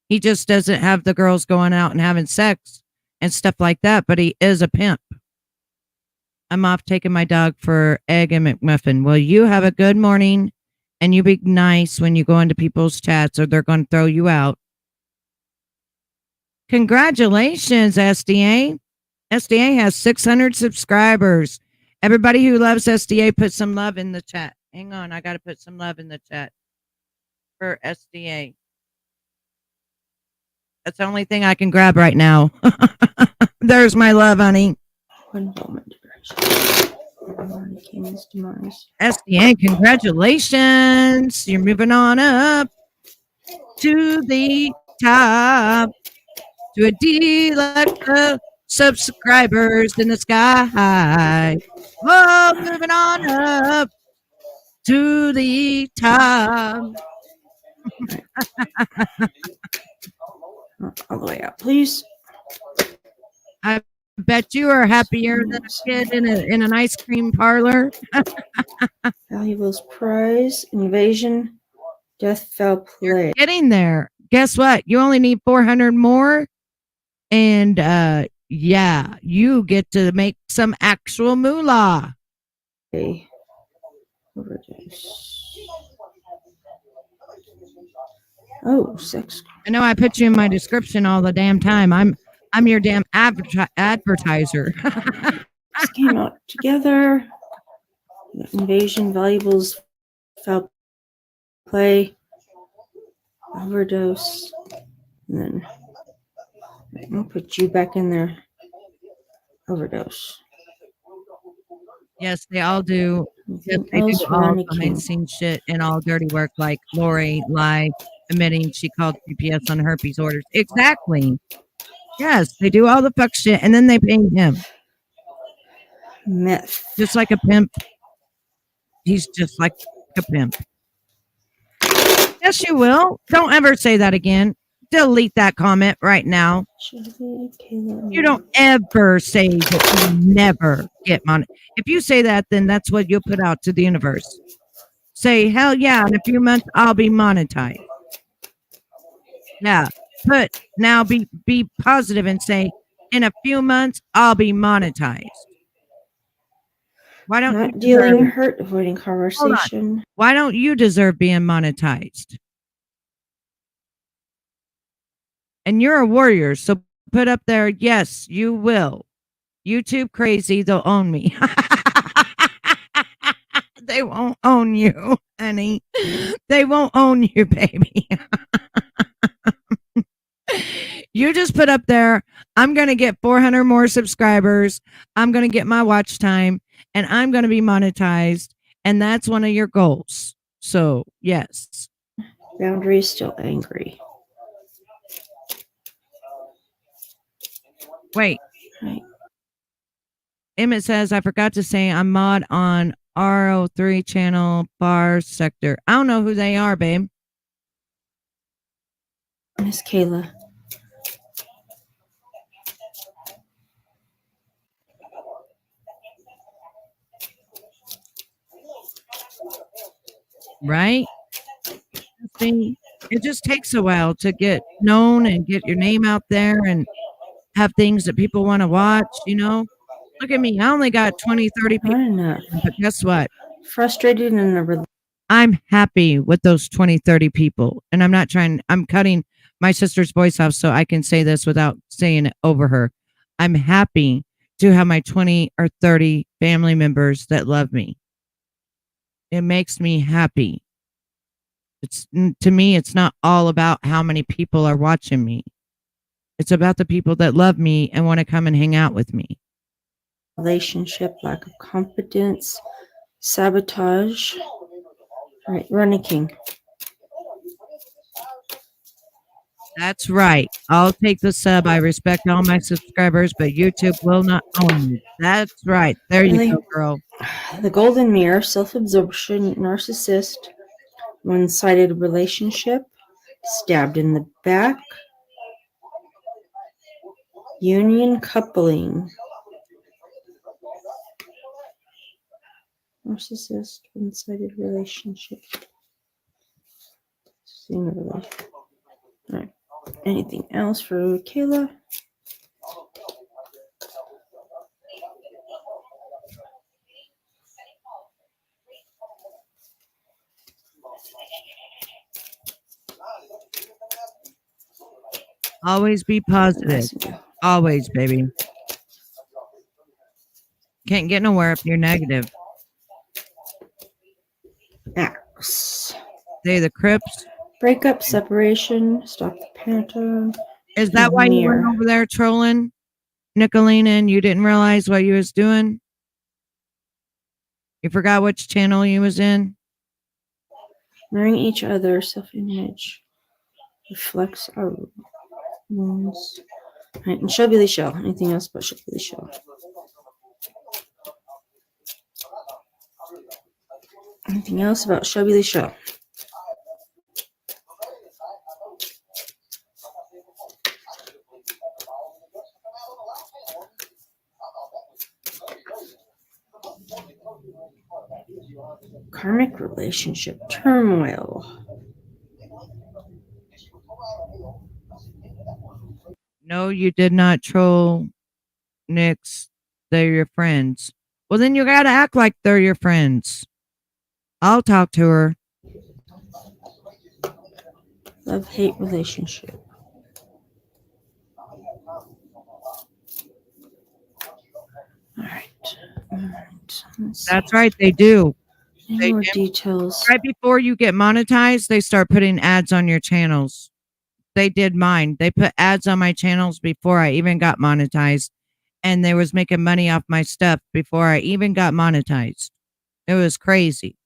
He just doesn't have the girls going out and having sex and stuff like that, but he is a pimp. I'm off taking my dog for egg and McMuffin. Well, you have a good morning and you be nice when you go into people's chats or they're going to throw you out. Congratulations, SDA. SDA has 600 subscribers. Everybody who loves SDA, put some love in the chat. Hang on, I got to put some love in the chat for SDA. That's the only thing I can grab right now. There's my love, honey. One moment. SDA, congratulations. You're moving on up to the top. To a deluxe of subscribers in the sky. Oh, moving on up to the top. All the way out, please. I bet you are happier than a kid in an ice cream parlor. Valuables prize, invasion, death, foul play. Getting there. Guess what? You only need 400 more. And yeah, you get to make some actual moolah. Okay. Overdose. Oh, sex. I know I put you in my description all the damn time. I'm your damn advertiser. This came out together. Invasion, valuables, foul play, overdose, and then I'll put you back in there. Overdose. Yes, they all do. Yes, they do all behind the scenes shit and all dirty work like Lori lied, admitting she called GPS on herpes orders. Exactly. Yes, they do all the fuck shit and then they pay him. Meth. Just like a pimp. He's just like a pimp. Yes, you will. Don't ever say that again. Delete that comment right now. You don't ever say that you never get money. If you say that, then that's what you'll put out to the universe. Say, hell yeah, in a few months, I'll be monetized. Yeah. But now be positive and say, in a few months, I'll be monetized. Why don't Not you dealing deserve- hurt, avoiding conversation. Why don't you deserve being monetized? And you're a warrior, so put up there, yes, you will. YouTube crazy, they'll own me. They won't own you, honey. They won't own you, baby. You just put up there, I'm going to get 400 more subscribers. I'm going to get my watch time, and I'm going to be monetized. And that's one of your goals. So, yes. Boundary still angry. Wait. Right. Emmett says, I forgot to say I'm mod on RO3 channel bar sector. I don't know who they are, babe. Miss Kayla. Right? See, it just takes a while to get known and get your name out there and have things that people want to watch, you know? Look at me. I only got 20, 30 people. But guess what? Frustrated in a I'm happy with those 20, 30 people. And I'm not trying, I'm cutting my sister's voice off so I can say this without saying it over her. I'm happy to have my 20 or 30 family members that love me. It makes me happy. It's to me, it's not all about how many people are watching me. It's about the people that love me and want to come and hang out with me. relationship, lack of confidence, sabotage. All right, Ronnie King. That's right. I'll take the sub. I respect all my subscribers, but YouTube will not own me. That's right. There you go, girl. The Golden Mirror, self-absorption, narcissist, one-sided relationship, stabbed in the back, union coupling, narcissist, one-sided relationship. All right. Anything else for Kayla? Always be positive. Always, baby. Can't get nowhere if you're negative. Axe. They the Crips. Breakup, separation, stop the pattern. Is that why you went over there trolling Nicolina and you didn't realize what you was doing? You forgot which channel you was in? Marrying each other, self-image reflects our wounds. All right, and Shelby Shell. Anything else about Shelby Shell? Anything else about Shelby Shell? karmic relationship turmoil. No, you did not troll Nick's. They're your friends. Well, then you got to act like they're your friends. I'll talk to her. Love-hate relationship. All right. That's right. They do. Any more details? Right before you get monetized, they start putting ads on your channels. They did mine. They put ads on my channels before I even got monetized. And they was making money off my stuff before I even got monetized. It was crazy.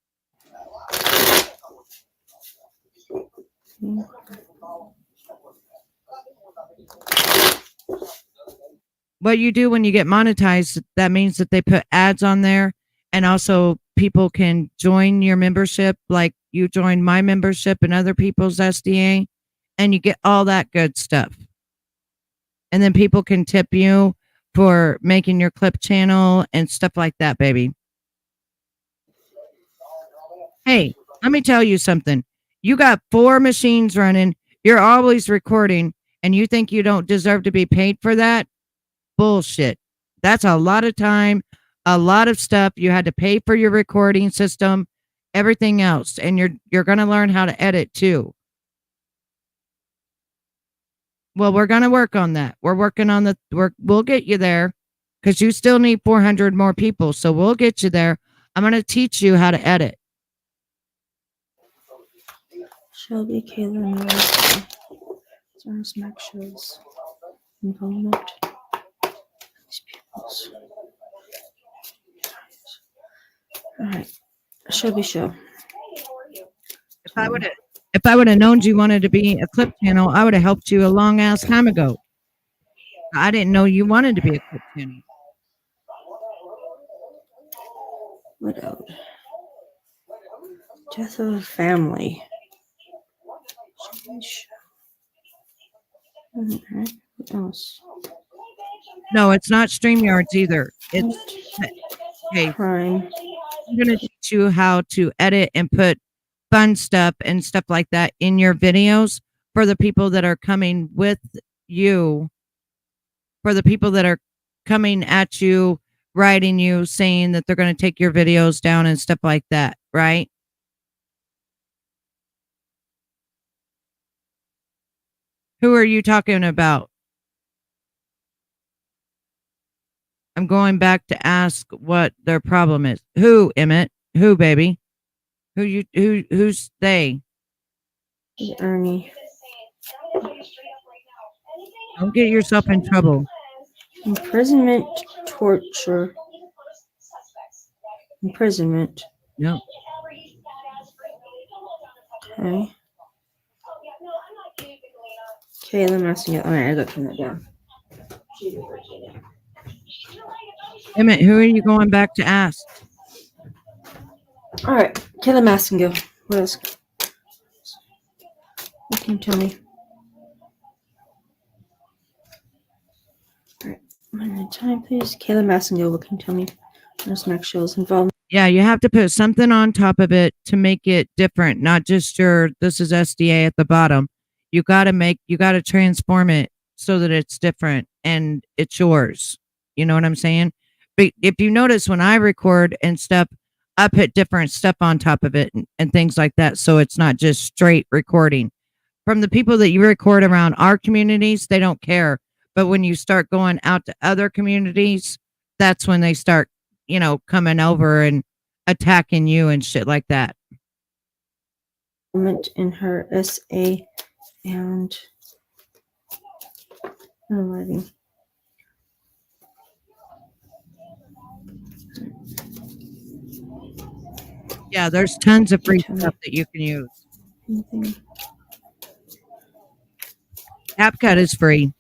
What you do when you get monetized, that means that they put ads on there, and also people can join your membership, like you join my membership and other people's SDA, and you get all that good stuff. And then people can tip you for making your clip channel and stuff like that, baby. Hey, let me tell you something. You got 4 machines running, you're always recording, and you think you don't deserve to be paid for that? Bullshit. That's a lot of time, a lot of stuff. You had to pay for your recording system, everything else, and you're going to learn how to edit too. Well, we're going to work on that. We're working on we'll get you there, because you still need 400 more people, so we'll get you there. I'm going to teach you how to edit. Shelby, Kayla, Maga. Ernest Mac shows involvement. These people's. All right, Shelby Shell. If I would have known you wanted to be a clip channel, I would have helped you a long ass time ago. I didn't know you wanted to be a clip channel. Widowed. Death of a family. Okay. What else? No, it's not StreamYards either. It's okay. Crime. I'm gonna teach you how to edit and put fun stuff and stuff like that in your videos for the people that are coming with you, for the people that are coming at you, writing you, saying that they're going to take your videos down and stuff like that, right? Who are you talking about? I'm going back to ask what their problem is. Who, Emmett? Who, baby? Who's they? Ernie. Don't get yourself in trouble. Imprisonment, torture. Imprisonment. Yep. Okay. Kayla messing up. All right, I got to turn that down. Emmett, who are you going back to ask? All right, Kayla Massingill. What else? What can you tell me? All right, 1 minute time, please. Kayla Massingill, what can you tell me? There's next shows involved. Yeah, you have to put something on top of it to make it different, not just this is SDA at the bottom. You got to transform it so that it's different and it's yours. You know what I'm saying? But if you notice when I record and stuff, I put different stuff on top of it and things like that. So it's not just straight recording. From the people that you record around our communities, they don't care. But when you start going out to other communities, that's when they start, coming over and attacking you and shit like that. In her SA and writing. Yeah, there's tons of free stuff that you can use. Anything? CapCut is free.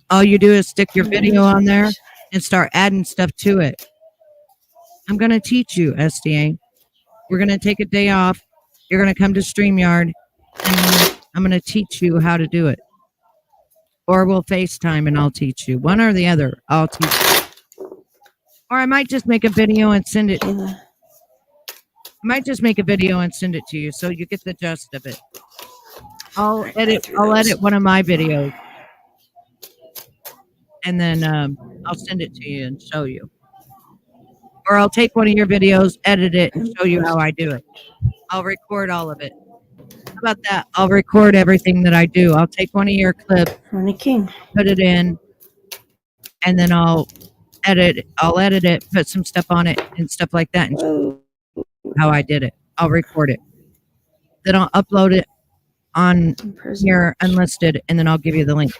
All you do is stick your video on there and start adding stuff to it. I'm going to teach you, SDA. We're going to take a day off. You're going to come to StreamYard, and I'm going to teach you how to do it. Or we'll FaceTime and I'll teach you. One or the other, I'll teach you. Or I might just make a video and send it. might just make a video and send it to you so you get the gist of it. I'll edit one of my videos and then I'll send it to you and show you. Or I'll take one of your videos, edit it, and show you how I do it. I'll record all of it. How about that? I'll record everything that I do. I'll take one of your clips, Ronnie King, put it in, and then I'll edit it, put some stuff on it and stuff like that, and show you how I did it. I'll record it. Then I'll upload it on your unlisted, and then I'll give you the link.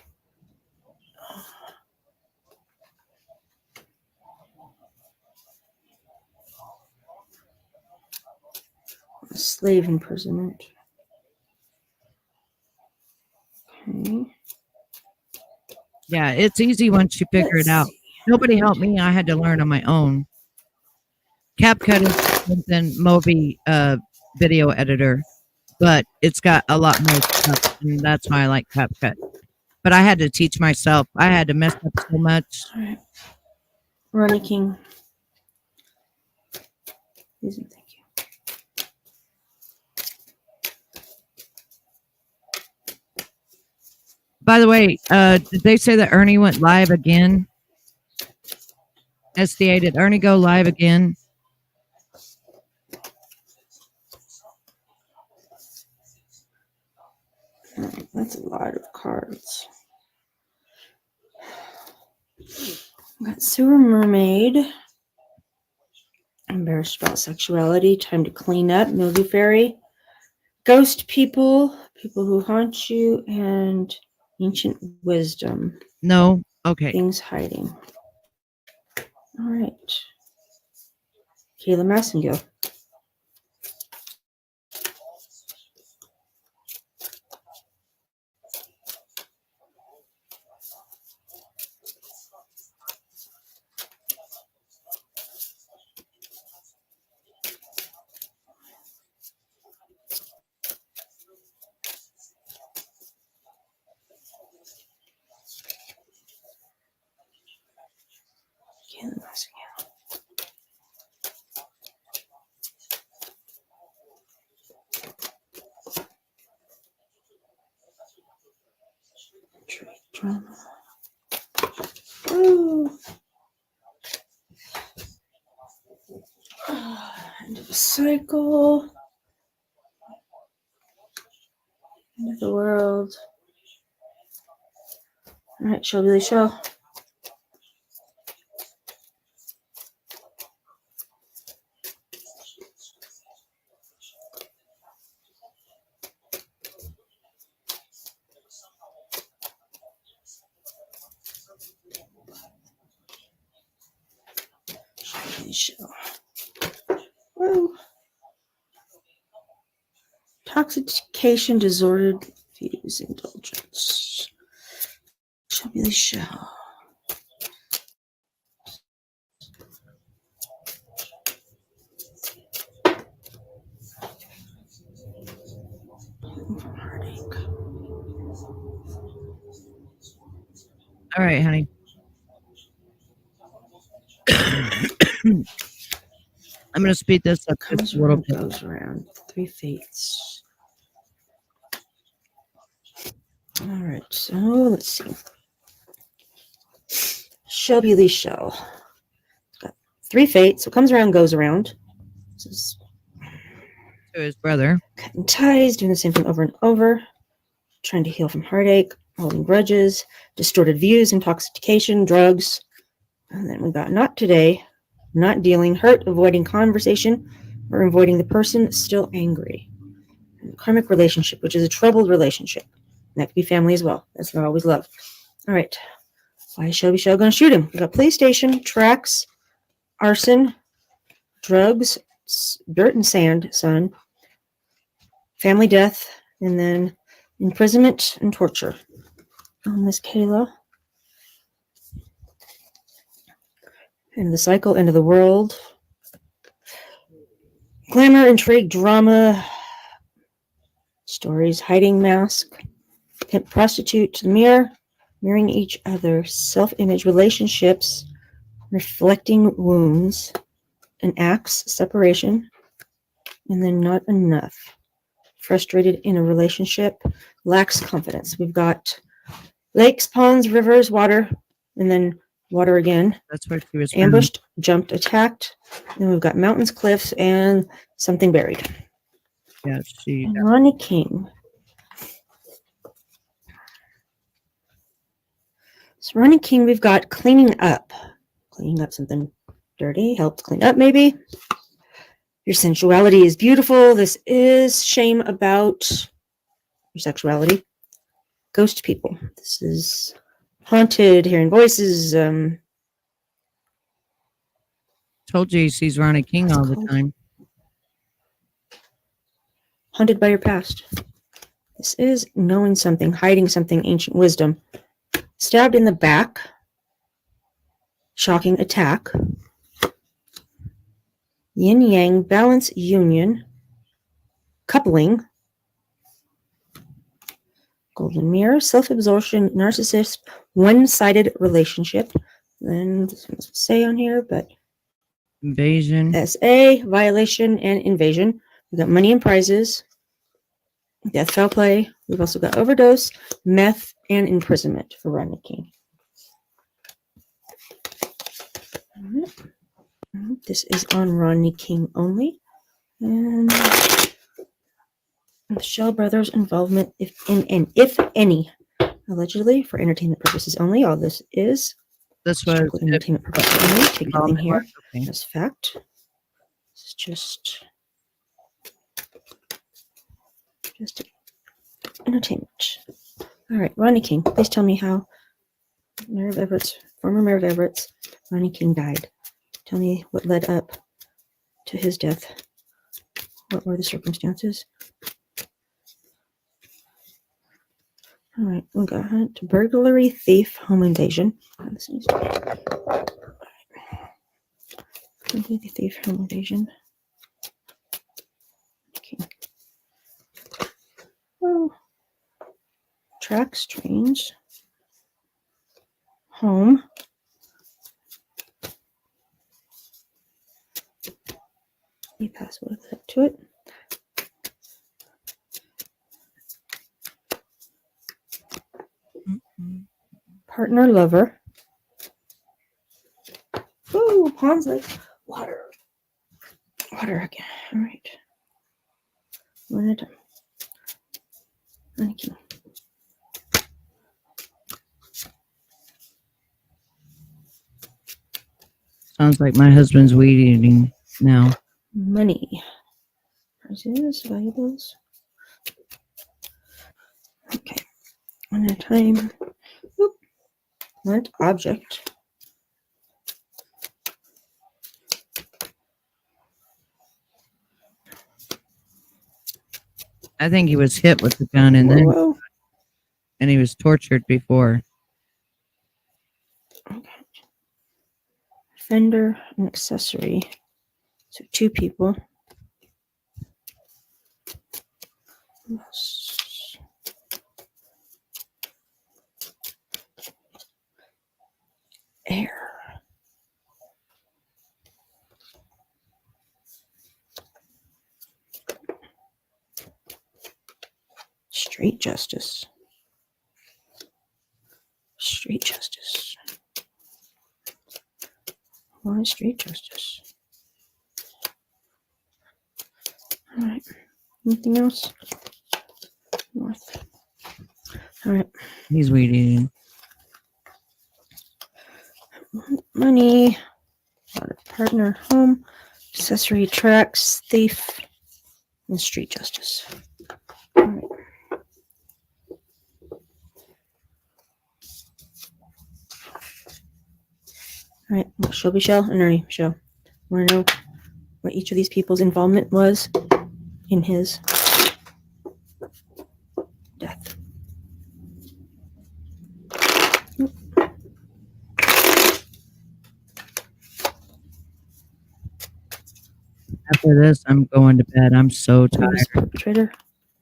Slave imprisonment. Okay. Yeah, it's easy once you figure it out. Nobody helped me. I had to learn on my own. CapCut is different than Mobi video editor, but it's got a lot more stuff, and that's why I like CapCut. But I had to teach myself. I had to mess up so much. All right. Ronnie King. Thank you. By the way, did they say that Ernie went live again? SDA, did Ernie go live again? That's a lot of cards. Got Sewer Mermaid. Embarrassed about sexuality. Time to clean up. Movie Fairy. Ghost People. People who haunt you. And Ancient Wisdom. No. Okay. Things hiding. All right. Kayla Massengill. Kayla Massengill. Drama. Oh. End of a cycle. End of the world. All right, Shelby Shell. Whoa. Toxication, disordered views, indulgence. Shelby Shell. All right, honey. I'm going to speed this up just a little bit. Goes around. 3 fates. All right, so let's see. Shelby Lee Shell. It's got 3 fates, so it comes around, goes around. This is to his brother. Cutting ties, doing the same thing over and over. Trying to heal from heartache, holding grudges, distorted views, intoxication, drugs. And then we got not today, not dealing, hurt, avoiding conversation, or avoiding the person, still angry. And karmic relationship, which is a troubled relationship. And that could be family as well. That's not always love. All right. Why is Shelby Shell going to shoot him? We got PlayStation, tracks, arson, drugs, dirt and sand, son, family death, and then imprisonment and torture. Miss Kayla. End of the cycle, end of the world. Glamour, intrigue, drama, stories, hiding mask, pimp, prostitute, mirror, mirroring each other, self-image, relationships, reflecting wounds, an axe, separation, and then not enough. Frustrated in a relationship, lacks confidence. We've got lakes, ponds, rivers, water, and then water again. That's where she was Ambushed, jumped, attacked. Then we've got mountains, cliffs, and something buried. Yeah, she. And Ronnie King. So Ronnie King, we've got cleaning up. Cleaning up something dirty, helped clean up maybe. Your sensuality is beautiful. This is shame about your sexuality. Ghost people. This is haunted, hearing voices. Told you he sees Ronnie King all the time. Haunted by your past. This is knowing something, hiding something, ancient wisdom. Stabbed in the back. Shocking attack. Yin yang, balance, union. Coupling. Golden mirror, self-absorption, narcissist, one-sided relationship. Then this one's say on here, but invasion. SA, violation, and invasion. We've got money and prizes. Death, foul play. We've also got overdose, meth, and imprisonment for Ronnie King. This is on Ronnie King only. And the Shell brothers' involvement, if any, allegedly for entertainment purposes only. All this is was entertainment purposes only. Take nothing here okay. as fact. It's just entertainment. All right, Ronnie King. Please tell me how former Mayor of Everett's, Ronnie King died. Tell me what led up to his death. What were the circumstances? All right, we got hunt, burglary, thief, home invasion. Oh, this needs to be thief, home invasion. Okay. Oh, tracks, trains, home. You pass with it to it. Partner, lover. Ooh, ponds like water. Water again. All right. One at a time. Thank you. Sounds like my husband's weed eating now. Money. Prizes, valuables. Okay. One at a time. Oop. Rent object. I think he was hit with the gun and he was tortured before. Okay. Fender, an accessory. So 2 people. Air. Street justice. Street justice. Why street justice? All right. Anything else? North. All right. He's weed eating. Money. Partner, home. Accessory, tracks, thief, and street justice. All right. All right, Shelby Shell and Ernie Shell. Want to know what each of these people's involvement was in his death? After this, I'm going to bed. I'm so tired. Perpetrator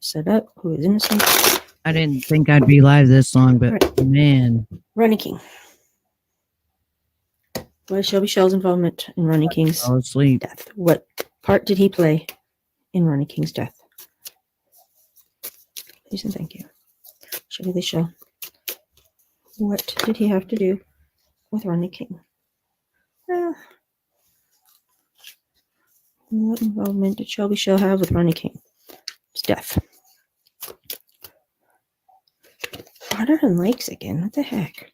set up. Who is innocent? I didn't think I'd be live this long, but man. Ronnie King. What is Shelby Shell's involvement in Ronnie King's death? What part did he play in Ronnie King's death? Please and thank you. Shelby Shell. What did he have to do with Ronnie King? What involvement did Shelby Shell have with Ronnie King's death? Water and lakes again. What the heck?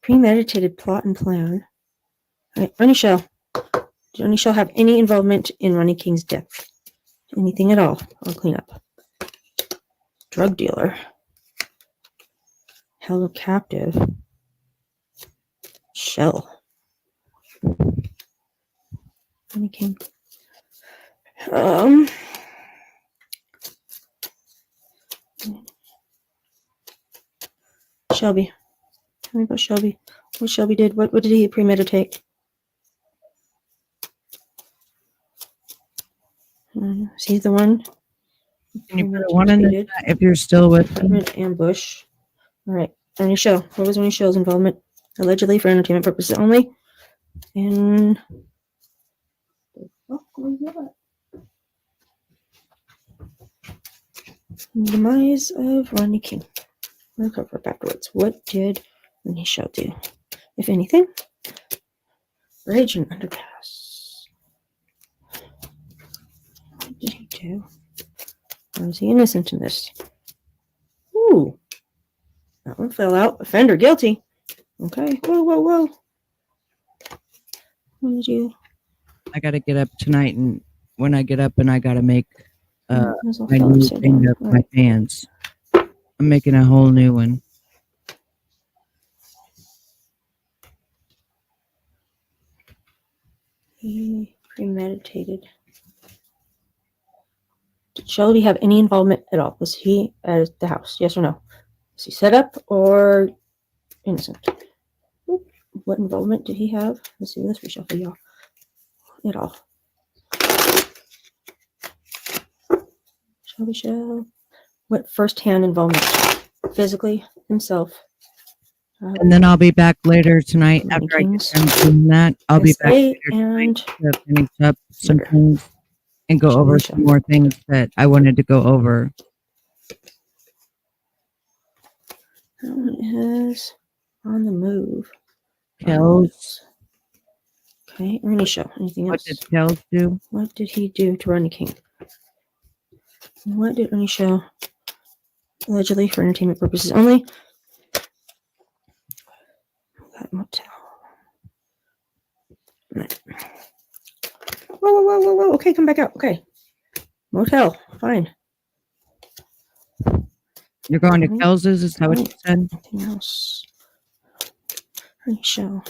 Premeditated plot and plan. All right, Ronnie Shell. Did Ronnie Shell have any involvement in Ronnie King's death? Anything at all? I'll clean up. Drug dealer. Held captive. Shell. Ronnie King. Shelby. Tell me about Shelby. What Shelby did. What did he premeditate? Is he the one? Can you put a one in the chat if you're still with me? Ambush. All right. Ernie Shell. What was Ernie Shell's involvement? Allegedly for entertainment purposes only. And demise of Ronnie King. We'll cover up afterwards. What did Ernie Shell do? If anything. Rage and underpass. What did he do? Or is he innocent in this? Ooh. That one fell out. Offender guilty. Okay. Whoa, whoa, whoa. What did you? I got to get up tonight, and when I get up, and I got to make my fell new upside thing down. up my pants. I'm making a whole new one. He premeditated. Did Shelby have any involvement at all? Was he at the house? Yes or no? Was he set up or innocent? Oop. What involvement did he have? Let's see. Let's reshuffle y'all. At all. Shelby Shell. What first-hand involvement? Physically himself. And then I'll be back later tonight after I get done doing that. I'll be back later tonight to finish up some things and go over some more things that I wanted to go over. That one is on the move. Kells. Okay, Ernie Shell. Anything else? What did Kells do? What did he do to Ronnie King? What did Ernie Shell allegedly for entertainment purposes only? That motel. Right. Whoa, whoa, whoa, whoa, whoa. Okay, come back out. Okay. Motel. Fine. You're going to Kells's? Is that what you said? Anything else? Ernie Shell.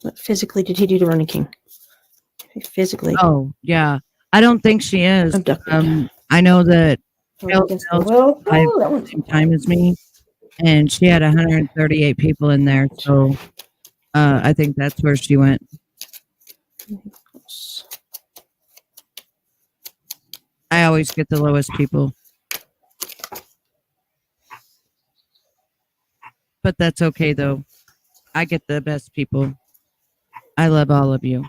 What physically did he do to Ronnie King? Physically. Oh, yeah. I don't think she is. Abducted. I know that Kells Kells that one's same time as me, and she had 138 people in there. So I think that's where she went. I always get the lowest people. But that's okay, though. I get the best people. I love all of you.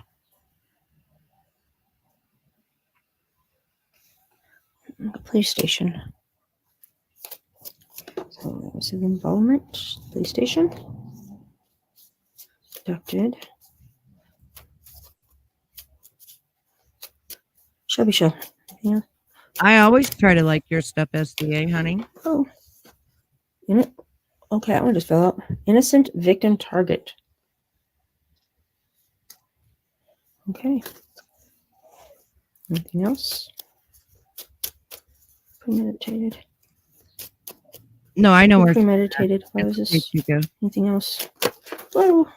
The police station. So that was his involvement. Police station. Abducted. Shelby Shell. Yeah. I always try to like your stuff, SDA, honey. Oh. Okay, that one just fell out. Innocent victim target. Okay. Anything else? Premeditated. No, I know where. Premeditated. Why was this? You go. Anything else? Whoa.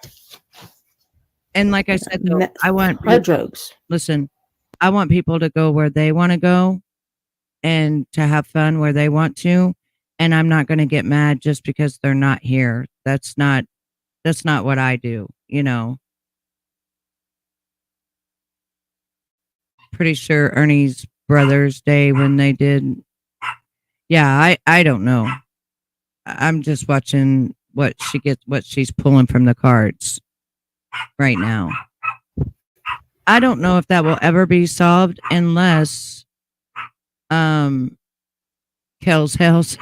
And like I said, though, I want drugs. Listen, I want people to go where they want to go, and to have fun where they want to. And I'm not going to get mad just because they're not here. That's not what I do, you know. Pretty sure Ernie's Brother's Day when they did. Yeah, I don't know. I'm just watching what she's pulling from the cards right now. I don't know if that will ever be solved unless Kells Hells.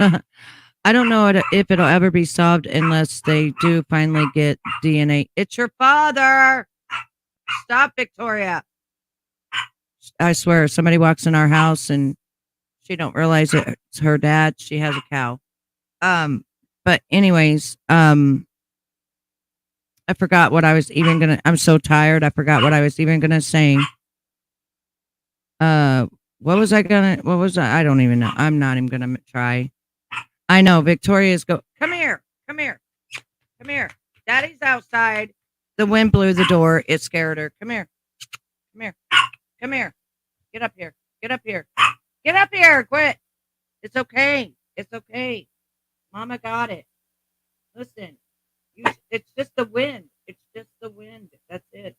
I don't know if it'll ever be solved unless they do finally get DNA. It's your father. Stop, Victoria. I swear, somebody walks in our house and she don't realize it's her dad. She has a cow. But anyways, I forgot what I was even gonna. I'm so tired. I forgot what I was even gonna say. What was I gonna? What was I don't even know. I'm not even gonna try. I know Victoria's go. Come here. Come here. Come here. Daddy's outside. The wind blew the door. It scared her. Come here. Come here. Come here. Get up here. Get up here. Get up here. Quit. It's okay. It's okay. Mama got it. Listen. It's just the wind. It's just the wind. That's it.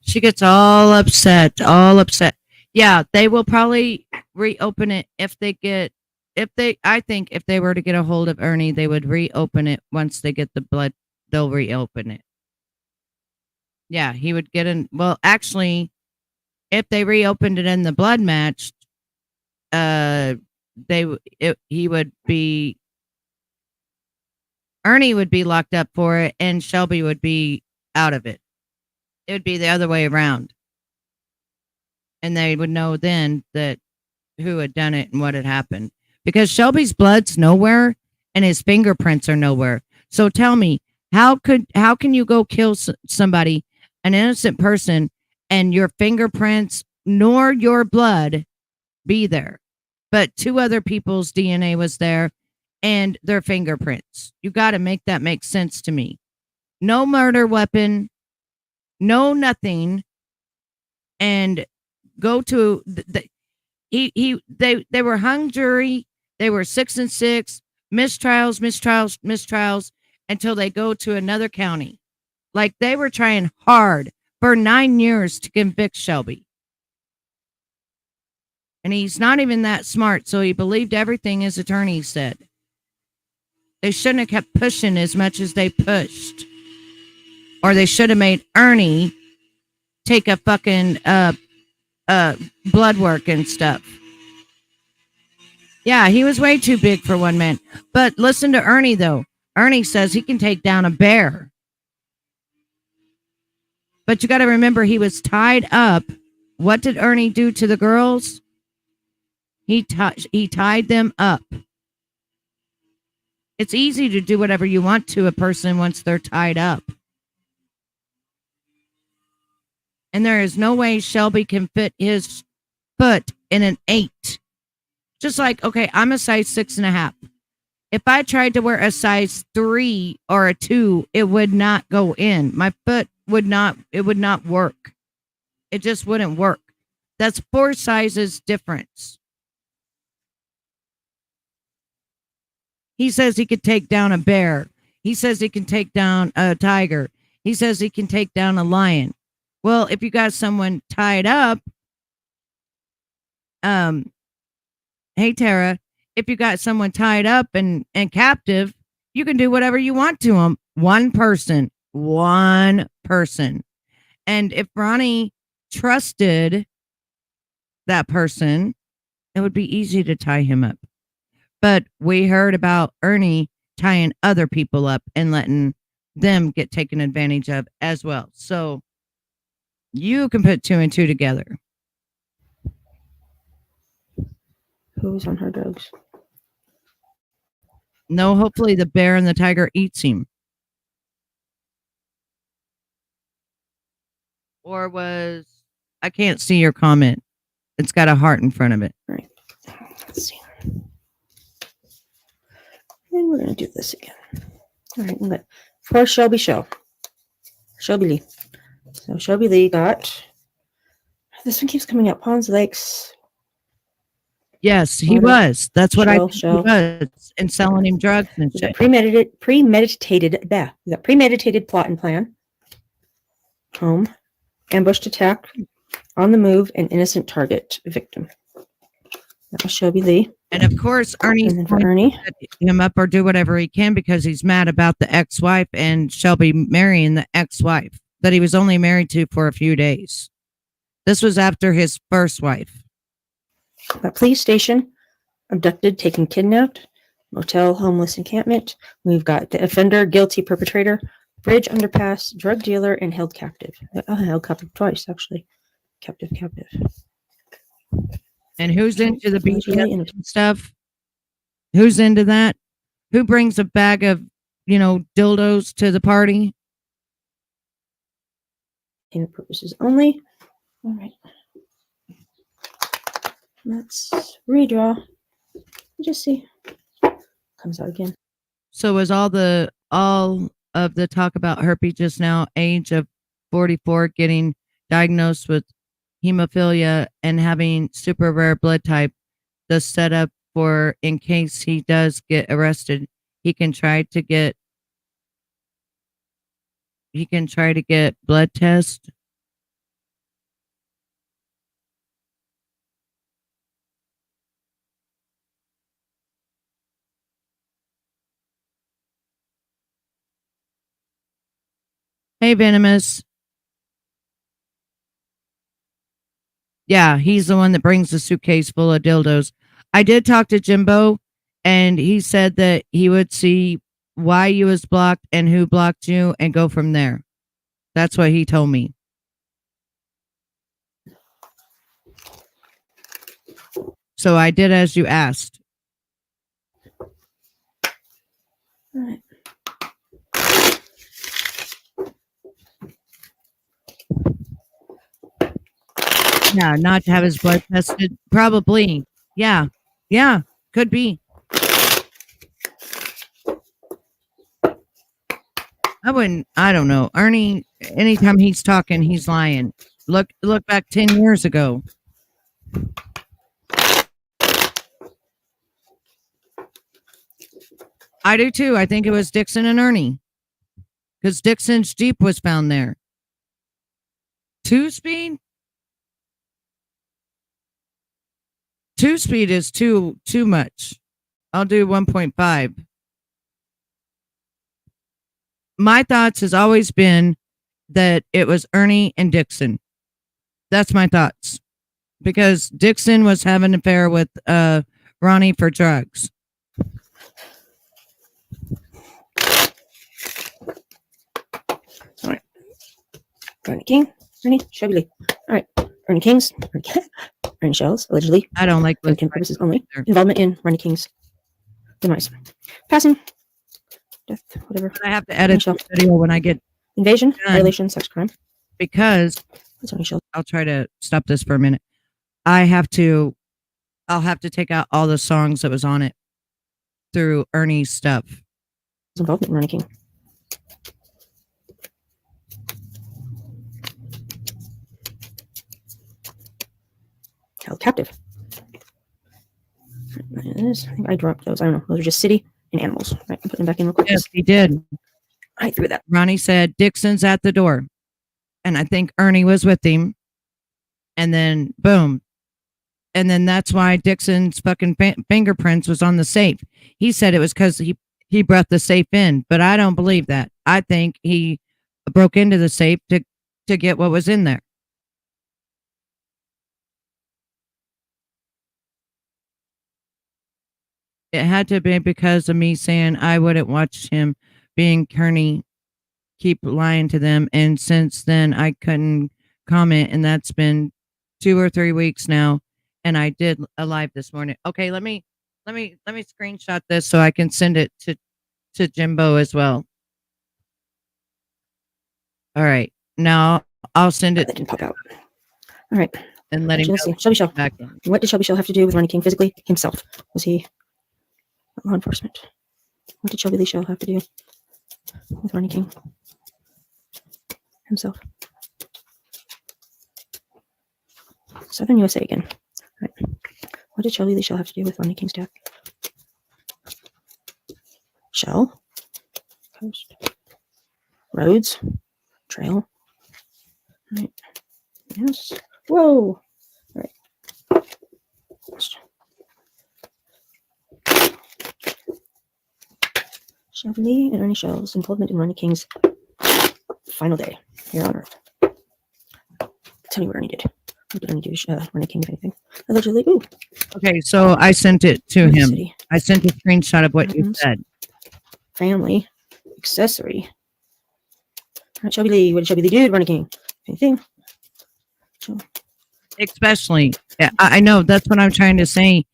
She gets all upset. All upset. Yeah, they will probably reopen it I think if they were to get a hold of Ernie, they would reopen it once they get the blood. They'll reopen it. Yeah, he would get in. Well, actually, if they reopened it in the blood match, Ernie would be locked up for it, and Shelby would be out of it. It would be the other way around, and they would know then that who had done it and what had happened. Because Shelby's blood's nowhere, and his fingerprints are nowhere. So tell me, how can you go kill somebody, an innocent person, and your fingerprints nor your blood be there, but two other people's DNA was there and their fingerprints? You got to make that make sense to me. No murder weapon, no nothing, and go to they were hung jury. They were 6 and 6 mistrials until they go to another county. Like they were trying hard for 9 years to convict Shelby. And he's not even that smart, so he believed everything his attorney said. They shouldn't have kept pushing as much as they pushed. Or they should have made Ernie take a fucking blood work and stuff. Yeah, he was way too big for one man. But listen to Ernie, though. Ernie says he can take down a bear. But you got to remember, he was tied up. What did Ernie do to the girls? He tied them up. It's easy to do whatever you want to a person once they're tied up. And there is no way Shelby can fit his foot in an 8. Just like, okay, I'm a size 6.5. If I tried to wear a size 3 or a 2, it would not go in. My foot would not work. It just wouldn't work. That's 4 sizes difference. He says he could take down a bear. He says he can take down a tiger. He says he can take down a lion. Well, if you got someone tied up, hey, Tara, if you got someone tied up and captive, you can do whatever you want to them. One person. And if Ronnie trusted that person, it would be easy to tie him up. But we heard about Ernie tying other people up and letting them get taken advantage of as well. So you can put 2 and 2 together. Who's on her drugs? No, hopefully the bear and the tiger eats him. Or was... I can't see your comment. It's got a heart in front of it. All right. Let's see. And we're going to do this again. All right. For Shelby Shell. Shelby Lee. So Shelby Lee got... This one keeps coming up. Ponds, lakes... Yes, he was. That's what he was. And selling him drugs and shit. Premeditated plot and plan. Home. Ambushed attack. On the move. An innocent target victim. That was Shelby Lee. And of course, Ernie's going to set him up or do whatever he can because he's mad about the ex-wife and Shelby marrying the ex-wife. that he was only married to for a few days. This was after his first wife. Police station, abducted, taken, kidnapped, motel, homeless encampment. We've got the offender, guilty perpetrator, bridge, underpass, drug dealer, and held captive. Held captive twice, actually. Captive. And who's into the BDSM stuff? Who's into that? Who brings a bag of, dildos to the party? Entertainment purposes only. All right. Let's redraw. Just see. Comes out again. So was all of the talk about herpes just now, age of 44, getting diagnosed with hemophilia and having super rare blood type, the setup for in case he does get arrested, he can try to get blood test. Hey, Venomous. Yeah, he's the one that brings the suitcase full of dildos. I did talk to Jimbo, and he said that he would see why you was blocked and who blocked you and go from there. That's what he told me. So I did as you asked. All right. Yeah, not to have his blood tested. Probably. Yeah. Yeah. Could be. I don't know. Ernie, anytime he's talking, he's lying. Look back 10 years ago. I do too. I think it was Dixon and Ernie. Because Dixon's Jeep was found there. 2-speed? 2-speed is too much. I'll do 1.5. My thoughts has always been that it was Ernie and Dixon. That's my thoughts. Because Dixon was having an affair with Ronnie for drugs. All right. Ernie King, Ernie, Shelby Lee. All right. Ernie King's, Ernie Shells, allegedly. I don't like intent purposes only. Involvement in Ronnie King's demise. Passing. Death, whatever. I have to edit the video when I get invasion, done. violation, sex crime. Because I'll try to stop this for a minute. I'll have to take out all the songs that was on it through Ernie's stuff. Involvement in Ronnie King. Held captive. I think I dropped those. I don't know. Those are just city and animals. Right, I'm putting them back in real quick. Yes, he did. I threw that. Ronnie said Dixon's at the door. And I think Ernie was with him. And then boom. And then that's why Dixon's fucking fingerprints was on the safe. He said it was because he brought the safe in, but I don't believe that. I think he broke into the safe to get what was in there. It had to be because of me saying I wouldn't watch him being Kearney keep lying to them. And since then I couldn't comment, and that's been 2 or 3 weeks now. And I did a live this morning. Okay, let me screenshot this so I can send it to Jimbo as well. All right. Now I'll send it. That didn't pop out. All right. And let him know. Shelby Shell. What did Shelby Shell have to do with Ronnie King physically? Himself. Was he law enforcement? What did Shelby Lee Shell have to do with Ronnie King? Himself. Southern USA again. All right. What did Shelby Lee Shell have to do with Ronnie King's death? Shell. Coast. Roads. Trail. All right. Yes. Whoa. All right. Shelby Lee and Ernie Shell's involvement in Ronnie King's final day. here on earth. Tell me what Ernie did. What did Ernie do? Ronnie King, if anything. Allegedly, ooh. Okay, so I sent it to Kansas him. City. I sent a screenshot of what you Mountains. said. Family. Accessory. All right, Shelby Lee. What did Shelby Lee do? Ronnie King. Anything? Especially, I know that's what I'm trying to say,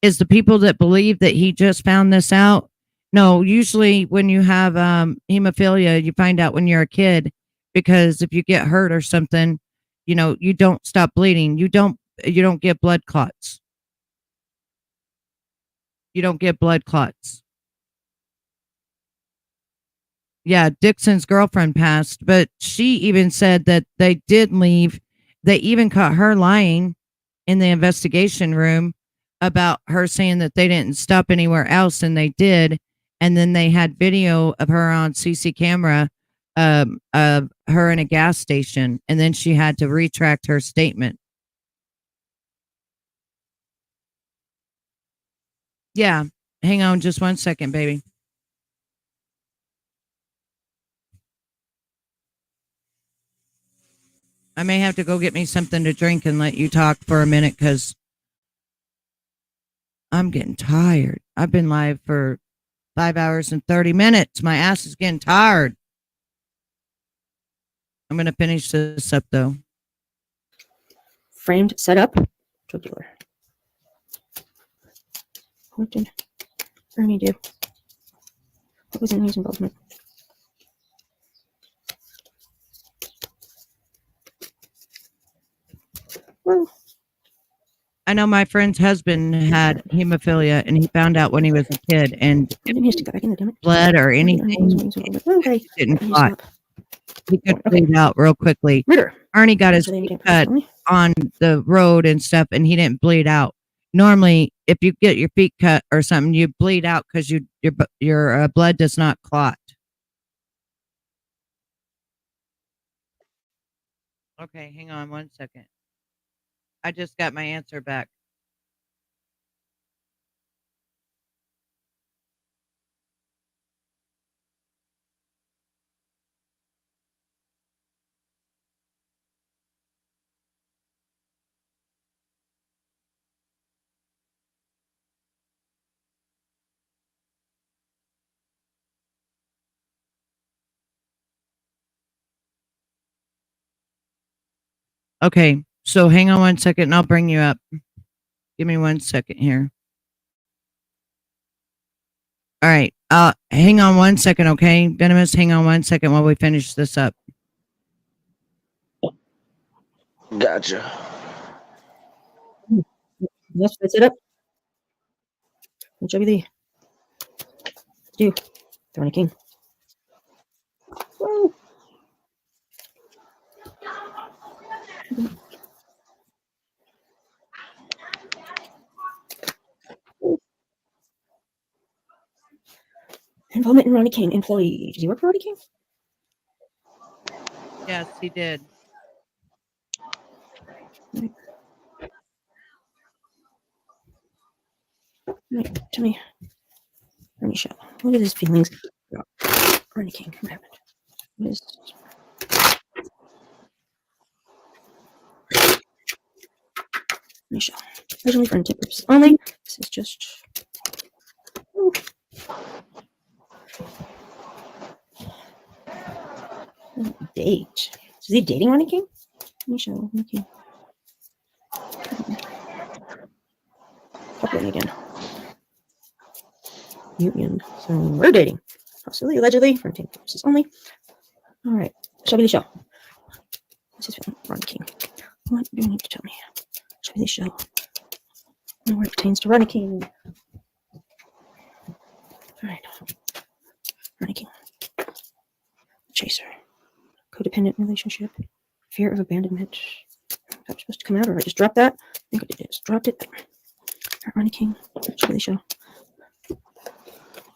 is the people that believe that he just found this out. No, usually when you have hemophilia, you find out when you're a kid, because if you get hurt or something, you don't stop bleeding. You don't get blood clots. You don't get blood clots. Yeah, Dixon's girlfriend passed, but she even said that they did leave. They even caught her lying in the investigation room about her saying that they didn't stop anywhere else, and they did. And then they had video of her on CC camera of her in a gas station, and then she had to retract her statement. Yeah, hang on just 1 second, baby. I may have to go get me something to drink and let you talk for a minute, because I'm getting tired. I've been live for 5 hours and 30 minutes. My ass is getting tired. I'm going to finish this up, though. Framed setup. Drug dealer. What did Ernie do? What was Ernie's involvement? Well, I know my friend's husband had hemophilia, and he found out when he was a kid, and didn't he stick that back in the damn it? blood or anything Okay. didn't clot. He could bleed out real quickly. Murder. Ernie got his feet cut on the road and stuff, and he didn't bleed out. Normally, if you get your feet cut or something, you bleed out because your blood does not clot. Okay, hang on 1 second. I just got my answer back. Okay, so hang on 1 second and I'll bring you up. Give me 1 second here. All right. Hang on 1 second, okay? Venomous, hang on 1 second while we finish this up. Gotcha. Let's fix it up. What Shelby Lee do? Ronnie King. Woo. Involvement in Ronnie King employee. Did he work for Ronnie King? Yes, he did. Right, tell me, Ernie Shell. What are his feelings about Ronnie King? What happened? What is Ernie Shell? Originally for intent purposes only. This is just. Ooh. Date. Is he dating Ronnie King? Ernie Shell. Ronnie King. Coupling again. Union. So we're dating. Possibly, allegedly, for intent purposes only. All right. Shelby Lee Shell. This is Ronnie King. What do you need to tell me? Shelby Lee Shell. And where it pertains to Ronnie King. All right. Ronnie King. Chaser. Codependent relationship. Fear of abandonment. That was supposed to come out, or I just dropped that. I think I did. Just dropped it. Ronnie King. Shelby Lee Shell.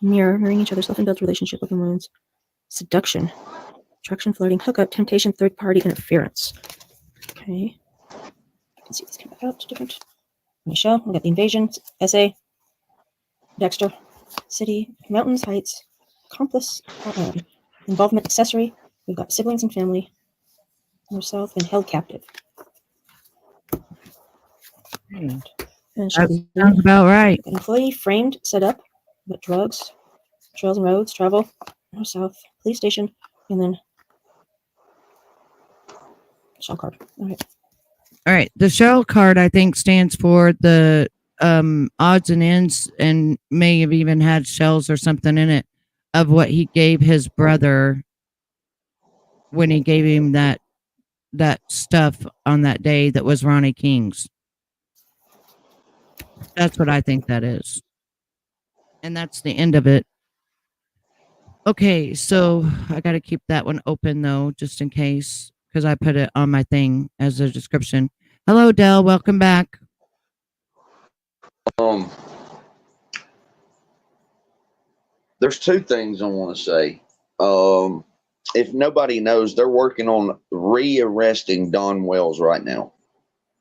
Mirroring each other, self-indulged relationship, open wounds, seduction, attraction, flirting, hookup, temptation, third party interference. Okay. You can see these came back out. Different. Michelle, we got the invasion, essay, Dexter, city, mountains, heights, accomplice, involvement, accessory. We've got siblings and family, herself and held captive. And That Shelby sounds about right. employee framed, set up, but drugs, trails and roads, travel, south, police station, and then shell card. All right. All right. The shell card, I think, stands for the odds and ends, and may have even had shells or something in it of what he gave his brother when he gave him that stuff on that day that was Ronnie King's. That's what I think that is. And that's the end of it. Okay, so I got to keep that one open though, just in case, because I put it on my thing as a description. Hello, Dell. Welcome back. There's two things I want to say. If nobody knows, they're working on re-arresting Don Wells right now.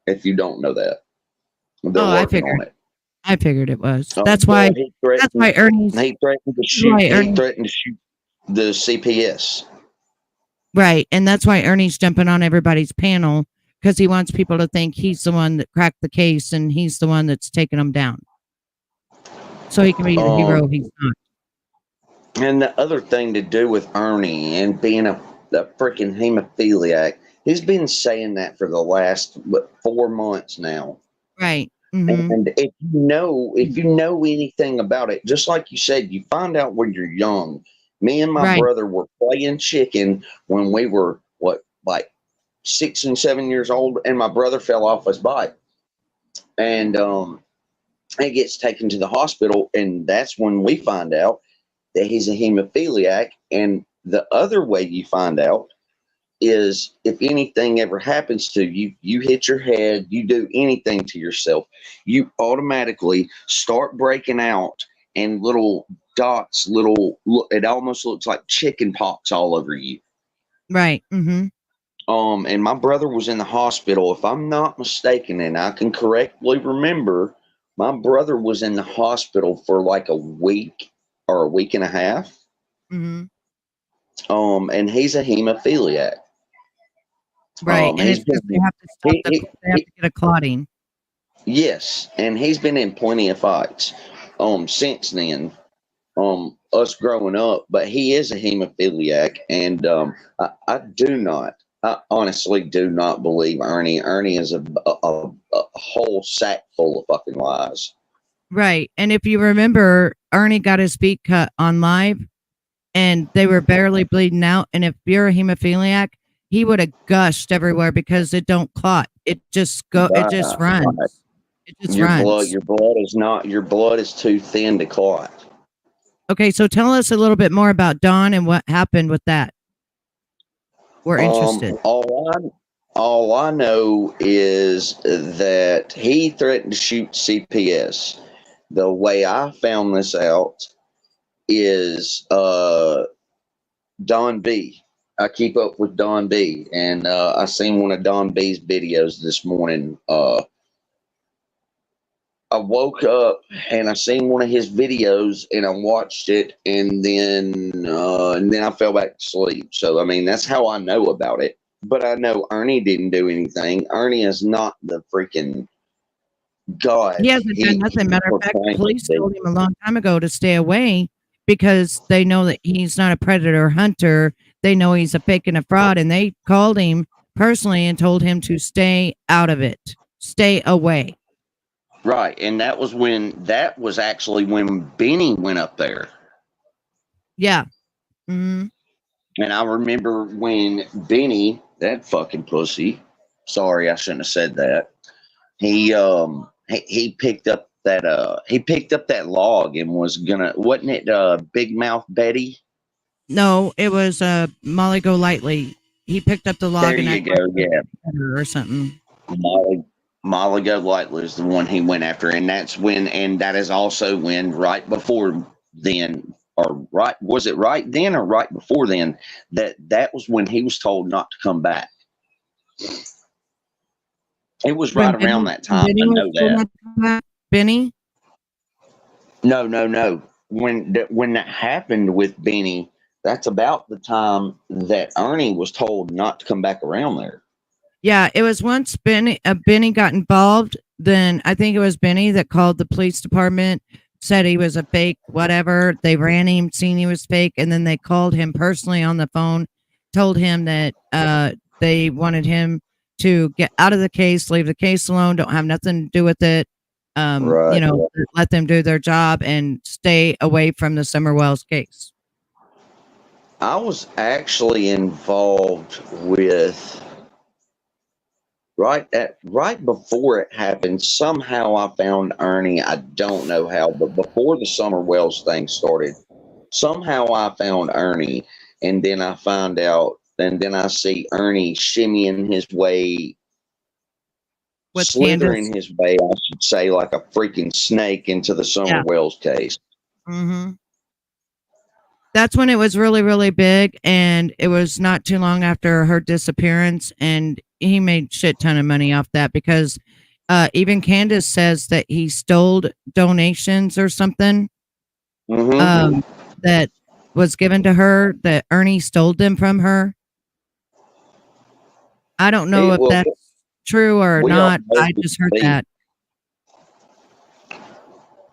If you don't know that, they're working on it. I figured it was. That's why. That's why Ernie's. He threatened to shoot. He threatened to shoot the CPS. Right, and that's why Ernie's jumping on everybody's panel, because he wants people to think he's the one that cracked the case and he's the one that's taking them down. So he can be the hero he's not. And the other thing to do with Ernie and being a freaking hemophiliac, he's been saying that for the last 4 months now. Right. Mm-hmm. And if you know anything about it, just like you said, you find out when you're young. Me and my brother were playing chicken when we were like 6 and 7 years old, and my brother fell off his bike, and he gets taken to the hospital, and that's when we find out that he's a hemophiliac. And the other way you find out is if anything ever happens to you, you hit your head, you do anything to yourself, you automatically start breaking out and little dots, it almost looks like chicken pox all over you. Right. Mm-hmm. And my brother was in the hospital, if I'm not mistaken, and I can correctly remember, my brother was in the hospital for like a week or a week and a half. Mm-hmm. And he's a hemophiliac. Right. And it's because they have to stop they have to get a clotting. Yes, and he's been in plenty of fights since then, us growing up, but he is a hemophiliac, and I honestly do not believe Ernie. Ernie is a whole sack full of fucking lies. Right. And if you remember, Ernie got his feet cut on live and they were barely bleeding out. And if you're a hemophiliac, he would have gushed everywhere because it don't clot. It just runs. It just runs. Your blood is too thin to clot. Okay, so tell us a little bit more about Don and what happened with that. We're interested. All I know is that he threatened to shoot CPS. The way I found this out is Don B. I keep up with Don B. And I seen one of Don B's videos this morning. I woke up and I seen one of his videos and I watched it, and then I fell back to sleep. So I mean, that's how I know about it. But I know Ernie didn't do anything. Ernie is not the freaking god. He hasn't done nothing. Matter of fact, the police told him a long time ago to stay away because they know that he's not a predator hunter. They know he's a fake and a fraud, and they called him personally and told him to stay out of it. Stay away. Right, and that was actually when Benny went up there. Yeah. Mm-hmm. And I remember when Benny, that fucking pussy, sorry, I shouldn't have said that. He picked up that log and was gonna, wasn't it Big Mouth Betty? No, it was Molly Golightly. He picked up the log there and you go, yeah, or something. Molly Golightly is the one he went after, and that is also when right before then, or right, was it right then or right before then, that was when he was told not to come back. It was right around that time. I know that. Benny? No. When that happened with Benny, that's about the time that Ernie was told not to come back around there. Yeah, it was once Benny got involved. Then I think it was Benny that called the police department, said he was a fake, whatever. They ran him, seen he was fake, and then they called him personally on the phone, told him that they wanted him to get out of the case, leave the case alone, don't have nothing to do with it. Right. Let them do their job and stay away from the Summer Wells case. I was actually involved with right before it happened. Somehow I found Ernie. I don't know how, but before the Summer Wells thing started, somehow I found Ernie, and then I find out, and then I see Ernie shimmying his way, slithering his way, I should say, like a freaking snake into the Summer Wells case. Mm-hmm. That's when it was really, really big, and it was not too long after her disappearance, and he made shit ton of money off that because even Candace says that he stole donations or something that was given to her, that Ernie stole them from her. I don't know if that's true or not. I just heard that.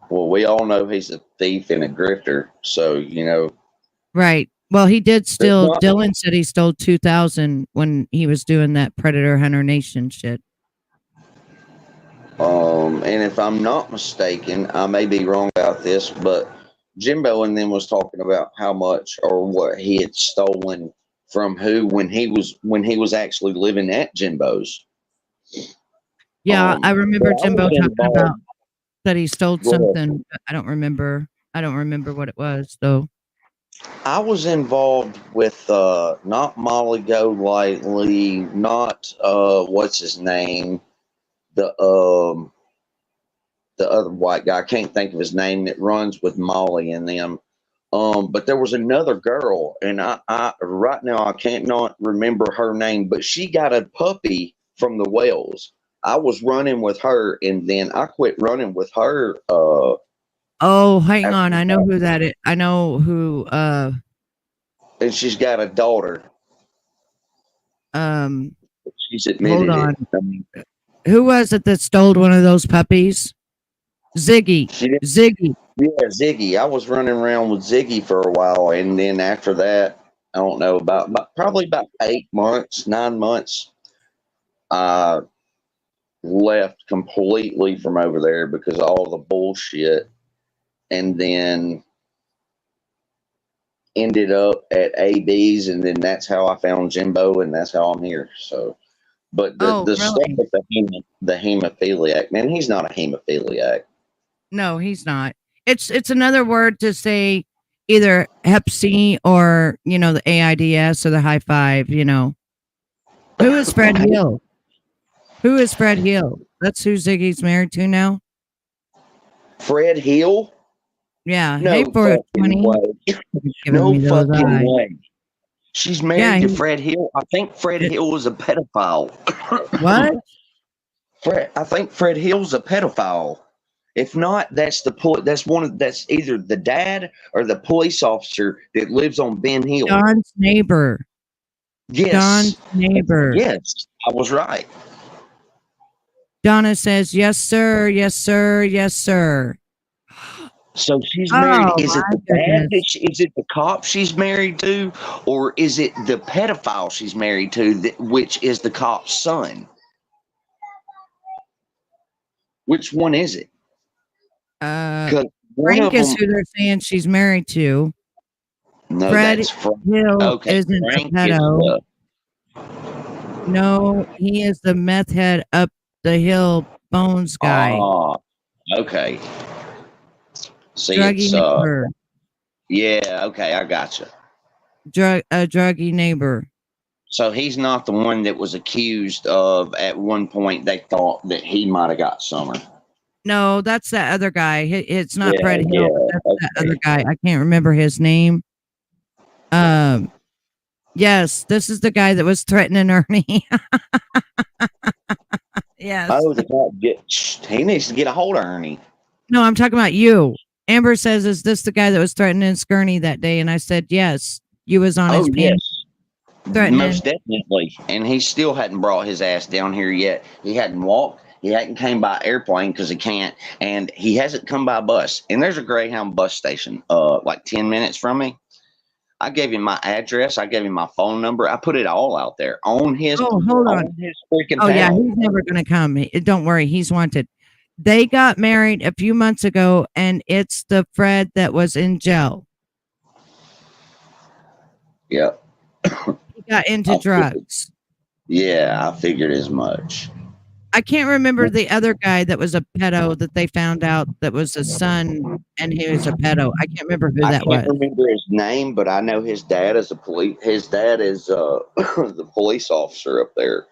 Well, we all know he's a thief and a grifter, so you know. Right. Well, he did steal. Dylan said he stole 2,000 when he was doing that Predator Hunter Nation shit. And if I'm not mistaken, I may be wrong about this, but Jimbo and them was talking about how much or what he had stolen from who when he was actually living at Jimbo's. Yeah, I remember Jimbo talking about that he stole something. I don't remember what it was though. I was involved with not Molly Golightly, not what's his name, the other white guy. I can't think of his name that runs with Molly and them. But there was another girl, and I right now I can't not remember her name, but she got a puppy from the Wells. I was running with her, and then I quit running with her. Oh, hang on. I know who that is. I know who. And she's got a daughter. She's admitted hold on. it. Who was it that stole one of those puppies? Ziggy. Ziggy. Yeah, Ziggy. I was running around with Ziggy for a while, and then after that, I don't know, probably about 8 months, 9 months, I left completely from over there because of all the bullshit, and then ended up at AB's, and then that's how I found Jimbo, and that's how I'm here. So, but the stuff with the hemophiliac, man, he's not a hemophiliac. No, he's not. It's another word to say either Hep C or the AIDS or the high five. Who is Fred Hill? Who is Fred Hill? That's who Ziggy's married to now. Fred Hill. Yeah. No hey, 420. No fucking way. She's married to Fred Hill. I think Fred Hill was a pedophile. What? I think Fred Hill's a pedophile. If not, that's that's either the dad or the police officer that lives on Ben Hill. Don's neighbor. Yes. Don's neighbor. Yes, I was right. Donna says, "Yes, sir. Yes, sir. Yes, sir." So she's married. Is it the dad? Is it the cop she's married to, or is it the pedophile she's married to, which is the cop's son? Which one is it? Frank is who they're saying she's married to. No, Fred that's Hill isn't Frank a pedo. No, he is the meth head up the hill Bones guy. Oh, okay. See, druggy neighbor. Yeah, okay, I gotcha. Druggy neighbor. So he's not the one that was accused of at one point. They thought that he might have got Summer. No, that's that other guy. It's not Fred Hill. That's that other guy. I can't remember his name. Yes, this is the guy that was threatening Ernie. Yes. Oh, he needs to get a hold of Ernie. No, I'm talking about you. Amber says, "Is this the guy that was threatening Skirney that day?" And I said, "Yes." You was on his yes. threatening. Most definitely. And he still hadn't brought his ass down here yet. He hadn't walked. He hadn't came by airplane because he can't. And he hasn't come by bus. And there's a Greyhound bus station like 10 minutes from me. I gave him my address. I gave him my phone number. I put it all out there on his. Oh, hold on. His freaking oh yeah, panel. he's never gonna come. Don't worry, he's wanted. They got married a few months ago, and it's the Fred that was in jail. Yep. He got into drugs. Yeah, I figured as much. I can't remember the other guy that was a pedo that they found out that was a son, and he was a pedo. I can't remember who that was. I can't remember his name, but I know his dad is a police. His dad is the police officer up there.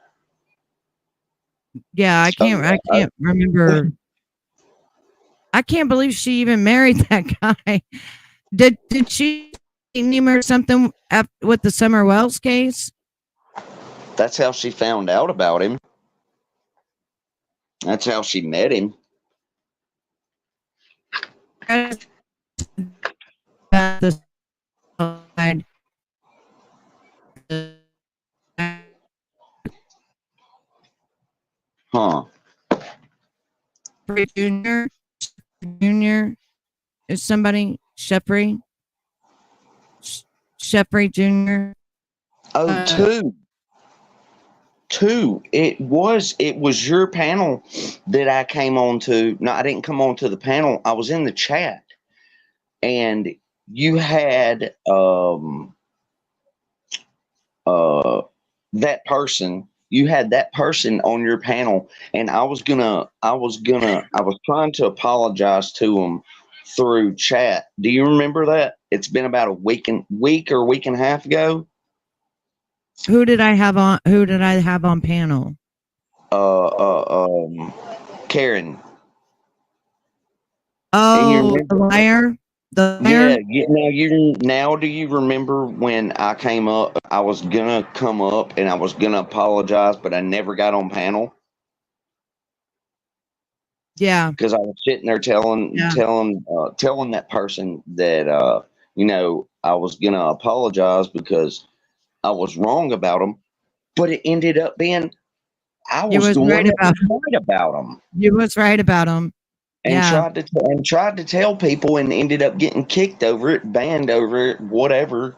Yeah, I can't remember. I can't believe she even married that guy. Did she name or something with the Summer Wells case? That's how she found out about him. That's how she met him. Huh. Junior is somebody Sheffrey Jr. Oh, two. It was your panel that I came on to. No, I didn't come on to the panel. I was in the chat, and you had that person. You had that person on your panel, and I was trying to apologize to him through chat. Do you remember that? It's been about a week or a week and a half ago. Who did I have on panel? Karen. Oh, the liar. The liar? Yeah. Now do you remember when I came up? I was gonna come up and I was gonna apologize, but I never got on panel. Yeah. Because I was sitting there telling that person that I was gonna apologize because I was wrong about them, but it ended up being I was the one that was right about them. You was right about them. And tried to tell people and ended up getting kicked over it, banned over it, whatever,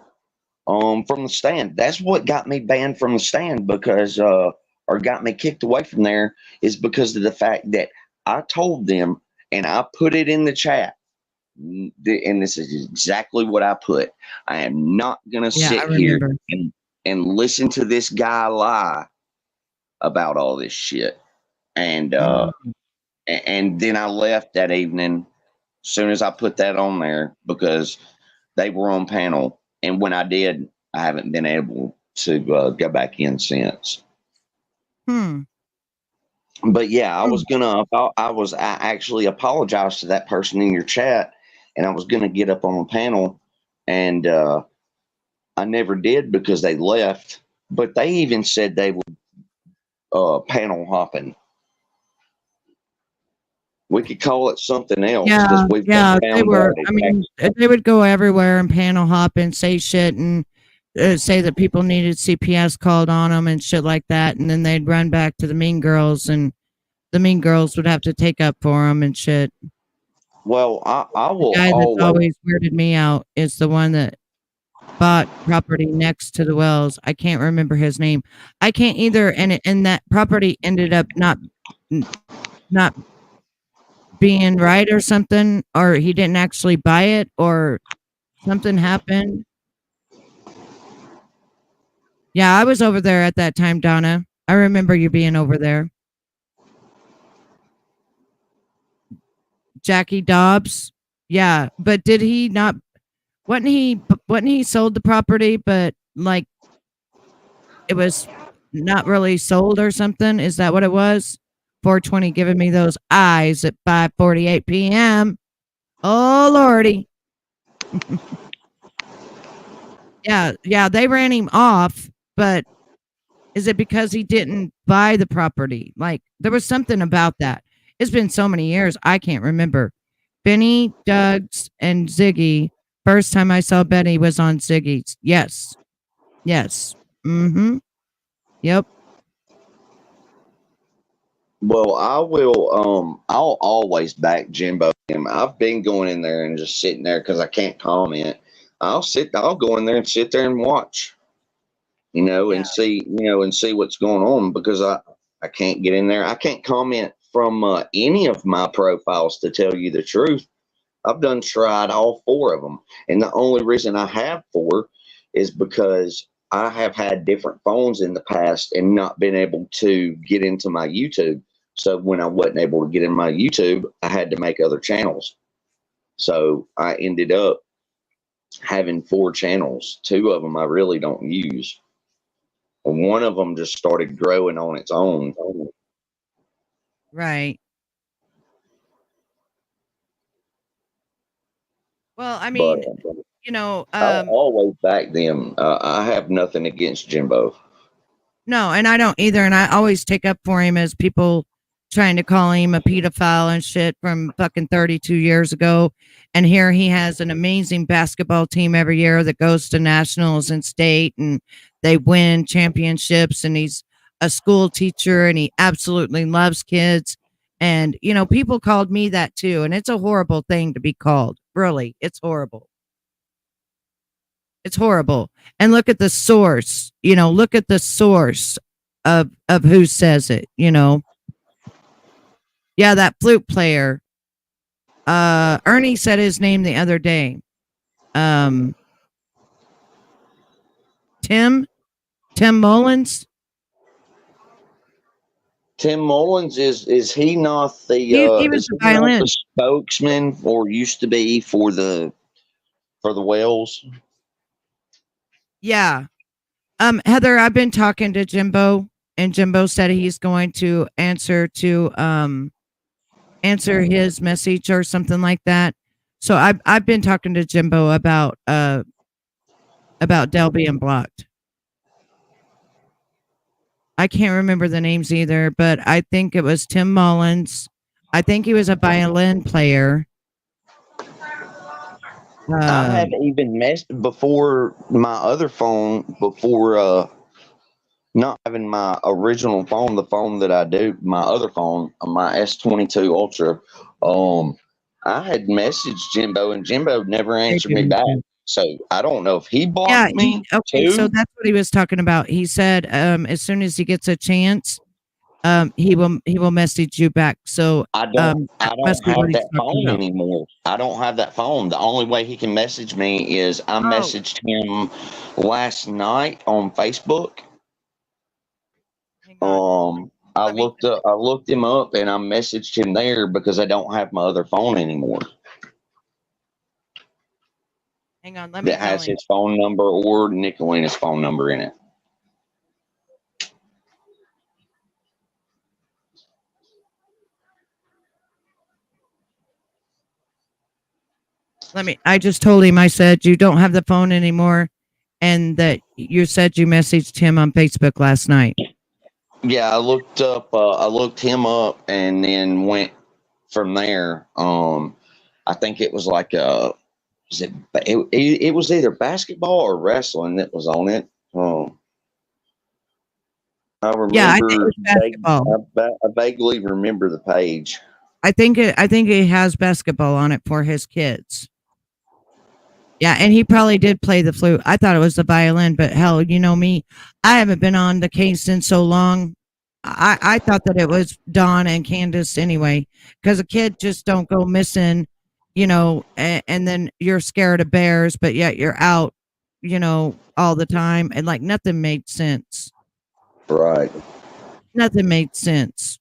from the stand. That's what got me banned from the stand because or got me kicked away from there is because of the fact that I told them and I put it in the chat. And this is exactly what I put. I am not gonna sit here and listen to this guy lie about all this shit. And then I left that evening as soon as I put that on there because they were on panel. And when I did, I haven't been able to go back in since. But yeah, I actually apologized to that person in your chat, and I was going to get up on a panel, and I never did because they left. But they even said they would panel hopping. We could call it something else. They were. I mean, they would go everywhere and panel hop and say shit and say that people needed CPS called on them and shit like that, and then they'd run back to the Mean Girls, and the Mean Girls would have to take up for them and shit. Well, I will. The guy that's always weirded me out is the one that bought property next to the Wells. I can't remember his name. I can't either, and that property ended up not being right or something, or he didn't actually buy it, or something happened. Yeah, I was over there at that time, Donna. I remember you being over there. Jackie Dobbs. Yeah, but did he not? Wasn't he sold the property, but like it was not really sold or something? Is that what it was? 420 giving me those eyes at 5:48 p.m. Oh lordy. Yeah, they ran him off, but is it because he didn't buy the property? Like there was something about that. It's been so many years, I can't remember. Benny, Doug's, and Ziggy first time I saw Betty was on Ziggy's. Yes. Yes. Mm-hmm. Yep. Well, I'll always back Jimbo. I've been going in there and just sitting there because I can't comment. I'll go in there and sit there and watch, and see what's going on, because I can't get in there. I can't comment from any of my profiles, to tell you the truth. I've tried all 4 of them. And the only reason I have 4 is because I have had different phones in the past and not been able to get into my YouTube. So when I wasn't able to get in my YouTube, I had to make other channels. So I ended up having 4 channels. 2 of them I really don't use. And one of them just started growing on its own. Right. Well, I mean, I'll always back them. I have nothing against Jimbo. No, and I don't either. And I always take up for him as people trying to call him a pedophile and shit from fucking 32 years ago. And here he has an amazing basketball team every year that goes to nationals and state, and they win championships. And he's a school teacher and he absolutely loves kids. And, people called me that too. And it's a horrible thing to be called. Really, it's horrible. It's horrible. And look at the source, look at the source of who says it, Yeah, that flute player. Ernie said his name the other day. Tim Mullins. Tim Mullins, is he not the he was the violin spokesman, or used to be, for the Wells? Yeah. Heather, I've been talking to Jimbo, and Jimbo said he's going to answer his message or something like that. So I've been talking to Jimbo about Del being blocked. I can't remember the names either, but I think it was Tim Mullins. I think he was a violin player. I have even messaged before my other phone, before not having my original phone, the phone that I do, my other phone, my S22 Ultra. I had messaged Jimbo, and Jimbo never answered me back. So I don't know if he blocked me. Okay, so that's what he was talking about. He said as soon as he gets a chance, he will message you back. So I don't have that phone anymore. I don't have that phone. The only way he can message me is I messaged him last night on Facebook. I looked him up and I messaged him there because I don't have my other phone anymore. Hang on, let me. That has his phone number or Nicolina's phone number in it. I just told him, I said, you don't have the phone anymore, and that you said you messaged him on Facebook last night. Yeah, I looked him up and then went from there. I think it was like it was either basketball or wrestling that was on it. I remember. Yeah, I think it was basketball. I vaguely remember the page. I think it has basketball on it for his kids. Yeah, and he probably did play the flute. I thought it was the violin, but hell, you know me, I haven't been on the case in so long. I thought that it was Dawn and Candace anyway, because a kid just don't go missing, and then you're scared of bears, but yet you're out, all the time, and like nothing made sense. Right. Nothing made sense.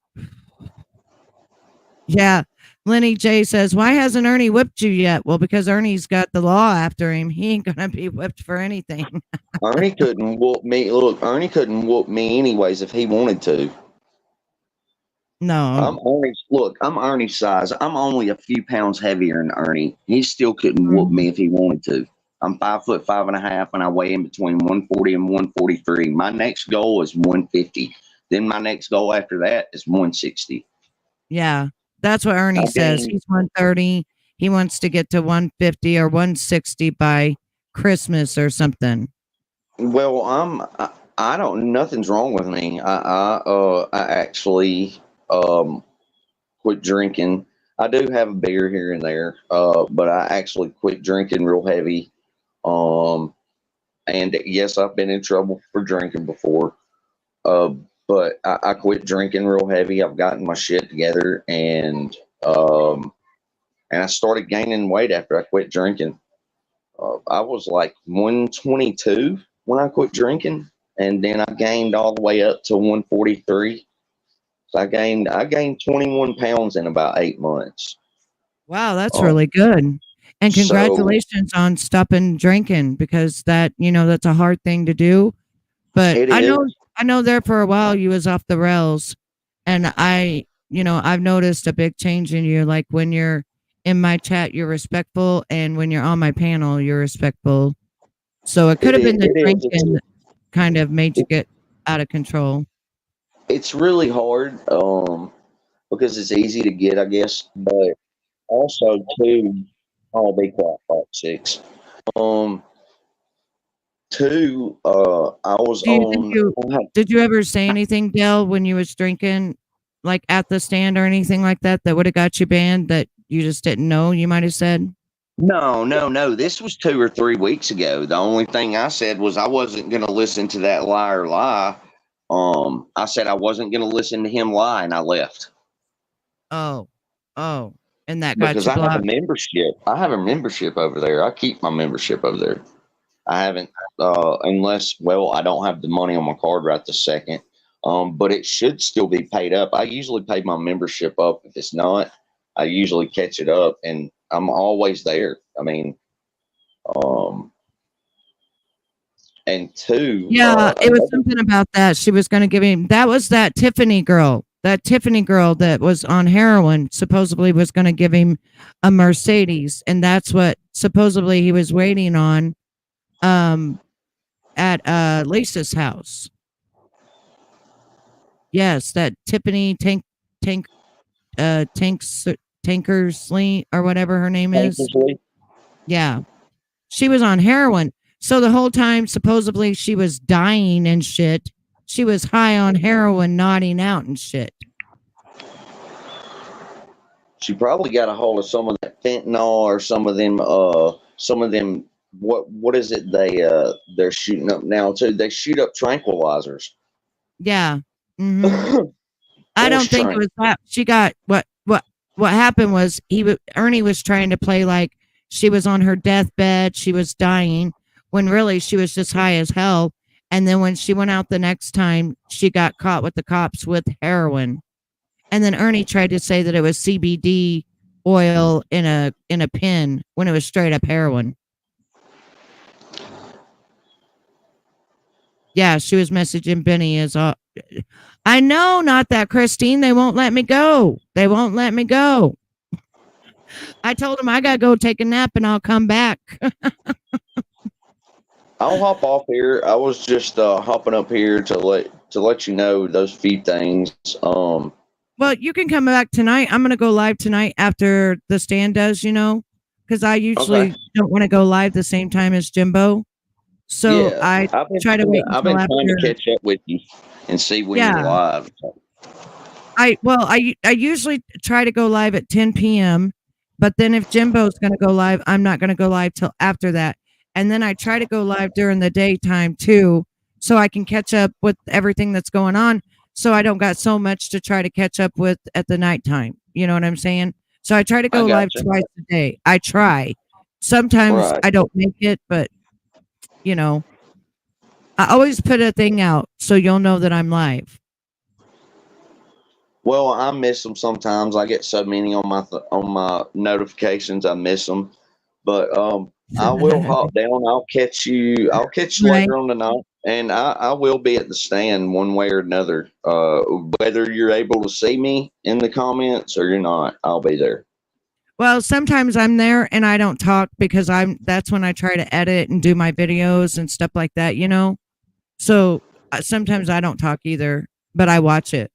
Yeah. Lenny J says, why hasn't Ernie whipped you yet? Well, because Ernie's got the law after him. He ain't going to be whipped for anything. Ernie couldn't whoop me. Look, Ernie couldn't whoop me anyways if he wanted to. No. I'm Ernie's size. I'm only a few pounds heavier than Ernie. He still couldn't whoop me if he wanted to. I'm 5'5.5", and I weigh in between 140 and 143. My next goal is 150. Then my next goal after that is 160. Yeah. That's what Ernie says. He's 130. he wants to get to 150 or 160 by Christmas or something. Well, I don't. Nothing's wrong with me. I actually quit drinking. I do have a beer here and there, but I actually quit drinking real heavy. And yes, I've been in trouble for drinking before. But I quit drinking real heavy. I've gotten my shit together, and I started gaining weight after I quit drinking. I was like 122 when I quit drinking, and then I gained all the way up to 143. So I gained 21 pounds in about 8 months. Wow, that's really good. And so- congratulations on stopping drinking, because that, that's a hard thing to do. But It I is. know there for a while you was off the rails, and I've noticed a big change in you. Like when you're in my chat, you're respectful, and when you're on my panel, you're respectful. So it could have been the drinking that kind of made you get out of control. It's really hard because it's easy to get, I guess, but also too, I'll be quiet, 6. Two, I was Did you ever say anything, Dell, when you was drinking, like at the stand or anything like that, that would have got you banned that you just didn't know? You might have said. No. This was 2 or 3 weeks ago. The only thing I said was I wasn't going to listen to that liar lie. I said I wasn't going to listen to him lie, and I left. Oh, and that got Because you I have a blocked. membership. I have a membership over there. I keep my membership over there. I haven't, unless, I don't have the money on my card right this second. But it should still be paid up. I usually pay my membership up. If it's not, I usually catch it up, and I'm always there. I mean, and two, Yeah, it was something about that. She was going to give him. That was that Tiffany girl. That Tiffany girl that was on heroin supposedly was going to give him a Mercedes, and that's what supposedly he was waiting on at Lisa's house. Yes, that Tiffany Tankersley or whatever her name is. Tankersley? Yeah. She was on heroin. So the whole time supposedly she was dying and shit. She was high on heroin, nodding out and shit. She probably got a hold of some of that fentanyl or some of them what is it they're shooting up now too? They shoot up tranquilizers. Yeah. Mm-hmm. I don't think it was that. She got what happened was Ernie was trying to play like she was on her deathbed, she was dying, when really she was just high as hell. And then when she went out the next time, she got caught with the cops with heroin. And then Ernie tried to say that it was CBD oil in a pen when it was straight up heroin. Yeah, she was messaging Benny as I know, not that, Christine. They won't let me go. They won't let me go. I told him I gotta go take a nap and I'll come back. I'll hop off here. I was just hopping up here to let you know those few things. Well, you can come back tonight. I'm gonna go live tonight after the stand does, because I usually don't want to go live the same time as Jimbo. So yeah, I try to wait until I've been after. trying to catch up with you and see when you're live. I usually try to go live at 10 p.m. But then if Jimbo's going to go live, I'm not going to go live till after that. And then I try to go live during the daytime too, so I can catch up with everything that's going on. So I don't got so much to try to catch up with at the nighttime. You know what I'm saying? So I try to go live twice a day. I try. Sometimes I don't make it, but I always put a thing out so you'll know that I'm live. Well, I miss them sometimes. I get so many on my notifications. I miss them, but I will hop down. I'll catch you later on tonight, and I will be at the stand one way or another. Whether you're able to see me in the comments or you're not, I'll be there. Well, sometimes I'm there and I don't talk because that's when I try to edit and do my videos and stuff like that, So sometimes I don't talk either, but I watch it.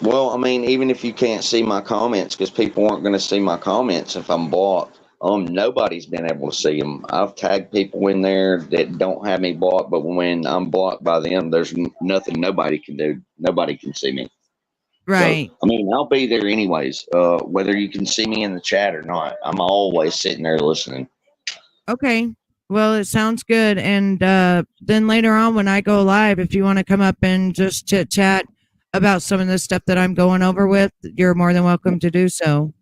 Well, I mean, even if you can't see my comments, because people aren't going to see my comments if I'm blocked. Nobody's been able to see them. I've tagged people in there that don't have me blocked, but when I'm blocked by them, there's nothing nobody can do. Nobody can see me. Right. So, I mean, I'll be there anyways, whether you can see me in the chat or not. I'm always sitting there listening. Okay. Well, it sounds good. And then later on when I go live, if you want to come up and just chit chat about some of the stuff that I'm going over with, you're more than welcome to do so.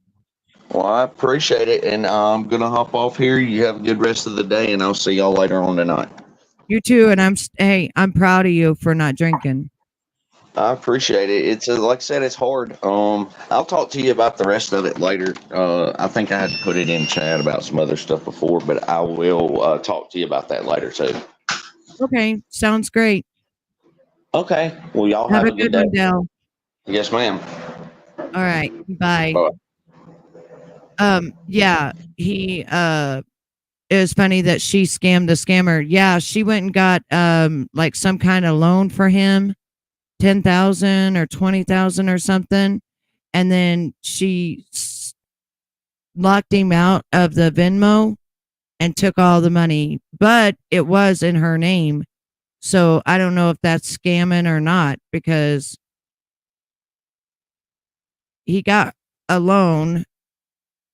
Well, I appreciate it, and I'm going to hop off here. You have a good rest of the day, and I'll see y'all later on tonight. You too. And I'm proud of you for not drinking. I appreciate it. It's like I said, it's hard. I'll talk to you about the rest of it later. I think I had to put it in chat about some other stuff before, but I will talk to you about that later too. Okay. Sounds great. Okay. Well, y'all Have have a a good good one, day. Dell. Yes, ma'am. All right. Bye. Bye. Yeah, he it was funny that she scammed the scammer. Yeah, she went and got like some kind of loan for him, 10,000 or 20,000 or something, and then she locked him out of the Venmo and took all the money, but it was in her name. So I don't know if that's scamming or not, because he got a loan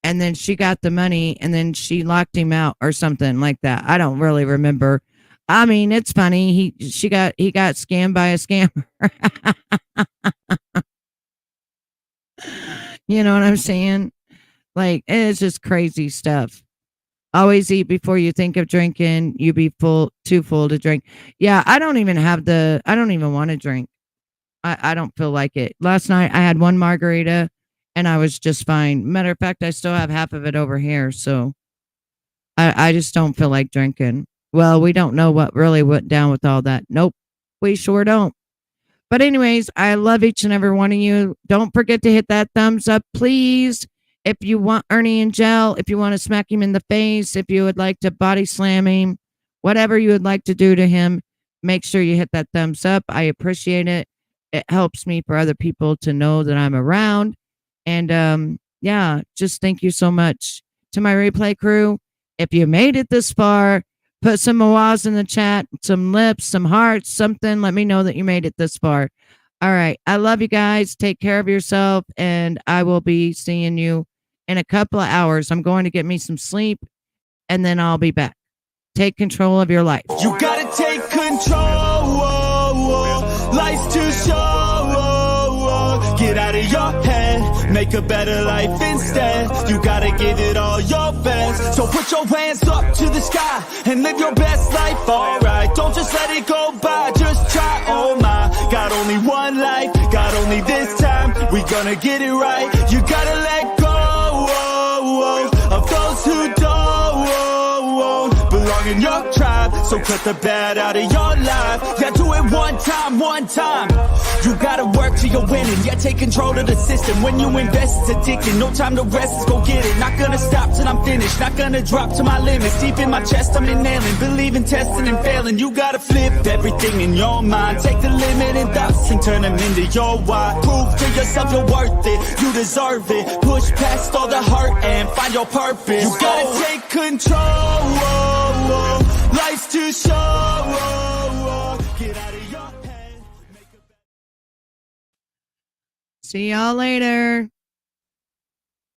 and then she got the money and then she locked him out or something like that. I don't really remember. I mean, it's funny. He got scammed by a scammer. You know what I'm saying? Like, it's just crazy stuff. Always eat before you think of drinking. You be too full to drink. Yeah, I don't even want to drink. I don't feel like it. Last night I had one margarita and I was just fine. Matter of fact, I still have half of it over here. So I just don't feel like drinking. Well, we don't know what really went down with all that. Nope, we sure don't. But anyways, I love each and every one of you. Don't forget to hit that thumbs up, please. If you want Ernie in jail, if you want to smack him in the face, if you would like to body slam him, whatever you would like to do to him, make sure you hit that thumbs up. I appreciate it. It helps me for other people to know that I'm around. And yeah, just thank you so much to my replay crew. If you made it this far, put some awaz in the chat, some lips, some hearts, something. Let me know that you made it this far. All right. I love you guys. Take care of yourself. And I will be seeing you in a couple of hours. I'm going to get me some sleep and then I'll be back. Take control of your life. You gotta take control. Life's too short. Get out of your head. Make a better life instead. You gotta give it all your best. So put your hands up to the sky and live your best life, alright. Don't just let it go by, just try, oh my. Got only one life, got only this time. We gonna get it right. You gotta let go of those who don't belong in your tribe. So cut the bad out of your life. Yeah, do it one time, one time. You gotta work till you're winning. Yeah, take control of the system. When you invest, it's addicting. No time to rest, let's go get it. Not gonna stop till I'm finished. Not gonna drop to my limits. Deep in my chest, I'm inhaling. Believe in testing and failing. You gotta flip everything in your mind. Take the limiting thoughts and turn them into your why. Prove to yourself you're worth it. You deserve it. Push past all the hurt and find your purpose. You gotta take control. Life's too short. Get out of your head. See y'all later.